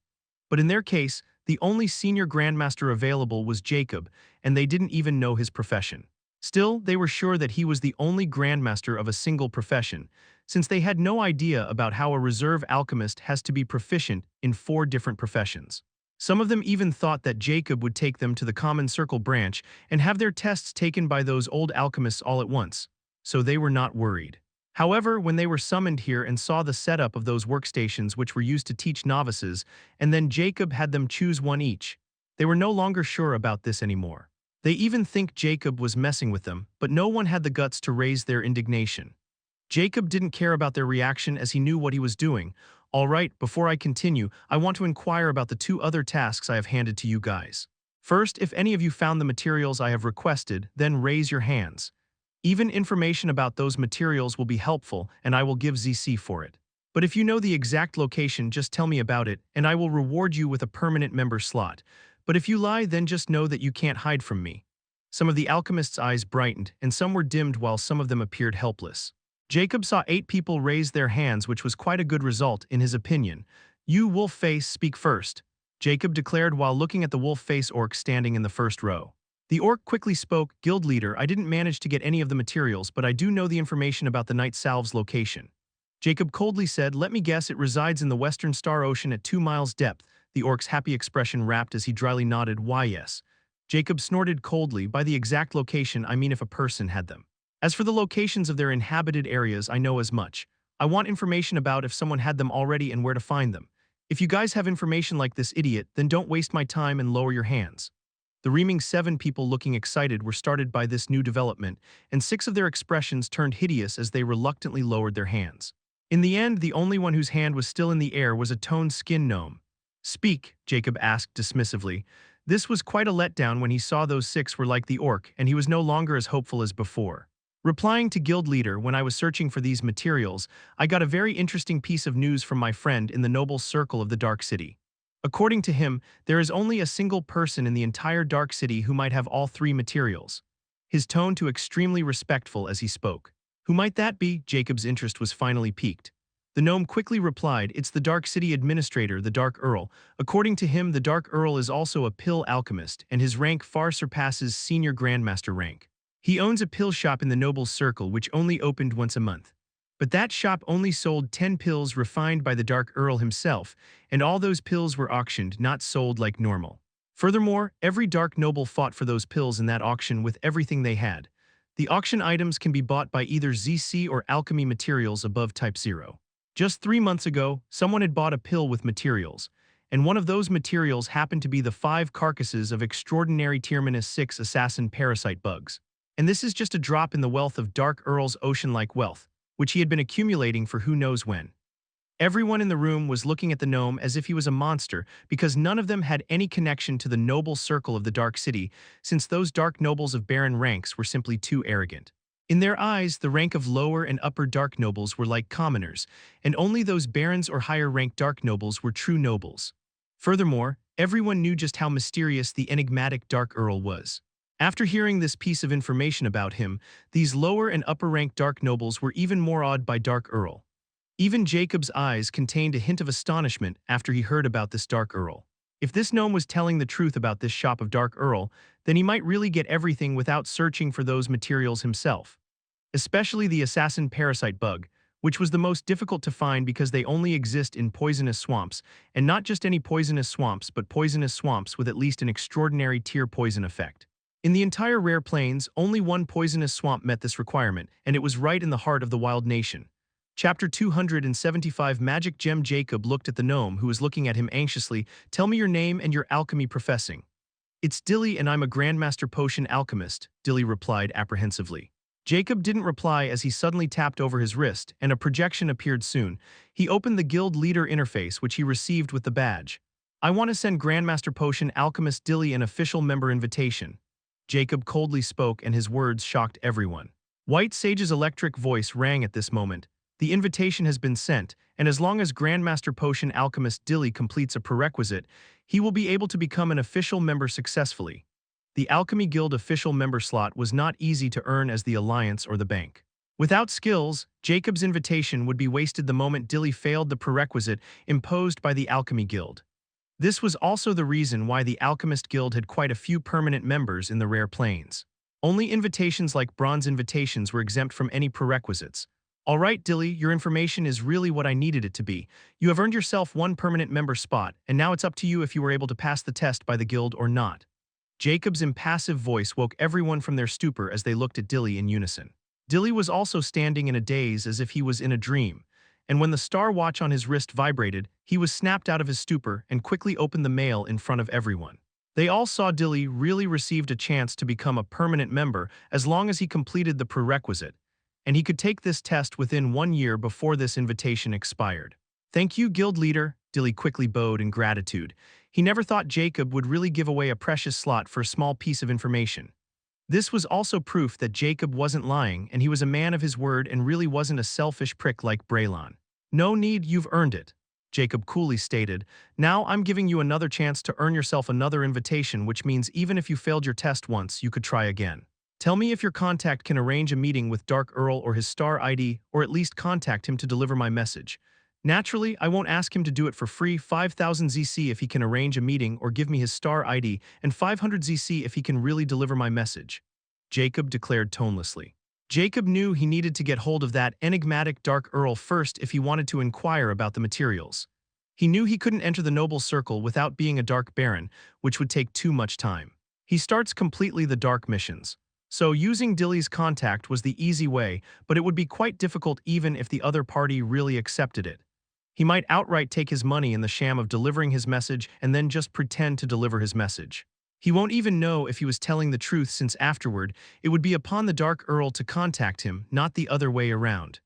But in their case, the only senior Grandmaster available was Jacob, and they didn't even know his profession. Still, they were sure that he was the only Grandmaster of a single profession, since they had no idea about how a reserve alchemist has to be proficient in 4 different professions. Some of them even thought that Jacob would take them to the Common Circle branch and have their tests taken by those old alchemists all at once, so they were not worried. However, when they were summoned here and saw the setup of those workstations which were used to teach novices, and then Jacob had them choose one each, they were no longer sure about this anymore. They even think Jacob was messing with them, but no one had the guts to raise their indignation. Jacob didn't care about their reaction as he knew what he was doing. All right, before I continue, I want to inquire about the 2 other tasks I have handed to you guys. First, if any of you found the materials I have requested, then raise your hands. Even information about those materials will be helpful, and I will give ZC for it. But if you know the exact location, just tell me about it, and I will reward you with a permanent member slot. But if you lie, then just know that you can't hide from me. Some of the alchemists' eyes brightened, and some were dimmed while some of them appeared helpless. Jacob saw 8 people raise their hands, which was quite a good result in his opinion. You, wolf face, speak first, Jacob declared while looking at the wolf face orc standing in the first row. The orc quickly spoke, Guild leader, I didn't manage to get any of the materials, but I do know the information about the Night Salve's location. Jacob coldly said, let me guess, it resides in the Western Star Ocean at 2 miles depth. The orc's happy expression wrapped as he dryly nodded, why yes. Jacob snorted coldly. By the exact location, I mean if a person had them. As for the locations of their inhabited areas, I know as much. I want information about if someone had them already and where to find them. If you guys have information like this idiot, then don't waste my time and lower your hands. The reaming 7 people looking excited were startled by this new development, and 6 of their expressions turned hideous as they reluctantly lowered their hands. In the end, the only one whose hand was still in the air was a toned skin gnome. "Speak," Jacob asked dismissively. This was quite a letdown when he saw those 6 were like the orc, and he was no longer as hopeful as before. Replying to Guild Leader, when I was searching for these materials, I got a very interesting piece of news from my friend in the noble circle of the Dark City. According to him, there is only a single person in the entire Dark City who might have all 3 materials. His tone too extremely respectful as he spoke. Who might that be? Jacob's interest was finally piqued. The gnome quickly replied, "It's the Dark City Administrator, the Dark Earl." According to him, the Dark Earl is also a pill alchemist, and his rank far surpasses Senior Grandmaster rank. He owns a pill shop in the Noble Circle which only opened once a month. But that shop only sold 10 pills refined by the Dark Earl himself, and all those pills were auctioned, not sold like normal. Furthermore, every Dark Noble fought for those pills in that auction with everything they had. The auction items can be bought by either ZC or alchemy materials above Type 0. Just 3 months ago, someone had bought a pill with materials, and one of those materials happened to be the 5 carcasses of extraordinary Tier 6 assassin parasite bugs. And this is just a drop in the wealth of Dark Earl's ocean-like wealth, which he had been accumulating for who knows when. Everyone in the room was looking at the gnome as if he was a monster, because none of them had any connection to the noble circle of the Dark City, since those dark nobles of barren ranks were simply too arrogant. In their eyes, the rank of lower and upper dark nobles were like commoners, and only those barons or higher-ranked dark nobles were true nobles. Furthermore, everyone knew just how mysterious the enigmatic Dark Earl was. After hearing this piece of information about him, these lower and upper-ranked dark nobles were even more awed by Dark Earl. Even Jacob's eyes contained a hint of astonishment after he heard about this Dark Earl. If this gnome was telling the truth about this shop of Dark Earl, then he might really get everything without searching for those materials himself. Especially the assassin parasite bug, which was the most difficult to find because they only exist in poisonous swamps, and not just any poisonous swamps but poisonous swamps with at least an extraordinary tier poison effect. In the entire rare plains, only one poisonous swamp met this requirement, and it was right in the heart of the wild nation. Chapter 275 Magic Gem. Jacob looked at the gnome, who was looking at him anxiously. "Tell me your name and your alchemy professing." "It's Dilly and I'm a Grandmaster Potion Alchemist," Dilly replied apprehensively. Jacob didn't reply as he suddenly tapped over his wrist, and a projection appeared soon. He opened the Guild Leader interface, which he received with the badge. "I want to send Grandmaster Potion Alchemist Dilly an official member invitation." Jacob coldly spoke, and his words shocked everyone. White Sage's electric voice rang at this moment. "The invitation has been sent, and as long as Grandmaster Potion Alchemist Dilly completes a prerequisite, he will be able to become an official member successfully." The Alchemy Guild official member slot was not easy to earn as the Alliance or the Bank. Without skills, Jacob's invitation would be wasted the moment Dilly failed the prerequisite imposed by the Alchemy Guild. This was also the reason why the Alchemist Guild had quite a few permanent members in the Rare Plains. Only invitations like bronze invitations were exempt from any prerequisites. "All right, Dilly, your information is really what I needed it to be. You have earned yourself 1 permanent member spot, and now it's up to you if you were able to pass the test by the guild or not." Jacob's impassive voice woke everyone from their stupor as they looked at Dilly in unison. Dilly was also standing in a daze as if he was in a dream, and when the star watch on his wrist vibrated, he was snapped out of his stupor and quickly opened the mail in front of everyone. They all saw Dilly really received a chance to become a permanent member as long as he completed the prerequisite, and he could take this test within 1 year before this invitation expired. "Thank you, Guild Leader," Dilly quickly bowed in gratitude. He never thought Jacob would really give away a precious slot for a small piece of information. This was also proof that Jacob wasn't lying, and he was a man of his word and really wasn't a selfish prick like Braylon. "No need, you've earned it," Jacob coolly stated. "Now I'm giving you another chance to earn yourself another invitation, which means even if you failed your test once, you could try again. Tell me if your contact can arrange a meeting with Dark Earl or his star ID, or at least contact him to deliver my message. Naturally, I won't ask him to do it for free. 5,000 ZC if he can arrange a meeting or give me his star ID, and 500 ZC if he can really deliver my message," Jacob declared tonelessly. Jacob knew he needed to get hold of that enigmatic Dark Earl first if he wanted to inquire about the materials. He knew he couldn't enter the noble circle without being a Dark Baron, which would take too much time. He starts completely the dark missions. So using Dilly's contact was the easy way, but it would be quite difficult even if the other party really accepted it. He might outright take his money in the sham of delivering his message and then just pretend to deliver his message. He won't even know if he was telling the truth, since afterward, it would be upon the Dark Earl to contact him, not the other way around.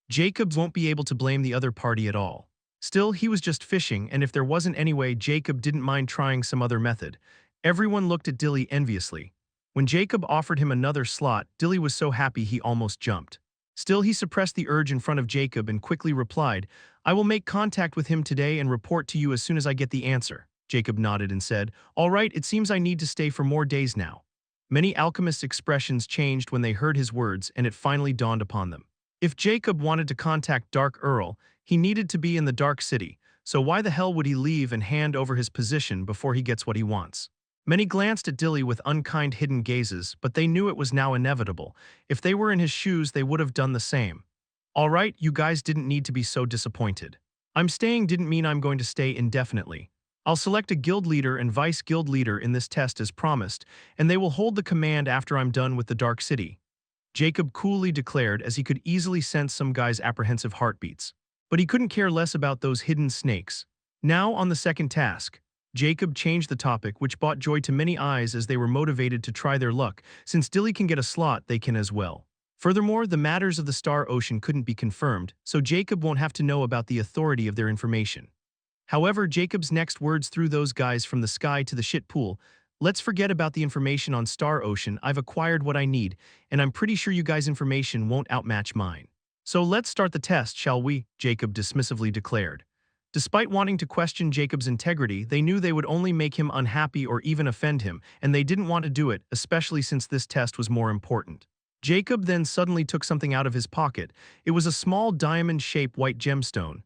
Jacob won't be able to blame the other party at all. Still, he was just fishing, and if there wasn't any way, Jacob didn't mind trying some other method. Everyone looked at Dilly enviously. When Jacob offered him another slot, Dilly was so happy he almost jumped. Still, he suppressed the urge in front of Jacob and quickly replied, "I will make contact with him today and report to you as soon as I get the answer." Jacob nodded and said, "All right, it seems I need to stay for more days now." Many alchemists' expressions changed when they heard his words, and it finally dawned upon them. If Jacob wanted to contact Dark Earl, he needed to be in the Dark City, so why the hell would he leave and hand over his position before he gets what he wants? Many glanced at Dilly with unkind hidden gazes, but they knew it was now inevitable. If they were in his shoes, they would have done the same. "All right, you guys didn't need to be so disappointed. I'm staying didn't mean I'm going to stay indefinitely. I'll select a guild leader and vice guild leader in this test as promised, and they will hold the command after I'm done with the Dark City," Jacob coolly declared, as he could easily sense some guy's apprehensive heartbeats. But he couldn't care less about those hidden snakes. Now on the second task, Jacob changed the topic, which brought joy to many eyes as they were motivated to try their luck. Since Dilly can get a slot, they can as well. Furthermore, the matters of the Star Ocean couldn't be confirmed, so Jacob won't have to know about the authority of their information. However, Jacob's next words threw those guys from the sky to the shit pool. "Let's forget about the information on Star Ocean. I've acquired what I need, and I'm pretty sure you guys' information won't outmatch mine. So let's start the test, shall we?" Jacob dismissively declared. Despite wanting to question Jacob's integrity, they knew they would only make him unhappy or even offend him, and they didn't want to do it, especially since this test was more important. Jacob then suddenly took something out of his pocket. It was a small diamond-shaped white gemstone.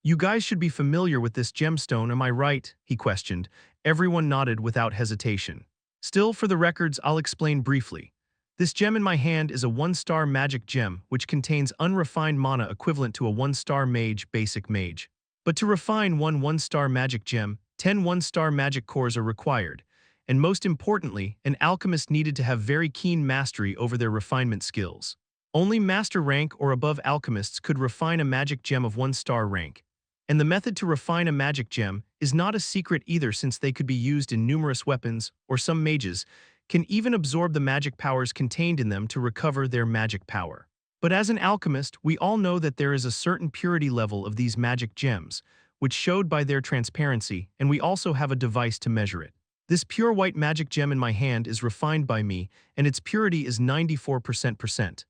"You guys should be familiar with this gemstone, am I right?" he questioned. Everyone nodded without hesitation. "Still, for the records, I'll explain briefly. This gem in my hand is a one-star magic gem, which contains unrefined mana equivalent to a one-star mage, basic mage. But to refine one one-star magic gem, 10 one-star magic cores are required. And most importantly, an alchemist needed to have very keen mastery over their refinement skills. Only master rank or above alchemists could refine a magic gem of one-star rank. And the method to refine a magic gem is not a secret either, since they could be used in numerous weapons, or some mages can even absorb the magic powers contained in them to recover their magic power. But as an alchemist, we all know that there is a certain purity level of these magic gems, which showed by their transparency, and we also have a device to measure it. This pure white magic gem in my hand is refined by me, and its purity is 94%.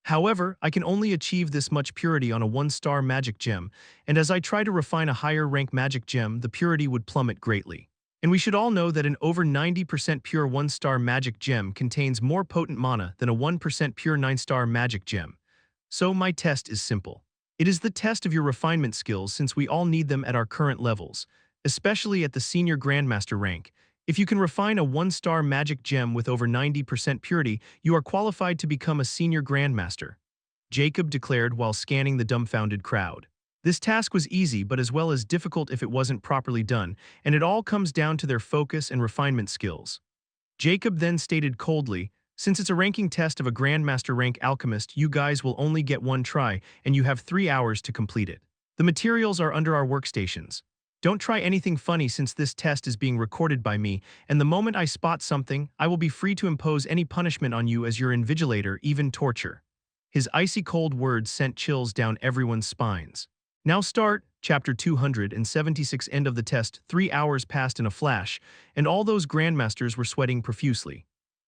However, I can only achieve this much purity on a one-star magic gem, and as I try to refine a higher rank magic gem, the purity would plummet greatly. And we should all know that an over 90% pure one-star magic gem contains more potent mana than a 1% pure 9-star magic gem. So my test is simple. It is the test of your refinement skills, since we all need them at our current levels, especially at the senior grandmaster rank. If you can refine a one-star magic gem with over 90% purity, you are qualified to become a senior grandmaster," Jacob declared while scanning the dumbfounded crowd. This task was easy, but as well as difficult if it wasn't properly done, and it all comes down to their focus and refinement skills. Jacob then stated coldly, "Since it's a ranking test of a Grandmaster rank alchemist, you guys will only get one try, and you have 3 hours to complete it. The materials are under our workstations. Don't try anything funny, since this test is being recorded by me, and the moment I spot something, I will be free to impose any punishment on you as your invigilator, even torture." His icy cold words sent chills down everyone's spines. Now start, Chapter 276. End of the test. 3 hours passed in a flash, and all those grandmasters were sweating profusely.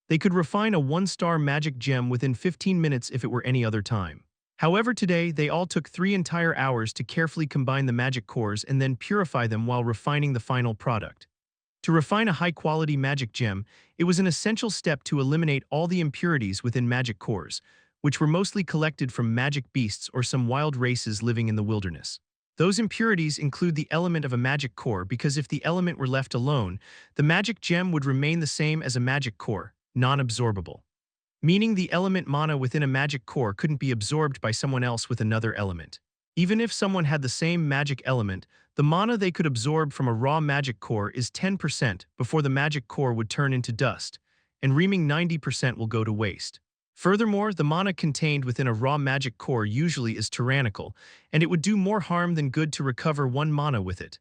They could refine a one-star magic gem within 15 minutes if it were any other time. However, today, they all took 3 entire hours to carefully combine the magic cores and then purify them while refining the final product. To refine a high-quality magic gem, it was an essential step to eliminate all the impurities within magic cores, which were mostly collected from magic beasts or some wild races living in the wilderness. Those impurities include the element of a magic core, because if the element were left alone, the magic gem would remain the same as a magic core, non-absorbable. Meaning the element mana within a magic core couldn't be absorbed by someone else with another element. Even if someone had the same magic element, the mana they could absorb from a raw magic core is 10% before the magic core would turn into dust, and remaining 90% will go to waste. Furthermore, the mana contained within a raw magic core usually is tyrannical, and it would do more harm than good to recover one mana with it.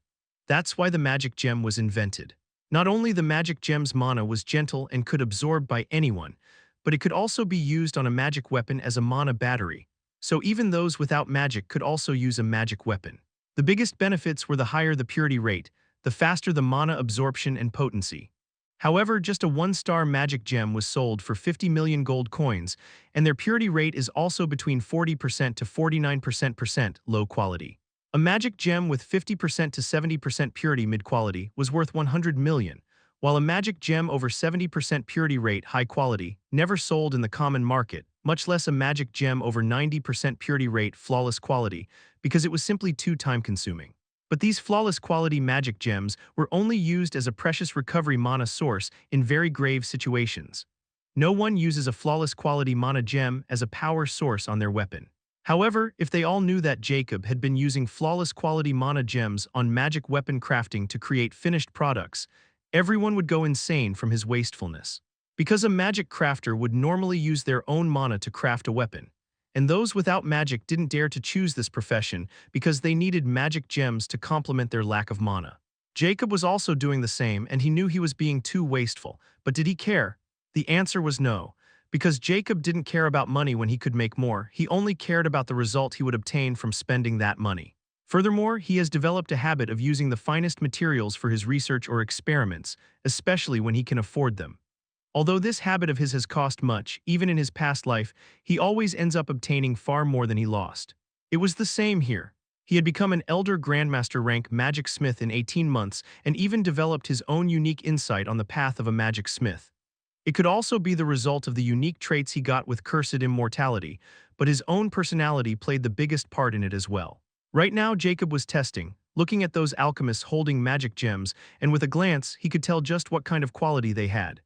That's why the magic gem was invented. Not only the magic gem's mana was gentle and could absorb by anyone, but it could also be used on a magic weapon as a mana battery, so even those without magic could also use a magic weapon. The biggest benefits were the higher the purity rate, the faster the mana absorption and potency. However, just a one-star magic gem was sold for 50 million gold coins, and their purity rate is also between 40% to 49% low quality. A magic gem with 50% to 70% purity mid-quality was worth 100 million, while a magic gem over 70% purity rate high quality never sold in the common market, much less a magic gem over 90% purity rate flawless quality, because it was simply too time-consuming. But these flawless quality magic gems were only used as a precious recovery mana source in very grave situations. No one uses a flawless quality mana gem as a power source on their weapon. However, if they all knew that Jacob had been using flawless quality mana gems on magic weapon crafting to create finished products, everyone would go insane from his wastefulness. Because a magic crafter would normally use their own mana to craft a weapon, and those without magic didn't dare to choose this profession because they needed magic gems to complement their lack of mana. Jacob was also doing the same, and he knew he was being too wasteful, but did he care? The answer was no. Because Jacob didn't care about money when he could make more, he only cared about the result he would obtain from spending that money. Furthermore, he has developed a habit of using the finest materials for his research or experiments, especially when he can afford them. Although this habit of his has cost much, even in his past life, he always ends up obtaining far more than he lost. It was the same here. He had become an Elder Grandmaster rank magic smith in 18 months and even developed his own unique insight on the path of a magic smith. It could also be the result of the unique traits he got with cursed immortality, but his own personality played the biggest part in it as well. Right now, Jacob was testing, looking at those alchemists holding magic gems, and with a glance, he could tell just what kind of quality they had.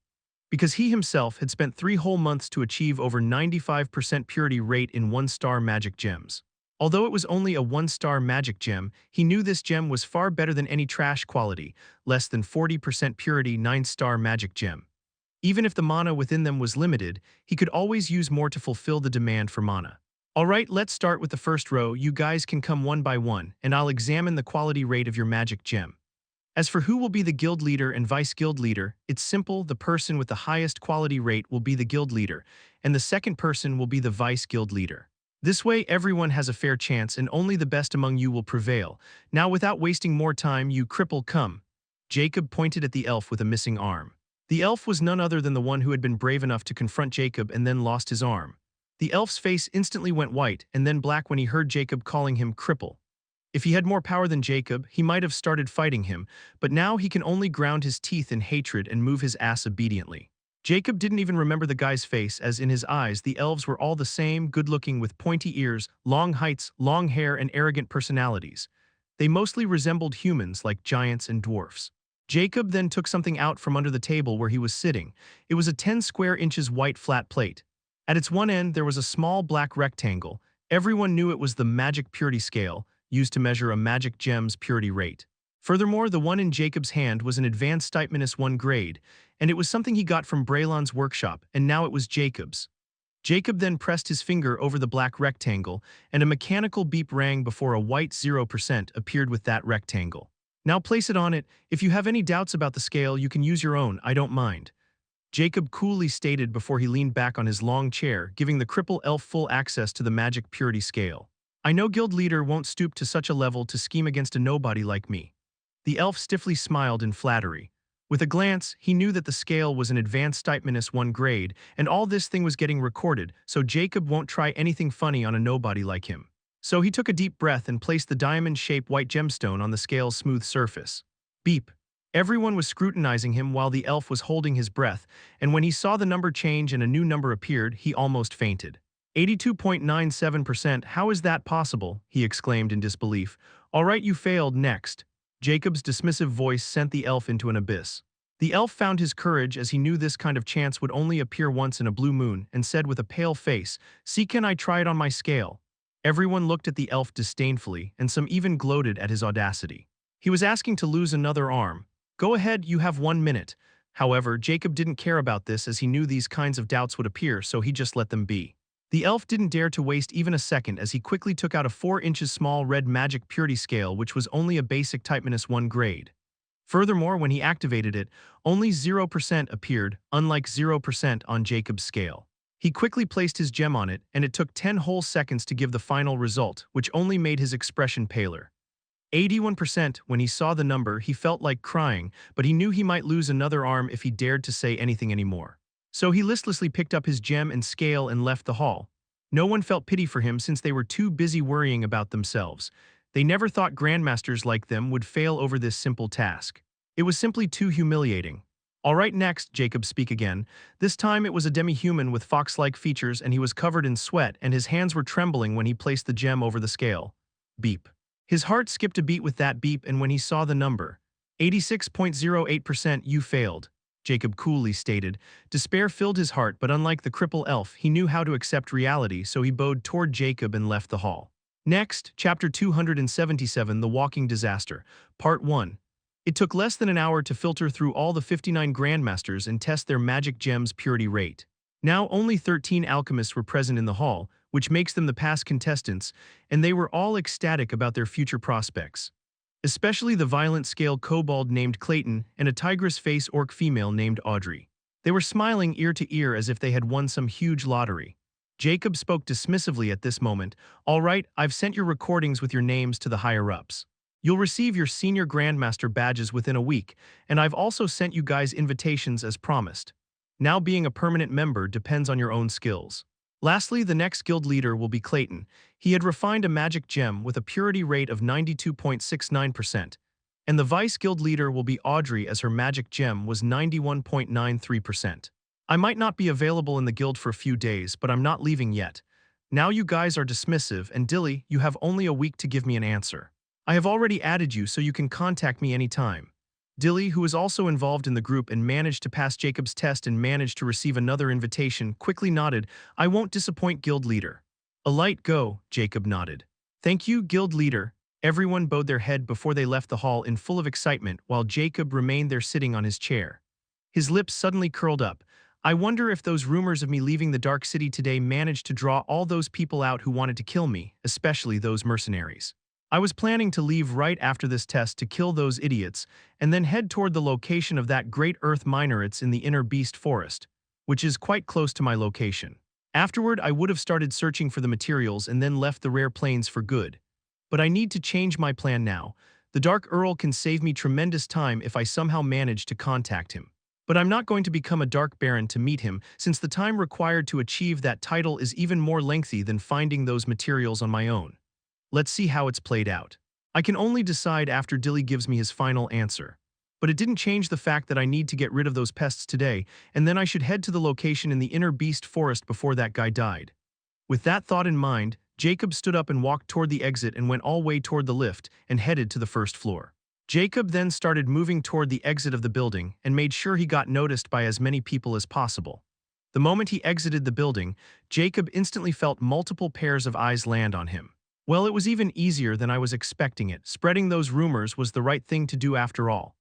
Because he himself had spent 3 whole months to achieve over 95% purity rate in 1-star magic gems. Although it was only a 1-star magic gem, he knew this gem was far better than any trash quality, less than 40% purity 9-star magic gem. Even if the mana within them was limited, he could always use more to fulfill the demand for mana. Alright, let's start with the first row. You guys can come one by one, and I'll examine the quality rate of your magic gem. As for who will be the guild leader and vice guild leader, it's simple. The person with the highest quality rate will be the guild leader, and the second person will be the vice guild leader. This way, everyone has a fair chance and only the best among you will prevail. Now, without wasting more time, you cripple, come. Jacob pointed at the elf with a missing arm. The elf was none other than the one who had been brave enough to confront Jacob and then lost his arm. The elf's face instantly went white and then black when he heard Jacob calling him cripple. If he had more power than Jacob, he might have started fighting him, but now he can only ground his teeth in hatred and move his ass obediently. Jacob didn't even remember the guy's face, as in his eyes the elves were all the same, good-looking with pointy ears, long heights, long hair, and arrogant personalities. They mostly resembled humans like giants and dwarfs. Jacob then took something out from under the table where he was sitting. It was a 10 square inches white flat plate. At its one end there was a small black rectangle. Everyone knew it was the magic purity scale, used to measure a magic gem's purity rate. Furthermore, the one in Jacob's hand was an advanced type-1 grade, and it was something he got from Braylon's workshop, and now it was Jacob's. Jacob then pressed his finger over the black rectangle, and a mechanical beep rang before a white 0% appeared with that rectangle. Now place it on it. If you have any doubts about the scale, you can use your own, I don't mind. Jacob coolly stated before he leaned back on his long chair, giving the cripple elf full access to the magic purity scale. I know guild leader won't stoop to such a level to scheme against a nobody like me. The elf stiffly smiled in flattery. With a glance, he knew that the scale was an advanced type-1 grade, and all this thing was getting recorded, so Jacob won't try anything funny on a nobody like him. So he took a deep breath and placed the diamond-shaped white gemstone on the scale's smooth surface. Beep. Everyone was scrutinizing him while the elf was holding his breath, and when he saw the number change and a new number appeared, he almost fainted. 82.97%, how is that possible? He exclaimed in disbelief. Alright, you failed, next. Jacob's dismissive voice sent the elf into an abyss. The elf found his courage as he knew this kind of chance would only appear once in a blue moon and said with a pale face, "See, can I try it on my scale?" Everyone looked at the elf disdainfully, and some even gloated at his audacity. He was asking to lose another arm. Go ahead, you have 1 minute. However, Jacob didn't care about this as he knew these kinds of doubts would appear, so he just let them be. The elf didn't dare to waste even a second as he quickly took out a 4 inches small red magic purity scale, which was only a basic type -1 grade. Furthermore, when he activated it, only 0% appeared, unlike 0% on Jacob's scale. He quickly placed his gem on it, and it took 10 whole seconds to give the final result, which only made his expression paler. 81%. When he saw the number, he felt like crying, but he knew he might lose another arm if he dared to say anything anymore. So he listlessly picked up his gem and scale and left the hall. No one felt pity for him since they were too busy worrying about themselves. They never thought grandmasters like them would fail over this simple task. It was simply too humiliating. All right, next, Jacob speak again. This time it was a demi-human with fox-like features, and he was covered in sweat and his hands were trembling when he placed the gem over the scale. Beep. His heart skipped a beat with that beep, and when he saw the number, 86.08%, you failed, Jacob coolly stated. Despair filled his heart, but unlike the cripple elf, he knew how to accept reality, so he bowed toward Jacob and left the hall. Next, Chapter 277, The Walking Disaster, Part 1. It took less than an hour to filter through all the 59 grandmasters and test their magic gem's purity rate. Now only 13 alchemists were present in the hall, which makes them the past contestants, and they were all ecstatic about their future prospects. Especially the violent scale kobold named Clayton and a tigress face orc female named Audrey. They were smiling ear to ear as if they had won some huge lottery. Jacob spoke dismissively at this moment. All right, I've sent your recordings with your names to the higher-ups. You'll receive your senior grandmaster badges within a week, and I've also sent you guys invitations as promised. Now being a permanent member depends on your own skills. Lastly, the next guild leader will be Clayton. He had refined a magic gem with a purity rate of 92.69%, and the vice guild leader will be Audrey as her magic gem was 91.93%. I might not be available in the guild for a few days, but I'm not leaving yet. Now you guys are dismissive, and Dilly, you have only a week to give me an answer. I have already added you so you can contact me anytime. Dilly, who was also involved in the group and managed to pass Jacob's test and managed to receive another invitation, quickly nodded. I won't disappoint, guild leader. A light go, Jacob nodded. Thank you, guild leader. Everyone bowed their head before they left the hall in full of excitement while Jacob remained there sitting on his chair. His lips suddenly curled up. I wonder if those rumors of me leaving the Dark City today managed to draw all those people out who wanted to kill me, especially those mercenaries. I was planning to leave right after this test to kill those idiots and then head toward the location of that great earth minerates in the inner beast forest, which is quite close to my location. Afterward, I would have started searching for the materials and then left the rare plains for good. But I need to change my plan now. The Dark Earl can save me tremendous time if I somehow manage to contact him. But I'm not going to become a Dark Baron to meet him, since the time required to achieve that title is even more lengthy than finding those materials on my own. Let's see how it's played out. I can only decide after Dilly gives me his final answer. But it didn't change the fact that I need to get rid of those pests today, and then I should head to the location in the inner beast forest before that guy died. With that thought in mind, Jacob stood up and walked toward the exit and went all way toward the lift and headed to the first floor. Jacob then started moving toward the exit of the building and made sure he got noticed by as many people as possible. The moment he exited the building, Jacob instantly felt multiple pairs of eyes land on him. Well, it was even easier than I was expecting it. Spreading those rumors was the right thing to do after all.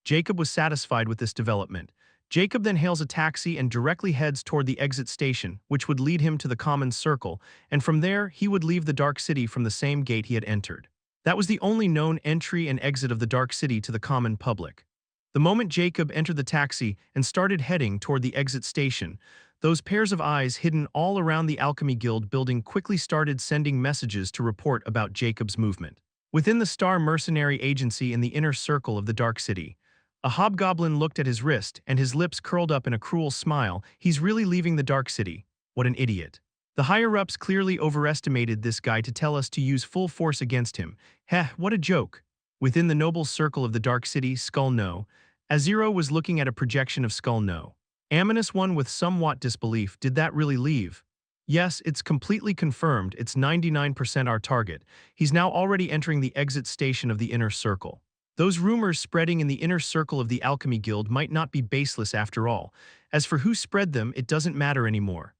Jacob was satisfied with this development. Jacob then hails a taxi and directly heads toward the exit station, which would lead him to the common circle, and from there he would leave the Dark City from the same gate he had entered. That was the only known entry and exit of the Dark City to the common public. The moment Jacob entered the taxi and started heading toward the exit station, those pairs of eyes hidden all around the Alchemy Guild building quickly started sending messages to report about Jacob's movement. Within the Star Mercenary Agency in the inner circle of the Dark City, a hobgoblin looked at his wrist and his lips curled up in a cruel smile. He's really leaving the Dark City. What an idiot. The higher-ups clearly overestimated this guy to tell us to use full force against him. Heh, what a joke. Within the noble circle of the Dark City, Skull No, Azero was looking at a projection of Skull No. Aminous one with somewhat disbelief, did that really leave? Yes, it's completely confirmed, it's 99% our target. He's now already entering the exit station of the inner circle. Those rumors spreading in the inner circle of the Alchemy Guild might not be baseless after all. As for who spread them, it doesn't matter anymore.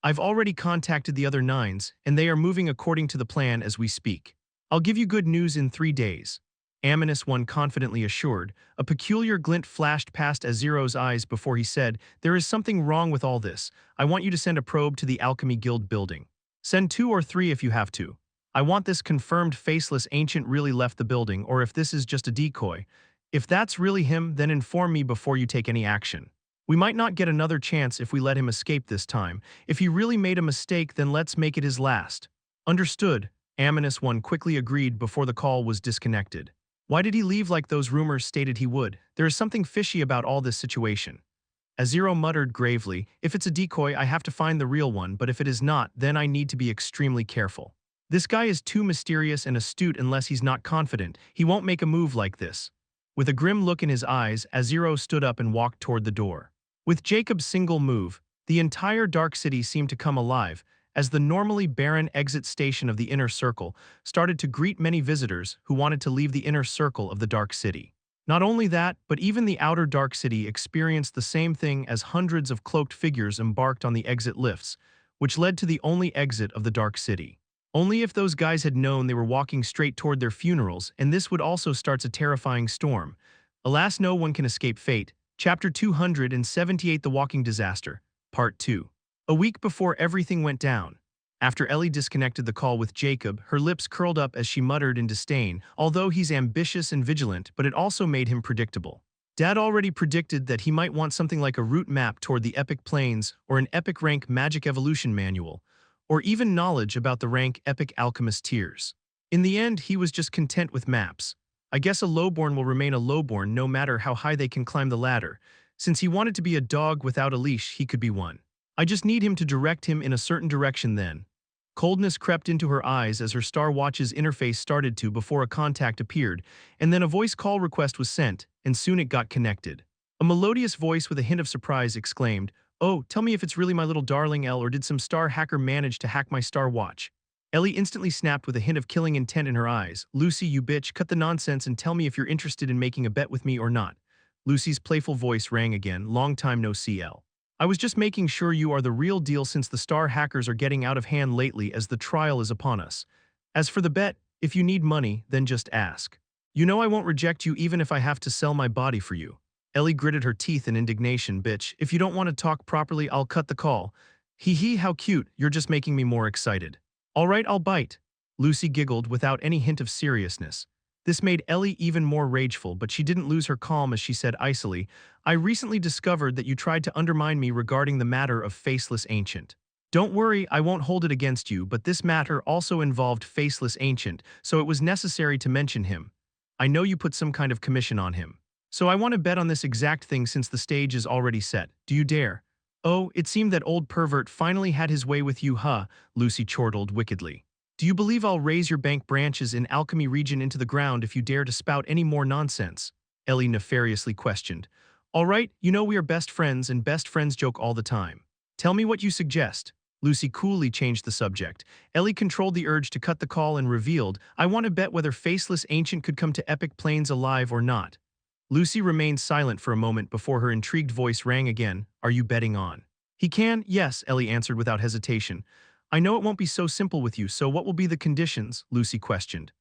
I've already contacted the other nines, and they are moving according to the plan as we speak. I'll give you good news in 3 days. Aminus One confidently assured. A peculiar glint flashed past Azero's eyes before he said, "There is something wrong with all this. I want you to send a probe to the Alchemy Guild building. Send 2 or 3 if you have to. I want this confirmed faceless ancient really left the building, or if this is just a decoy. If that's really him, then inform me before you take any action. We might not get another chance if we let him escape this time. If he really made a mistake, then let's make it his last." Understood. Aminus One quickly agreed before the call was disconnected. Why did he leave like those rumors stated he would? There is something fishy about all this situation. Azero muttered gravely, "If it's a decoy, I have to find the real one, but if it is not, then I need to be extremely careful. This guy is too mysterious and astute unless he's not confident. He won't make a move like this." With a grim look in his eyes, Azero stood up and walked toward the door. With Jacob's single move, the entire Dark City seemed to come alive, as the normally barren exit station of the Inner Circle started to greet many visitors who wanted to leave the Inner Circle of the Dark City. Not only that, but even the outer Dark City experienced the same thing as hundreds of cloaked figures embarked on the exit lifts, which led to the only exit of the Dark City. Only if those guys had known they were walking straight toward their funerals, and this would also start a terrifying storm. Alas, no one can escape fate. Chapter 278, The Walking Disaster, Part 2. A week before everything went down. After Ellie disconnected the call with Jacob, her lips curled up as she muttered in disdain, "Although he's ambitious and vigilant, but it also made him predictable." Dad already predicted that he might want something like a route map toward the Epic Plains or an Epic Rank Magic Evolution Manual, or even knowledge about the rank Epic Alchemist tiers. In the end, he was just content with maps. I guess a lowborn will remain a lowborn no matter how high they can climb the ladder. Since he wanted to be a dog without a leash, he could be one. I just need him to direct him in a certain direction then. Coldness crept into her eyes as her Star Watch's interface started to before a contact appeared, and then a voice call request was sent, and soon it got connected. A melodious voice with a hint of surprise exclaimed, "Oh, tell me if it's really my little darling Elle, or did some star hacker manage to hack my Star Watch?" Ellie instantly snapped with a hint of killing intent in her eyes. "Lucy, you bitch, cut the nonsense and tell me if you're interested in making a bet with me or not." Lucy's playful voice rang again. "Long time no see, Elle. I was just making sure you are the real deal since the star hackers are getting out of hand lately as the trial is upon us. As for the bet, if you need money, then just ask. You know I won't reject you even if I have to sell my body for you." Ellie gritted her teeth in indignation. "Bitch, if you don't want to talk properly, I'll cut the call." "Hee hee, how cute, you're just making me more excited." "All right, I'll bite." Lucy giggled without any hint of seriousness. This made Ellie even more rageful, but she didn't lose her calm as she said icily, "I recently discovered that you tried to undermine me regarding the matter of Faceless Ancient. Don't worry, I won't hold it against you, but this matter also involved Faceless Ancient, so it was necessary to mention him. I know you put some kind of commission on him. So I want to bet on this exact thing since the stage is already set. Do you dare?" "Oh, it seemed that old pervert finally had his way with you, huh?" Lucy chortled wickedly. "Do you believe I'll raise your bank branches in Alchemy region into the ground if you dare to spout any more nonsense?" Ellie nefariously questioned. "All right, you know we are best friends and best friends joke all the time. Tell me what you suggest." Lucy coolly changed the subject. Ellie controlled the urge to cut the call and revealed, "I want to bet whether Faceless Ancient could come to Epic Plains alive or not." Lucy remained silent for a moment before her intrigued voice rang again. "Are you betting on?" "He can, yes," Ellie answered without hesitation. "I know it won't be so simple with you, so what will be the conditions?" Lucy questioned.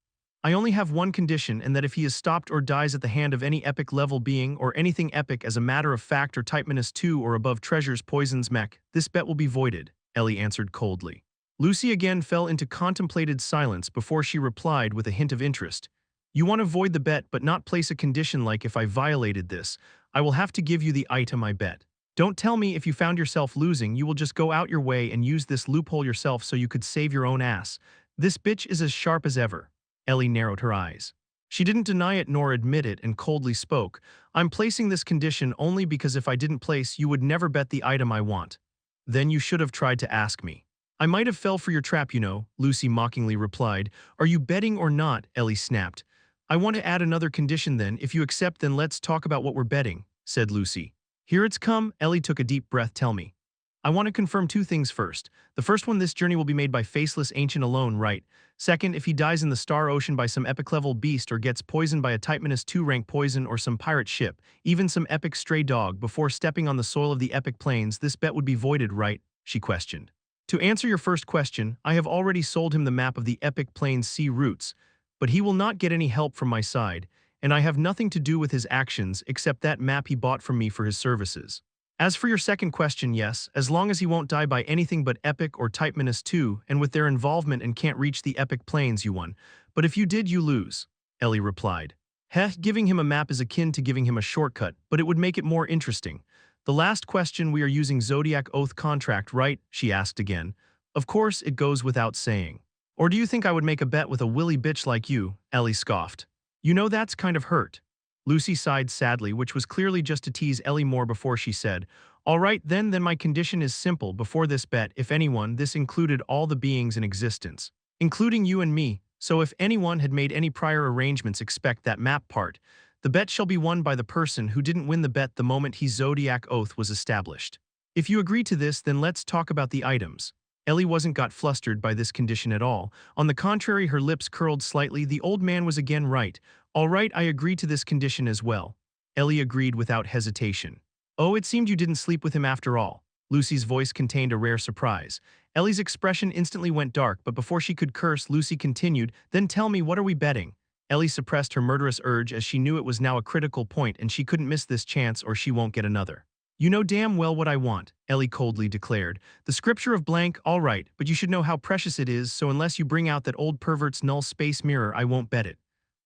"I only have one condition, and that if he is stopped or dies at the hand of any epic level being or anything epic as a matter of fact or type -2 or above treasures poisons mech, this bet will be voided," Ellie answered coldly. Lucy again fell into contemplated silence before she replied with a hint of interest. "You want to void the bet but not place a condition like if I violated this, I will have to give you the item I bet. Don't tell me if you found yourself losing, you will just go out your way and use this loophole yourself so you could save your own ass. This bitch is as sharp as ever." Ellie narrowed her eyes. She didn't deny it nor admit it and coldly spoke. "I'm placing this condition only because if I didn't place, you would never bet the item I want." "Then you should have tried to ask me." "I might have fell for your trap, you know," Lucy mockingly replied. "Are you betting or not?" Ellie snapped. "I want to add another condition then. If you accept, then let's talk about what we're betting," said Lucy. "Here it's come." Ellie took a deep breath. "Tell me." "I want to confirm 2 things first. The first one, this journey will be made by Faceless Ancient alone, right? Second, if he dies in the Star Ocean by some epic-level beast or gets poisoned by a type -2 rank poison or some pirate ship, even some epic stray dog, before stepping on the soil of the Epic Plains, this bet would be voided, right?" she questioned. To answer your first question, I have already sold him the map of the Epic Plains sea routes, but he will not get any help from my side, and I have nothing to do with his actions except that map he bought from me for his services. As for your second question, yes, as long as he won't die by anything but Epic or Type -2 and with their involvement and can't reach the Epic Plains, you won. But if you did, you lose, Ellie replied. Heh, giving him a map is akin to giving him a shortcut, but it would make it more interesting. The last question, we are using Zodiac Oath contract, right? She asked again. Of course, it goes without saying. Or do you think I would make a bet with a willy bitch like you? Ellie scoffed. You know that's kind of hurt. Lucy sighed sadly, which was clearly just to tease Ellie more before she said, all right, then my condition is simple. Before this bet, if anyone, this included all the beings in existence, including you and me, so if anyone had made any prior arrangements, expect that map part. The bet shall be won by the person who didn't win the bet the moment his Zodiac Oath was established. If you agree to this, then let's talk about the items. Ellie wasn't got flustered by this condition at all. On the contrary, her lips curled slightly. The old man was again right. All right, I agree to this condition as well. Ellie agreed without hesitation. Oh, it seemed you didn't sleep with him after all. Lucy's voice contained a rare surprise. Ellie's expression instantly went dark, but before she could curse, Lucy continued, then tell me, what are we betting? Ellie suppressed her murderous urge as she knew it was now a critical point and she couldn't miss this chance or she won't get another. You know damn well what I want, Ellie coldly declared. The scripture of blank, all right, but you should know how precious it is, so unless you bring out that old pervert's null space mirror, I won't bet it.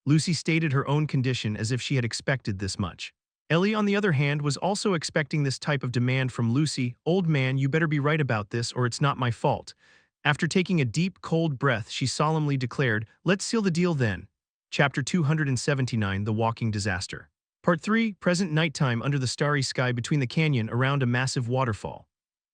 Lucy stated her own condition as if she had expected this much. Ellie, on the other hand, was also expecting this type of demand from Lucy. Old man, you better be right about this or it's not my fault. After taking a deep, cold breath, she solemnly declared, let's seal the deal then. Chapter 279, The Walking Disaster. Part 3, Present Nighttime under the starry sky between the canyon around a massive waterfall.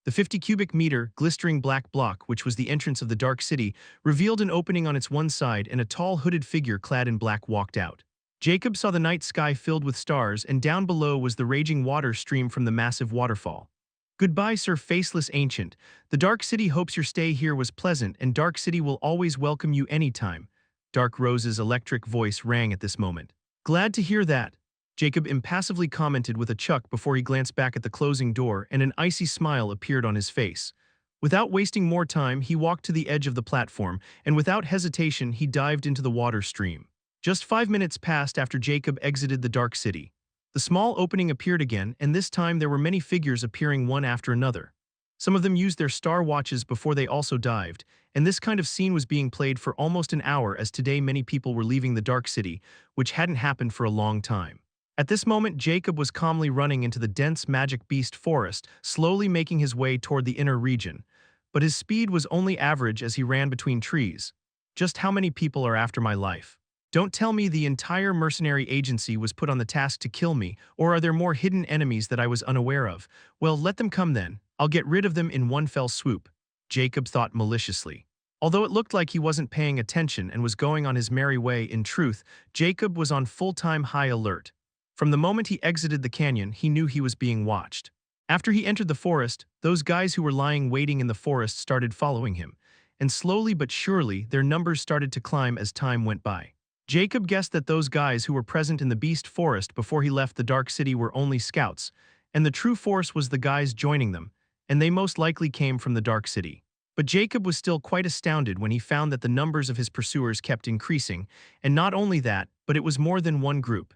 The 50 cubic meter, glistering black block, which was the entrance of the dark city, revealed an opening on its one side and a tall hooded figure clad in black walked out. Jacob saw the night sky filled with stars and down below was the raging water stream from the massive waterfall. Goodbye, Sir Faceless Ancient. The Dark City hopes your stay here was pleasant and Dark City will always welcome you anytime. Dark Rose's electric voice rang at this moment. Glad to hear that, Jacob impassively commented with a chuck before he glanced back at the closing door and an icy smile appeared on his face. Without wasting more time, he walked to the edge of the platform and without hesitation he dived into the water stream. Just 5 minutes passed after Jacob exited the Dark City. The small opening appeared again, and this time there were many figures appearing one after another. Some of them used their star watches before they also dived, and this kind of scene was being played for almost an hour as today many people were leaving the Dark City, which hadn't happened for a long time. At this moment, Jacob was calmly running into the dense magic beast forest, slowly making his way toward the inner region. But his speed was only average as he ran between trees. Just how many people are after my life? Don't tell me the entire mercenary agency was put on the task to kill me, or are there more hidden enemies that I was unaware of? Well, let them come then. I'll get rid of them in one fell swoop, Jacob thought maliciously. Although it looked like he wasn't paying attention and was going on his merry way, in truth, Jacob was on full-time high alert. From the moment he exited the canyon, he knew he was being watched. After he entered the forest, those guys who were lying waiting in the forest started following him, and slowly but surely their numbers started to climb as time went by. Jacob guessed that those guys who were present in the beast forest before he left the Dark City were only scouts, and the true force was the guys joining them, and they most likely came from the Dark City. But Jacob was still quite astounded when he found that the numbers of his pursuers kept increasing, and not only that, but it was more than one group.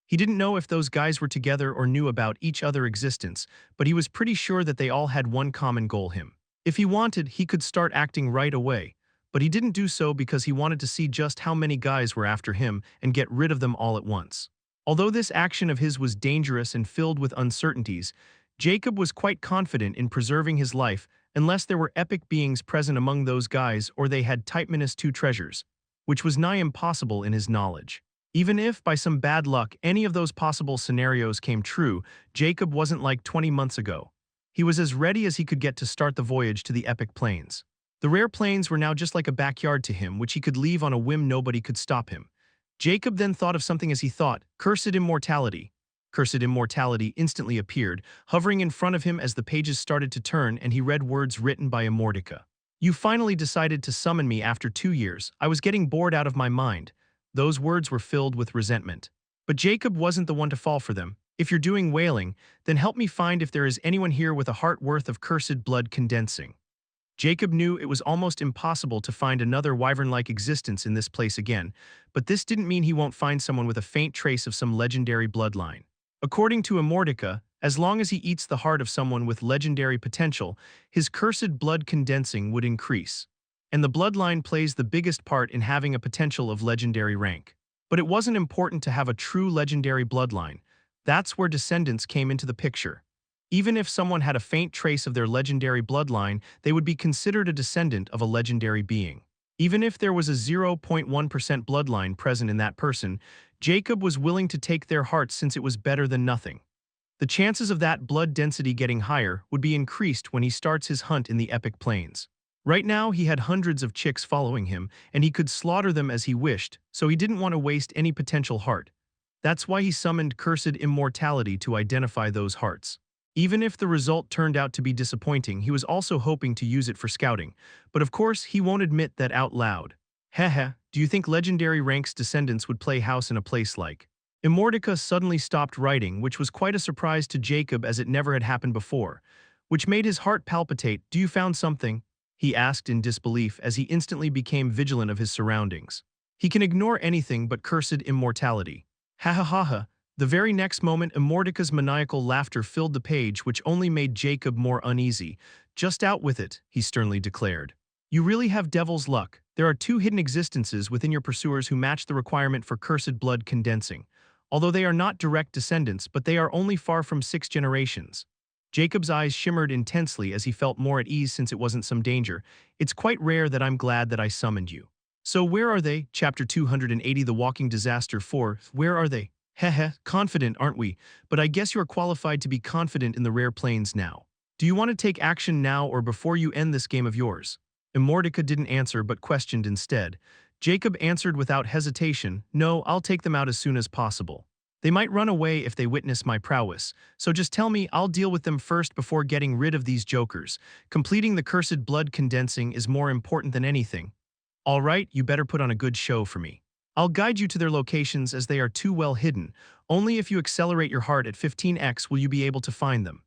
He didn't know if those guys were together or knew about each other's existence, but he was pretty sure that they all had one common goal: him. If he wanted, he could start acting right away, but he didn't do so because he wanted to see just how many guys were after him and get rid of them all at once. Although this action of his was dangerous and filled with uncertainties, Jacob was quite confident in preserving his life unless there were epic beings present among those guys or they had Type -2 treasures, which was nigh impossible in his knowledge. Even if, by some bad luck, any of those possible scenarios came true, Jacob wasn't like 20 months ago. He was as ready as he could get to start the voyage to the Epic Plains. The rare plains were now just like a backyard to him, which he could leave on a whim. Nobody could stop him. Jacob then thought of something as he thought, cursed immortality. Cursed immortality instantly appeared, hovering in front of him as the pages started to turn and he read words written by Immortica. You finally decided to summon me after 2 years. I was getting bored out of my mind. Those words were filled with resentment. But Jacob wasn't the one to fall for them. If you're doing whaling, then help me find if there is anyone here with a heart worth of cursed blood condensing. Jacob knew it was almost impossible to find another wyvern-like existence in this place again, but this didn't mean he won't find someone with a faint trace of some legendary bloodline. According to Immortality, as long as he eats the heart of someone with legendary potential, his cursed blood condensing would increase. And the bloodline plays the biggest part in having a potential of legendary rank. But it wasn't important to have a true legendary bloodline. That's where descendants came into the picture. Even if someone had a faint trace of their legendary bloodline, they would be considered a descendant of a legendary being. Even if there was a 0.1% bloodline present in that person, Jacob was willing to take their hearts since it was better than nothing. The chances of that blood density getting higher would be increased when he starts his hunt in the epic plains. Right now, he had hundreds of chicks following him, and he could slaughter them as he wished, so he didn't want to waste any potential heart. That's why he summoned cursed immortality to identify those hearts. Even if the result turned out to be disappointing, he was also hoping to use it for scouting, but of course he won't admit that out loud. Heh, do you think legendary rank's descendants would play house in a place like? Immortality suddenly stopped writing, which was quite a surprise to Jacob as it never had happened before, which made his heart palpitate. Do you found something? He asked in disbelief as he instantly became vigilant of his surroundings. He can ignore anything but cursed immortality. Ha ha ha ha. The very next moment, Immortaka's maniacal laughter filled the page, which only made Jacob more uneasy. Just out with it, he sternly declared. You really have devil's luck. There are 2 hidden existences within your pursuers who match the requirement for cursed blood condensing. Although they are not direct descendants, but they are only far from 6 generations. Jacob's eyes shimmered intensely as he felt more at ease since it wasn't some danger. It's quite rare that I'm glad that I summoned you. So where are they? Chapter 280 The Walking Disaster 4. Where are they? Heh, confident, aren't we? But I guess you are qualified to be confident in the rare plains now. Do you want to take action now or before you end this game of yours? Immortality didn't answer but questioned instead. Jacob answered without hesitation, no, I'll take them out as soon as possible. They might run away if they witness my prowess, so just tell me I'll deal with them first before getting rid of these jokers. Completing the cursed blood condensing is more important than anything. All right, you better put on a good show for me. I'll guide you to their locations as they are too well hidden. Only if you accelerate your heart at 15x will you be able to find them.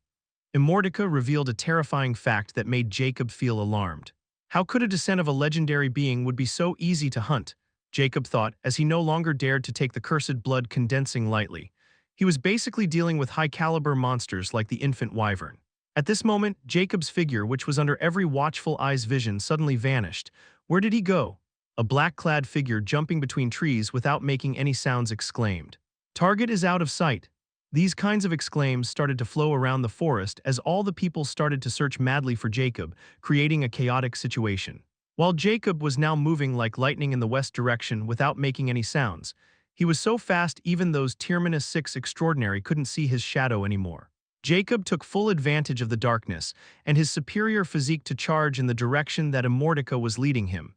Immortality revealed a terrifying fact that made Jacob feel alarmed. How could a descent of a legendary being would be so easy to hunt? Jacob thought, as he no longer dared to take the cursed blood condensing lightly. He was basically dealing with high-caliber monsters like the infant wyvern. At this moment, Jacob's figure, which was under every watchful eye's vision, suddenly vanished. Where did he go? A black-clad figure jumping between trees without making any sounds exclaimed. Target is out of sight. These kinds of exclaims started to flow around the forest as all the people started to search madly for Jacob, creating a chaotic situation. While Jacob was now moving like lightning in the west direction without making any sounds, he was so fast even those Terminus 6 extraordinary couldn't see his shadow anymore. Jacob took full advantage of the darkness and his superior physique to charge in the direction that Immortality was leading him.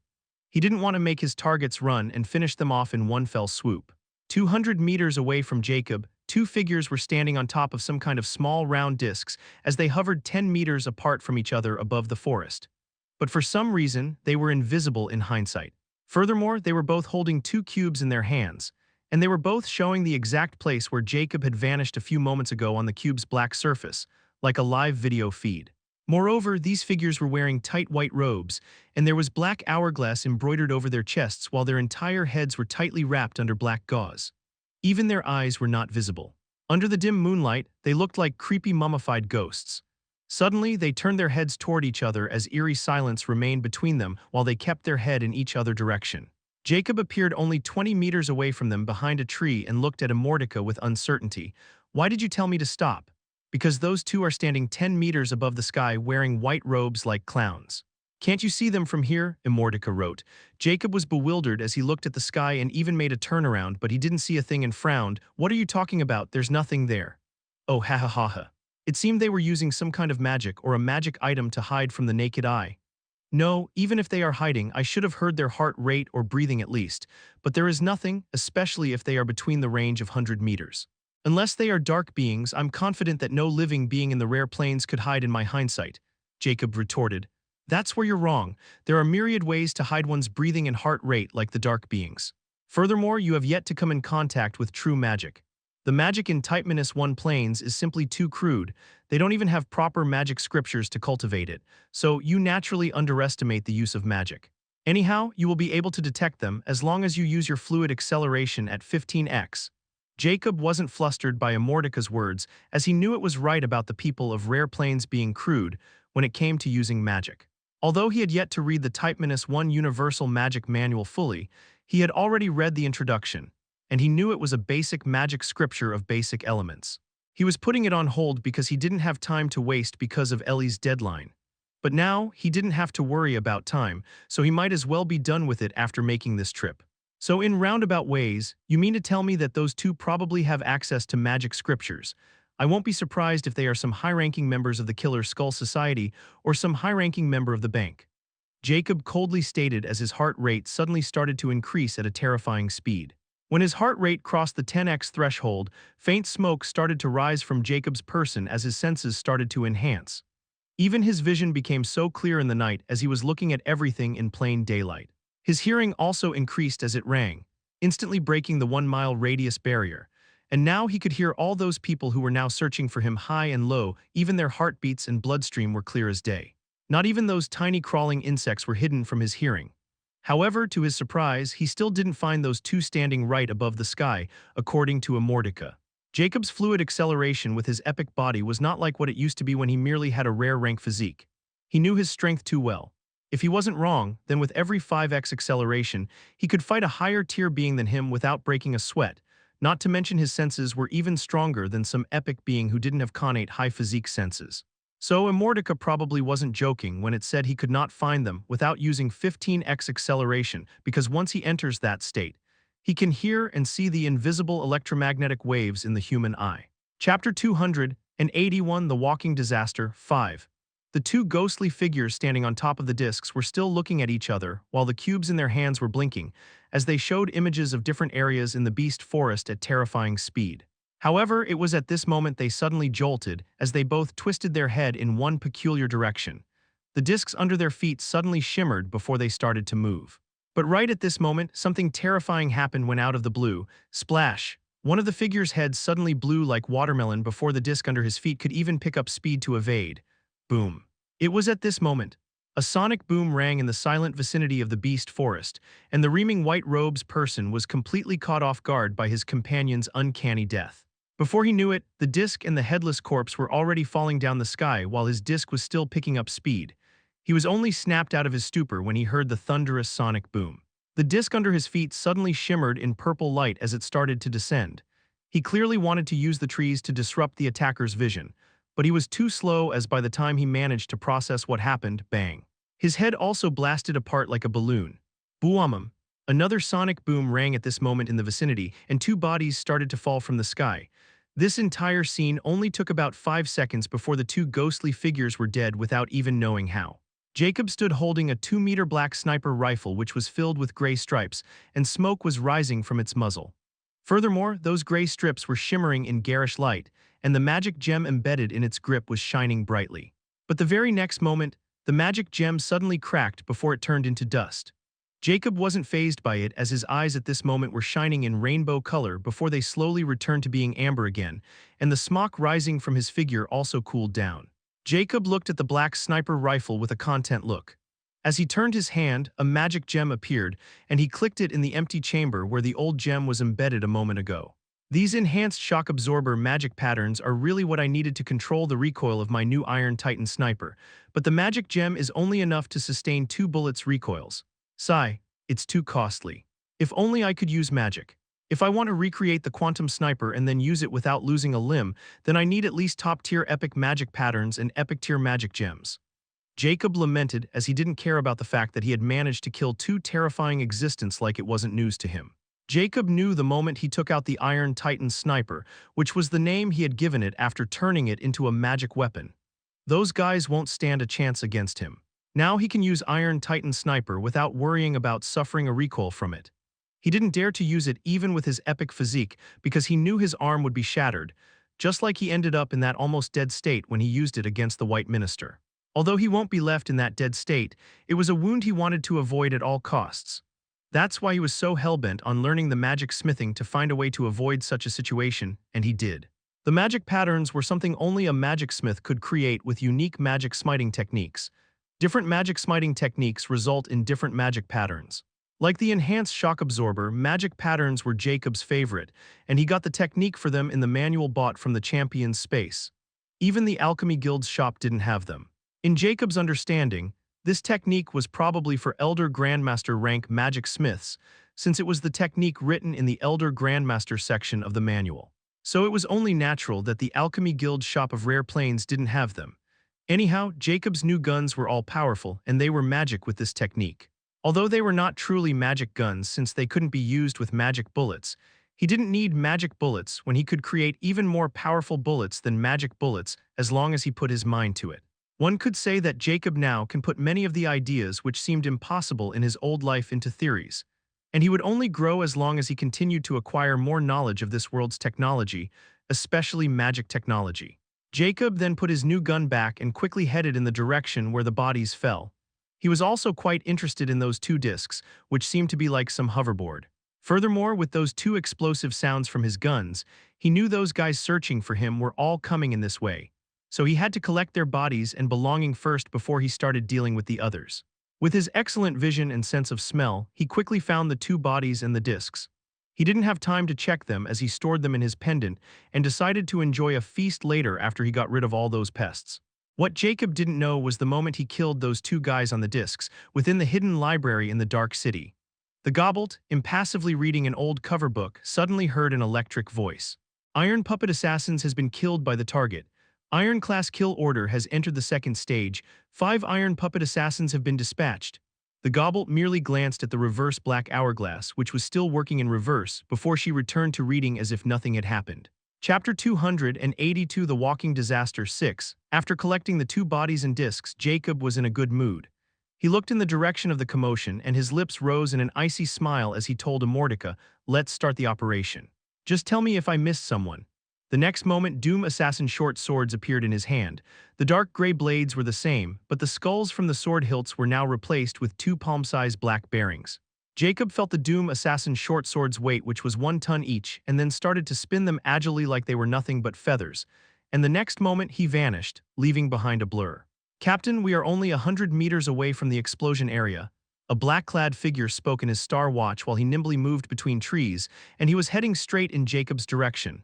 He didn't want to make his targets run and finish them off in one fell swoop. 200 meters away from Jacob, 2 figures were standing on top of some kind of small round discs as they hovered 10 meters apart from each other above the forest. But for some reason, they were invisible in hindsight. Furthermore, they were both holding 2 cubes in their hands, and they were both showing the exact place where Jacob had vanished a few moments ago on the cube's black surface, like a live video feed. Moreover, these figures were wearing tight white robes, and there was black hourglass embroidered over their chests while their entire heads were tightly wrapped under black gauze. Even their eyes were not visible. Under the dim moonlight, they looked like creepy mummified ghosts. Suddenly, they turned their heads toward each other as eerie silence remained between them while they kept their head in each other direction. Jacob appeared only 20 meters away from them behind a tree and looked at Immortality with uncertainty. Why did you tell me to stop? Because those 2 are standing 10 meters above the sky wearing white robes like clowns. Can't you see them from here? Immortality wrote. Jacob was bewildered as he looked at the sky and even made a turnaround, but he didn't see a thing and frowned. What are you talking about? There's nothing there. Oh, ha ha ha ha. It seemed they were using some kind of magic or a magic item to hide from the naked eye. No, even if they are hiding, I should have heard their heart rate or breathing at least, but there is nothing, especially if they are between the range of 100 meters. Unless they are dark beings, I'm confident that no living being in the rare plains could hide in my hindsight, Jacob retorted. That's where you're wrong. There are myriad ways to hide one's breathing and heart rate like the dark beings. Furthermore, you have yet to come in contact with true magic. The magic in Type-1 Plains is simply too crude. They don't even have proper magic scriptures to cultivate it, so you naturally underestimate the use of magic. Anyhow, you will be able to detect them as long as you use your fluid acceleration at 15x. Jacob wasn't flustered by Immortalita's words, as he knew it was right about the people of Rare Plains being crude when it came to using magic. Although he had yet to read the Type-1 Universal Magic Manual fully, he had already read the introduction, and he knew it was a basic magic scripture of basic elements. He was putting it on hold because he didn't have time to waste because of Ellie's deadline. But now, he didn't have to worry about time, so he might as well be done with it after making this trip. So in roundabout ways, you mean to tell me that those two probably have access to magic scriptures? I won't be surprised if they are some high-ranking members of the Killer Skull Society or some high-ranking member of the bank. Jacob coldly stated as his heart rate suddenly started to increase at a terrifying speed. When his heart rate crossed the 10x threshold, faint smoke started to rise from Jacob's person as his senses started to enhance. Even his vision became so clear in the night as he was looking at everything in plain daylight. His hearing also increased as it rang, instantly breaking the 1-mile radius barrier. And now he could hear all those people who were now searching for him high and low, even their heartbeats and bloodstream were clear as day. Not even those tiny crawling insects were hidden from his hearing. However, to his surprise, he still didn't find those two standing right above the sky, according to Immortality. Jacob's fluid acceleration with his epic body was not like what it used to be when he merely had a rare rank physique. He knew his strength too well. If he wasn't wrong, then with every 5x acceleration, he could fight a higher tier being than him without breaking a sweat, not to mention his senses were even stronger than some epic being who didn't have connate high physique senses. So Immortality probably wasn't joking when it said he could not find them without using 15x acceleration, because once he enters that state, he can hear and see the invisible electromagnetic waves in the human eye. Chapter 281, The Walking Disaster, 5. The two ghostly figures standing on top of the discs were still looking at each other while the cubes in their hands were blinking, as they showed images of different areas in the beast forest at terrifying speed. However, it was at this moment they suddenly jolted as they both twisted their head in one peculiar direction. The discs under their feet suddenly shimmered before they started to move. But right at this moment, something terrifying happened when out of the blue, splash, one of the figures' heads suddenly blew like watermelon before the disc under his feet could even pick up speed to evade. Boom. It was at this moment. A sonic boom rang in the silent vicinity of the beast forest, and the reaming white robes person was completely caught off guard by his companion's uncanny death. Before he knew it, the disc and the headless corpse were already falling down the sky while his disc was still picking up speed. He was only snapped out of his stupor when he heard the thunderous sonic boom. The disc under his feet suddenly shimmered in purple light as it started to descend. He clearly wanted to use the trees to disrupt the attacker's vision, but he was too slow as by the time he managed to process what happened, bang. His head also blasted apart like a balloon. Boom! Another sonic boom rang at this moment in the vicinity, and two bodies started to fall from the sky. This entire scene only took about 5 seconds before the two ghostly figures were dead without even knowing how. Jacob stood holding a 2-meter black sniper rifle which was filled with gray stripes, and smoke was rising from its muzzle. Furthermore, those gray strips were shimmering in garish light, and the magic gem embedded in its grip was shining brightly. But the very next moment, the magic gem suddenly cracked before it turned into dust. Jacob wasn't fazed by it as his eyes at this moment were shining in rainbow color before they slowly returned to being amber again, and the smoke rising from his figure also cooled down. Jacob looked at the black sniper rifle with a content look. As he turned his hand, a magic gem appeared, and he clicked it in the empty chamber where the old gem was embedded a moment ago. These enhanced shock absorber magic patterns are really what I needed to control the recoil of my new Iron Titan sniper, but the magic gem is only enough to sustain 2 bullets recoils. Sigh, it's too costly. If only I could use magic. If I want to recreate the quantum sniper and then use it without losing a limb, then I need at least top-tier epic magic patterns and epic-tier magic gems. Jacob lamented as he didn't care about the fact that he had managed to kill 2 terrifying existents like it wasn't news to him. Jacob knew the moment he took out the Iron Titan sniper, which was the name he had given it after turning it into a magic weapon. Those guys won't stand a chance against him. Now he can use Iron Titan sniper without worrying about suffering a recoil from it. He didn't dare to use it even with his epic physique because he knew his arm would be shattered, just like he ended up in that almost dead state when he used it against the White Minister. Although he won't be left in that dead state, it was a wound he wanted to avoid at all costs. That's why he was so hellbent on learning the magic smithing to find a way to avoid such a situation, and he did. The magic patterns were something only a magic smith could create with unique magic smiting techniques. Different magic smiting techniques result in different magic patterns. Like the enhanced shock absorber, magic patterns were Jacob's favorite, and he got the technique for them in the manual bought from the champion's space. Even the Alchemy Guild's shop didn't have them. In Jacob's understanding, this technique was probably for Elder Grandmaster rank magic smiths, since it was the technique written in the Elder Grandmaster section of the manual. So it was only natural that the Alchemy Guild shop of Rare Plains didn't have them. Anyhow, Jacob's new guns were all powerful, and they were magic with this technique. Although they were not truly magic guns since they couldn't be used with magic bullets, he didn't need magic bullets when he could create even more powerful bullets than magic bullets as long as he put his mind to it. One could say that Jacob now can put many of the ideas which seemed impossible in his old life into theories, and he would only grow as long as he continued to acquire more knowledge of this world's technology, especially magic technology. Jacob then put his new gun back and quickly headed in the direction where the bodies fell. He was also quite interested in those two discs, which seemed to be like some hoverboard. Furthermore, with those two explosive sounds from his guns, he knew those guys searching for him were all coming in this way. So he had to collect their bodies and belonging first before he started dealing with the others. With his excellent vision and sense of smell, he quickly found the two bodies and the discs. He didn't have time to check them as he stored them in his pendant and decided to enjoy a feast later after he got rid of all those pests. What Jacob didn't know was the moment he killed those two guys on the discs within the hidden library in the dark city. The Goblet, impassively reading an old cover book, suddenly heard an electric voice. Iron Puppet Assassins has been killed by the target. Iron Class Kill Order has entered the second stage. 5 Iron Puppet Assassins have been dispatched. The Goblet merely glanced at the reverse black hourglass, which was still working in reverse, before she returned to reading as if nothing had happened. Chapter 282 The Walking Disaster 6. After collecting the two bodies and discs, Jacob was in a good mood. He looked in the direction of the commotion, and his lips rose in an icy smile as he told Immortality, "Let's start the operation. Just tell me if I missed someone." The next moment, Doom Assassin short swords appeared in his hand. The dark gray blades were the same, but the skulls from the sword hilts were now replaced with two palm-sized black bearings. Jacob felt the Doom Assassin short sword's weight, which was 1 ton each, and then started to spin them agilely like they were nothing but feathers. And the next moment, he vanished, leaving behind a blur. "Captain, we are only 100 meters away from the explosion area." A black-clad figure spoke in his star watch while he nimbly moved between trees, and he was heading straight in Jacob's direction.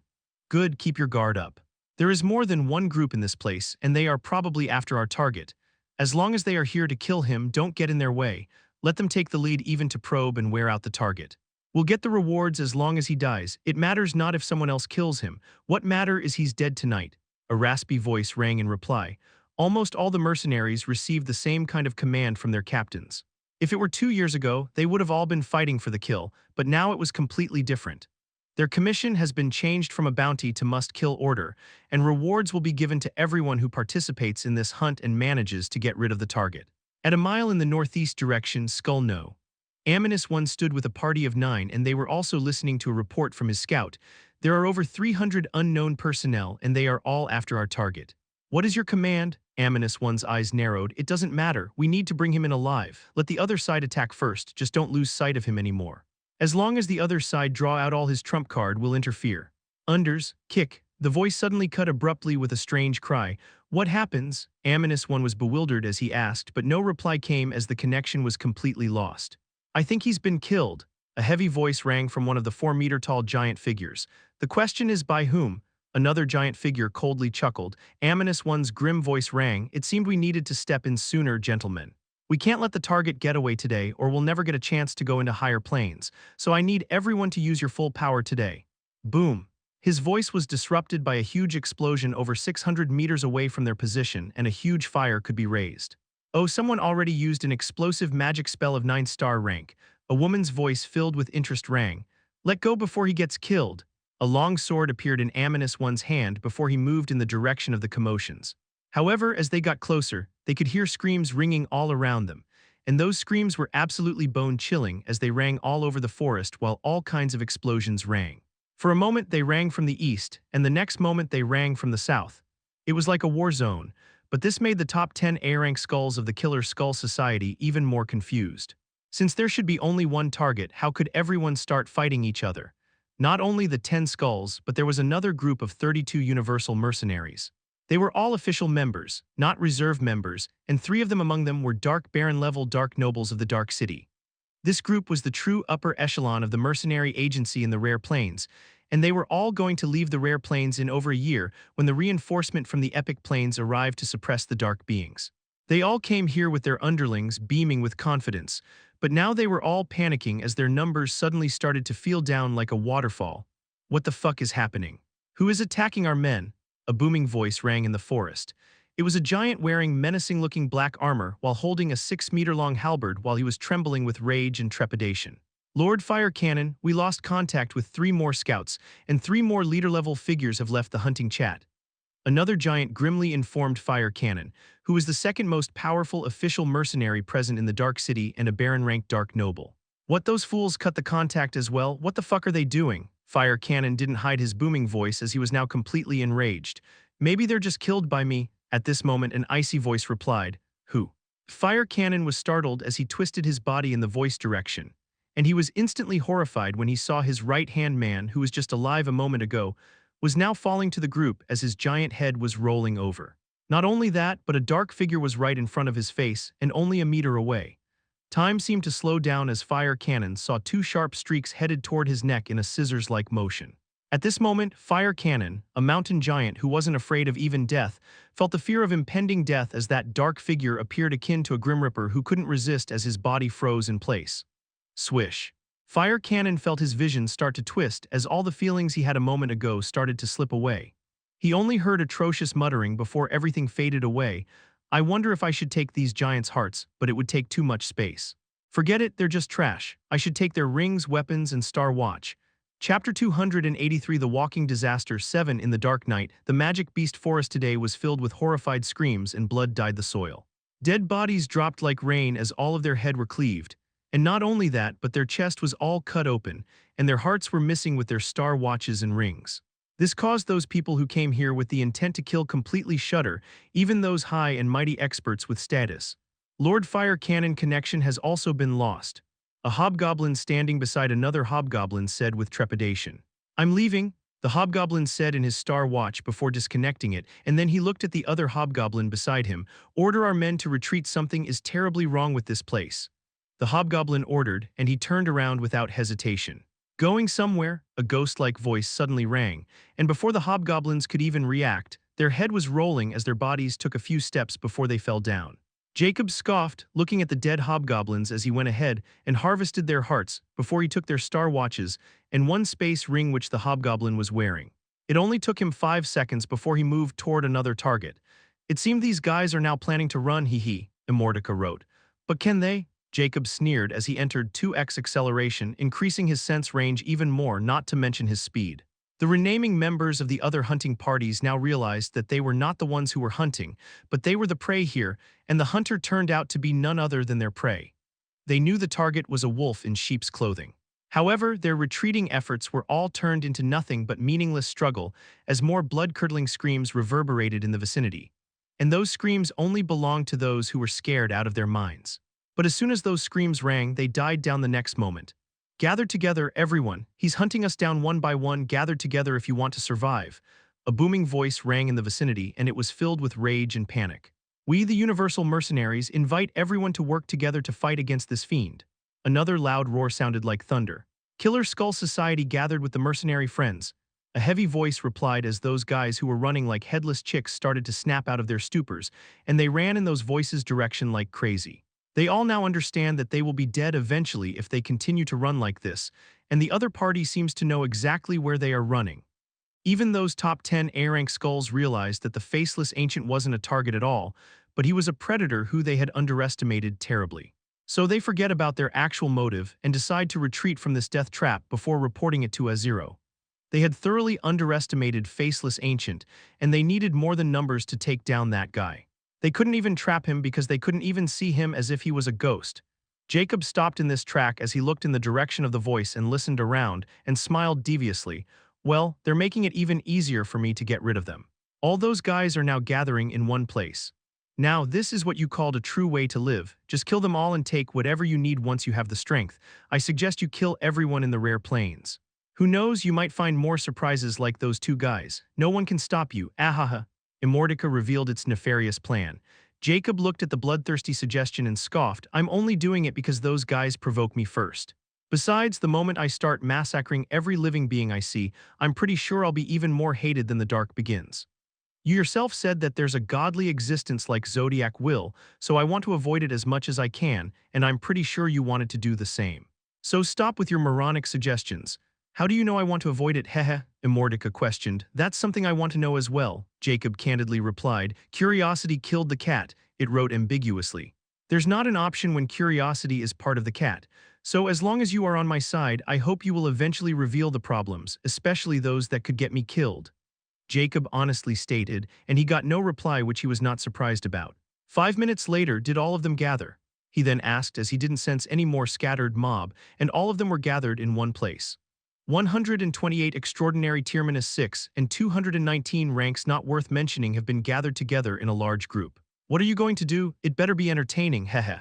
"Good, keep your guard up. There is more than one group in this place, and they are probably after our target. As long as they are here to kill him, don't get in their way. Let them take the lead even to probe and wear out the target. We'll get the rewards as long as he dies. It matters not if someone else kills him. What matter is he's dead tonight." A raspy voice rang in reply. Almost all the mercenaries received the same kind of command from their captains. If it were 2 years ago, they would have all been fighting for the kill, but now it was completely different. Their commission has been changed from a bounty to must-kill order, and rewards will be given to everyone who participates in this hunt and manages to get rid of the target. At a mile in the northeast direction, Skull No. Aminus One stood with a party of 9, and they were also listening to a report from his scout. "There are over 300 unknown personnel, and they are all after our target." "What is your command?" Aminus One's eyes narrowed. "It doesn't matter. We need to bring him in alive. Let the other side attack first. Just don't lose sight of him anymore. As long as the other side draw out all his trump card, we'll interfere." "Unders, kick." The voice suddenly cut abruptly with a strange cry. "What happens?" Aminus One was bewildered as he asked, but no reply came as the connection was completely lost. "I think he's been killed." A heavy voice rang from one of the 4-meter-tall giant figures. "The question is by whom?" Another giant figure coldly chuckled. Aminus One's grim voice rang. "It seemed we needed to step in sooner, gentlemen. We can't let the target get away today, or we'll never get a chance to go into higher planes, so I need everyone to use your full power today." Boom. His voice was disrupted by a huge explosion over 600 meters away from their position, and a huge fire could be raised. "Oh, someone already used an explosive magic spell of 9-star rank." A woman's voice filled with interest rang. "Let go before he gets killed." A long sword appeared in Aminus One's hand before he moved in the direction of the commotions. However, as they got closer, they could hear screams ringing all around them, and those screams were absolutely bone-chilling as they rang all over the forest while all kinds of explosions rang. For a moment they rang from the east, and the next moment they rang from the south. It was like a war zone, but this made the top 10 A-rank skulls of the Killer Skull Society even more confused. Since there should be only one target, how could everyone start fighting each other? Not only the 10 skulls, but there was another group of 32 universal mercenaries. They were all official members, not reserve members, and 3 of them among them were Dark Baron-level Dark Nobles of the Dark City. This group was the true upper echelon of the mercenary agency in the Rare Plains, and they were all going to leave the Rare Plains in over a year when the reinforcement from the Epic Plains arrived to suppress the Dark Beings. They all came here with their underlings beaming with confidence, but now they were all panicking as their numbers suddenly started to feel down like a waterfall. What the fuck is happening? Who is attacking our men? A booming voice rang in the forest. It was a giant wearing menacing-looking black armor while holding a 6-meter-long halberd while he was trembling with rage and trepidation. Lord Fire Cannon, we lost contact with 3 more scouts, and 3 more leader-level figures have left the hunting chat. Another giant grimly informed Fire Cannon, who was the second most powerful official mercenary present in the Dark City and a Baron-ranked Dark Noble. What, those fools cut the contact as well? What the fuck are they doing? Fire Cannon didn't hide his booming voice as he was now completely enraged. Maybe they're just killed by me. At this moment, an icy voice replied, "Who?" Fire Cannon was startled as he twisted his body in the voice direction, and he was instantly horrified when he saw his right-hand man, who was just alive a moment ago, was now falling to the group as his giant head was rolling over. Not only that, but a dark figure was right in front of his face and only a meter away. Time seemed to slow down as Fire Cannon saw 2 sharp streaks headed toward his neck in a scissors-like motion. At this moment, Fire Cannon, a mountain giant who wasn't afraid of even death, felt the fear of impending death as that dark figure appeared akin to a Grim Reaper who couldn't resist as his body froze in place. Swish. Fire Cannon felt his vision start to twist as all the feelings he had a moment ago started to slip away. He only heard atrocious muttering before everything faded away. I wonder if I should take these giants' hearts, but it would take too much space. Forget it, they're just trash. I should take their rings, weapons, and Star Watch. Chapter 283 The Walking Disaster 7 In the dark night, the magic beast forest today was filled with horrified screams and blood dyed the soil. Dead bodies dropped like rain as all of their head were cleaved. And not only that, but their chest was all cut open, and their hearts were missing with their star watches and rings. This caused those people who came here with the intent to kill completely shudder, even those high and mighty experts with status. Lord Fire Cannon connection has also been lost. A hobgoblin standing beside another hobgoblin said with trepidation. I'm leaving, the hobgoblin said in his star watch before disconnecting it, and then he looked at the other hobgoblin beside him. Order our men to retreat, something is terribly wrong with this place. The hobgoblin ordered, and he turned around without hesitation. Going somewhere, a ghost-like voice suddenly rang, and before the hobgoblins could even react, their head was rolling as their bodies took a few steps before they fell down. Jacob scoffed, looking at the dead hobgoblins as he went ahead and harvested their hearts before he took their star watches and 1 space ring which the hobgoblin was wearing. It only took him 5 seconds before he moved toward another target. It seemed these guys are now planning to run, hee, Immortality wrote. But can they? Jacob sneered as he entered 2x acceleration, increasing his sense range even more, not to mention his speed. The renaming members of the other hunting parties now realized that they were not the ones who were hunting, but they were the prey here, and the hunter turned out to be none other than their prey. They knew the target was a wolf in sheep's clothing. However, their retreating efforts were all turned into nothing but meaningless struggle as more blood-curdling screams reverberated in the vicinity. And those screams only belonged to those who were scared out of their minds. But as soon as those screams rang, they died down the next moment. Gathered together, everyone. He's hunting us down one by one. Gathered together if you want to survive. A booming voice rang in the vicinity, and it was filled with rage and panic. We, the Universal Mercenaries, invite everyone to work together to fight against this fiend. Another loud roar sounded like thunder. Killer Skull Society gathered with the mercenary friends. A heavy voice replied as those guys who were running like headless chicks started to snap out of their stupors, and they ran in those voices' direction like crazy. They all now understand that they will be dead eventually if they continue to run like this, and the other party seems to know exactly where they are running. Even those top 10 A-rank skulls realized that the faceless ancient wasn't a target at all, but he was a predator who they had underestimated terribly. So they forget about their actual motive and decide to retreat from this death trap before reporting it to A0. They had thoroughly underestimated faceless ancient, and they needed more than numbers to take down that guy. They couldn't even trap him because they couldn't even see him as if he was a ghost. Jacob stopped in this track as he looked in the direction of the voice and listened around and smiled deviously. Well, they're making it even easier for me to get rid of them. All those guys are now gathering in one place. Now, this is what you called a true way to live. Just kill them all and take whatever you need once you have the strength. I suggest you kill everyone in the rare plains. Who knows, you might find more surprises like those two guys. No one can stop you, ahaha. Immortality revealed its nefarious plan. Jacob looked at the bloodthirsty suggestion and scoffed, I'm only doing it because those guys provoke me first. Besides, the moment I start massacring every living being I see, I'm pretty sure I'll be even more hated than the dark begins. You yourself said that there's a godly existence like Zodiac will, so I want to avoid it as much as I can, and I'm pretty sure you wanted to do the same. So stop with your moronic suggestions. How do you know I want to avoid it, hehe? Immortality questioned. That's something I want to know as well, Jacob candidly replied. Curiosity killed the cat, it wrote ambiguously. There's not an option when curiosity is part of the cat. So as long as you are on my side, I hope you will eventually reveal the problems, especially those that could get me killed. Jacob honestly stated, and he got no reply, which he was not surprised about. 5 minutes later, did all of them gather? He then asked, as he didn't sense any more scattered mob, and all of them were gathered in one place. 128 extraordinary tier -6 and 219 ranks not worth mentioning have been gathered together in a large group. What are you going to do? It better be entertaining, hehe.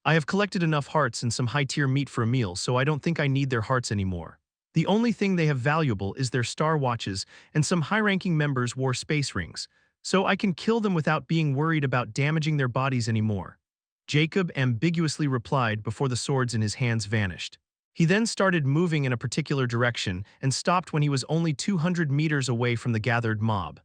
I have collected enough hearts and some high-tier meat for a meal, so I don't think I need their hearts anymore. The only thing they have valuable is their star watches, and some high-ranking members wore space rings, so I can kill them without being worried about damaging their bodies anymore. Jacob ambiguously replied before the swords in his hands vanished. He then started moving in a particular direction and stopped when he was only 200 meters away from the gathered mob.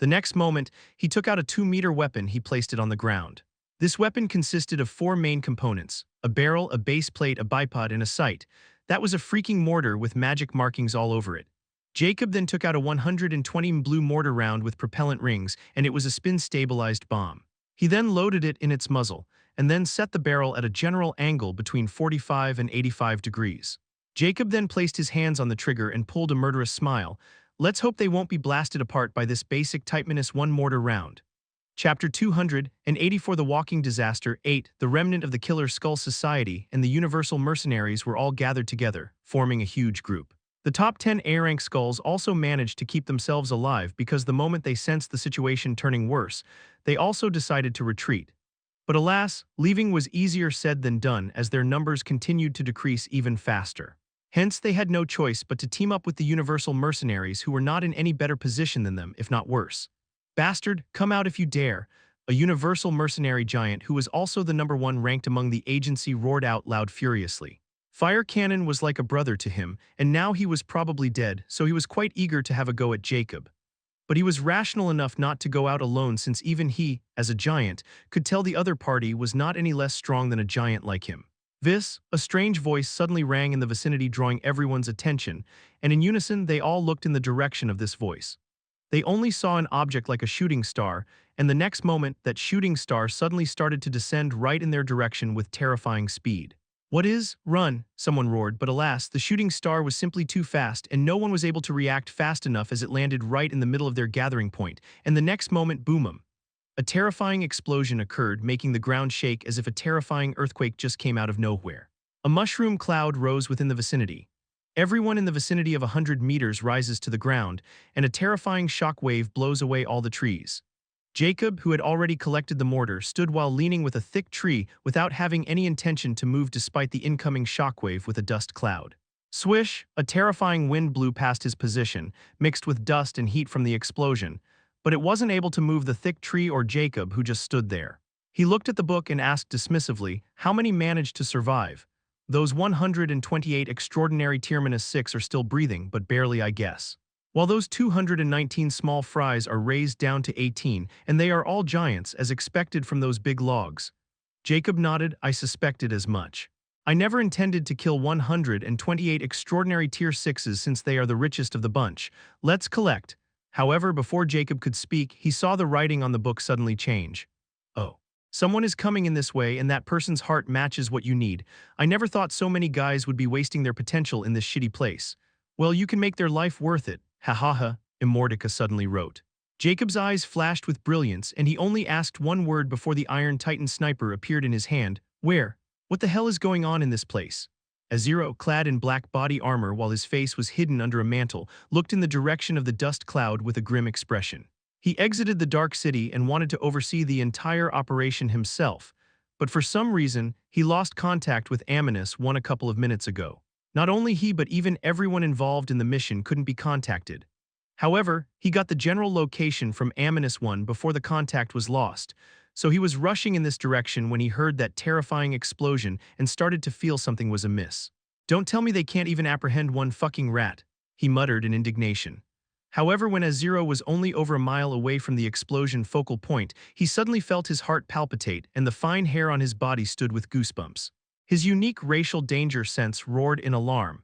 The next moment, he took out a 2-meter weapon. He placed it on the ground. This weapon consisted of 4 main components: a barrel, a base plate, a bipod, and a sight. That was a freaking mortar with magic markings all over it. Jacob then took out a 120 blue mortar round with propellant rings, and it was a spin-stabilized bomb. He then loaded it in its muzzle, and then set the barrel at a general angle between 45 and 85 degrees. Jacob then placed his hands on the trigger and pulled a murderous smile. Let's hope they won't be blasted apart by this basic Type -1 mortar round. Chapter 284 The Walking Disaster 8 The remnant of the Killer Skull Society and the Universal Mercenaries were all gathered together, forming a huge group. The top 10 A-rank skulls also managed to keep themselves alive because the moment they sensed the situation turning worse, they also decided to retreat. But alas, leaving was easier said than done as their numbers continued to decrease even faster. Hence, they had no choice but to team up with the Universal Mercenaries, who were not in any better position than them, if not worse. Bastard, come out if you dare, a Universal Mercenary giant who was also the #1 ranked among the agency roared out loud furiously. Fire Cannon was like a brother to him, and now he was probably dead, so he was quite eager to have a go at Jacob. But he was rational enough not to go out alone, since even he, as a giant, could tell the other party was not any less strong than a giant like him. A strange voice suddenly rang in the vicinity, drawing everyone's attention, and in unison they all looked in the direction of this voice. They only saw an object like a shooting star, and the next moment that shooting star suddenly started to descend right in their direction with terrifying speed. What is? Run, someone roared, but alas, the shooting star was simply too fast and no one was able to react fast enough as it landed right in the middle of their gathering point, and the next moment, boom! A terrifying explosion occurred, making the ground shake as if a terrifying earthquake just came out of nowhere. A mushroom cloud rose within the vicinity. Everyone in the vicinity of 100 meters rises to the ground, and a terrifying shock wave blows away all the trees. Jacob, who had already collected the mortar, stood while leaning with a thick tree without having any intention to move despite the incoming shockwave with a dust cloud. Swish! A terrifying wind blew past his position, mixed with dust and heat from the explosion, but it wasn't able to move the thick tree or Jacob, who just stood there. He looked at the book and asked dismissively, how many managed to survive? Those 128 extraordinary tier -6 are still breathing, but barely, I guess. While those 219 small fries are raised down to 18, and they are all giants, as expected from those big logs. Jacob nodded. I suspected as much. I never intended to kill 128 extraordinary tier 6s since they are the richest of the bunch. Let's collect. However, before Jacob could speak, he saw the writing on the book suddenly change. Oh. Someone is coming in this way, and that person's heart matches what you need. I never thought so many guys would be wasting their potential in this shitty place. Well, you can make their life worth it. Ha ha ha, Immortality suddenly wrote. Jacob's eyes flashed with brilliance, and he only asked one word before the Iron Titan sniper appeared in his hand. Where? What the hell is going on in this place? Azero, clad in black body armor while his face was hidden under a mantle, looked in the direction of the dust cloud with a grim expression. He exited the Dark City and wanted to oversee the entire operation himself, but for some reason, he lost contact with Ammonus a couple of minutes ago. Not only he but even everyone involved in the mission couldn't be contacted. However, he got the general location from Ammonus 1 before the contact was lost, so he was rushing in this direction when he heard that terrifying explosion and started to feel something was amiss. Don't tell me they can't even apprehend one fucking rat, he muttered in indignation. However, when Azero was only over a mile away from the explosion focal point, he suddenly felt his heart palpitate and the fine hair on his body stood with goosebumps. His unique racial danger sense roared in alarm.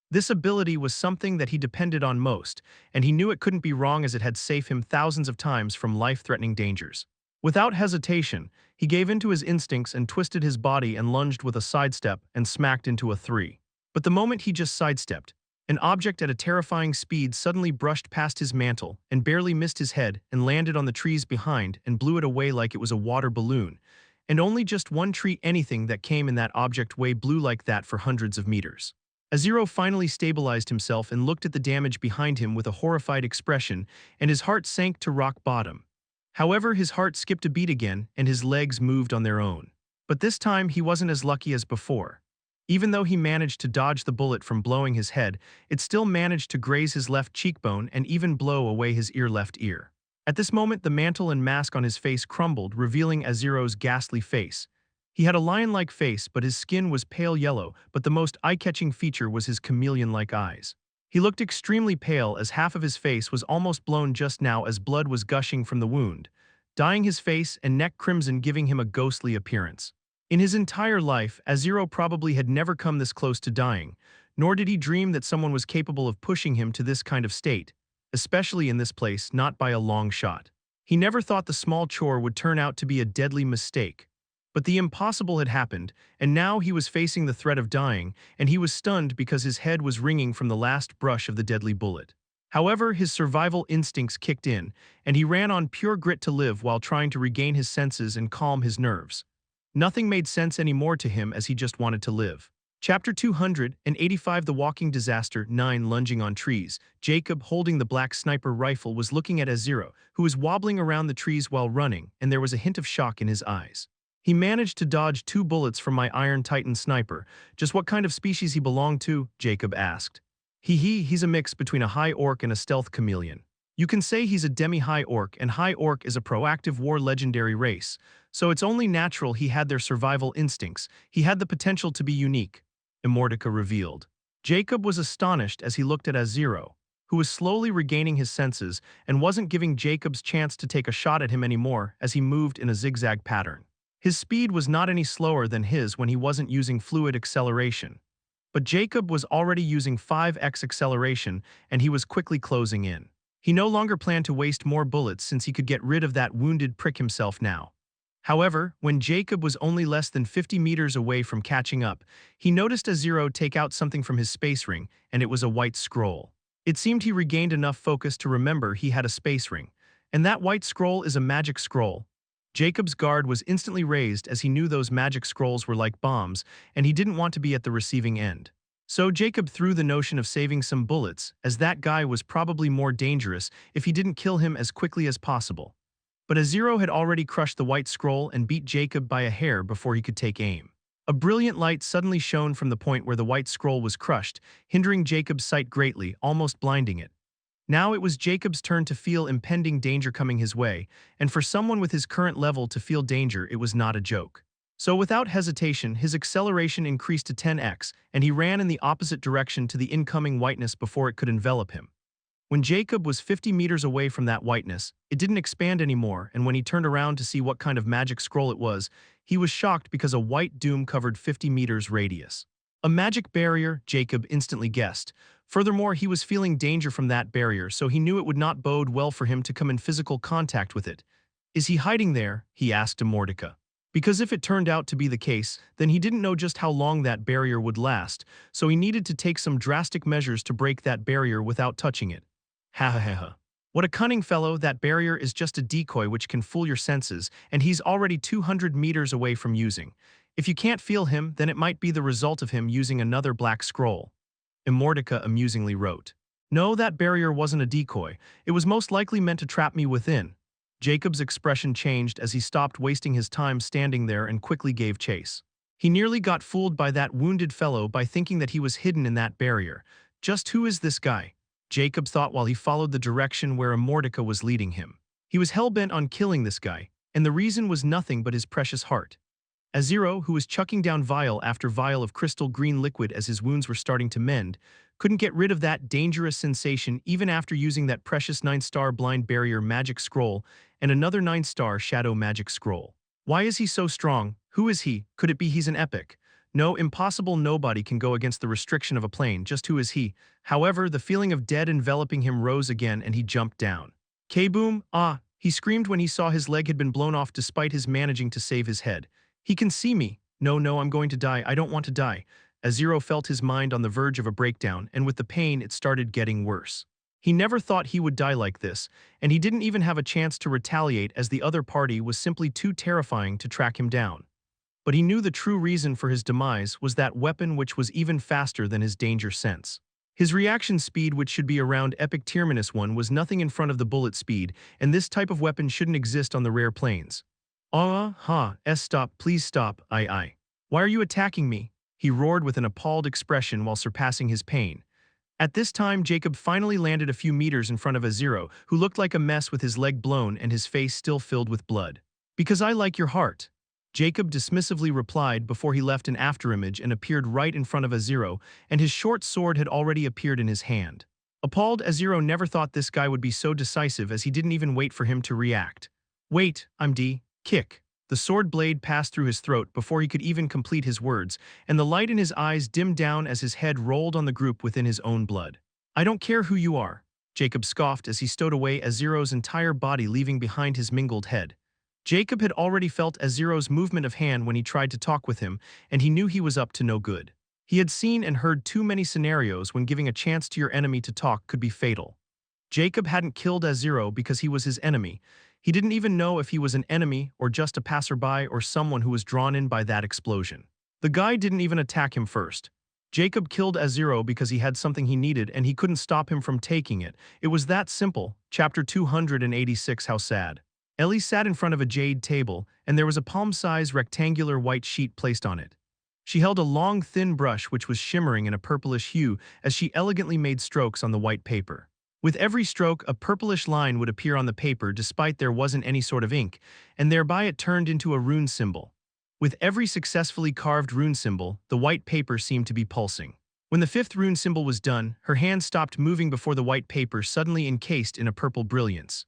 This ability was something that he depended on most, and he knew it couldn't be wrong as it had saved him thousands of times from life-threatening dangers. Without hesitation, he gave in to his instincts and twisted his body and lunged with a sidestep and smacked into a 3. But the moment he just sidestepped, an object at a terrifying speed suddenly brushed past his mantle and barely missed his head and landed on the trees behind and blew it away like it was a water balloon, and only just one tree anything that came in that object way blew like that for hundreds of meters. Azero finally stabilized himself and looked at the damage behind him with a horrified expression, and his heart sank to rock bottom. However, his heart skipped a beat again and his legs moved on their own. But this time he wasn't as lucky as before. Even though he managed to dodge the bullet from blowing his head, it still managed to graze his left cheekbone and even blow away his left ear. At this moment, the mantle and mask on his face crumbled, revealing Azero's ghastly face. He had a lion-like face, but his skin was pale yellow, but the most eye-catching feature was his chameleon-like eyes. He looked extremely pale as half of his face was almost blown just now as blood was gushing from the wound, dyeing his face and neck crimson, giving him a ghostly appearance. In his entire life, Azero probably had never come this close to dying, nor did he dream that someone was capable of pushing him to this kind of state, especially in this place, not by a long shot. He never thought the small chore would turn out to be a deadly mistake. But the impossible had happened, and now he was facing the threat of dying, and he was stunned because his head was ringing from the last brush of the deadly bullet. However, his survival instincts kicked in, and he ran on pure grit to live while trying to regain his senses and calm his nerves. Nothing made sense anymore to him as he just wanted to live. Chapter 285 The Walking Disaster 9 Lunging on Trees. Jacob, holding the black sniper rifle, was looking at Azero, who was wobbling around the trees while running, and there was a hint of shock in his eyes. He managed to dodge 2 bullets from my Iron Titan sniper. Just what kind of species he belonged to? Jacob asked. He's a mix between a high orc and a stealth chameleon. You can say he's a demi-high orc, and high orc is a proactive war legendary race, so it's only natural he had their survival instincts. He had the potential to be unique, Immortality revealed. Jacob was astonished as he looked at Azero, who was slowly regaining his senses and wasn't giving Jacob's chance to take a shot at him anymore as he moved in a zigzag pattern. His speed was not any slower than his when he wasn't using fluid acceleration. But Jacob was already using 5x acceleration, and he was quickly closing in. He no longer planned to waste more bullets since he could get rid of that wounded prick himself now. However, when Jacob was only less than 50 meters away from catching up, he noticed Azero take out something from his space ring, and it was a white scroll. It seemed he regained enough focus to remember he had a space ring, and that white scroll is a magic scroll. Jacob's guard was instantly raised as he knew those magic scrolls were like bombs, and he didn't want to be at the receiving end. So Jacob threw the notion of saving some bullets, as that guy was probably more dangerous if he didn't kill him as quickly as possible. But Azero had already crushed the white scroll and beat Jacob by a hair before he could take aim. A brilliant light suddenly shone from the point where the white scroll was crushed, hindering Jacob's sight greatly, almost blinding it. Now it was Jacob's turn to feel impending danger coming his way, and for someone with his current level to feel danger, it was not a joke. So without hesitation, his acceleration increased to 10x, and he ran in the opposite direction to the incoming whiteness before it could envelop him. When Jacob was 50 meters away from that whiteness, it didn't expand anymore, and when he turned around to see what kind of magic scroll it was, he was shocked because a white doom covered 50 meters radius. A magic barrier, Jacob instantly guessed. Furthermore, he was feeling danger from that barrier, so he knew it would not bode well for him to come in physical contact with it. Is he hiding there? He asked Immortality. Because if it turned out to be the case, then he didn't know just how long that barrier would last, so he needed to take some drastic measures to break that barrier without touching it. Ha ha ha ha. What a cunning fellow, that barrier is just a decoy which can fool your senses, and he's already 200 meters away from using. If you can't feel him, then it might be the result of him using another black scroll. Immortality amusingly wrote. No, that barrier wasn't a decoy. It was most likely meant to trap me within. Jacob's expression changed as he stopped wasting his time standing there and quickly gave chase. He nearly got fooled by that wounded fellow by thinking that he was hidden in that barrier. Just who is this guy? Jacob thought while he followed the direction where Immortality was leading him. He was hell-bent on killing this guy, and the reason was nothing but his precious heart. Azero, who was chucking down vial after vial of crystal green liquid as his wounds were starting to mend, couldn't get rid of that dangerous sensation even after using that precious 9-star blind barrier magic scroll and another 9-star shadow magic scroll. Why is he so strong? Who is he? Could it be he's an epic? No, impossible. Nobody can go against the restriction of a plane. Just who is he? However, the feeling of dead enveloping him rose again and he jumped down. K-boom! Ah! He screamed when he saw his leg had been blown off despite his managing to save his head. He can see me. No, no, I'm going to die. I don't want to die. Azero felt his mind on the verge of a breakdown, and with the pain it started getting worse. He never thought he would die like this, and he didn't even have a chance to retaliate as the other party was simply too terrifying to track him down. But he knew the true reason for his demise was that weapon which was even faster than his danger sense. His reaction speed, which should be around epic tier -1, was nothing in front of the bullet speed, and this type of weapon shouldn't exist on the rare planes. Stop, please stop, I. Why are you attacking me? He roared with an appalled expression while surpassing his pain. At this time, Jacob finally landed a few meters in front of Azero, who looked like a mess with his leg blown and his face still filled with blood. Because I like your heart. Jacob dismissively replied before he left an afterimage and appeared right in front of Azero, and his short sword had already appeared in his hand. Appalled, Azero never thought this guy would be so decisive as he didn't even wait for him to react. Wait, I'm D. Kick. The sword blade passed through his throat before he could even complete his words, and the light in his eyes dimmed down as his head rolled on the group within his own blood. I don't care who you are, Jacob scoffed as he stowed away Azero's entire body, leaving behind his mingled head. Jacob had already felt Azero's movement of hand when he tried to talk with him, and he knew he was up to no good. He had seen and heard too many scenarios when giving a chance to your enemy to talk could be fatal. Jacob hadn't killed Azero because he was his enemy. He didn't even know if he was an enemy or just a passerby or someone who was drawn in by that explosion. The guy didn't even attack him first. Jacob killed Azero because he had something he needed and he couldn't stop him from taking it. It was that simple. Chapter 286. How sad. Ellie sat in front of a jade table, and there was a palm-sized rectangular white sheet placed on it. She held a long, thin brush which was shimmering in a purplish hue as she elegantly made strokes on the white paper. With every stroke, a purplish line would appear on the paper despite there wasn't any sort of ink, and thereby it turned into a rune symbol. With every successfully carved rune symbol, the white paper seemed to be pulsing. When the 5th rune symbol was done, her hand stopped moving before the white paper suddenly encased in a purple brilliance.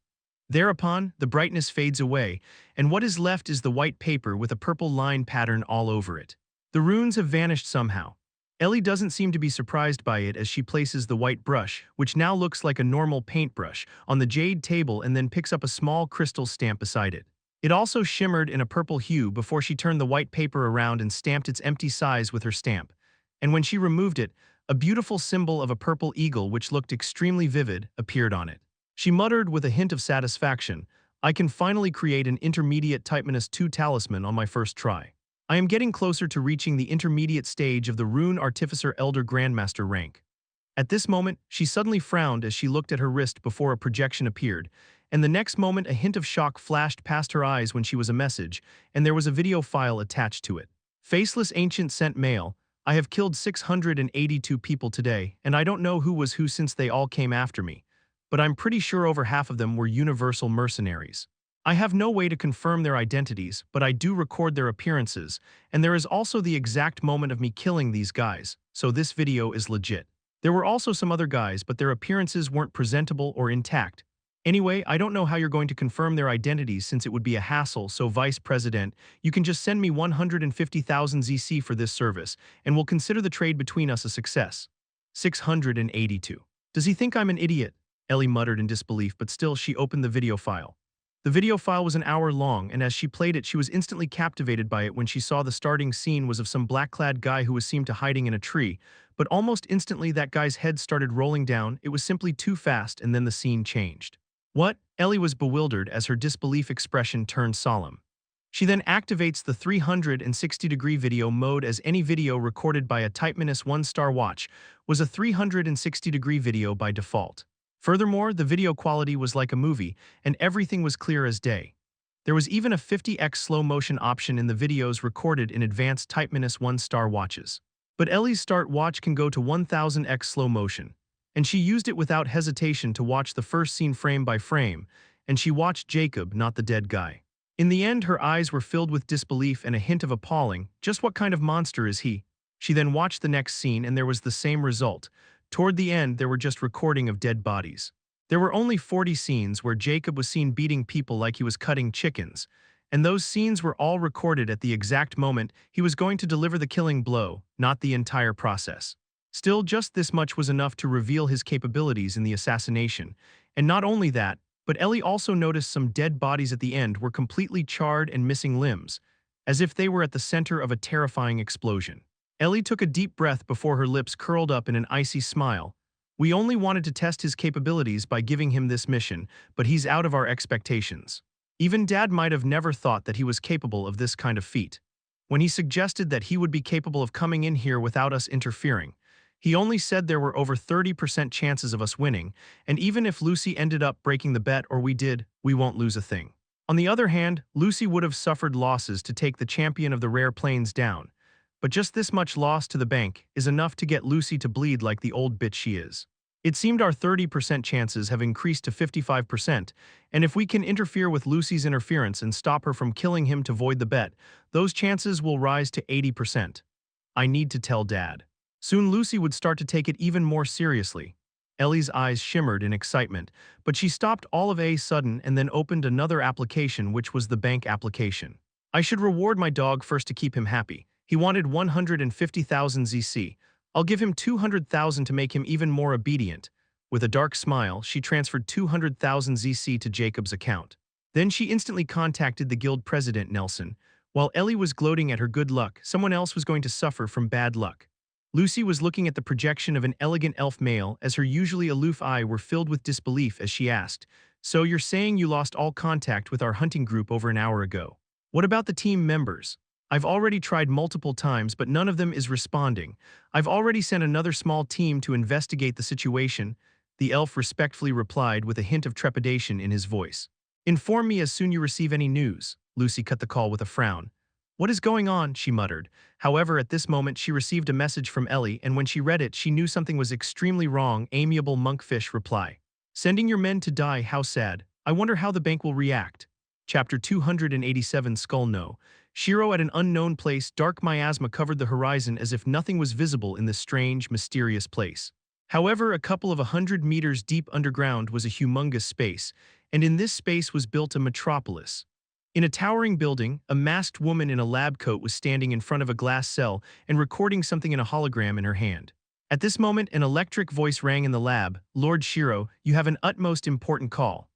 Thereupon, the brightness fades away, and what is left is the white paper with a purple line pattern all over it. The runes have vanished somehow. Ellie doesn't seem to be surprised by it as she places the white brush, which now looks like a normal paintbrush, on the jade table and then picks up a small crystal stamp beside it. It also shimmered in a purple hue before she turned the white paper around and stamped its empty size with her stamp. And when she removed it, a beautiful symbol of a purple eagle which looked extremely vivid appeared on it. She muttered with a hint of satisfaction, I can finally create an intermediate type -2 talisman on my first try. I am getting closer to reaching the intermediate stage of the Rune Artificer Elder Grandmaster rank. At this moment, she suddenly frowned as she looked at her wrist before a projection appeared, and the next moment a hint of shock flashed past her eyes when she was a message, and there was a video file attached to it. Faceless Ancient sent mail, I have killed 682 people today, and I don't know who was who since they all came after me, but I'm pretty sure over half of them were universal mercenaries. I have no way to confirm their identities, but I do record their appearances, and there is also the exact moment of me killing these guys, so this video is legit. There were also some other guys, but their appearances weren't presentable or intact. Anyway, I don't know how you're going to confirm their identities since it would be a hassle, so Vice President, you can just send me 150,000 ZC for this service, and we'll consider the trade between us a success. 682. Does he think I'm an idiot? Ellie muttered in disbelief, but still she opened the video file. The video file was an hour long, and as she played it, she was instantly captivated by it when she saw the starting scene was of some black-clad guy who was seen to hiding in a tree, but almost instantly that guy's head started rolling down. It was simply too fast, and then the scene changed. What? Ellie was bewildered as her disbelief expression turned solemn. She then activates the 360-degree video mode, as any video recorded by a Type-1 one-star watch was a 360-degree video by default. Furthermore, the video quality was like a movie, and everything was clear as day. There was even a 50x slow motion option in the videos recorded in advanced Type-1 one-star watches. But Ellie's start watch can go to 1000x slow motion, and she used it without hesitation to watch the first scene frame by frame, and she watched Jacob, not the dead guy. In the end, her eyes were filled with disbelief and a hint of appalling. Just what kind of monster is he? She then watched the next scene and there was the same result. Toward the end, there were just recording of dead bodies. There were only 40 scenes where Jacob was seen beating people like he was cutting chickens, and those scenes were all recorded at the exact moment he was going to deliver the killing blow, not the entire process. Still, just this much was enough to reveal his capabilities in the assassination. And not only that, but Ellie also noticed some dead bodies at the end were completely charred and missing limbs, as if they were at the center of a terrifying explosion. Ellie took a deep breath before her lips curled up in an icy smile. We only wanted to test his capabilities by giving him this mission, but he's out of our expectations. Even Dad might have never thought that he was capable of this kind of feat. When he suggested that he would be capable of coming in here without us interfering, he only said there were over 30% chances of us winning, and even if Lucy ended up breaking the bet or we did, we won't lose a thing. On the other hand, Lucy would have suffered losses to take the champion of the rare plains down, but just this much loss to the bank is enough to get Lucy to bleed like the old bitch she is. It seemed our 30% chances have increased to 55%, and if we can interfere with Lucy's interference and stop her from killing him to void the bet, those chances will rise to 80%. I need to tell Dad. Soon Lucy would start to take it even more seriously. Ellie's eyes shimmered in excitement, but she stopped all of a sudden and then opened another application, which was the bank application. I should reward my dog first to keep him happy. He wanted 150,000 ZC. I'll give him 200,000 to make him even more obedient. With a dark smile, she transferred 200,000 ZC to Jacob's account. Then she instantly contacted the guild president, Nelson. While Ellie was gloating at her good luck, someone else was going to suffer from bad luck. Lucy was looking at the projection of an elegant elf male, as her usually aloof eye were filled with disbelief as she asked, "So you're saying you lost all contact with our hunting group over an hour ago? What about the team members? I've already tried multiple times, but none of them is responding. I've already sent another small team to investigate the situation," the elf respectfully replied with a hint of trepidation in his voice. "Inform me as soon you receive any news." Lucy cut the call with a frown. "What is going on?" she muttered. However, at this moment she received a message from Ellie, and when she read it, she knew something was extremely wrong. Amiable monkfish reply. "Sending your men to die, how sad. I wonder how the bank will react." Chapter 287 Skull No. Shiro at an unknown place. Dark miasma covered the horizon as if nothing was visible in this strange, mysterious place. However, a couple of 100 meters deep underground was a humongous space, and in this space was built a metropolis. In a towering building, a masked woman in a lab coat was standing in front of a glass cell and recording something in a hologram in her hand. At this moment, an electric voice rang in the lab. "Lord Shiro, you have an utmost important call."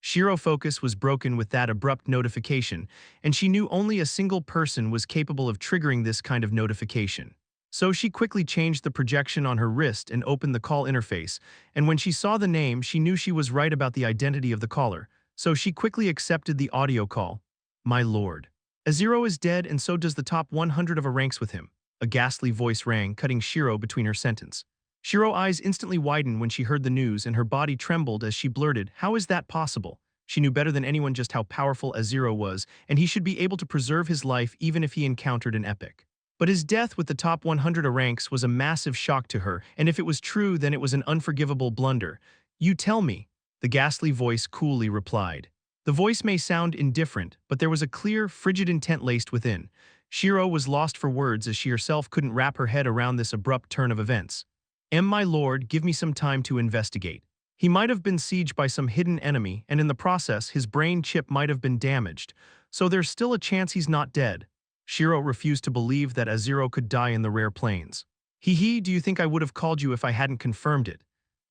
Shiro's focus was broken with that abrupt notification, and she knew only a single person was capable of triggering this kind of notification. So she quickly changed the projection on her wrist and opened the call interface, and when she saw the name, she knew she was right about the identity of the caller. So she quickly accepted the audio call. "My lord. Azero is dead, and so does the top 100 of our ranks with him." A ghastly voice rang, cutting Shiro between her sentence. Shiro's eyes instantly widened when she heard the news, and her body trembled as she blurted, "How is that possible?" She knew better than anyone just how powerful Azero was, and he should be able to preserve his life even if he encountered an epic. But his death with the top 100 of ranks was a massive shock to her, and if it was true, then it was an unforgivable blunder. "You tell me," the ghastly voice coolly replied. The voice may sound indifferent, but there was a clear, frigid intent laced within. Shiro was lost for words as she herself couldn't wrap her head around this abrupt turn of events. My lord, give me some time to investigate." He might have been sieged by some hidden enemy, and in the process, his brain chip might have been damaged, so there's still a chance he's not dead. Shiro refused to believe that Azero could die in the rare plains. "Hee, do you think I would have called you if I hadn't confirmed it?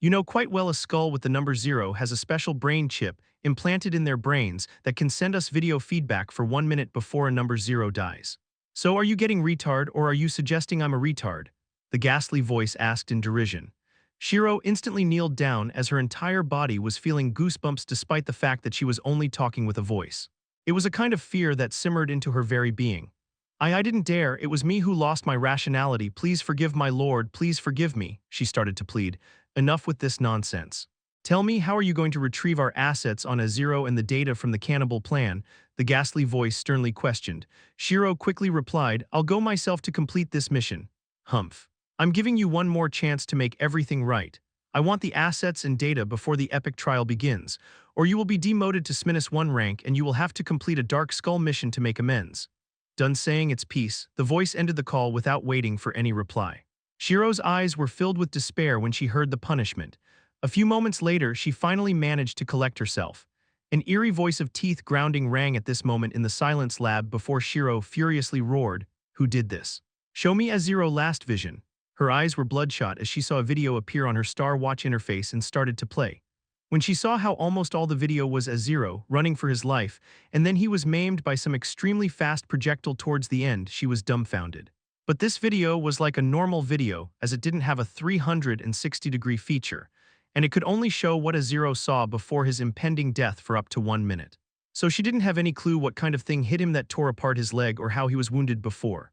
You know quite well a skull with the number 0 has a special brain chip implanted in their brains that can send us video feedback for 1 minute before a number 0 dies. So are you getting retard, or are you suggesting I'm a retard?" the ghastly voice asked in derision. Shiro instantly kneeled down as her entire body was feeling goosebumps despite the fact that she was only talking with a voice. It was a kind of fear that simmered into her very being. I didn't dare, it was me who lost my rationality, please forgive my lord, please forgive me, she started to plead. Enough with this nonsense. Tell me, how are you going to retrieve our assets on A0 and the data from the cannibal plan? The ghastly voice sternly questioned. Shiro quickly replied, I'll go myself to complete this mission. Humph. I'm giving you one more chance to make everything right. I want the assets and data before the epic trial begins, or you will be demoted to -1 rank and you will have to complete a Dark Skull mission to make amends. Done saying its piece, the voice ended the call without waiting for any reply. Shiro's eyes were filled with despair when she heard the punishment. A few moments later, she finally managed to collect herself. An eerie voice of teeth grounding rang at this moment in the silence lab before Shiro furiously roared, Who did this? Show me A0 last vision. Her eyes were bloodshot as she saw a video appear on her Star Watch interface and started to play. When she saw how almost all the video was A0, running for his life, and then he was maimed by some extremely fast projectile towards the end, she was dumbfounded. But this video was like a normal video, as it didn't have a 360-degree feature, and it could only show what A0 saw before his impending death for up to 1 minute. So she didn't have any clue what kind of thing hit him that tore apart his leg or how he was wounded before.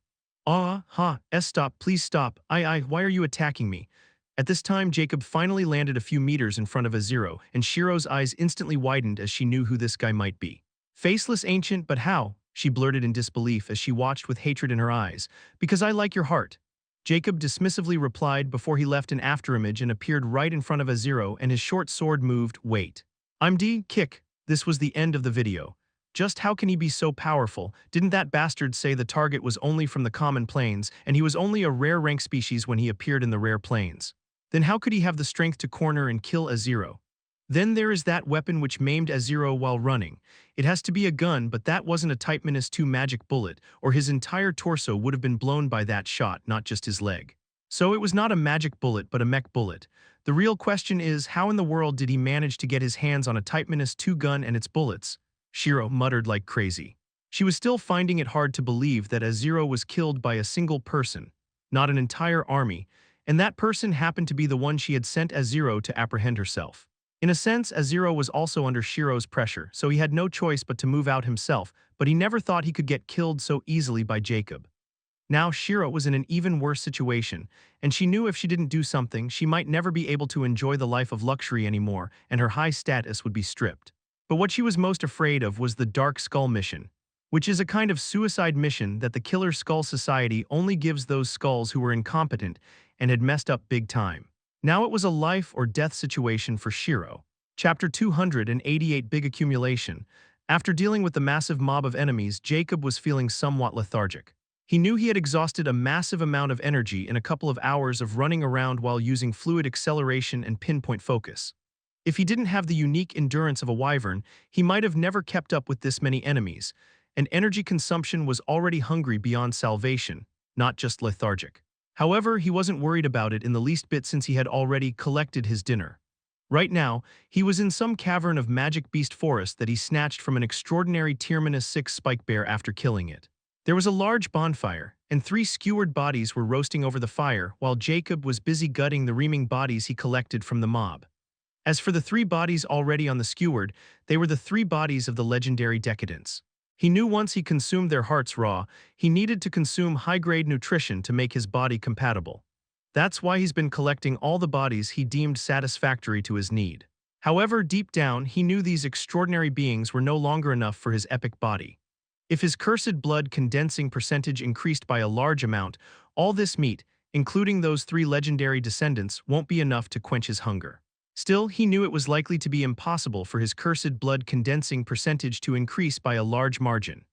Stop, please stop, why are you attacking me? At this time, Jacob finally landed a few meters in front of A0, and Shiro's eyes instantly widened as she knew who this guy might be. Faceless ancient, but how? She blurted in disbelief as she watched with hatred in her eyes. Because I like your heart. Jacob dismissively replied before he left an afterimage and appeared right in front of A0, and his short sword moved, wait. I'm D, kick. This was the end of the video. Just how can he be so powerful? Didn't that bastard say the target was only from the common plains, and he was only a rare rank species when he appeared in the rare plains? Then how could he have the strength to corner and kill A0? Then there is that weapon which maimed A0 while running. It has to be a gun, but that wasn't a Type -2 magic bullet, or his entire torso would have been blown by that shot, not just his leg. So it was not a magic bullet, but a mech bullet. The real question is, how in the world did he manage to get his hands on a Type -2 gun and its bullets? Shiro muttered like crazy. She was still finding it hard to believe that A0 was killed by a single person, not an entire army, and that person happened to be the one she had sent A0 to apprehend herself. In a sense, A0 was also under Shiro's pressure, so he had no choice but to move out himself, but he never thought he could get killed so easily by Jacob. Now Shiro was in an even worse situation, and she knew if she didn't do something, she might never be able to enjoy the life of luxury anymore, and her high status would be stripped. But what she was most afraid of was the Dark Skull mission, which is a kind of suicide mission that the Killer Skull Society only gives those skulls who were incompetent and had messed up big time. Now it was a life or death situation for Shiro. Chapter 288 Big Accumulation. After dealing with the massive mob of enemies, Jacob was feeling somewhat lethargic. He knew he had exhausted a massive amount of energy in a couple of hours of running around while using fluid acceleration and pinpoint focus. If he didn't have the unique endurance of a wyvern, he might have never kept up with this many enemies, and energy consumption was already hungry beyond salvation, not just lethargic. However, he wasn't worried about it in the least bit since he had already collected his dinner. Right now, he was in some cavern of magic beast forest that he snatched from an extraordinary Tier -6 spike bear after killing it. There was a large bonfire, and 3 skewered bodies were roasting over the fire while Jacob was busy gutting the reaming bodies he collected from the mob. As for the 3 bodies already on the skewered, they were the 3 bodies of the legendary decadents. He knew once he consumed their hearts raw, he needed to consume high-grade nutrition to make his body compatible. That's why he's been collecting all the bodies he deemed satisfactory to his need. However, deep down, he knew these extraordinary beings were no longer enough for his epic body. If his cursed blood condensing percentage increased by a large amount, all this meat, including those 3 legendary descendants, won't be enough to quench his hunger. Still, he knew it was likely to be impossible for his cursed blood condensing percentage to increase by a large margin.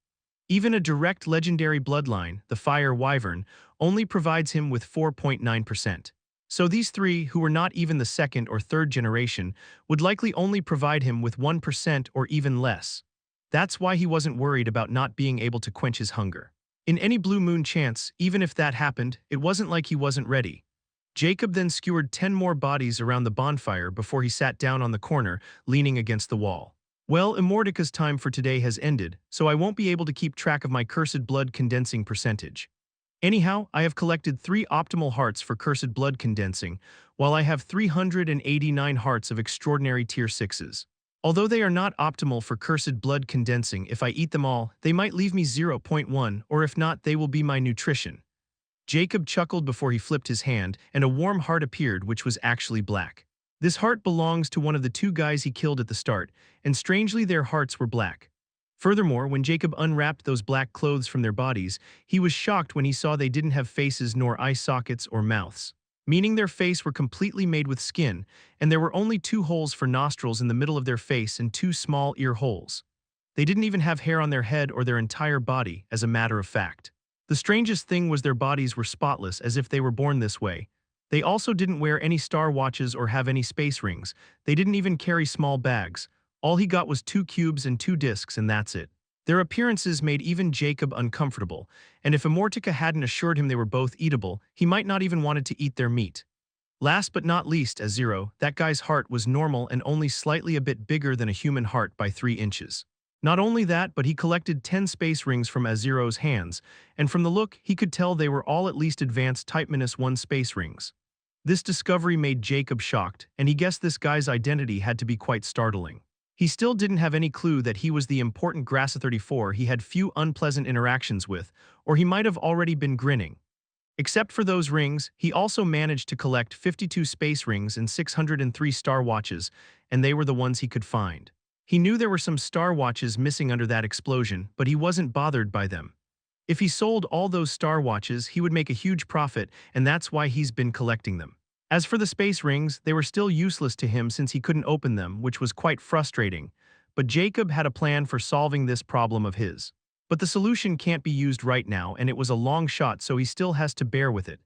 Even a direct legendary bloodline, the Fire Wyvern, only provides him with 4.9%. So these 3, who were not even the 2nd or 3rd generation, would likely only provide him with 1% or even less. That's why he wasn't worried about not being able to quench his hunger. In any blue moon chance, even if that happened, it wasn't like he wasn't ready. Jacob then skewered 10 more bodies around the bonfire before he sat down on the corner, leaning against the wall. Well, Immortality's time for today has ended, so I won't be able to keep track of my cursed blood condensing percentage. Anyhow, I have collected 3 optimal hearts for cursed blood condensing, while I have 389 hearts of extraordinary tier 6s. Although they are not optimal for cursed blood condensing, if I eat them all, they might leave me zero point 0.1, or if not, they will be my nutrition. Jacob chuckled before he flipped his hand, and a warm heart appeared which was actually black. This heart belongs to one of the two guys he killed at the start, and strangely their hearts were black. Furthermore, when Jacob unwrapped those black clothes from their bodies, he was shocked when he saw they didn't have faces nor eye sockets or mouths, meaning their face were completely made with skin, and there were only 2 holes for nostrils in the middle of their face and 2 small ear holes. They didn't even have hair on their head or their entire body, as a matter of fact. The strangest thing was their bodies were spotless, as if they were born this way. They also didn't wear any star watches or have any space rings. They didn't even carry small bags. All he got was 2 cubes and 2 discs, and that's it. Their appearances made even Jacob uncomfortable, and if Immortality hadn't assured him they were both eatable, he might not even wanted to eat their meat. Last but not least, as Zero, that guy's heart was normal and only slightly a bit bigger than a human heart by 3 inches. Not only that, but he collected 10 space rings from Azero's hands, and from the look, he could tell they were all at least advanced Type-1 space rings. This discovery made Jacob shocked, and he guessed this guy's identity had to be quite startling. He still didn't have any clue that he was the important Grassa 34 he had few unpleasant interactions with, or he might have already been grinning. Except for those rings, he also managed to collect 52 space rings and 603 star watches, and they were the ones he could find. He knew there were some star watches missing under that explosion, but he wasn't bothered by them. If he sold all those star watches, he would make a huge profit, and that's why he's been collecting them. As for the space rings, they were still useless to him since he couldn't open them, which was quite frustrating. But Jacob had a plan for solving this problem of his. But the solution can't be used right now, and it was a long shot, so he still has to bear with it.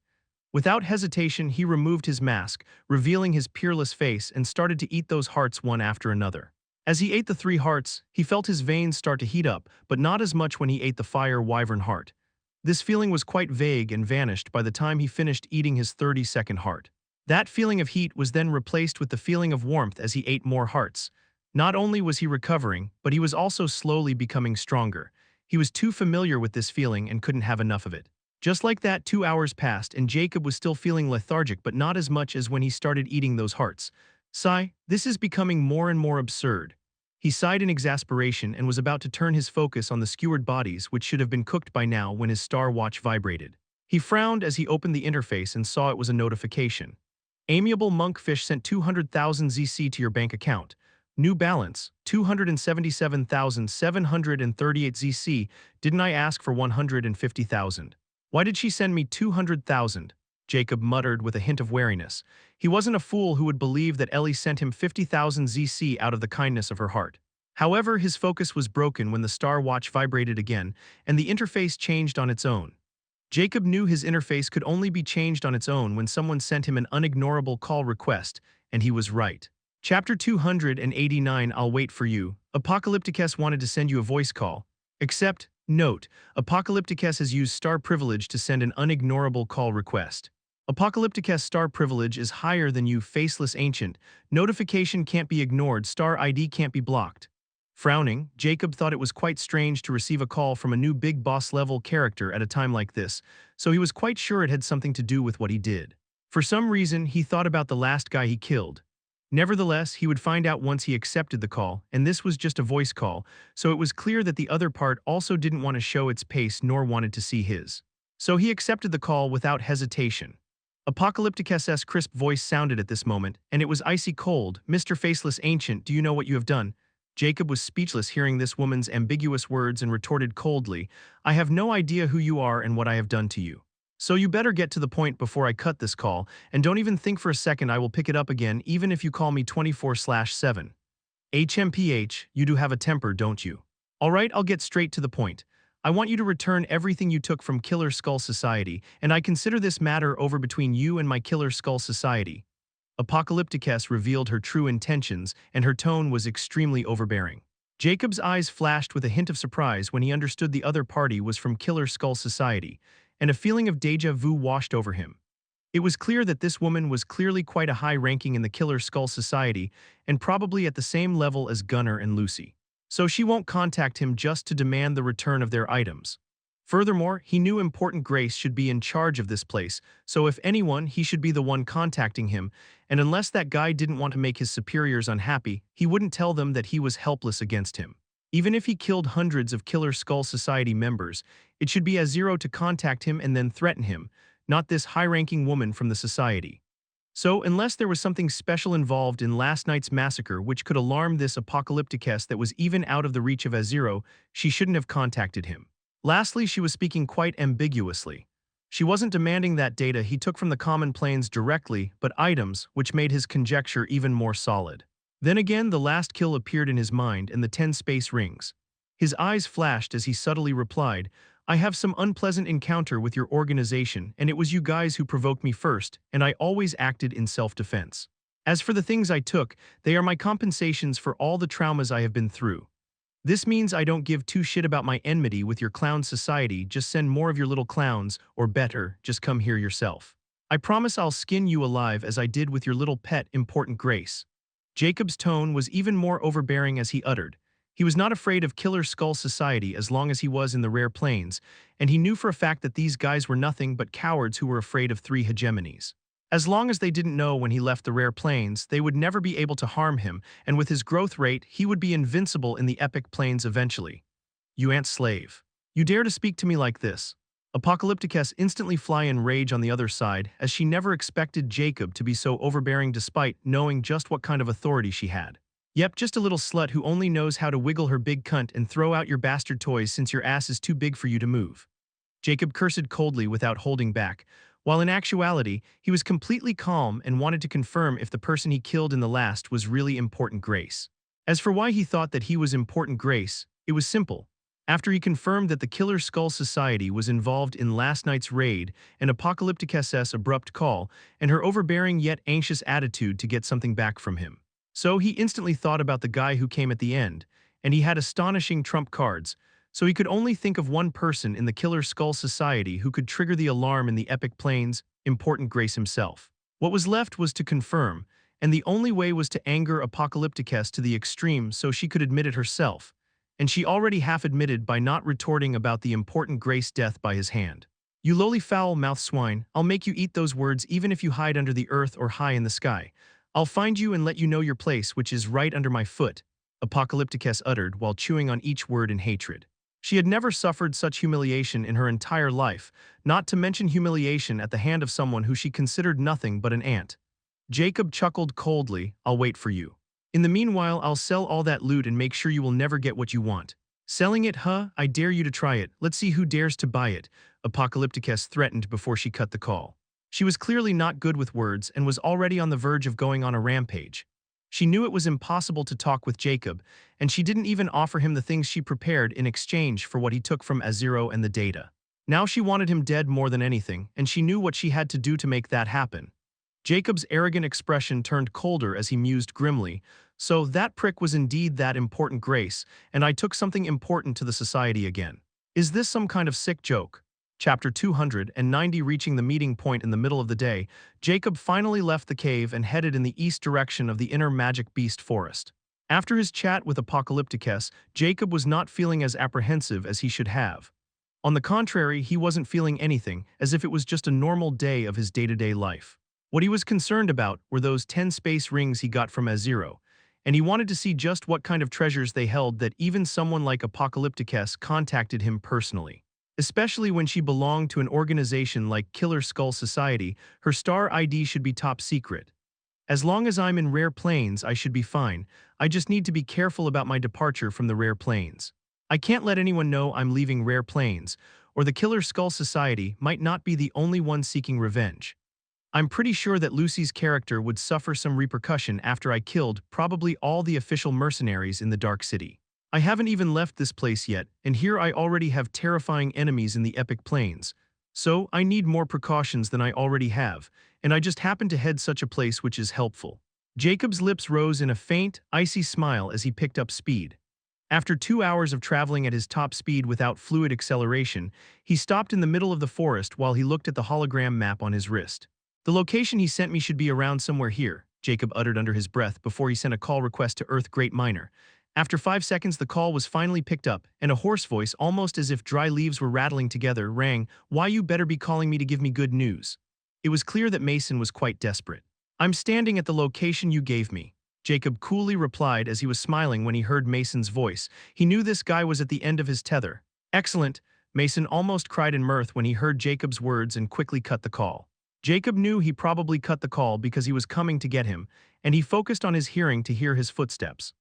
Without hesitation, he removed his mask, revealing his peerless face, and started to eat those hearts one after another. As he ate the 3 hearts, he felt his veins start to heat up, but not as much when he ate the fire wyvern heart. This feeling was quite vague and vanished by the time he finished eating his 32nd heart. That feeling of heat was then replaced with the feeling of warmth as he ate more hearts. Not only was he recovering, but he was also slowly becoming stronger. He was too familiar with this feeling and couldn't have enough of it. Just like that, 2 hours passed and Jacob was still feeling lethargic, but not as much as when he started eating those hearts. Sigh, this is becoming more and more absurd. He sighed in exasperation and was about to turn his focus on the skewered bodies which should have been cooked by now when his star watch vibrated. He frowned as he opened the interface and saw it was a notification. Amiable Monkfish sent 200,000 ZC to your bank account. New balance, 277,738 ZC. Didn't I ask for 150,000? Why did she send me 200,000? Jacob muttered with a hint of wariness. He wasn't a fool who would believe that Ellie sent him 50,000 ZC out of the kindness of her heart. However, his focus was broken when the star watch vibrated again, and the interface changed on its own. Jacob knew his interface could only be changed on its own when someone sent him an unignorable call request, and he was right. Chapter 289, I'll wait for you. Apocalypticus wanted to send you a voice call. Except, note, Apocalypticus has used star privilege to send an unignorable call request. Apocalypticus star privilege is higher than you, faceless ancient. Notification can't be ignored, star ID can't be blocked. Frowning, Jacob thought it was quite strange to receive a call from a new big boss-level character at a time like this, so he was quite sure it had something to do with what he did. For some reason, he thought about the last guy he killed. Nevertheless, he would find out once he accepted the call, and this was just a voice call, so it was clear that the other part also didn't want to show its pace nor wanted to see his. So he accepted the call without hesitation. Apocalypticus's crisp voice sounded at this moment, and it was icy cold. Mr. Faceless Ancient, do you know what you have done? Jacob was speechless hearing this woman's ambiguous words and retorted coldly, I have no idea who you are and what I have done to you. So you better get to the point before I cut this call, and don't even think for a second I will pick it up again even if you call me 24/7. HMPH, you do have a temper, don't you? Alright, I'll get straight to the point. I want you to return everything you took from Killer Skull Society, and I consider this matter over between you and my Killer Skull Society. Apocalypticus revealed her true intentions, and her tone was extremely overbearing. Jacob's eyes flashed with a hint of surprise when he understood the other party was from Killer Skull Society, and a feeling of déjà vu washed over him. It was clear that this woman was clearly quite a high ranking in the Killer Skull Society, and probably at the same level as Gunnar and Lucy. So she won't contact him just to demand the return of their items. Furthermore, he knew Important Grace should be in charge of this place, so if anyone, he should be the one contacting him, and unless that guy didn't want to make his superiors unhappy, he wouldn't tell them that he was helpless against him. Even if he killed hundreds of Killer Skull Society members, it should be Azero to contact him and then threaten him, not this high-ranking woman from the society. So, unless there was something special involved in last night's massacre which could alarm this apocalypticess that was even out of the reach of Azero, she shouldn't have contacted him. Lastly, she was speaking quite ambiguously. She wasn't demanding that data he took from the common planes directly, but items, which made his conjecture even more solid. Then again, the last kill appeared in his mind and the 10 space rings. His eyes flashed as he subtly replied, I have some unpleasant encounter with your organization, and it was you guys who provoked me first, and I always acted in self-defense. As for the things I took, they are my compensations for all the traumas I have been through. This means I don't give two shit about my enmity with your clown society, just send more of your little clowns, or better, just come here yourself. I promise I'll skin you alive as I did with your little pet Important Grace. Jacob's tone was even more overbearing as he uttered. He was not afraid of Killer Skull Society as long as he was in the Rare Plains, and he knew for a fact that these guys were nothing but cowards who were afraid of 3 hegemonies. As long as they didn't know when he left the Rare Plains, they would never be able to harm him, and with his growth rate, he would be invincible in the Epic Plains eventually. You ant slave. You dare to speak to me like this? Apocalypticess instantly fly in rage on the other side, as she never expected Jacob to be so overbearing despite knowing just what kind of authority she had. Yep, just a little slut who only knows how to wiggle her big cunt and throw out your bastard toys since your ass is too big for you to move. Jacob cursed coldly without holding back, while in actuality, he was completely calm and wanted to confirm if the person he killed in the last was really Important Grace. As for why he thought that he was Important Grace, it was simple. After he confirmed that the Killer Skull Society was involved in last night's raid, an apocalypticess's abrupt call, and her overbearing yet anxious attitude to get something back from him. So he instantly thought about the guy who came at the end, and he had astonishing trump cards, so he could only think of one person in the Killer Skull Society who could trigger the alarm in the Epic Plains, Important Grace himself. What was left was to confirm, and the only way was to anger Apocalypticess to the extreme so she could admit it herself, and she already half admitted by not retorting about the Important Grace death by his hand. You lowly foul-mouthed swine, I'll make you eat those words even if you hide under the earth or high in the sky. I'll find you and let you know your place, which is right under my foot, Apocalypticess uttered while chewing on each word in hatred. She had never suffered such humiliation in her entire life, not to mention humiliation at the hand of someone who she considered nothing but an ant. Jacob chuckled coldly, I'll wait for you. In the meanwhile, I'll sell all that loot and make sure you will never get what you want. Selling it, huh? I dare you to try it. Let's see who dares to buy it, Apocalypticess threatened before she cut the call. She was clearly not good with words and was already on the verge of going on a rampage. She knew it was impossible to talk with Jacob, and she didn't even offer him the things she prepared in exchange for what he took from Azero and the data. Now she wanted him dead more than anything, and she knew what she had to do to make that happen. Jacob's arrogant expression turned colder as he mused grimly, so that prick was indeed that Important Grace, and I took something important to the society again. Is this some kind of sick joke? Chapter 290. Reaching the meeting point in the middle of the day, Jacob finally left the cave and headed in the east direction of the inner magic beast forest. After his chat with Apocalypticess, Jacob was not feeling as apprehensive as he should have. On the contrary, he wasn't feeling anything, as if it was just a normal day of his day-to-day life. What he was concerned about were those 10 space rings he got from Azero, and he wanted to see just what kind of treasures they held that even someone like Apocalypticess contacted him personally. Especially when she belonged to an organization like Killer Skull Society, her star ID should be top secret. As long as I'm in Rare Plains, I should be fine. I just need to be careful about my departure from the Rare Plains. I can't let anyone know I'm leaving Rare Plains, or the Killer Skull Society might not be the only one seeking revenge. I'm pretty sure that Lucy's character would suffer some repercussion after I killed probably all the official mercenaries in the Dark City. I haven't even left this place yet, and here I already have terrifying enemies in the Epic Plains. So, I need more precautions than I already have, and I just happen to head such a place which is helpful. Jacob's lips rose in a faint, icy smile as he picked up speed. After 2 hours of traveling at his top speed without fluid acceleration, he stopped in the middle of the forest while he looked at the hologram map on his wrist. The location he sent me should be around somewhere here, Jacob uttered under his breath before he sent a call request to Earth Great Miner. After 5 seconds, the call was finally picked up, and a hoarse voice, almost as if dry leaves were rattling together, rang, "Why, you better be calling me to give me good news." It was clear that Mason was quite desperate. "I'm standing at the location you gave me," Jacob coolly replied as he was smiling when he heard Mason's voice. He knew this guy was at the end of his tether. "Excellent," Mason almost cried in mirth when he heard Jacob's words and quickly cut the call. Jacob knew he probably cut the call because he was coming to get him, and he focused on his hearing to hear his footsteps.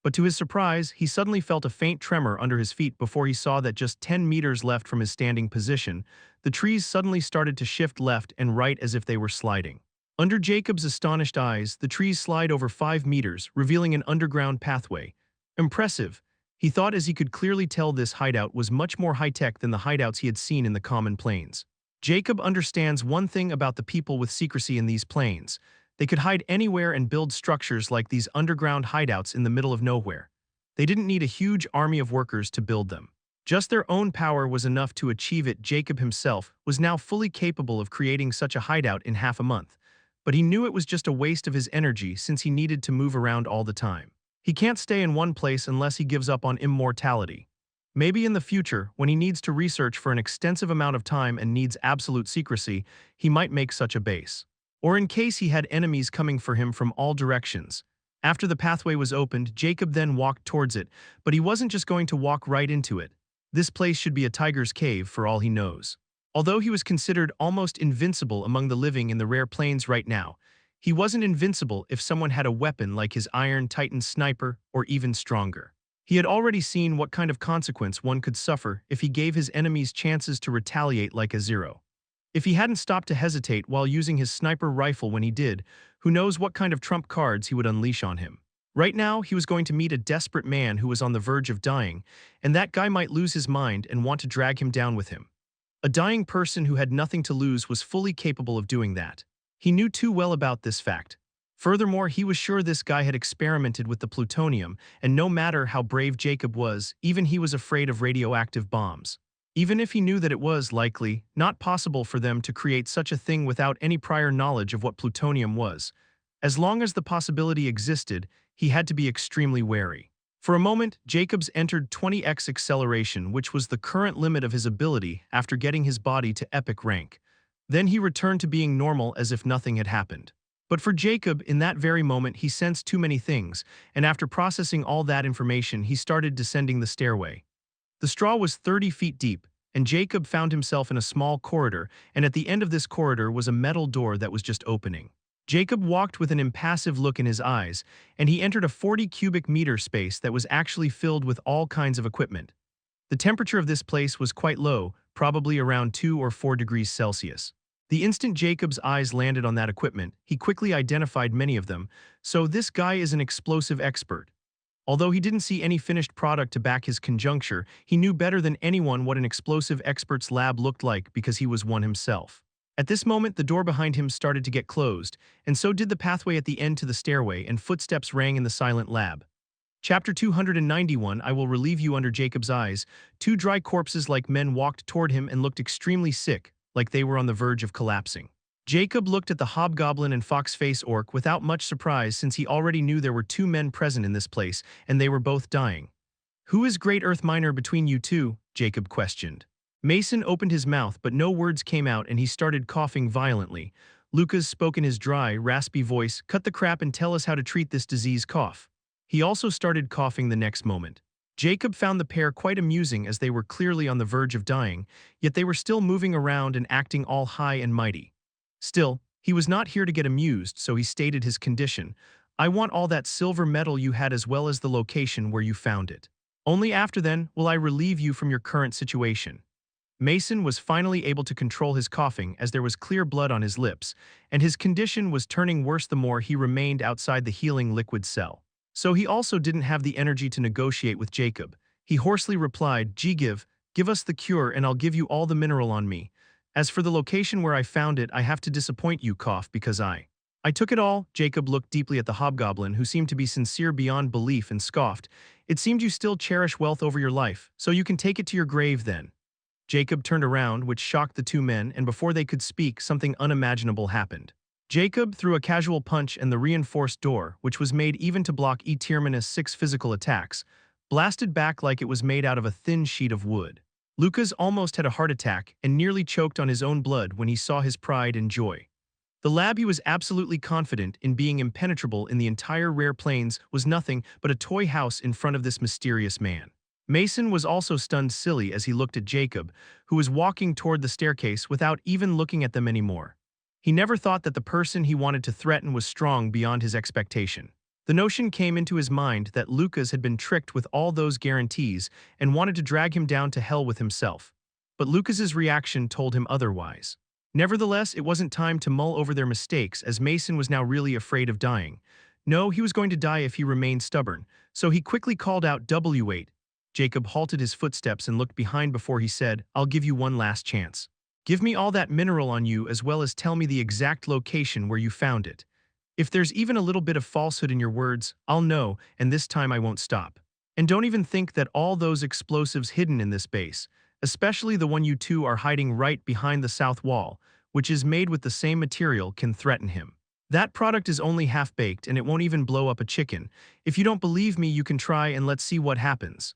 But to his surprise, he suddenly felt a faint tremor under his feet before he saw that just 10 meters left from his standing position, the trees suddenly started to shift left and right as if they were sliding. Under Jacob's astonished eyes, the trees slide over 5 meters, revealing an underground pathway. Impressive, he thought as he could clearly tell this hideout was much more high-tech than the hideouts he had seen in the common plains. Jacob understands one thing about the people with secrecy in these plains. They could hide anywhere and build structures like these underground hideouts in the middle of nowhere. They didn't need a huge army of workers to build them. Just their own power was enough to achieve it. Jacob himself was now fully capable of creating such a hideout in half a month. But he knew it was just a waste of his energy since he needed to move around all the time. He can't stay in one place unless he gives up on immortality. Maybe in the future, when he needs to research for an extensive amount of time and needs absolute secrecy, he might make such a base. Or in case he had enemies coming for him from all directions. After the pathway was opened, Jacob then walked towards it, but he wasn't just going to walk right into it. This place should be a tiger's cave for all he knows. Although he was considered almost invincible among the living in the rare plains right now, he wasn't invincible if someone had a weapon like his Iron Titan sniper or even stronger. He had already seen what kind of consequence one could suffer if he gave his enemies chances to retaliate like a zero. If he hadn't stopped to hesitate while using his sniper rifle when he did, who knows what kind of trump cards he would unleash on him. Right now, he was going to meet a desperate man who was on the verge of dying, and that guy might lose his mind and want to drag him down with him. A dying person who had nothing to lose was fully capable of doing that. He knew too well about this fact. Furthermore, he was sure this guy had experimented with the plutonium, and no matter how brave Jacob was, even he was afraid of radioactive bombs. Even if he knew that it was, likely, not possible for them to create such a thing without any prior knowledge of what plutonium was. As long as the possibility existed, he had to be extremely wary. For a moment, Jacobs entered 20x acceleration, which was the current limit of his ability after getting his body to epic rank. Then he returned to being normal as if nothing had happened. But for Jacob, in that very moment, he sensed too many things, and after processing all that information, he started descending the stairway. The straw was 30 feet deep, and Jacob found himself in a small corridor, and at the end of this corridor was a metal door that was just opening. Jacob walked with an impassive look in his eyes, and he entered a 40 cubic meter space that was actually filled with all kinds of equipment. The temperature of this place was quite low, probably around 2 or 4 degrees Celsius. The instant Jacob's eyes landed on that equipment, he quickly identified many of them, so this guy is an explosive expert. Although he didn't see any finished product to back his conjecture, he knew better than anyone what an explosive expert's lab looked like because he was one himself. At this moment, the door behind him started to get closed, and so did the pathway at the end to the stairway, and footsteps rang in the silent lab. Chapter 291. I will relieve you. Under Jacob's eyes, 2 dry corpses like men walked toward him and looked extremely sick, like they were on the verge of collapsing. Jacob looked at the hobgoblin and fox-face orc without much surprise since he already knew there were 2 men present in this place, and they were both dying. "Who is Great Earth Miner between you two?" Jacob questioned. Mason opened his mouth, but no words came out, and he started coughing violently. Lucas spoke in his dry, raspy voice, "Cut the crap and tell us how to treat this disease cough." He also started coughing the next moment. Jacob found the pair quite amusing as they were clearly on the verge of dying, yet they were still moving around and acting all high and mighty. Still, he was not here to get amused, so he stated his condition. "I want all that silver metal you had as well as the location where you found it. Only after then will I relieve you from your current situation." Mason was finally able to control his coughing as there was clear blood on his lips, and his condition was turning worse the more he remained outside the healing liquid cell. So he also didn't have the energy to negotiate with Jacob. He hoarsely replied, Give us the cure and I'll give you all the mineral on me. As for the location where I found it, I have to disappoint you, cough, because I took it all." Jacob looked deeply at the hobgoblin, who seemed to be sincere beyond belief, and scoffed. "It seemed you still cherish wealth over your life, so you can take it to your grave then." Jacob turned around, which shocked the 2 men, and before they could speak, something unimaginable happened. Jacob threw a casual punch and the reinforced door, which was made even to block Eterminus' 6 physical attacks, blasted back like it was made out of a thin sheet of wood. Lucas almost had a heart attack and nearly choked on his own blood when he saw his pride and joy. The lab he was absolutely confident in being impenetrable in the entire rare plains was nothing but a toy house in front of this mysterious man. Mason was also stunned silly as he looked at Jacob, who was walking toward the staircase without even looking at them anymore. He never thought that the person he wanted to threaten was strong beyond his expectation. The notion came into his mind that Lucas had been tricked with all those guarantees and wanted to drag him down to hell with himself. But Lucas's reaction told him otherwise. Nevertheless, it wasn't time to mull over their mistakes as Mason was now really afraid of dying. No, he was going to die if he remained stubborn, so he quickly called out W8. Jacob halted his footsteps and looked behind before he said, "I'll give you one last chance. Give me all that mineral on you as well as tell me the exact location where you found it. If there's even a little bit of falsehood in your words, I'll know, and this time I won't stop. And don't even think that all those explosives hidden in this base, especially the one you two are hiding right behind the south wall, which is made with the same material, can threaten him. That product is only half-baked and it won't even blow up a chicken. If you don't believe me, you can try and let's see what happens."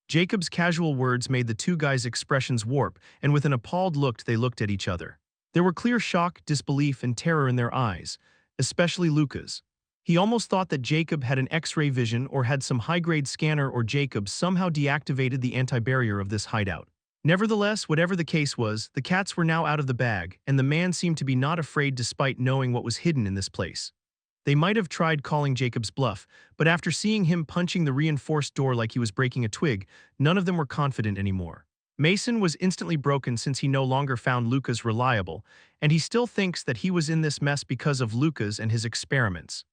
Jacob's casual words made the two guys' expressions warp, and with an appalled look they looked at each other. There were clear shock, disbelief, and terror in their eyes, especially Lucas. He almost thought that Jacob had an X-ray vision or had some high-grade scanner, or Jacob somehow deactivated the anti-barrier of this hideout. Nevertheless, whatever the case was, the cats were now out of the bag, and the man seemed to be not afraid despite knowing what was hidden in this place. They might have tried calling Jacob's bluff, but after seeing him punching the reinforced door like he was breaking a twig, none of them were confident anymore. Mason was instantly broken since he no longer found Lucas reliable, and he still thinks that he was in this mess because of Lucas and his experiments.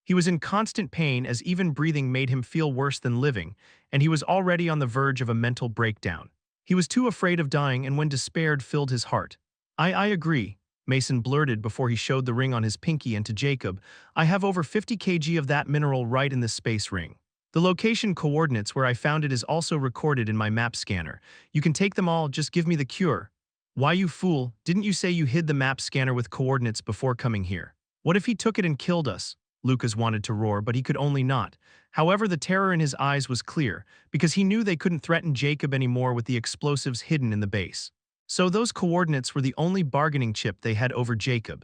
He was in constant pain as even breathing made him feel worse than living, and he was already on the verge of a mental breakdown. He was too afraid of dying, and when despair filled his heart. I agree," Mason blurted before he showed the ring on his pinky, and to Jacob, "I have over 50 kg of that mineral right in this space ring. The location coordinates where I found it is also recorded in my map scanner. You can take them all, just give me the cure." "Why, you fool, didn't you say you hid the map scanner with coordinates before coming here? What if he took it and killed us?" Lucas wanted to roar, but he could only not. However, the terror in his eyes was clear, because he knew they couldn't threaten Jacob anymore with the explosives hidden in the base. So those coordinates were the only bargaining chip they had over Jacob.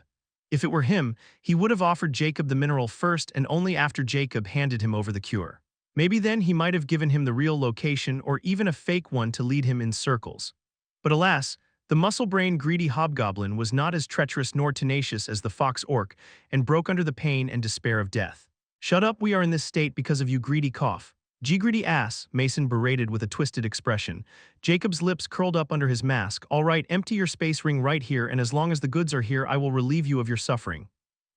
If it were him, he would have offered Jacob the mineral first and only after Jacob handed him over the cure. Maybe then he might have given him the real location or even a fake one to lead him in circles. But alas, the muscle-brained greedy hobgoblin was not as treacherous nor tenacious as the fox orc and broke under the pain and despair of death. "Shut up, we are in this state because of you, greedy cough. Gee, greedy ass," Mason berated with a twisted expression. Jacob's lips curled up under his mask. "All right, empty your space ring right here, and as long as the goods are here, I will relieve you of your suffering.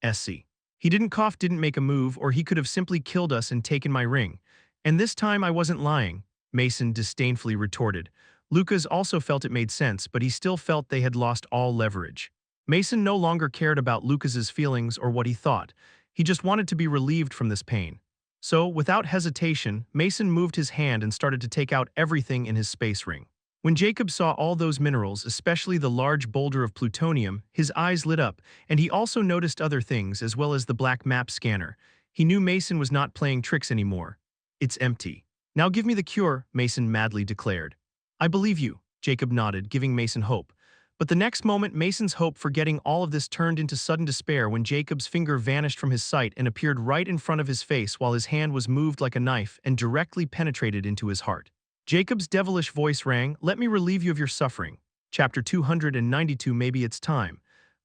SC. He didn't cough, didn't make a move, or he could have simply killed us and taken my ring. And this time I wasn't lying," Mason disdainfully retorted. Lucas also felt it made sense, but he still felt they had lost all leverage. Mason no longer cared about Lucas's feelings or what he thought. He just wanted to be relieved from this pain. So, without hesitation, Mason moved his hand and started to take out everything in his space ring. When Jacob saw all those minerals, especially the large boulder of plutonium, his eyes lit up, and he also noticed other things as well as the black map scanner. He knew Mason was not playing tricks anymore. "It's empty. Now give me the cure," Mason madly declared. "I believe you," Jacob nodded, giving Mason hope. But the next moment, Mason's hope for getting all of this turned into sudden despair when Jacob's finger vanished from his sight and appeared right in front of his face while his hand was moved like a knife and directly penetrated into his heart. Jacob's devilish voice rang, "Let me relieve you of your suffering." Chapter 292. Maybe it's time.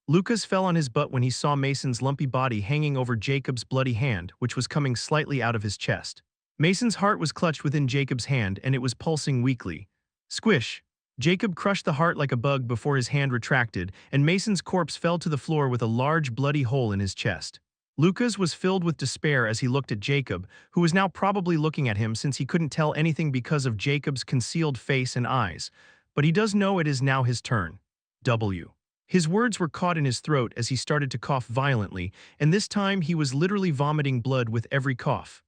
Lucas fell on his butt when he saw Mason's lumpy body hanging over Jacob's bloody hand, which was coming slightly out of his chest. Mason's heart was clutched within Jacob's hand, and it was pulsing weakly. Squish! Jacob crushed the heart like a bug before his hand retracted, and Mason's corpse fell to the floor with a large bloody hole in his chest. Lucas was filled with despair as he looked at Jacob, who was now probably looking at him since he couldn't tell anything because of Jacob's concealed face and eyes. But he does know it is now his turn. W. His words were caught in his throat as he started to cough violently, and this time he was literally vomiting blood with every cough.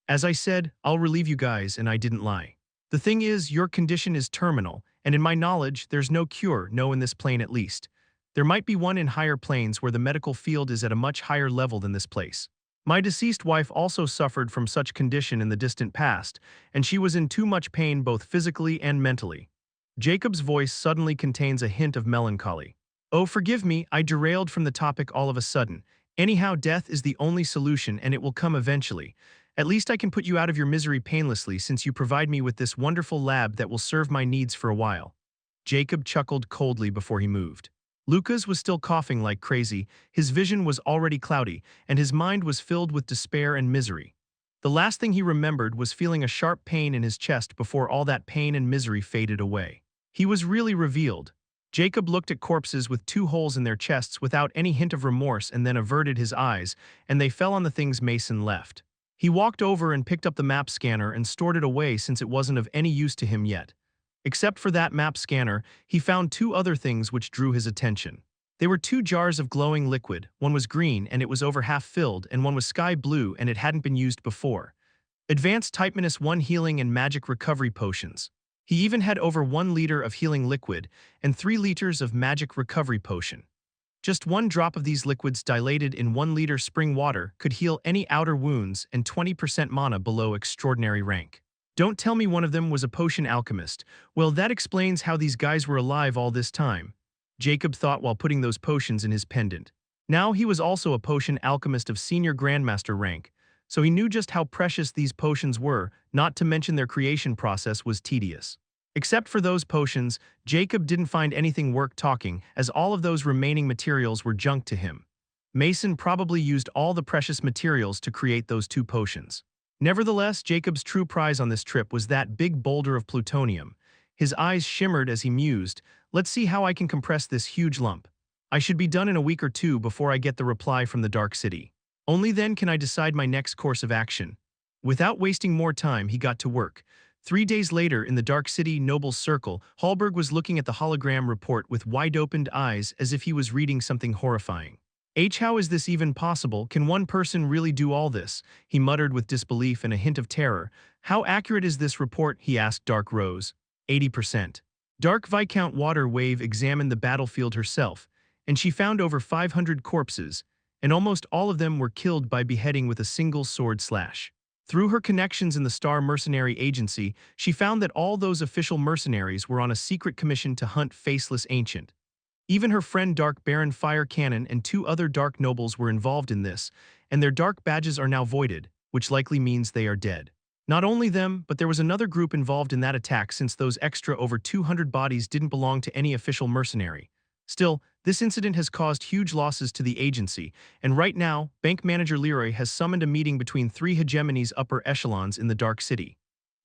"As I said, I'll relieve you guys, and I didn't lie. The thing is, your condition is terminal, and in my knowledge, there's no cure, no in this plane at least. There might be one in higher planes where the medical field is at a much higher level than this place. My deceased wife also suffered from such condition in the distant past, and she was in too much pain both physically and mentally. Jacob's voice suddenly contains a hint of melancholy. Oh, forgive me, I derailed from the topic all of a sudden. Anyhow, death is the only solution and it will come eventually. At least I can put you out of your misery painlessly since you provide me with this wonderful lab that will serve my needs for a while. Jacob chuckled coldly before he moved. Lucas was still coughing like crazy, his vision was already cloudy, and his mind was filled with despair and misery. The last thing he remembered was feeling a sharp pain in his chest before all that pain and misery faded away. He was really revealed. Jacob looked at corpses with 2 holes in their chests without any hint of remorse and then averted his eyes, and they fell on the things Mason left. He walked over and picked up the map scanner and stored it away since it wasn't of any use to him yet. Except for that map scanner, he found 2 other things which drew his attention. They were 2 jars of glowing liquid, one was green and it was over half filled, and one was sky blue and it hadn't been used before. Advanced Type -1 healing and magic recovery potions. He even had over 1 liter of healing liquid and 3 liters of magic recovery potion. Just 1 drop of these liquids dilated in 1 liter spring water could heal any outer wounds and 20% mana below extraordinary rank. Don't tell me one of them was a potion alchemist. Well, that explains how these guys were alive all this time, Jacob thought while putting those potions in his pendant. Now he was also a potion alchemist of senior grandmaster rank, so he knew just how precious these potions were, not to mention their creation process was tedious. Except for those potions, Jacob didn't find anything worth talking, as all of those remaining materials were junk to him. Mason probably used all the precious materials to create those 2 potions. Nevertheless, Jacob's true prize on this trip was that big boulder of plutonium. His eyes shimmered as he mused, let's see how I can compress this huge lump. I should be done in a week or 2 before I get the reply from the Dark City. Only then can I decide my next course of action. Without wasting more time, he got to work. 3 days later, in the Dark City Nobles Circle, Hallberg was looking at the hologram report with wide-opened eyes as if he was reading something horrifying. How is this even possible? Can one person really do all this? He muttered with disbelief and a hint of terror. How accurate is this report? He asked Dark Rose. 80%. Dark Viscount Water Wave examined the battlefield herself, and she found over 500 corpses, and almost all of them were killed by beheading with a single sword slash. Through her connections in the Star Mercenary Agency, she found that all those official mercenaries were on a secret commission to hunt Faceless Ancient. Even her friend Dark Baron Fire Cannon and 2 other Dark Nobles were involved in this, and their dark badges are now voided, which likely means they are dead. Not only them, but there was another group involved in that attack since those extra over 200 bodies didn't belong to any official mercenary. Still, this incident has caused huge losses to the agency, and right now, Bank Manager Leroy has summoned a meeting between 3 hegemony's upper echelons in the Dark City.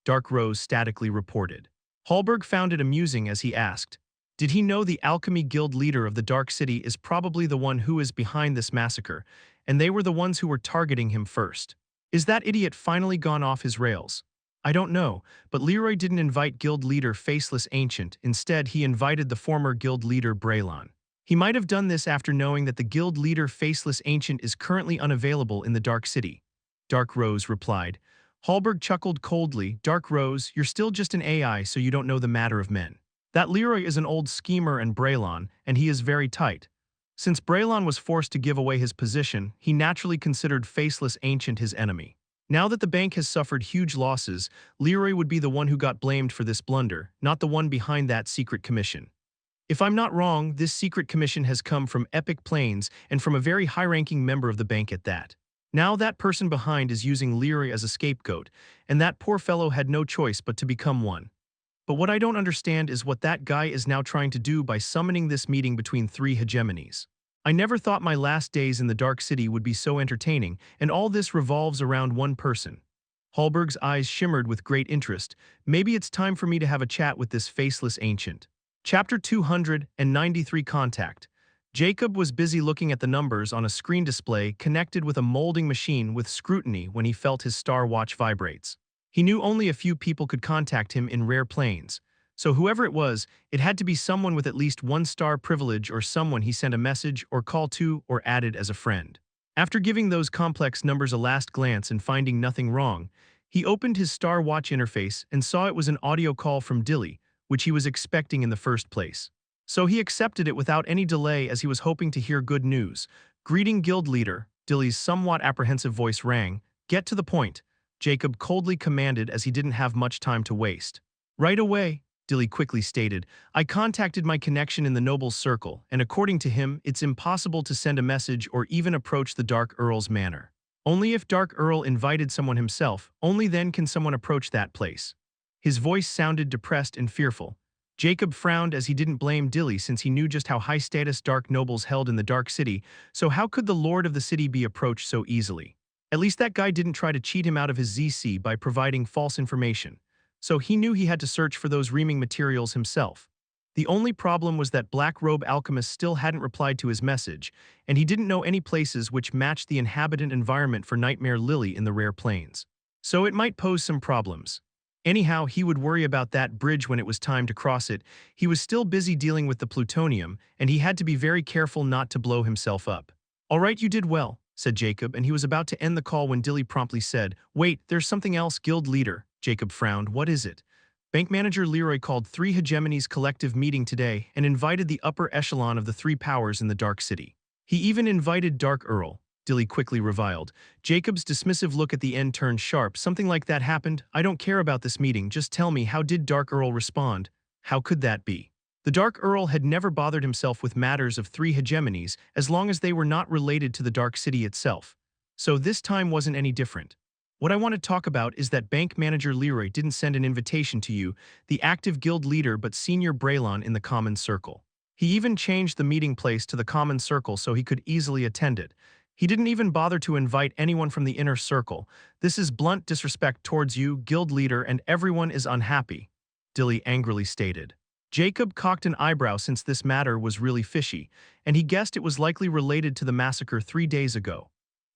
Dark Rose statically reported. Hallberg found it amusing as he asked, did he know the Alchemy Guild leader of the Dark City is probably the one who is behind this massacre, and they were the ones who were targeting him first? Is that idiot finally gone off his rails? I don't know, but Leroy didn't invite guild leader Faceless Ancient, instead he invited the former guild leader Braylon. He might have done this after knowing that the guild leader Faceless Ancient is currently unavailable in the Dark City. Dark Rose replied. Hallberg chuckled coldly, Dark Rose, you're still just an AI so you don't know the matter of men. That Leroy is an old schemer and Braylon, and he is very tight. Since Braylon was forced to give away his position, he naturally considered Faceless Ancient his enemy. Now that the bank has suffered huge losses, Leroy would be the one who got blamed for this blunder, not the one behind that secret commission. If I'm not wrong, this secret commission has come from Epic Plains and from a very high-ranking member of the bank at that. Now that person behind is using Leroy as a scapegoat, and that poor fellow had no choice but to become one. But what I don't understand is what that guy is now trying to do by summoning this meeting between 3 hegemonies. I never thought my last days in the Dark City would be so entertaining, and all this revolves around one person. Hallberg's eyes shimmered with great interest. Maybe it's time for me to have a chat with this Faceless Ancient. Chapter 293 Contact. Jacob was busy looking at the numbers on a screen display connected with a molding machine with scrutiny when he felt his star watch vibrates. He knew only a few people could contact him in rare planes, so whoever it was, it had to be someone with at least 1 star privilege or someone he sent a message or call to or added as a friend. After giving those complex numbers a last glance and finding nothing wrong, he opened his Star Watch interface and saw it was an audio call from Dilly, which he was expecting in the first place. So he accepted it without any delay as he was hoping to hear good news. Greeting guild leader, Dilly's somewhat apprehensive voice rang. Get to the point, Jacob coldly commanded as he didn't have much time to waste. Right away, Dilly quickly stated. I contacted my connection in the Noble's Circle, and according to him, it's impossible to send a message or even approach the Dark Earl's manor. Only if Dark Earl invited someone himself, only then can someone approach that place. His voice sounded depressed and fearful. Jacob frowned as he didn't blame Dilly since he knew just how high status dark nobles held in the Dark City, so how could the lord of the city be approached so easily? At least that guy didn't try to cheat him out of his ZC by providing false information. So he knew he had to search for those reaming materials himself. The only problem was that Black Robe Alchemist still hadn't replied to his message, and he didn't know any places which matched the inhabitant environment for Nightmare Lily in the Rare Plains. So it might pose some problems. Anyhow, he would worry about that bridge when it was time to cross it. He was still busy dealing with the plutonium, and he had to be very careful not to blow himself up. All right, you did well, said Jacob, and he was about to end the call when Dilly promptly said, Wait, there's something else, guild leader. Jacob frowned. What is it? Bank manager Leroy called 3 hegemonies collective meeting today and invited the upper echelon of the 3 powers in the Dark City. He even invited Dark Earl. Dilly quickly reviled. Jacob's dismissive look at the end turned sharp. Something like that happened? I don't care about this meeting, just tell me, how did Dark Earl respond? How could that be? The Dark Earl had never bothered himself with matters of 3 hegemonies as long as they were not related to the Dark City itself. So this time wasn't any different. What I want to talk about is that bank manager Leroy didn't send an invitation to you, the active guild leader but senior Braylon in the common circle. He even changed the meeting place to the common circle so he could easily attend it. He didn't even bother to invite anyone from the inner circle. This is blunt disrespect towards you, guild leader, and everyone is unhappy, Dilly angrily stated. Jacob cocked an eyebrow since this matter was really fishy, and he guessed it was likely related to the massacre 3 days ago.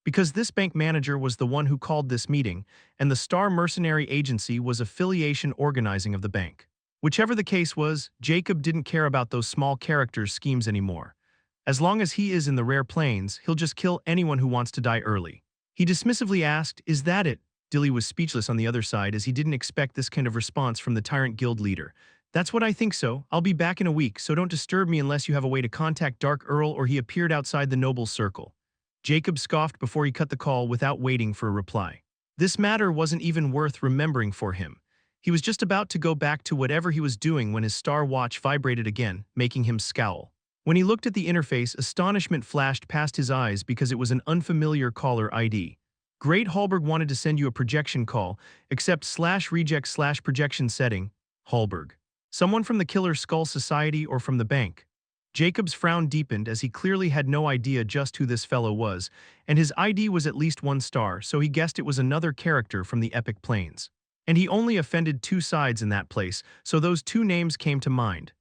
Because this bank manager was the one who called this meeting, and the Star Mercenary Agency was affiliation organizing of the bank. Whichever the case was, Jacob didn't care about those small characters' schemes anymore. As long as he is in the Rare Plains, he'll just kill anyone who wants to die early. He dismissively asked, Is that it? Dilly was speechless on the other side as he didn't expect this kind of response from the Tyrant Guild leader. That's what I think so. I'll be back in a week, so don't disturb me unless you have a way to contact Dark Earl or he appeared outside the Noble's Circle. Jacob scoffed before he cut the call without waiting for a reply. This matter wasn't even worth remembering for him. He was just about to go back to whatever he was doing when his star watch vibrated again, making him scowl. When he looked at the interface, astonishment flashed past his eyes because it was an unfamiliar caller ID. Great Hallberg wanted to send you a projection call, accept /reject/projection setting, Hallberg. Someone from the Killer Skull Society or from the bank. Jacob's frown deepened as he clearly had no idea just who this fellow was, and his ID was at least 1 star, so he guessed it was another character from the Epic Plains. And he only offended 2 sides in that place, so those 2 names came to mind.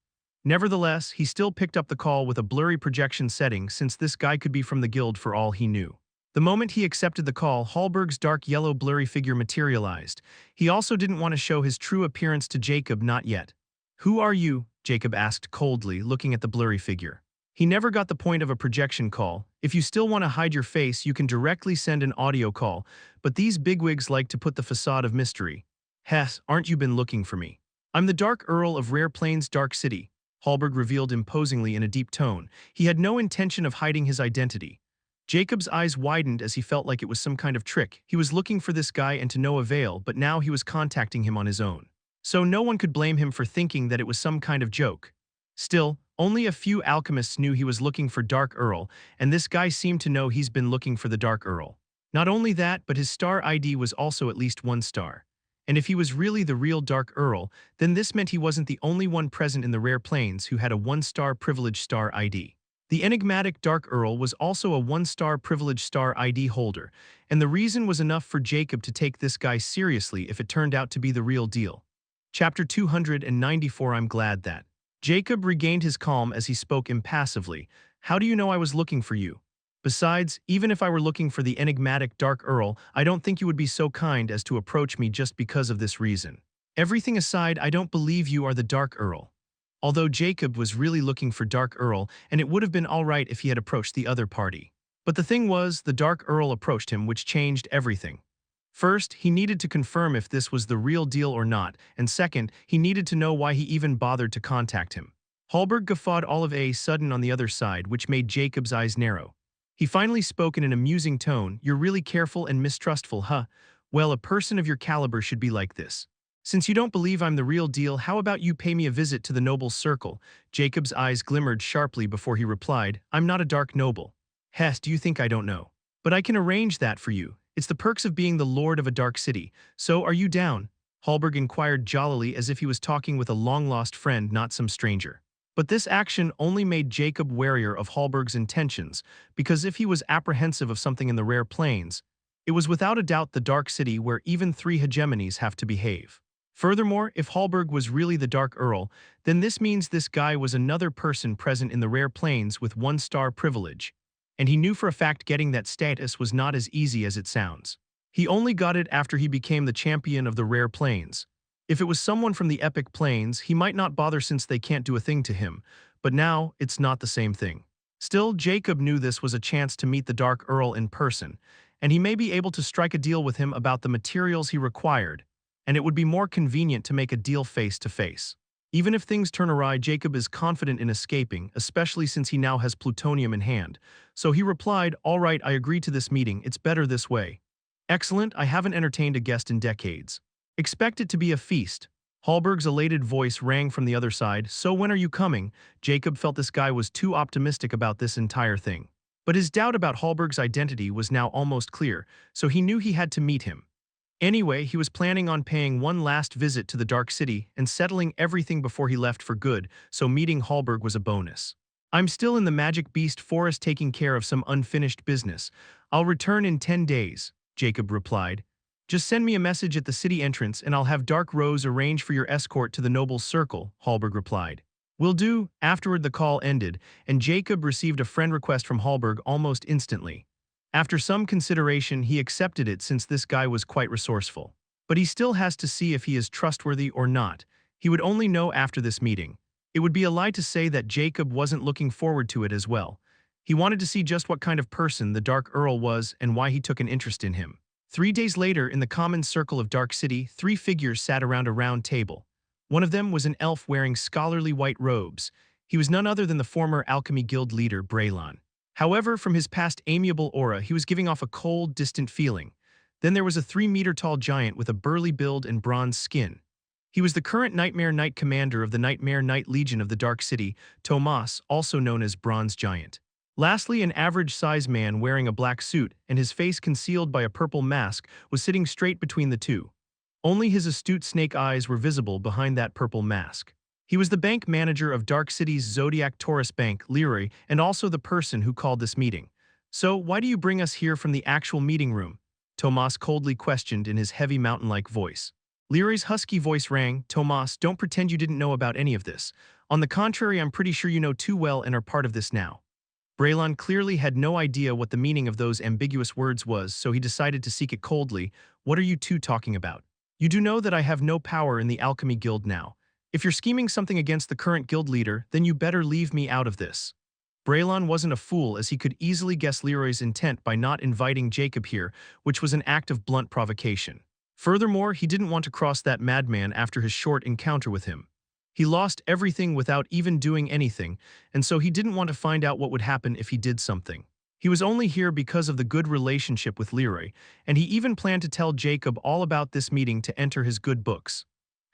Nevertheless, he still picked up the call with a blurry projection setting since this guy could be from the guild for all he knew. The moment he accepted the call, Hallberg's dark yellow blurry figure materialized. He also didn't want to show his true appearance to Jacob, not yet. Who are you? Jacob asked coldly, looking at the blurry figure. He never got the point of a projection call. If you still want to hide your face, you can directly send an audio call, but these bigwigs like to put the facade of mystery. Hess, aren't you been looking for me? I'm the Dark Earl of Rare Plains Dark City, Hallberg revealed imposingly in a deep tone. He had no intention of hiding his identity. Jacob's eyes widened as he felt like it was some kind of trick. He was looking for this guy and to no avail, but now he was contacting him on his own. So no one could blame him for thinking that it was some kind of joke. Still, only a few alchemists knew he was looking for Dark Earl, and this guy seemed to know he's been looking for the Dark Earl. Not only that, but his star ID was also at least 1 star. And if he was really the real Dark Earl, then this meant he wasn't the only one present in the Rare Plains who had a 1-star privileged star ID. The enigmatic Dark Earl was also a 1-star privileged star ID holder, and the reason was enough for Jacob to take this guy seriously if it turned out to be the real deal. Chapter 294. I'm glad that. Jacob regained his calm as he spoke impassively. How do you know I was looking for you? Besides, even if I were looking for the enigmatic Dark Earl, I don't think you would be so kind as to approach me just because of this reason. Everything aside, I don't believe you are the Dark Earl. Although Jacob was really looking for Dark Earl, and it would have been alright if he had approached the other party. But the thing was, the Dark Earl approached him, which changed everything. First, he needed to confirm if this was the real deal or not, and second, he needed to know why he even bothered to contact him. Hallberg guffawed all of a sudden on the other side, which made Jacob's eyes narrow. He finally spoke in an amusing tone. You're really careful and mistrustful, huh? Well, a person of your caliber should be like this. Since you don't believe I'm the real deal, how about you pay me a visit to the noble's circle? Jacob's eyes glimmered sharply before he replied, I'm not a dark noble. Hess, do you think I don't know? But I can arrange that for you. It's the perks of being the lord of a dark city. So, are you down? Hallberg inquired jollily as if he was talking with a long-lost friend, not some stranger. But this action only made Jacob warier of Hallberg's intentions, because if he was apprehensive of something in the rare plains, it was without a doubt the dark city where even three hegemonies have to behave. Furthermore, if Hallberg was really the Dark Earl, then this means this guy was another person present in the rare plains with one-star privilege. And he knew for a fact getting that status was not as easy as it sounds. He only got it after he became the champion of the rare plains. If it was someone from the epic plains, he might not bother since they can't do a thing to him, but now it's not the same thing. Still, Jacob knew this was a chance to meet the Dark Earl in person, and he may be able to strike a deal with him about the materials he required, and it would be more convenient to make a deal face to face. Even if things turn awry, Jacob is confident in escaping, especially since he now has plutonium in hand. So he replied, all right, I agree to this meeting, it's better this way. Excellent, I haven't entertained a guest in decades. Expect it to be a feast. Hallberg's elated voice rang from the other side, so when are you coming? Jacob felt this guy was too optimistic about this entire thing. But his doubt about Hallberg's identity was now almost clear, so he knew he had to meet him. Anyway, he was planning on paying one last visit to the Dark City and settling everything before he left for good, so meeting Hallberg was a bonus. I'm still in the Magic Beast Forest taking care of some unfinished business. I'll return in 10 days, Jacob replied. Just send me a message at the city entrance and I'll have Dark Rose arrange for your escort to the noble's circle, Hallberg replied. Will do. Afterward the call ended, and Jacob received a friend request from Hallberg almost instantly. After some consideration, he accepted it since this guy was quite resourceful. But he still has to see if he is trustworthy or not. He would only know after this meeting. It would be a lie to say that Jacob wasn't looking forward to it as well. He wanted to see just what kind of person the Dark Earl was and why he took an interest in him. 3 days later, in the common circle of Dark City, 3 figures sat around a round table. One of them was an elf wearing scholarly white robes. He was none other than the former Alchemy Guild leader, Braylon. However, from his past amiable aura, he was giving off a cold, distant feeling. Then there was a 3-meter-tall giant with a burly build and bronze skin. He was the current Nightmare Knight commander of the Nightmare Knight Legion of the Dark City, Tomas, also known as Bronze Giant. Lastly, an average-sized man wearing a black suit and his face concealed by a purple mask was sitting straight between the two. Only his astute snake eyes were visible behind that purple mask. He was the bank manager of Dark City's Zodiac Taurus Bank, Leroy, and also the person who called this meeting. So, why do you bring us here from the actual meeting room? Tomas coldly questioned in his heavy mountain-like voice. Leroy's husky voice rang, Tomas, don't pretend you didn't know about any of this. On the contrary, I'm pretty sure you know too well and are part of this now. Braylon clearly had no idea what the meaning of those ambiguous words was, so he decided to seek it coldly. What are you two talking about? You do know that I have no power in the Alchemy Guild now. If you're scheming something against the current guild leader, then you better leave me out of this. Braylon wasn't a fool, as he could easily guess Leroy's intent by not inviting Jacob here, which was an act of blunt provocation. Furthermore, he didn't want to cross that madman after his short encounter with him. He lost everything without even doing anything, and so he didn't want to find out what would happen if he did something. He was only here because of the good relationship with Leroy, and he even planned to tell Jacob all about this meeting to enter his good books.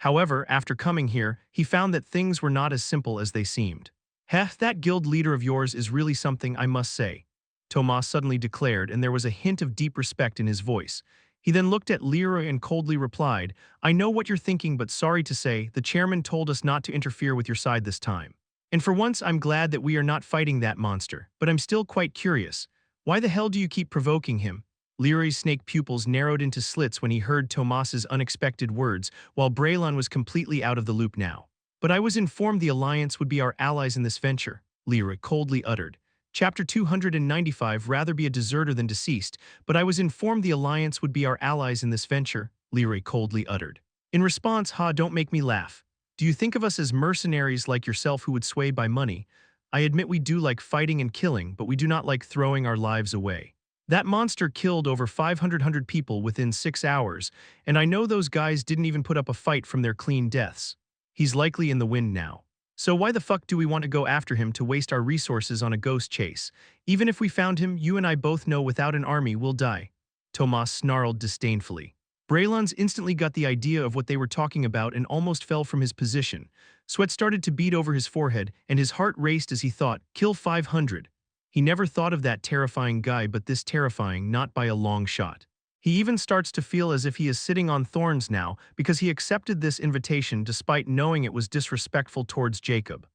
However, after coming here, he found that things were not as simple as they seemed. Heh, that guild leader of yours is really something, I must say, Tomas suddenly declared, and there was a hint of deep respect in his voice. He then looked at Leroy and coldly replied, I know what you're thinking, but sorry to say, the chairman told us not to interfere with your side this time. And for once, I'm glad that we are not fighting that monster, but I'm still quite curious. Why the hell do you keep provoking him? Leroy's snake pupils narrowed into slits when he heard Tomas's unexpected words, while Braylon was completely out of the loop now. But I was informed the Alliance would be our allies in this venture, Leroy coldly uttered. Chapter 295, rather be a deserter than deceased, but I was informed the Alliance would be our allies in this venture, Leroy coldly uttered. In response, don't make me laugh. Do you think of us as mercenaries like yourself who would sway by money? I admit we do like fighting and killing, but we do not like throwing our lives away. That monster killed over 500 people within 6 hours, and I know those guys didn't even put up a fight from their clean deaths. He's likely in the wind now. So why the fuck do we want to go after him to waste our resources on a ghost chase? Even if we found him, you and I both know without an army we'll die. Tomas snarled disdainfully. Braylons instantly got the idea of what they were talking about and almost fell from his position. Sweat started to bead over his forehead, and his heart raced as he thought, kill 500. He never thought of that terrifying guy, but this terrifying not by a long shot. He even starts to feel as if he is sitting on thorns now because he accepted this invitation despite knowing it was disrespectful towards Jacob.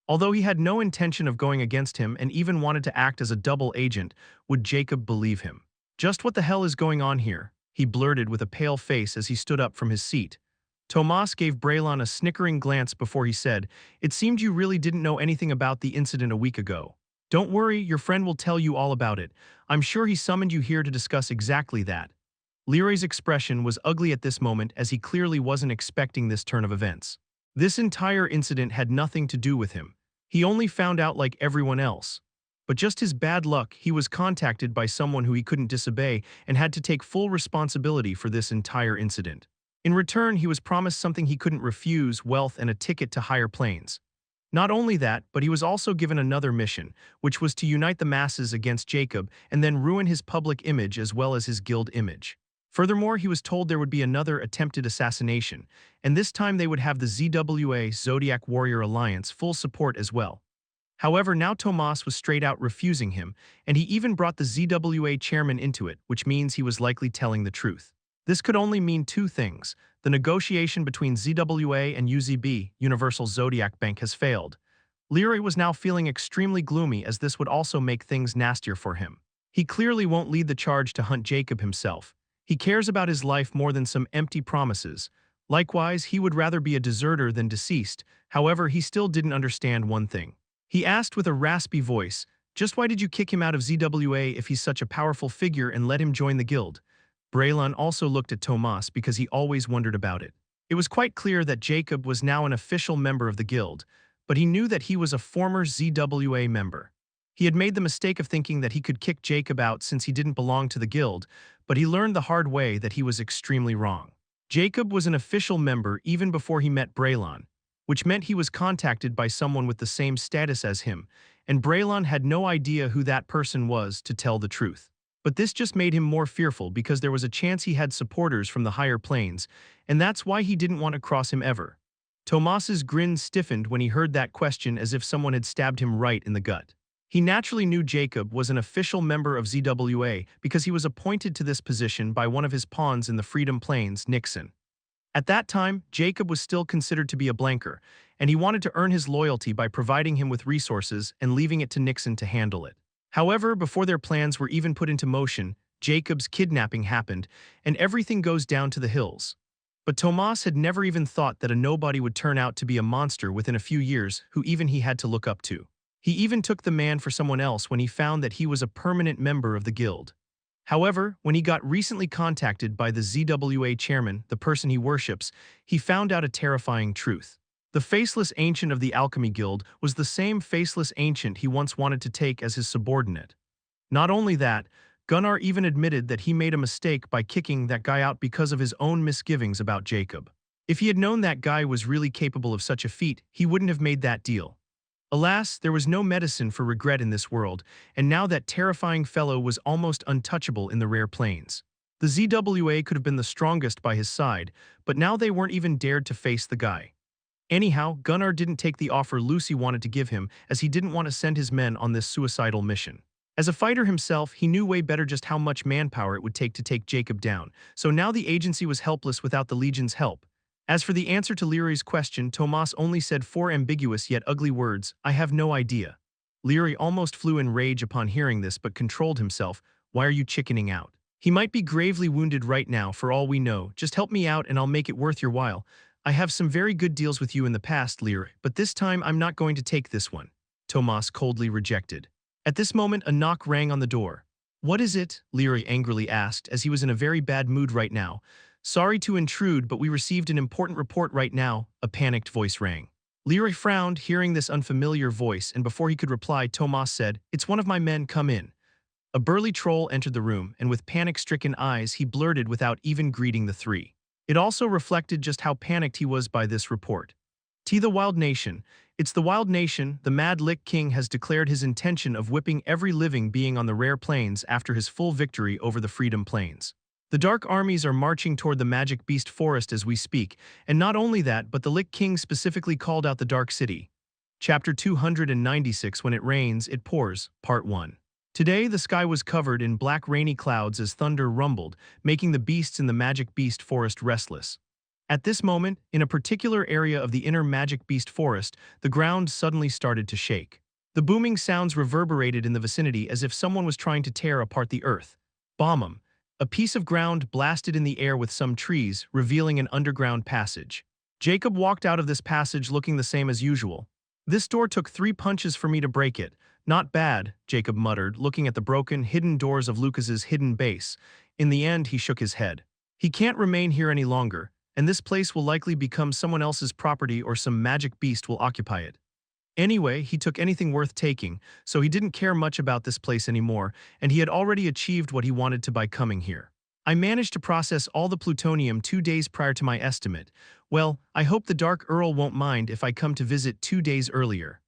Although he had no intention of going against him and even wanted to act as a double agent, would Jacob believe him? Just what the hell is going on here? He blurted with a pale face as he stood up from his seat. Tomas gave Braylon a snickering glance before he said, "It seemed you really didn't know anything about the incident a week ago. Don't worry, your friend will tell you all about it. I'm sure he summoned you here to discuss exactly that." Leroy's expression was ugly at this moment as he clearly wasn't expecting this turn of events. This entire incident had nothing to do with him. He only found out like everyone else. But just his bad luck, he was contacted by someone who he couldn't disobey and had to take full responsibility for this entire incident. In return, he was promised something he couldn't refuse, wealth and a ticket to higher planes. Not only that, but he was also given another mission, which was to unite the masses against Jacob and then ruin his public image as well as his guild image. Furthermore, he was told there would be another attempted assassination, and this time they would have the ZWA Zodiac Warrior Alliance full support as well. However, now Tomas was straight out refusing him, and he even brought the ZWA chairman into it, which means he was likely telling the truth. This could only mean two things. The negotiation between ZWA and UZB, Universal Zodiac Bank, has failed. Leroy was now feeling extremely gloomy as this would also make things nastier for him. He clearly won't lead the charge to hunt Jacob himself. He cares about his life more than some empty promises. Likewise, he would rather be a deserter than deceased. However, he still didn't understand one thing. He asked with a raspy voice, "Just why did you kick him out of ZWA if he's such a powerful figure and let him join the guild?" Braylon also looked at Tomas because he always wondered about it. It was quite clear that Jacob was now an official member of the guild, but he knew that he was a former ZWA member. He had made the mistake of thinking that he could kick Jacob out since he didn't belong to the guild, but he learned the hard way that he was extremely wrong. Jacob was an official member even before he met Braylon, which meant he was contacted by someone with the same status as him, and Braylon had no idea who that person was, to tell the truth. But this just made him more fearful because there was a chance he had supporters from the higher planes, and that's why he didn't want to cross him ever. Tomas's grin stiffened when he heard that question as if someone had stabbed him right in the gut. He naturally knew Jacob was an official member of ZWA because he was appointed to this position by one of his pawns in the Freedom Plains, Nixon. At that time, Jacob was still considered to be a blanker, and he wanted to earn his loyalty by providing him with resources and leaving it to Nixon to handle it. However, before their plans were even put into motion, Jacob's kidnapping happened, and everything goes down to the hills. But Tomas had never even thought that a nobody would turn out to be a monster within a few years who even he had to look up to. He even took the man for someone else when he found that he was a permanent member of the guild. However, when he got recently contacted by the ZWA chairman, the person he worships, he found out a terrifying truth. The faceless ancient of the Alchemy Guild was the same faceless ancient he once wanted to take as his subordinate. Not only that, Gunnar even admitted that he made a mistake by kicking that guy out because of his own misgivings about Jacob. If he had known that guy was really capable of such a feat, he wouldn't have made that deal. Alas, there was no medicine for regret in this world, and now that terrifying fellow was almost untouchable in the rare plains. The ZWA could have been the strongest by his side, but now they weren't even dared to face the guy. Anyhow, Gunnar didn't take the offer Lucy wanted to give him as he didn't want to send his men on this suicidal mission. As a fighter himself, he knew way better just how much manpower it would take Jacob down, so now the agency was helpless without the Legion's help. As for the answer to Leary's question, Tomas only said four ambiguous yet ugly words, "I have no idea." Leary almost flew in rage upon hearing this but controlled himself. "Why are you chickening out? He might be gravely wounded right now for all we know. Just help me out and I'll make it worth your while. I have some very good deals with you in the past, Leary, but this time I'm not going to take this one." Tomas coldly rejected. At this moment, a knock rang on the door. "What is it?" Leary angrily asked, as he was in a very bad mood right now. "Sorry to intrude, but we received an important report right now," a panicked voice rang. Leary frowned, hearing this unfamiliar voice, and before he could reply, Tomas said, "It's one of my men, come in." A burly troll entered the room, and with panic-stricken eyes, he blurted without even greeting the three. It also reflected just how panicked he was by this report. The Wild Nation. It's the Wild Nation. The Mad Lich King has declared his intention of whipping every living being on the Rare Plains after his full victory over the Freedom Plains. The Dark Armies are marching toward the Magic Beast Forest as we speak, and not only that, but the Lich King specifically called out the Dark City. Chapter 296. When it rains, it pours, Part 1. Today, the sky was covered in black rainy clouds as thunder rumbled, making the beasts in the Magic Beast Forest restless. At this moment, in a particular area of the inner Magic Beast Forest, the ground suddenly started to shake. The booming sounds reverberated in the vicinity as if someone was trying to tear apart the earth. Boom! A piece of ground blasted in the air with some trees, revealing an underground passage. Jacob walked out of this passage looking the same as usual. This door took 3 punches for me to break it. Not bad, Jacob muttered, looking at the broken, hidden doors of Lucas's hidden base. In the end, he shook his head. He can't remain here any longer, and this place will likely become someone else's property or some magic beast will occupy it. Anyway, he took anything worth taking, so he didn't care much about this place anymore, and he had already achieved what he wanted to by coming here. I managed to process all the plutonium 2 days prior to my estimate. Well, I hope the Dark Earl won't mind if I come to visit 2 days earlier.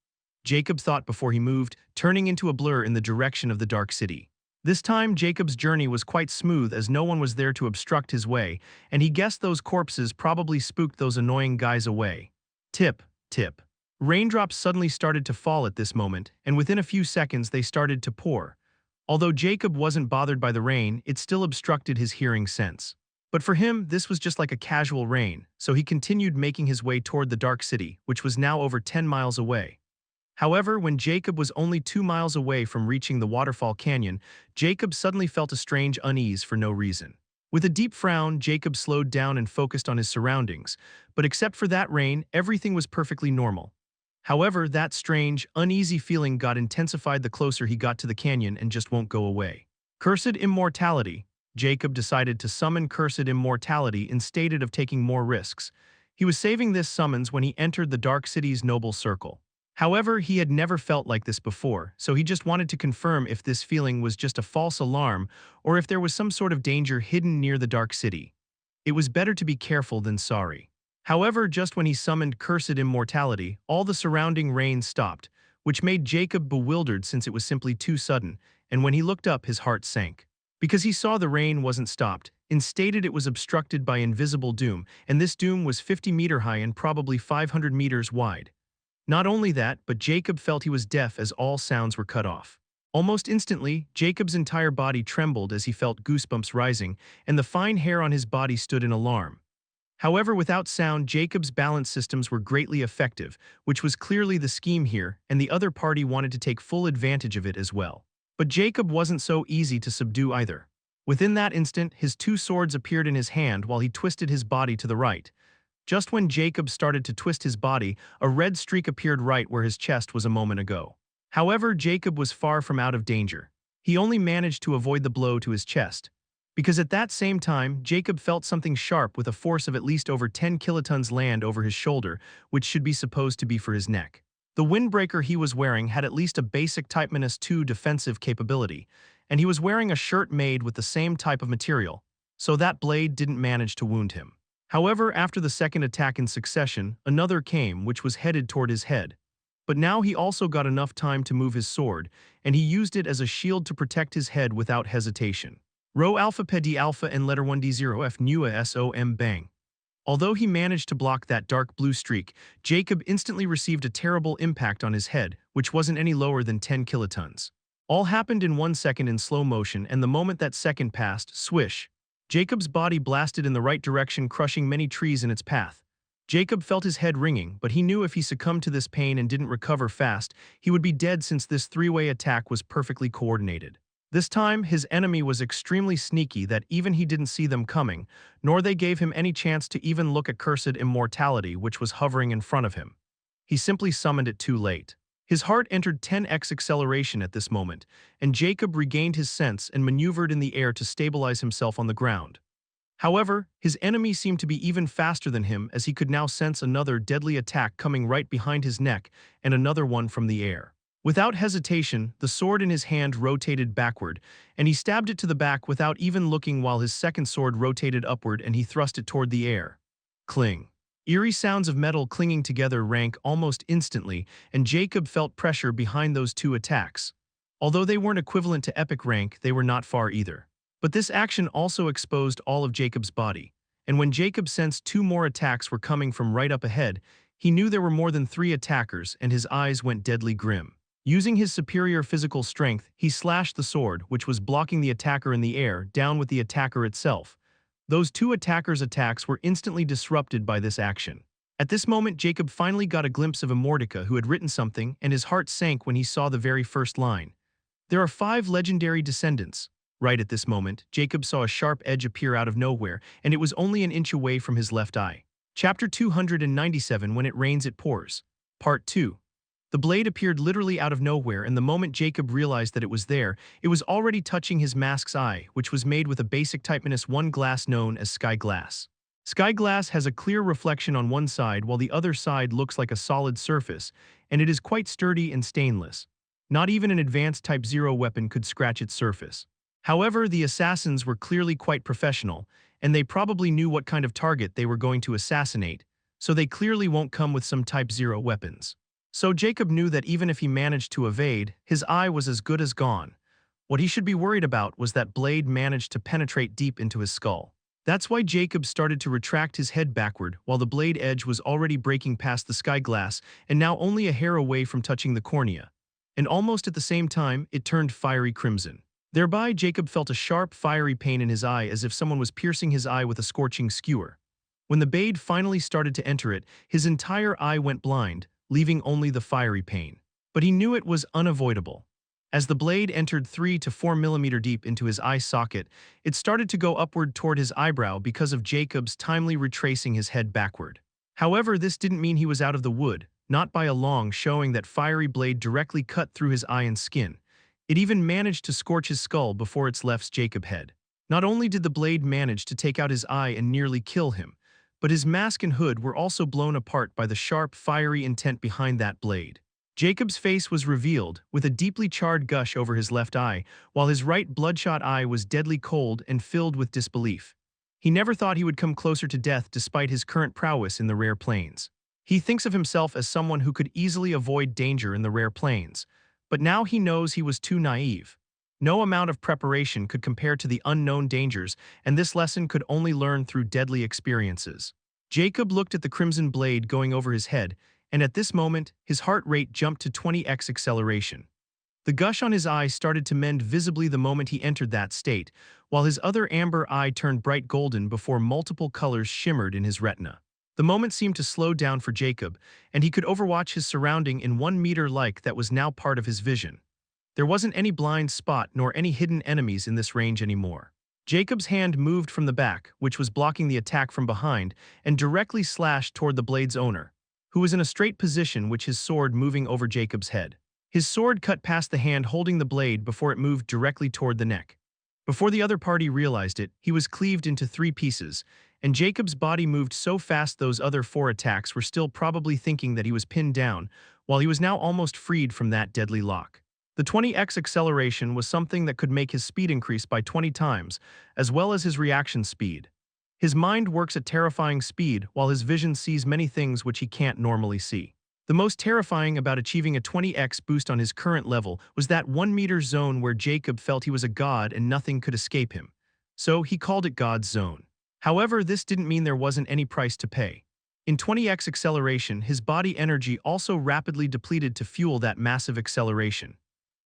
Jacob thought before he moved, turning into a blur in the direction of the Dark City. This time, Jacob's journey was quite smooth as no one was there to obstruct his way, and he guessed those corpses probably spooked those annoying guys away. Tip, tip. Raindrops suddenly started to fall at this moment, and within a few seconds they started to pour. Although Jacob wasn't bothered by the rain, it still obstructed his hearing sense. But for him, this was just like a casual rain, so he continued making his way toward the Dark City, which was now over 10 miles away. However, when Jacob was only 2 miles away from reaching the waterfall canyon, Jacob suddenly felt a strange unease for no reason. With a deep frown, Jacob slowed down and focused on his surroundings, but except for that rain, everything was perfectly normal. However, that strange, uneasy feeling got intensified the closer he got to the canyon and just won't go away. Cursed Immortality. Jacob decided to summon Cursed Immortality instead of taking more risks. He was saving this summons when he entered the Dark City's noble circle. However, he had never felt like this before, so he just wanted to confirm if this feeling was just a false alarm or if there was some sort of danger hidden near the Dark City. It was better to be careful than sorry. However, just when he summoned Cursed Immortality, all the surrounding rain stopped, which made Jacob bewildered since it was simply too sudden, and when he looked up his heart sank. Because he saw the rain wasn't stopped, instead it was obstructed by invisible doom, and this doom was 50-meter high and probably 500 meters wide. Not only that, but Jacob felt he was deaf as all sounds were cut off. Almost instantly, Jacob's entire body trembled as he felt goosebumps rising, and the fine hair on his body stood in alarm. However, without sound, Jacob's balance systems were greatly effective, which was clearly the scheme here, and the other party wanted to take full advantage of it as well. But Jacob wasn't so easy to subdue either. Within that instant, his 2 swords appeared in his hand while he twisted his body to the right. Just when Jacob started to twist his body, a red streak appeared right where his chest was a moment ago. However, Jacob was far from out of danger. He only managed to avoid the blow to his chest. Because at that same time, Jacob felt something sharp with a force of at least over 10 kilotons land over his shoulder, which should be supposed to be for his neck. The windbreaker he was wearing had at least a basic Type -2 defensive capability, and he was wearing a shirt made with the same type of material, so that blade didn't manage to wound him. However, after the second attack in succession, another came which was headed toward his head. But now he also got enough time to move his sword, and he used it as a shield to protect his head without hesitation. Rho Alpha Pedi Alpha and letter 1D0F Nua SOM Bang. Although he managed to block that dark blue streak, Jacob instantly received a terrible impact on his head, which wasn't any lower than 10 kilotons. All happened in 1 second in slow motion, and the moment that second passed, swish, Jacob's body blasted in the right direction, crushing many trees in its path. Jacob felt his head ringing, but he knew if he succumbed to this pain and didn't recover fast, he would be dead since this 3-way attack was perfectly coordinated. This time, his enemy was extremely sneaky that even he didn't see them coming, nor they gave him any chance to even look at Cursed Immortality which was hovering in front of him. He simply summoned it too late. His heart entered 10x acceleration at this moment, and Jacob regained his sense and maneuvered in the air to stabilize himself on the ground. However, his enemy seemed to be even faster than him as he could now sense another deadly attack coming right behind his neck and another one from the air. Without hesitation, the sword in his hand rotated backward, and he stabbed it to the back without even looking while his second sword rotated upward and he thrust it toward the air. Cling. Eerie sounds of metal clinging together rang almost instantly, and Jacob felt pressure behind those two attacks. Although they weren't equivalent to epic rank, they were not far either. But this action also exposed all of Jacob's body, and when Jacob sensed two more attacks were coming from right up ahead, he knew there were more than three attackers, and his eyes went deadly grim. Using his superior physical strength, he slashed the sword, which was blocking the attacker in the air, down with the attacker itself. Those two attackers' attacks were instantly disrupted by this action. At this moment, Jacob finally got a glimpse of Immortality, who had written something, and his heart sank when he saw the very first line. There are 5 legendary descendants. Right at this moment, Jacob saw a sharp edge appear out of nowhere, and it was only an inch away from his left eye. Chapter 297. When it rains it pours. Part 2. The blade appeared literally out of nowhere, and the moment Jacob realized that it was there, it was already touching his mask's eye, which was made with a basic Type -1 glass known as sky glass. Sky glass has a clear reflection on one side while the other side looks like a solid surface, and it is quite sturdy and stainless. Not even an advanced Type 0 weapon could scratch its surface. However, the assassins were clearly quite professional, and they probably knew what kind of target they were going to assassinate, so they clearly won't come with some Type 0 weapons. So Jacob knew that even if he managed to evade, his eye was as good as gone. What he should be worried about was that blade managed to penetrate deep into his skull. That's why Jacob started to retract his head backward while the blade edge was already breaking past the sky glass and now only a hair away from touching the cornea. And almost at the same time, it turned fiery crimson. Thereby, Jacob felt a sharp, fiery pain in his eye as if someone was piercing his eye with a scorching skewer. When the blade finally started to enter it, his entire eye went blind, leaving only the fiery pain. But he knew it was unavoidable. As the blade entered 3 to 4 millimeter deep into his eye socket, it started to go upward toward his eyebrow because of Jacob's timely retracing his head backward. However, this didn't mean he was out of the wood, not by a long, showing that fiery blade directly cut through his eye and skin. It even managed to scorch his skull before it left Jacob's head. Not only did the blade manage to take out his eye and nearly kill him, but his mask and hood were also blown apart by the sharp, fiery intent behind that blade. Jacob's face was revealed, with a deeply charred gush over his left eye, while his right bloodshot eye was deadly cold and filled with disbelief. He never thought he would come closer to death despite his current prowess in the rare plains. He thinks of himself as someone who could easily avoid danger in the rare plains, but now he knows he was too naive. No amount of preparation could compare to the unknown dangers, and this lesson could only learn through deadly experiences. Jacob looked at the crimson blade going over his head, and at this moment, his heart rate jumped to 20x acceleration. The gush on his eye started to mend visibly the moment he entered that state, while his other amber eye turned bright golden before multiple colors shimmered in his retina. The moment seemed to slow down for Jacob, and he could overwatch his surrounding in 1 meter like that was now part of his vision. There wasn't any blind spot nor any hidden enemies in this range anymore. Jacob's hand moved from the back, which was blocking the attack from behind, and directly slashed toward the blade's owner, who was in a straight position, with his sword moving over Jacob's head. His sword cut past the hand holding the blade before it moved directly toward the neck. Before the other party realized it, he was cleaved into 3 pieces, and Jacob's body moved so fast those other 4 attacks were still probably thinking that he was pinned down, while he was now almost freed from that deadly lock. The 20x acceleration was something that could make his speed increase by 20 times, as well as his reaction speed. His mind works at terrifying speed, while his vision sees many things which he can't normally see. The most terrifying about achieving a 20x boost on his current level was that 1 meter zone where Jacob felt he was a god and nothing could escape him. So he called it God's Zone. However, this didn't mean there wasn't any price to pay. In 20x acceleration, his body energy also rapidly depleted to fuel that massive acceleration.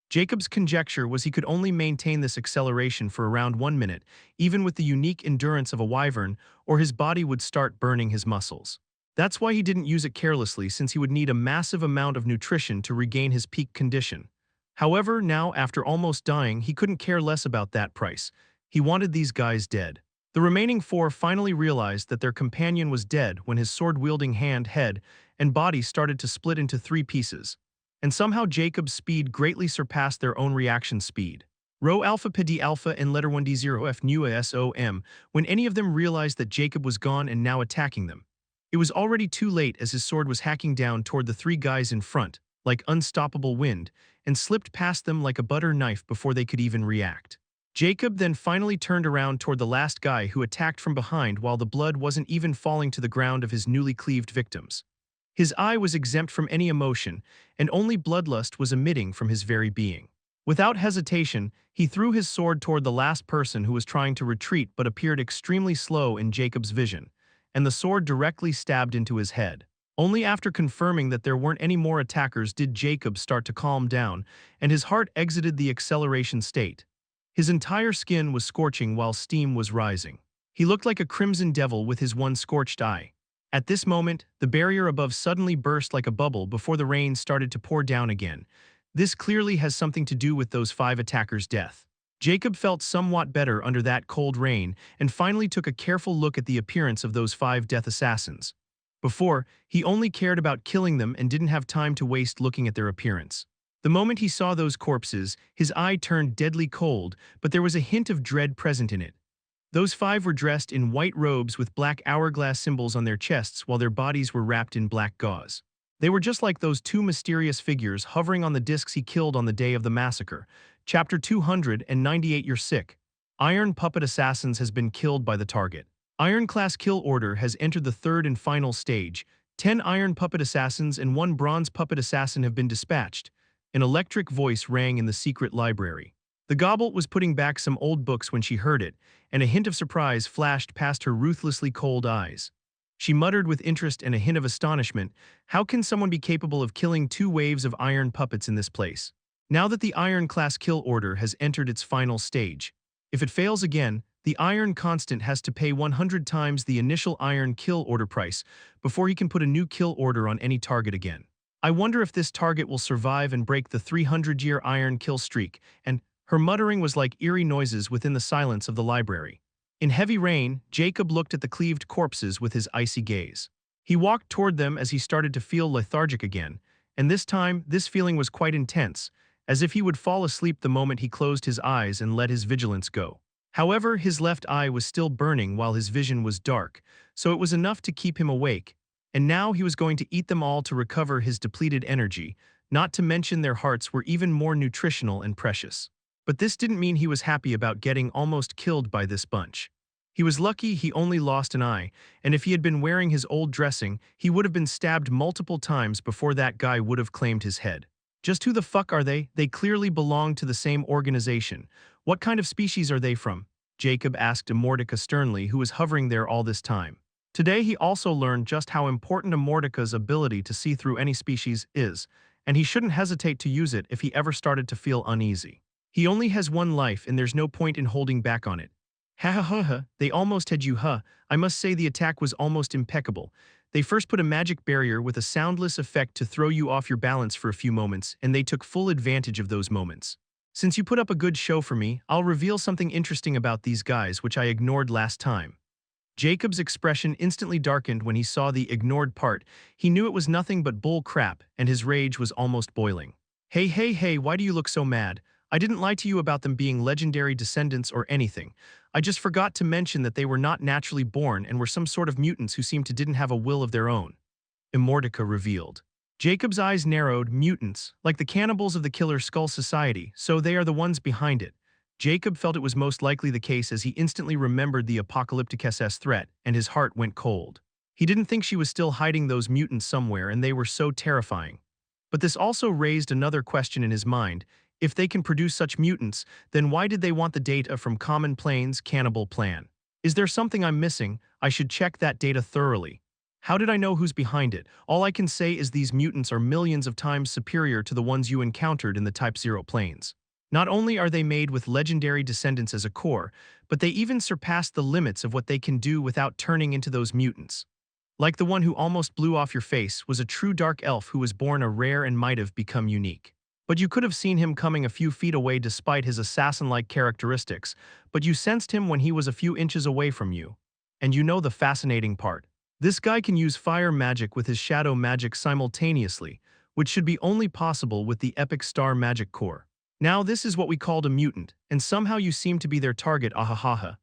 Jacob's conjecture was he could only maintain this acceleration for around 1 minute, even with the unique endurance of a wyvern, or his body would start burning his muscles. That's why he didn't use it carelessly, since he would need a massive amount of nutrition to regain his peak condition. However, now, after almost dying, he couldn't care less about that price. He wanted these guys dead. The remaining 4 finally realized that their companion was dead when his sword-wielding hand, head, and body started to split into 3 pieces. And somehow Jacob's speed greatly surpassed their own reaction speed. Rho Alpha P D Alpha and letter 1D0 F Nu SOM, when any of them realized that Jacob was gone and now attacking them. It was already too late, as his sword was hacking down toward the 3 guys in front, like unstoppable wind, and slipped past them like a butter knife before they could even react. Jacob then finally turned around toward the last guy who attacked from behind while the blood wasn't even falling to the ground of his newly cleaved victims. His eye was exempt from any emotion, and only bloodlust was emitting from his very being. Without hesitation, he threw his sword toward the last person who was trying to retreat but appeared extremely slow in Jacob's vision, and the sword directly stabbed into his head. Only after confirming that there weren't any more attackers did Jacob start to calm down, and his heart exited the acceleration state. His entire skin was scorching while steam was rising. He looked like a crimson devil with his one scorched eye. At this moment, the barrier above suddenly burst like a bubble before the rain started to pour down again. This clearly has something to do with those 5 attackers' death. Jacob felt somewhat better under that cold rain and finally took a careful look at the appearance of those 5 death assassins. Before, he only cared about killing them and didn't have time to waste looking at their appearance. The moment he saw those corpses, his eye turned deadly cold, but there was a hint of dread present in it. Those 5 were dressed in white robes with black hourglass symbols on their chests while their bodies were wrapped in black gauze. They were just like those 2 mysterious figures hovering on the discs he killed on the day of the massacre. Chapter 298. You're sick. Iron Puppet Assassins has been killed by the target. Iron-class kill order has entered the 3rd and final stage. 10 Iron Puppet Assassins and 1 Bronze Puppet Assassin have been dispatched. An electric voice rang in the secret library. The Goblet was putting back some old books when she heard it, and a hint of surprise flashed past her ruthlessly cold eyes. She muttered with interest and a hint of astonishment, how can someone be capable of killing 2 waves of iron puppets in this place? Now that the Iron-class kill order has entered its final stage. If it fails again, the Iron Constant has to pay 100 times the initial Iron kill order price before he can put a new kill order on any target again. I wonder if this target will survive and break the 300-year Iron kill streak, and her muttering was like eerie noises within the silence of the library. In heavy rain, Jacob looked at the cleaved corpses with his icy gaze. He walked toward them as he started to feel lethargic again, and this time, this feeling was quite intense, as if he would fall asleep the moment he closed his eyes and let his vigilance go. However, his left eye was still burning while his vision was dark, so it was enough to keep him awake, and now he was going to eat them all to recover his depleted energy, not to mention their hearts were even more nutritional and precious. But this didn't mean he was happy about getting almost killed by this bunch. He was lucky he only lost an eye, and if he had been wearing his old dressing, he would have been stabbed multiple times before that guy would have claimed his head. Just who the fuck are they? They clearly belong to the same organization. What kind of species are they from? Jacob asked Immortality sternly, who was hovering there all this time. Today he also learned just how important Immortality's ability to see through any species is, and he shouldn't hesitate to use it if he ever started to feel uneasy. He only has 1 life and there's no point in holding back on it. Ha ha ha ha, they almost had you huh. I must say the attack was almost impeccable. They first put a magic barrier with a soundless effect to throw you off your balance for a few moments, and they took full advantage of those moments. Since you put up a good show for me, I'll reveal something interesting about these guys which I ignored last time. Jacob's expression instantly darkened when he saw the ignored part. He knew it was nothing but bull crap, and his rage was almost boiling. Hey hey hey, why do you look so mad? I didn't lie to you about them being legendary descendants or anything. I just forgot to mention that they were not naturally born and were some sort of mutants who seemed to didn't have a will of their own. Immortality revealed. Jacob's eyes narrowed. Mutants, like the cannibals of the Killer Skull Society, so they are the ones behind it. Jacob felt it was most likely the case as he instantly remembered the apocalyptic SS threat, and his heart went cold. He didn't think she was still hiding those mutants somewhere, and they were so terrifying. But this also raised another question in his mind. If they can produce such mutants, then why did they want the data from Common Plains Cannibal Plan? Is there something I'm missing? I should check that data thoroughly. How did I know who's behind it? All I can say is these mutants are millions of times superior to the ones you encountered in the Type 0 planes. Not only are they made with legendary descendants as a core, but they even surpass the limits of what they can do without turning into those mutants. Like the one who almost blew off your face was a true dark elf who was born a rare and might have become unique. But you could have seen him coming a few feet away despite his assassin-like characteristics, but you sensed him when he was a few inches away from you. And you know the fascinating part. This guy can use fire magic with his shadow magic simultaneously, which should be only possible with the epic star magic core. Now this is what we called a mutant, and somehow you seem to be their target, ahahaha.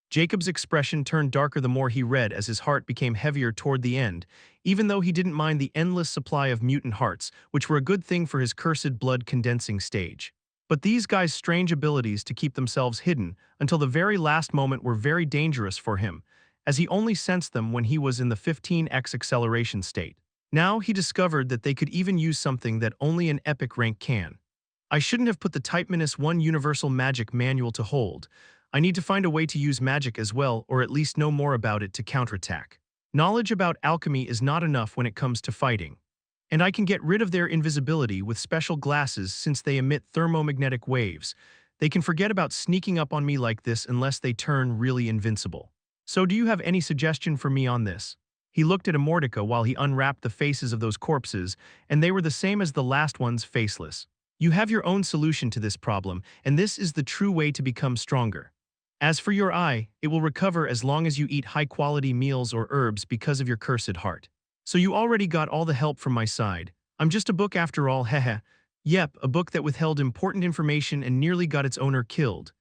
Jacob's expression turned darker the more he read as his heart became heavier toward the end, even though he didn't mind the endless supply of mutant hearts, which were a good thing for his cursed blood-condensing stage. But these guys' strange abilities to keep themselves hidden until the very last moment were very dangerous for him, as he only sensed them when he was in the 15x acceleration state. Now he discovered that they could even use something that only an epic rank can. I shouldn't have put the Type-1 Universal Magic Manual to hold. I need to find a way to use magic as well, or at least know more about it to counterattack. Knowledge about alchemy is not enough when it comes to fighting. And I can get rid of their invisibility with special glasses since they emit thermomagnetic waves. They can forget about sneaking up on me like this unless they turn really invincible. So do you have any suggestion for me on this? He looked at Immortality while he unwrapped the faces of those corpses, and they were the same as the last ones, faceless. You have your own solution to this problem, and this is the true way to become stronger. As for your eye, it will recover as long as you eat high-quality meals or herbs because of your cursed heart. So you already got all the help from my side. I'm just a book after all, heh. Yep, a book that withheld important information and nearly got its owner killed.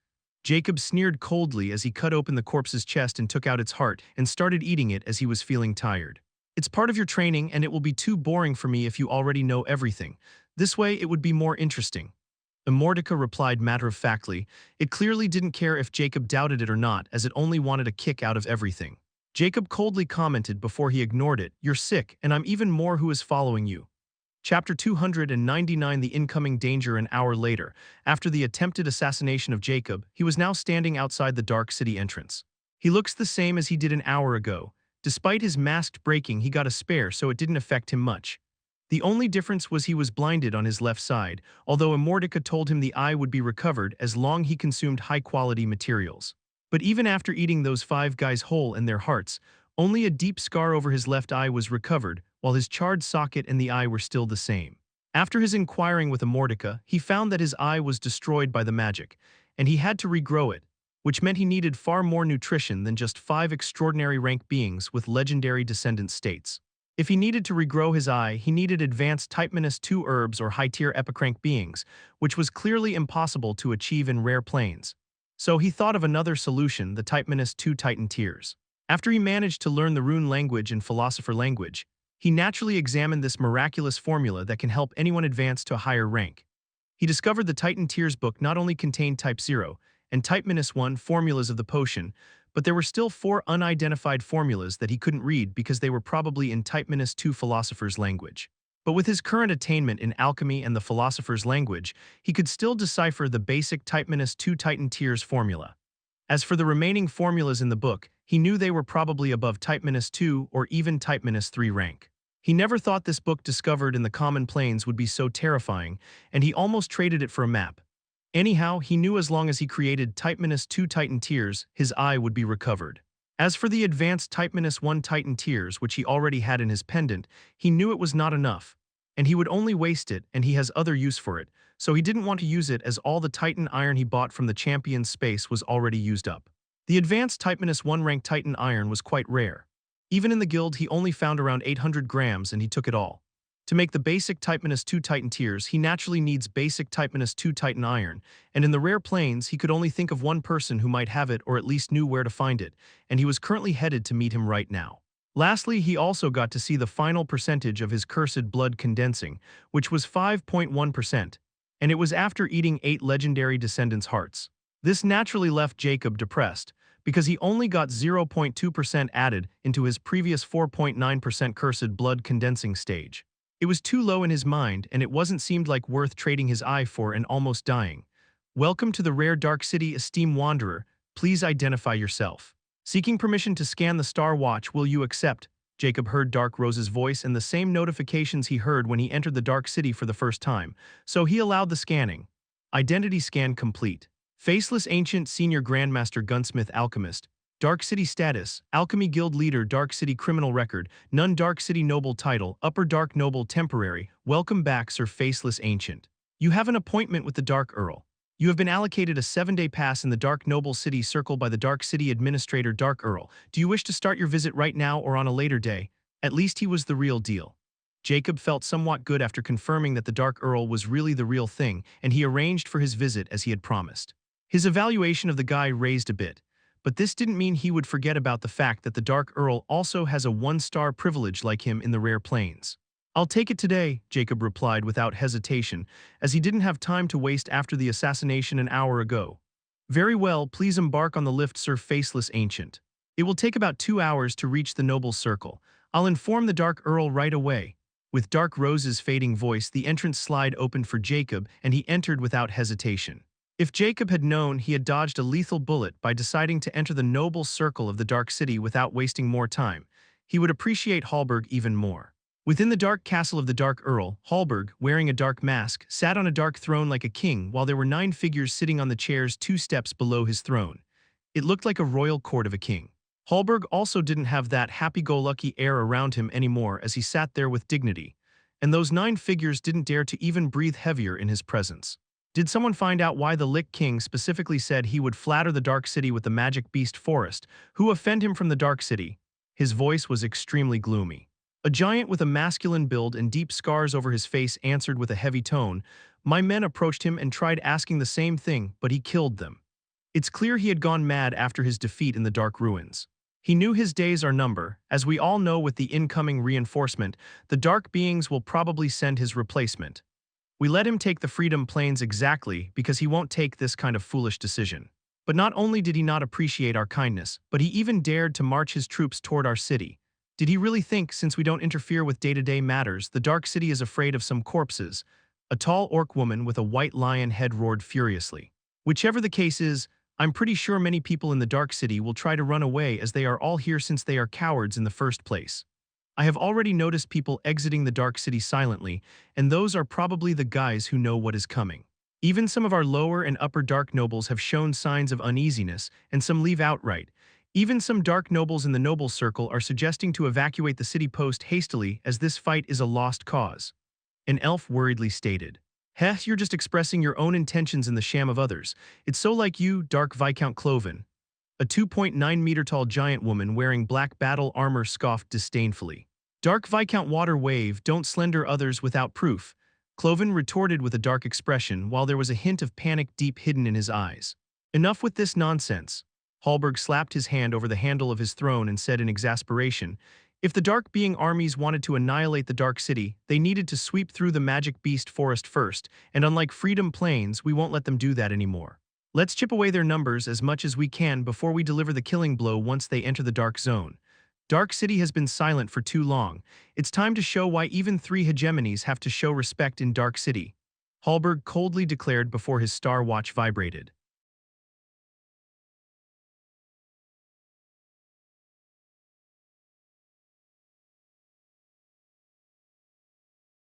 Jacob sneered coldly as he cut open the corpse's chest and took out its heart and started eating it as he was feeling tired. It's part of your training, and it will be too boring for me if you already know everything. This way it would be more interesting. Immortality replied matter-of-factly. It clearly didn't care if Jacob doubted it or not, as it only wanted a kick out of everything. Jacob coldly commented before he ignored it, "You're sick, and I'm even more who is following you." Chapter 299 The incoming danger. An hour later, after the attempted assassination of Jacob, he was now standing outside the Dark City entrance. He looks the same as he did an hour ago. Despite his masked breaking, he got a spare, so it didn't affect him much. The only difference was he was blinded on his left side, although Immortality told him the eye would be recovered as long as he consumed high-quality materials. But even after eating those 5 guys whole in their hearts, only a deep scar over his left eye was recovered, while his charred socket and the eye were still the same. After his inquiring with Immortality, he found that his eye was destroyed by the magic, and he had to regrow it, which meant he needed far more nutrition than just 5 extraordinary rank beings with legendary descendant states. If he needed to regrow his eye, he needed advanced Type-2 herbs or high-tier epic rank beings, which was clearly impossible to achieve in rare planes. So he thought of another solution, the Type-2 Titan tiers. After he managed to learn the rune language and philosopher language, he naturally examined this miraculous formula that can help anyone advance to a higher rank. He discovered the Titan Tiers book not only contained Type 0 and Type-1 formulas of the potion, but there were still 4 unidentified formulas that he couldn't read because they were probably in Type-2 philosopher's language. But with his current attainment in alchemy and the philosopher's language, he could still decipher the basic Type-2 Titan Tiers formula. As for the remaining formulas in the book, he knew they were probably above Type-2 or even Type-3 rank. He never thought this book discovered in the common plains would be so terrifying, and he almost traded it for a map. Anyhow, he knew as long as he created Type-2 Titan Tiers, his eye would be recovered. As for the advanced Type-1 Titan Tiers, which he already had in his pendant, he knew it was not enough, and he would only waste it, and he has other use for it, so he didn't want to use it as all the Titan iron he bought from the champion's space was already used up. The advanced Type-1 rank Titan iron was quite rare. Even in the guild, he only found around 800 grams, and he took it all. To make the basic Type-2 Titan Tiers, he naturally needs basic Type-2 Titan iron, and in the rare planes, he could only think of one person who might have it or at least knew where to find it, and he was currently headed to meet him right now. Lastly, he also got to see the final percentage of his cursed blood condensing, which was 5.1%, and it was after eating 8 legendary descendants' hearts. This naturally left Jacob depressed, because he only got 0.2% added into his previous 4.9% cursed blood condensing stage. It was too low in his mind, and it wasn't seemed like worth trading his eye for and almost dying. Welcome to the rare Dark City, esteemed wanderer. Please identify yourself. Seeking permission to scan the Star Watch, will you accept? Jacob heard Dark Rose's voice and the same notifications he heard when he entered the Dark City for the first time, so he allowed the scanning. Identity scan complete. Faceless Ancient Senior Grandmaster Gunsmith Alchemist. Dark City status, Alchemy Guild Leader. Dark City Criminal Record, none. Dark City Noble title, Upper Dark Noble temporary. Welcome back, Sir Faceless Ancient. You have an appointment with the Dark Earl. You have been allocated a 7-day pass in the Dark Noble City Circle by the Dark City Administrator Dark Earl. Do you wish to start your visit right now or on a later day? At least he was the real deal. Jacob felt somewhat good after confirming that the Dark Earl was really the real thing, and he arranged for his visit as he had promised. His evaluation of the guy raised a bit, but this didn't mean he would forget about the fact that the Dark Earl also has a 1-star privilege like him in the rare planes. I'll take it today, Jacob replied without hesitation, as he didn't have time to waste after the assassination an hour ago. Very well, please embark on the lift, Sir Faceless Ancient. It will take about 2 hours to reach the noble circle. I'll inform the Dark Earl right away. With Dark Rose's fading voice, the entrance slide opened for Jacob, and he entered without hesitation. If Jacob had known he had dodged a lethal bullet by deciding to enter the noble circle of the Dark City without wasting more time, he would appreciate Hallberg even more. Within the dark castle of the Dark Earl, Hallberg, wearing a dark mask, sat on a dark throne like a king while there were 9 figures sitting on the chairs 2 steps below his throne. It looked like a royal court of a king. Hallberg also didn't have that happy-go-lucky air around him anymore as he sat there with dignity, and those 9 figures didn't dare to even breathe heavier in his presence. Did someone find out why the Lich King specifically said he would flatter the Dark City with the magic beast forest, who offend him from the Dark City? His voice was extremely gloomy. A giant with a masculine build and deep scars over his face answered with a heavy tone. My men approached him and tried asking the same thing, but he killed them. It's clear he had gone mad after his defeat in the Dark Ruins. He knew his days are numbered. As we all know, with the incoming reinforcement, the Dark Beings will probably send his replacement. We let him take the Freedom Plains exactly because he won't take this kind of foolish decision. But not only did he not appreciate our kindness, but he even dared to march his troops toward our city. Did he really think, since we don't interfere with day-to-day matters, the Dark City is afraid of some corpses? A tall orc woman with a white lion head roared furiously. Whichever the case is, I'm pretty sure many people in the Dark City will try to run away as they are all here since they are cowards in the first place. I have already noticed people exiting the Dark City silently, and those are probably the guys who know what is coming. Even some of our lower and upper dark nobles have shown signs of uneasiness, and some leave outright. Even some dark nobles in the noble circle are suggesting to evacuate the city post hastily as this fight is a lost cause. An elf worriedly stated. Heh, you're just expressing your own intentions in the sham of others. It's so like you, Dark Viscount Cloven. A 2.9-meter-tall giant woman wearing black battle armor scoffed disdainfully. Dark Viscount Water Wave, don't slender others without proof. Cloven retorted with a dark expression while there was a hint of panic deep hidden in his eyes. Enough with this nonsense. Hallberg slapped his hand over the handle of his throne and said in exasperation, if the Dark Being armies wanted to annihilate the Dark City, they needed to sweep through the Magic Beast Forest first, and unlike Freedom Plains, we won't let them do that anymore. Let's chip away their numbers as much as we can before we deliver the killing blow once they enter the Dark Zone. Dark City has been silent for too long. It's time to show why even 3 hegemonies have to show respect in Dark City. Hallberg coldly declared before his star watch vibrated.